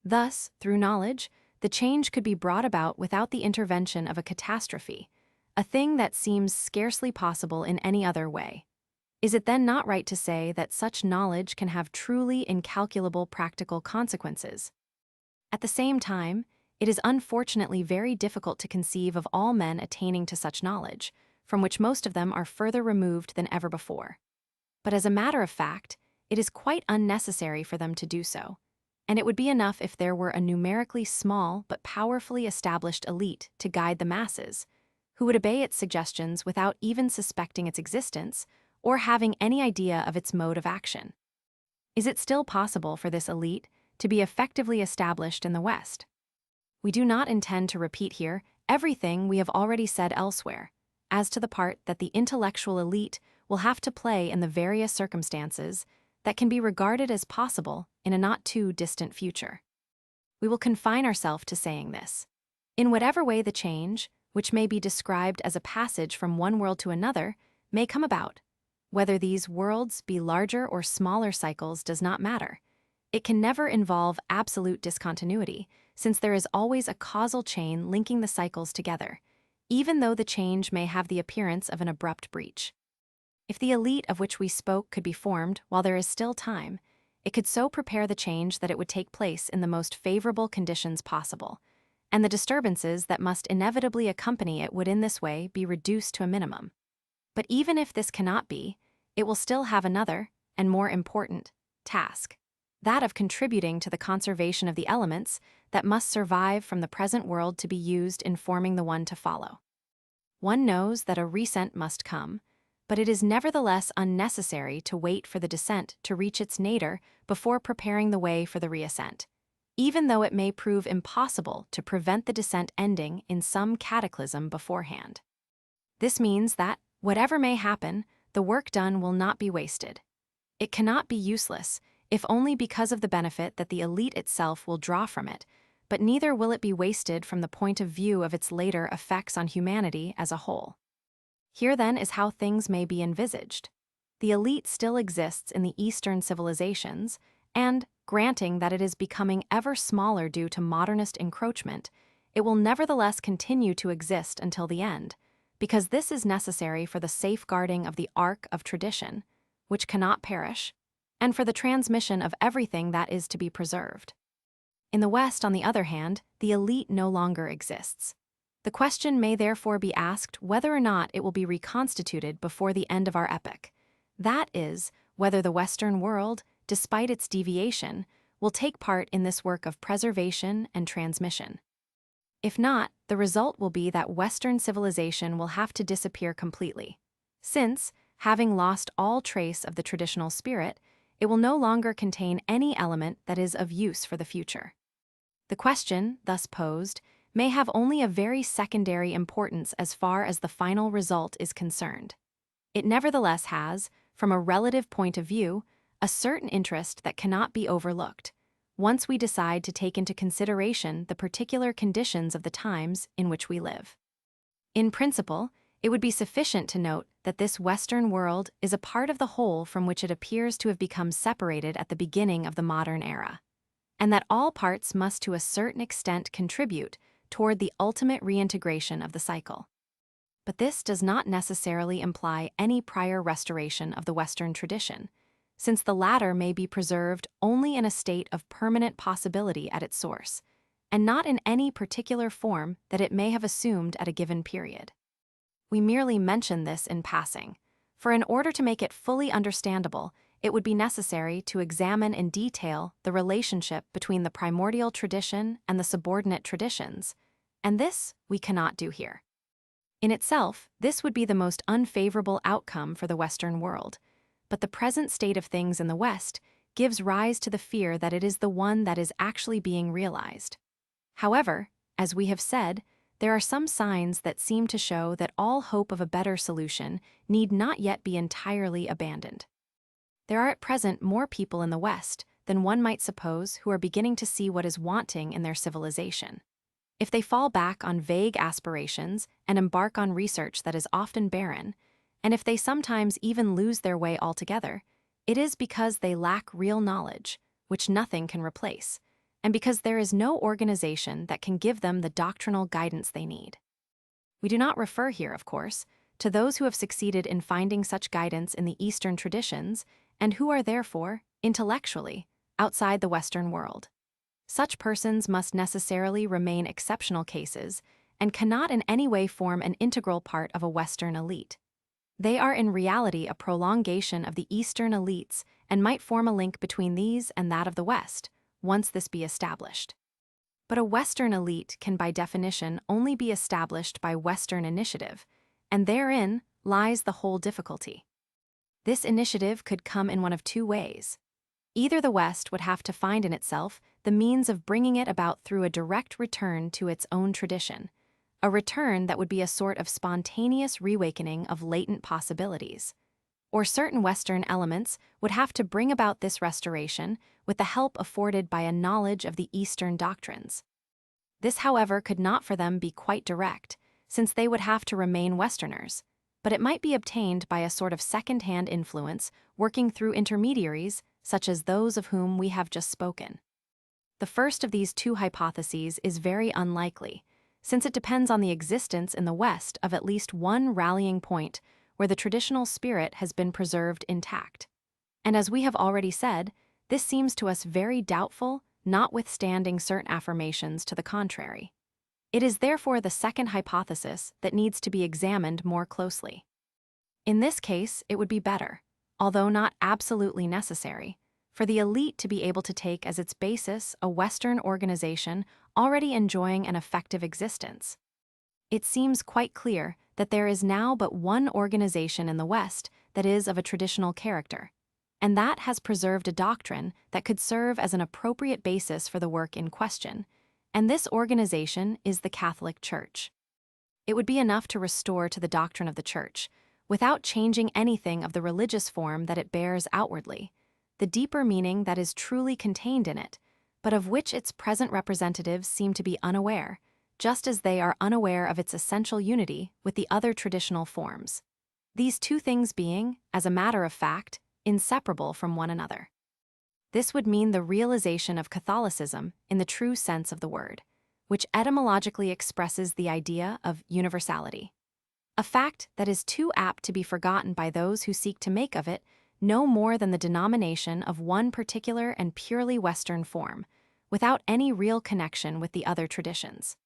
Thus, through knowledge, the change could be brought about without the intervention of a catastrophe, a thing that seems scarcely possible in any other way. Is it then not right to say that such knowledge can have truly incalculable practical consequences? At the same time, it is unfortunately very difficult to conceive of all men attaining to such knowledge, from which most of them are further removed than ever before. But as a matter of fact, it is quite unnecessary for them to do so, and it would be enough if there were a numerically small but powerfully established elite to guide the masses, who would obey its suggestions without even suspecting its existence or having any idea of its mode of action. Is it still possible for this elite to be effectively established in the West? We do not intend to repeat here everything we have already said elsewhere, as to the part that the intellectual elite will have to play in the various circumstances that can be regarded as possible in a not too distant future. We will confine ourselves to saying this. In whatever way the change, which may be described as a passage from one world to another, may come about, whether these worlds be larger or smaller cycles does not matter. It can never involve absolute discontinuity, since there is always a causal chain linking the cycles together, even though the change may have the appearance of an abrupt breach. If the elite of which we spoke could be formed while there is still time, it could so prepare the change that it would take place in the most favorable conditions possible, and the disturbances that must inevitably accompany it would in this way be reduced to a minimum. But even if this cannot be, it will still have another, and more important, task, that of contributing to the conservation of the elements that must survive from the present world to be used in forming the one to follow. One knows that a recent must come, but it is nevertheless unnecessary to wait for the descent to reach its nadir before preparing the way for the reascent, even though it may prove impossible to prevent the descent ending in some cataclysm beforehand. This means that, whatever may happen, the work done will not be wasted. It cannot be useless, if only because of the benefit that the elite itself will draw from it, but neither will it be wasted from the point of view of its later effects on humanity as a whole. Here then is how things may be envisaged. The elite still exists in the Eastern civilizations, and, granting that it is becoming ever smaller due to modernist encroachment, it will nevertheless continue to exist until the end, because this is necessary for the safeguarding of the ark of tradition, which cannot perish, and for the transmission of everything that is to be preserved. In the West, on the other hand, the elite no longer exists. The question may therefore be asked whether or not it will be reconstituted before the end of our epoch. That is, whether the Western world, despite its deviation, will take part in this work of preservation and transmission. If not, the result will be that Western civilization will have to disappear completely, since, having lost all trace of the traditional spirit, it will no longer contain any element that is of use for the future. The question, thus posed, may have only a very secondary importance as far as the final result is concerned. It nevertheless has, from a relative point of view, a certain interest that cannot be overlooked, once we decide to take into consideration the particular conditions of the times in which we live. In principle, it would be sufficient to note that this Western world is a part of the whole from which it appears to have become separated at the beginning of the modern era, and that all parts must to a certain extent contribute toward the ultimate reintegration of the cycle. But this does not necessarily imply any prior restoration of the Western tradition, since the latter may be preserved only in a state of permanent possibility at its source, and not in any particular form that it may have assumed at a given period. We merely mention this in passing, for in order to make it fully understandable, it would be necessary to examine in detail the relationship between the primordial tradition and the subordinate traditions, and this we cannot do here. In itself, this would be the most unfavorable outcome for the Western world, but the present state of things in the West gives rise to the fear that it is the one that is actually being realized. However, as we have said, there are some signs that seem to show that all hope of a better solution need not yet be entirely abandoned. There are at present more people in the West than one might suppose who are beginning to see what is wanting in their civilization. If they fall back on vague aspirations and embark on research that is often barren, and if they sometimes even lose their way altogether, it is because they lack real knowledge, which nothing can replace, and because there is no organization that can give them the doctrinal guidance they need. We do not refer here, of course, to those who have succeeded in finding such guidance in the Eastern traditions and who are therefore, intellectually, outside the Western world. Such persons must necessarily remain exceptional cases and cannot in any way form an integral part of a Western elite. They are in reality a prolongation of the Eastern elites and might form a link between these and that of the West, once this be established. But a Western elite can by definition only be established by Western initiative, and therein lies the whole difficulty. This initiative could come in one of two ways. Either the West would have to find in itself the means of bringing it about through a direct return to its own tradition, a return that would be a sort of spontaneous reawakening of latent possibilities. Or certain Western elements would have to bring about this restoration with the help afforded by a knowledge of the Eastern doctrines. This, however, could not for them be quite direct, since they would have to remain Westerners, but it might be obtained by a sort of second-hand influence working through intermediaries such as those of whom we have just spoken. The first of these two hypotheses is very unlikely, since it depends on the existence in the West of at least one rallying point where the traditional spirit has been preserved intact. And as we have already said, this seems to us very doubtful, notwithstanding certain affirmations to the contrary. It is therefore the second hypothesis that needs to be examined more closely. In this case, it would be better, although not absolutely necessary, for the elite to be able to take as its basis a Western organization already enjoying an effective existence. It seems quite clear that there is now but one organization in the West that is of a traditional character, and that has preserved a doctrine that could serve as an appropriate basis for the work in question, and this organization is the Catholic Church. It would be enough to restore to the doctrine of the Church, without changing anything of the religious form that it bears outwardly, the deeper meaning that is truly contained in it, but of which its present representatives seem to be unaware, just as they are unaware of its essential unity with the other traditional forms. These two things being, as a matter of fact, inseparable from one another. This would mean the realization of Catholicism in the true sense of the word, which etymologically expresses the idea of universality. A fact that is too apt to be forgotten by those who seek to make of it no more than the denomination of one particular and purely Western form, without any real connection with the other traditions.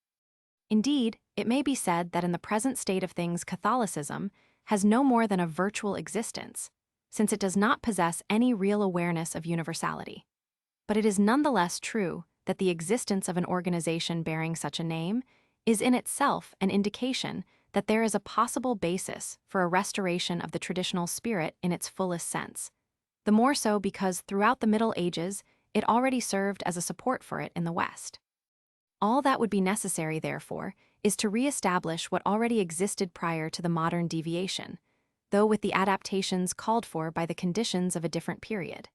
Indeed, it may be said that in the present state of things Catholicism has no more than a virtual existence, since it does not possess any real awareness of universality. But it is nonetheless true that the existence of an organization bearing such a name is in itself an indication that there is a possible basis for a restoration of the traditional spirit in its fullest sense, the more so because throughout the Middle Ages it already served as a support for it in the West. All that would be necessary, therefore, is to re-establish what already existed prior to the modern deviation, though with the adaptations called for by the conditions of a different period.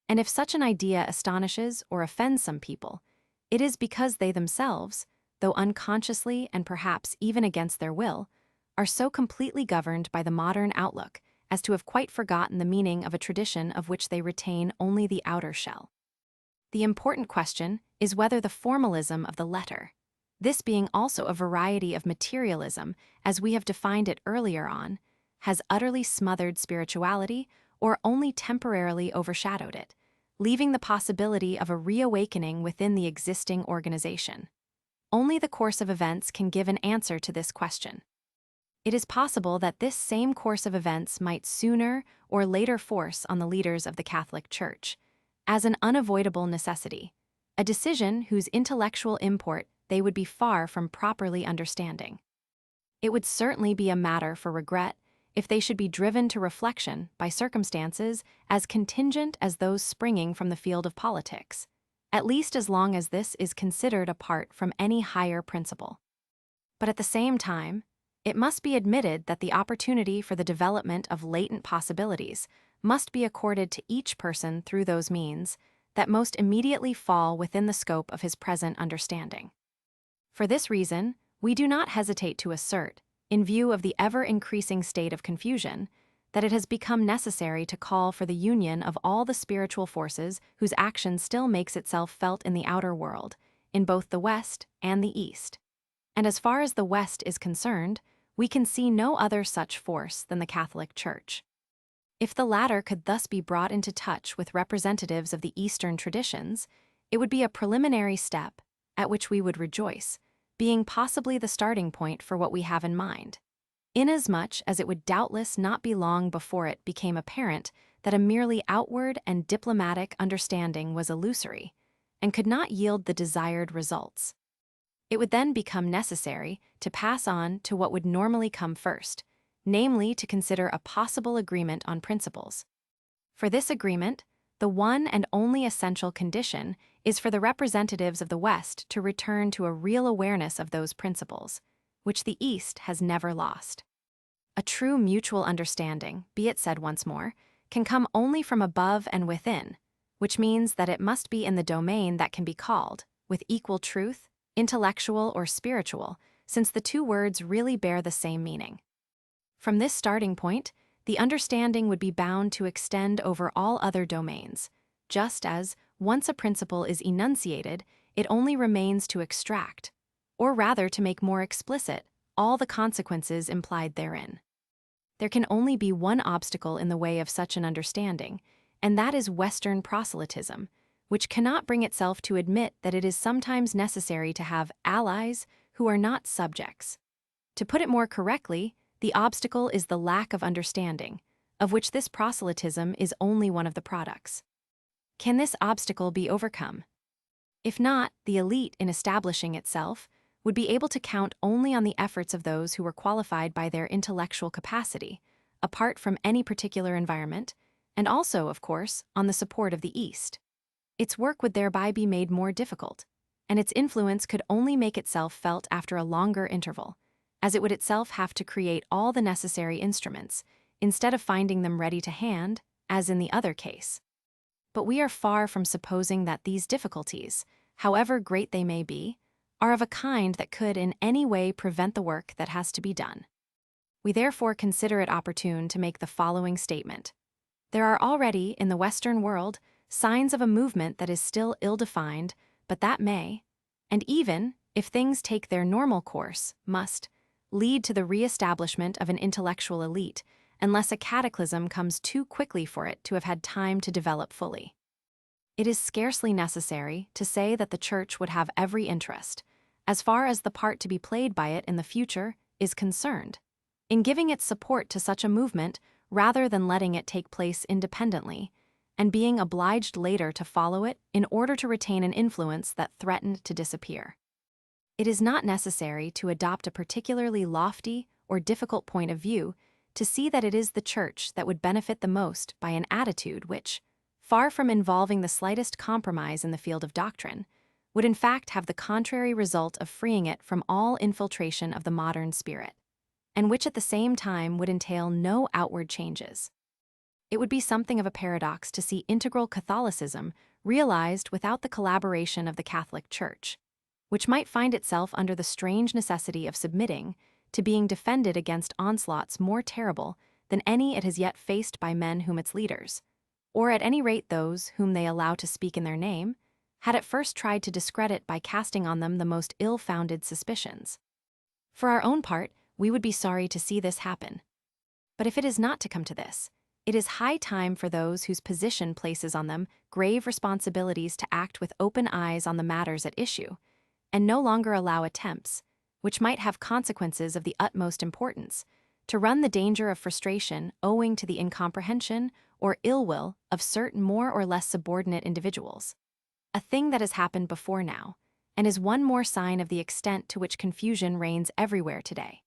And if such an idea astonishes or offends some people, it is because they themselves, though unconsciously and perhaps even against their will, are so completely governed by the modern outlook as to have quite forgotten the meaning of a tradition of which they retain only the outer shell. The important question is whether the formalism of the letter, this being also a variety of materialism as we have defined it earlier on, has utterly smothered spirituality or only temporarily overshadowed it, leaving the possibility of a reawakening within the existing organization. Only the course of events can give an answer to this question. It is possible that this same course of events might sooner or later force on the leaders of the Catholic Church, as an unavoidable necessity, a decision whose intellectual import they would be far from properly understanding. It would certainly be a matter for regret if they should be driven to reflection by circumstances as contingent as those springing from the field of politics, at least as long as this is considered apart from any higher principle. But at the same time, it must be admitted that the opportunity for the development of latent possibilities must be accorded to each person through those means that most immediately fall within the scope of his present understanding. For this reason, we do not hesitate to assert, in view of the ever-increasing state of confusion, that it has become necessary to call for the union of all the spiritual forces whose action still makes itself felt in the outer world, in both the West and the East. And as far as the West is concerned, we can see no other such force than the Catholic Church. If the latter could thus be brought into touch with representatives of the Eastern traditions, it would be a preliminary step at which we would rejoice, being possibly the starting point for what we have in mind, inasmuch as it would doubtless not be long before it became apparent that a merely outward and diplomatic understanding was illusory and could not yield the desired results. It would then become necessary to pass on to what would normally come first, namely to consider a possible agreement on principles. For this agreement, the one and only essential condition is for the representatives of the West to return to a real awareness of those principles, which the East has never lost. A true mutual understanding, be it said once more, can come only from above and within, which means that it must be in the domain that can be called, with equal truth, intellectual or spiritual, since the two words really bear the same meaning. From this starting point, the understanding would be bound to extend over all other domains, just as, once a principle is enunciated, it only remains to extract, or rather to make more explicit, all the consequences implied therein. There can only be one obstacle in the way of such an understanding, and that is Western proselytism, which cannot bring itself to admit that it is sometimes necessary to have allies who are not subjects. To put it more correctly, the obstacle is the lack of understanding, of which this proselytism is only one of the products. Can this obstacle be overcome? If not, the elite, in establishing itself, would be able to count only on the efforts of those who were qualified by their intellectual capacity, apart from any particular environment, and also, of course, on the support of the East. Its work would thereby be made more difficult, and its influence could only make itself felt after a longer interval, as it would itself have to create all the necessary instruments, instead of finding them ready to hand, as in the other case. But we are far from supposing that these difficulties, however great they may be, are of a kind that could in any way prevent the work that has to be done. We therefore consider it opportune to make the following statement. There are already, in the Western world, signs of a movement that is still ill-defined, but that may, and even, if things take their normal course, must, lead to the re-establishment of an intellectual elite, unless a cataclysm comes too quickly for it to have had time to develop fully. It is scarcely necessary to say that the Church would have every interest, as far as the part to be played by it in the future is concerned, in giving its support to such a movement rather than letting it take place independently, and being obliged later to follow it in order to retain an influence that threatened to disappear. It is not necessary to adopt a particularly lofty or difficult point of view to see that it is the Church that would benefit the most by an attitude which, far from involving the slightest compromise in the field of doctrine, would in fact have the contrary result of freeing it from all infiltration of the modern spirit, and which at the same time would entail no outward changes. It would be something of a paradox to see integral Catholicism realized without the collaboration of the Catholic Church, which might find itself under the strange necessity of submitting to being defended against onslaughts more terrible than any it has yet faced by men whom its leaders, or at any rate those whom they allow to speak in their name, had at first tried to discredit by casting on them the most ill-founded suspicions. For our own part, we would be sorry to see this happen. But if it is not to come to this, it is high time for those whose position places on them grave responsibilities to act with open eyes on the matters at issue, and no longer allow attempts, which might have consequences of the utmost importance, to run the danger of frustration owing to the incomprehension or ill will of certain more or less subordinate individuals. A thing that has happened before now, and is one more sign of the extent to which confusion reigns everywhere today.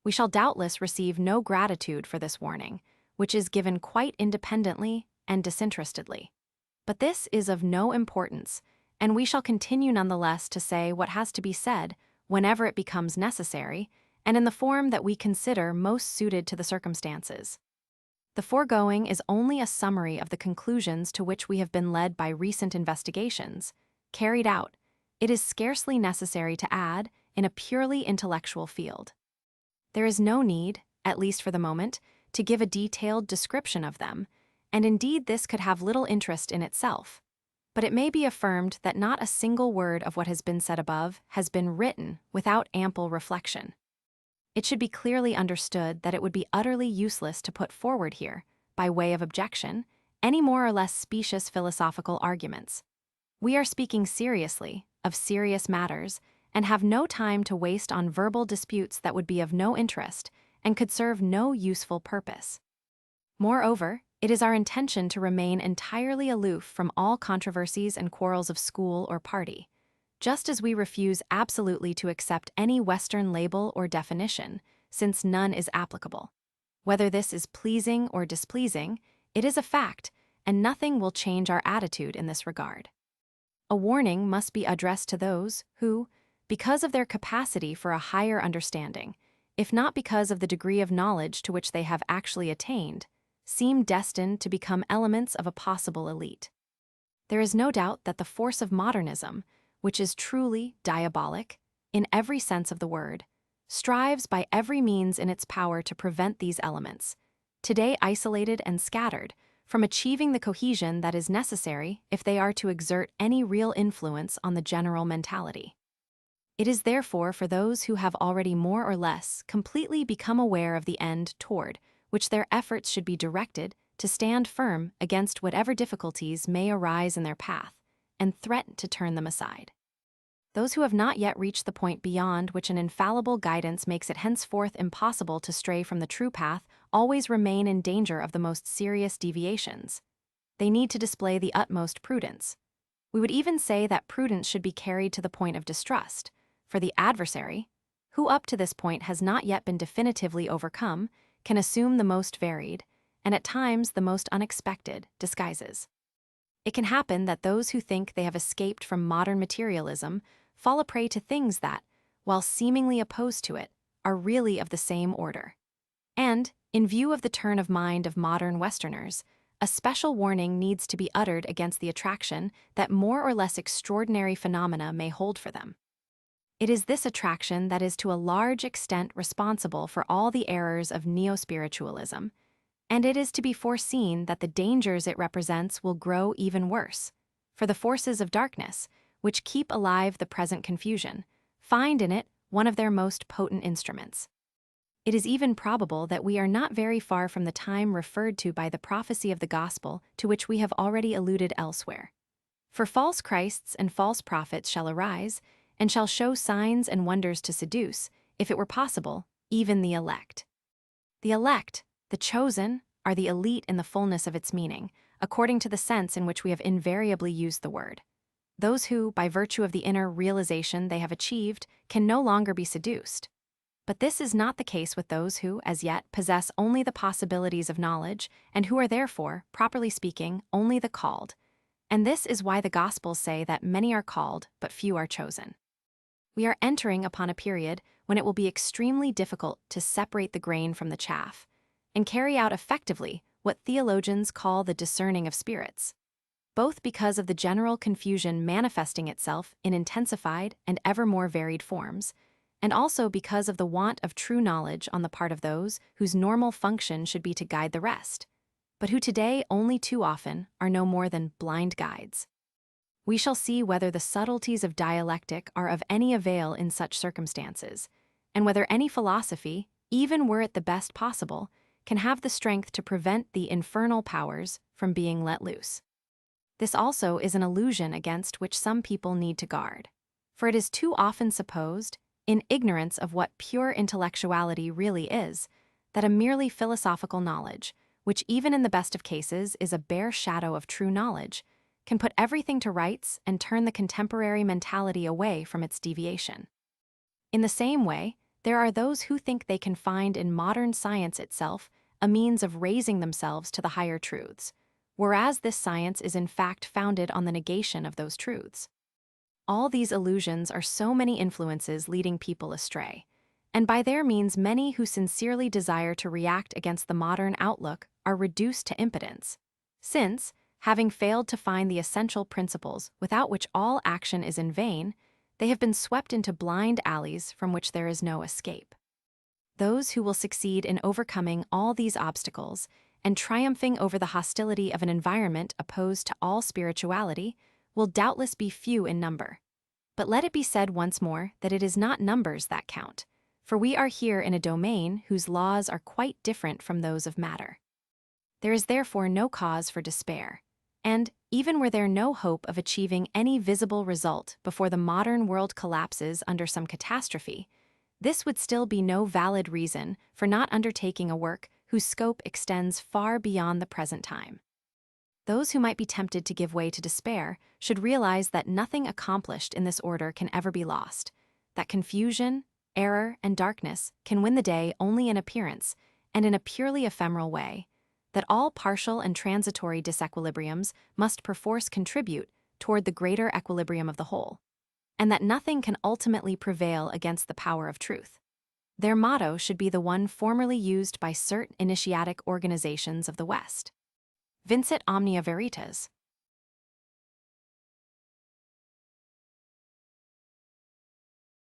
We shall doubtless receive no gratitude for this warning, which is given quite independently and disinterestedly. But this is of no importance, and we shall continue nonetheless to say what has to be said whenever it becomes necessary, and in the form that we consider most suited to the circumstances. The foregoing is only a summary of the conclusions to which we have been led by recent investigations, carried out, it is scarcely necessary to add, in a purely intellectual field. There is no need, at least for the moment, to give a detailed description of them, and indeed this could have little interest in itself. But it may be affirmed that not a single word of what has been said above has been written without ample reflection. It should be clearly understood that it would be utterly useless to put forward here, by way of objection, any more or less specious philosophical arguments. We are speaking seriously, of serious matters, and have no time to waste on verbal disputes that would be of no interest and could serve no useful purpose. Moreover, it is our intention to remain entirely aloof from all controversies and quarrels of school or party, just as we refuse absolutely to accept any Western label or definition, since none is applicable. Whether this is pleasing or displeasing, it is a fact, and nothing will change our attitude in this regard. A warning must be addressed to those who, because of their capacity for a higher understanding, if not because of the degree of knowledge to which they have actually attained, seem destined to become elements of a possible elite. There is no doubt that the force of modernism, which is truly diabolic, in every sense of the word, strives by every means in its power to prevent these elements, today isolated and scattered, from achieving the cohesion that is necessary if they are to exert any real influence on the general mentality. It is therefore for those who have already more or less completely become aware of the end toward which their efforts should be directed to stand firm against whatever difficulties may arise in their path, and threaten to turn them aside. Those who have not yet reached the point beyond which an infallible guidance makes it henceforth impossible to stray from the true path always remain in danger of the most serious deviations. They need to display the utmost prudence. We would even say that prudence should be carried to the point of distrust, for the adversary, who up to this point has not yet been definitively overcome, can assume the most varied, and at times the most unexpected, disguises. It can happen that those who think they have escaped from modern materialism fall a prey to things that, while seemingly opposed to it, are really of the same order. And, in view of the turn of mind of modern Westerners, a special warning needs to be uttered against the attraction that more or less extraordinary phenomena may hold for them. It is this attraction that is to a large extent responsible for all the errors of neo-spiritualism, and it is to be foreseen that the dangers it represents will grow even worse. For the forces of darkness, which keep alive the present confusion, find in it one of their most potent instruments. It is even probable that we are not very far from the time referred to by the prophecy of the gospel to which we have already alluded elsewhere. For false Christs and false prophets shall arise, and shall show signs and wonders to seduce, if it were possible, even the elect. The elect, the chosen, are the elite in the fullness of its meaning, according to the sense in which we have invariably used the word. Those who, by virtue of the inner realization they have achieved, can no longer be seduced. But this is not the case with those who, as yet, possess only the possibilities of knowledge, and who are therefore, properly speaking, only the called. And this is why the Gospels say that many are called, but few are chosen. We are entering upon a period when it will be extremely difficult to separate the grain from the chaff, and carry out effectively what theologians call the discerning of spirits, both because of the general confusion manifesting itself in intensified and ever more varied forms, and also because of the want of true knowledge on the part of those whose normal function should be to guide the rest, but who today only too often are no more than blind guides. We shall see whether the subtleties of dialectic are of any avail in such circumstances, and whether any philosophy, even were it the best possible, can have the strength to prevent the infernal powers from being let loose. This also is an illusion against which some people need to guard, for it is too often supposed, in ignorance of what pure intellectuality really is, that a merely philosophical knowledge, which even in the best of cases is a bare shadow of true knowledge, can put everything to rights and turn the contemporary mentality away from its deviation. In the same way, there are those who think they can find in modern science itself a means of raising themselves to the higher truths, whereas this science is in fact founded on the negation of those truths. All these illusions are so many influences leading people astray, and by their means many who sincerely desire to react against the modern outlook are reduced to impotence, since, having failed to find the essential principles without which all action is in vain, they have been swept into blind alleys from which there is no escape. Those who will succeed in overcoming all these obstacles and triumphing over the hostility of an environment opposed to all spirituality will doubtless be few in number. But let it be said once more that it is not numbers that count, for we are here in a domain whose laws are quite different from those of matter. There is therefore no cause for despair, and, even were there no hope of achieving any visible result before the modern world collapses under some catastrophe, this would still be no valid reason for not undertaking a work whose scope extends far beyond the present time. Those who might be tempted to give way to despair should realize that nothing accomplished in this order can ever be lost, that confusion, error, and darkness can win the day only in appearance and in a purely ephemeral way, that all partial and transitory disequilibriums must perforce contribute toward the greater equilibrium of the whole, and that nothing can ultimately prevail against the power of truth. Their motto should be the one formerly used by certain initiatic organizations of the West: Vincit omnia veritas.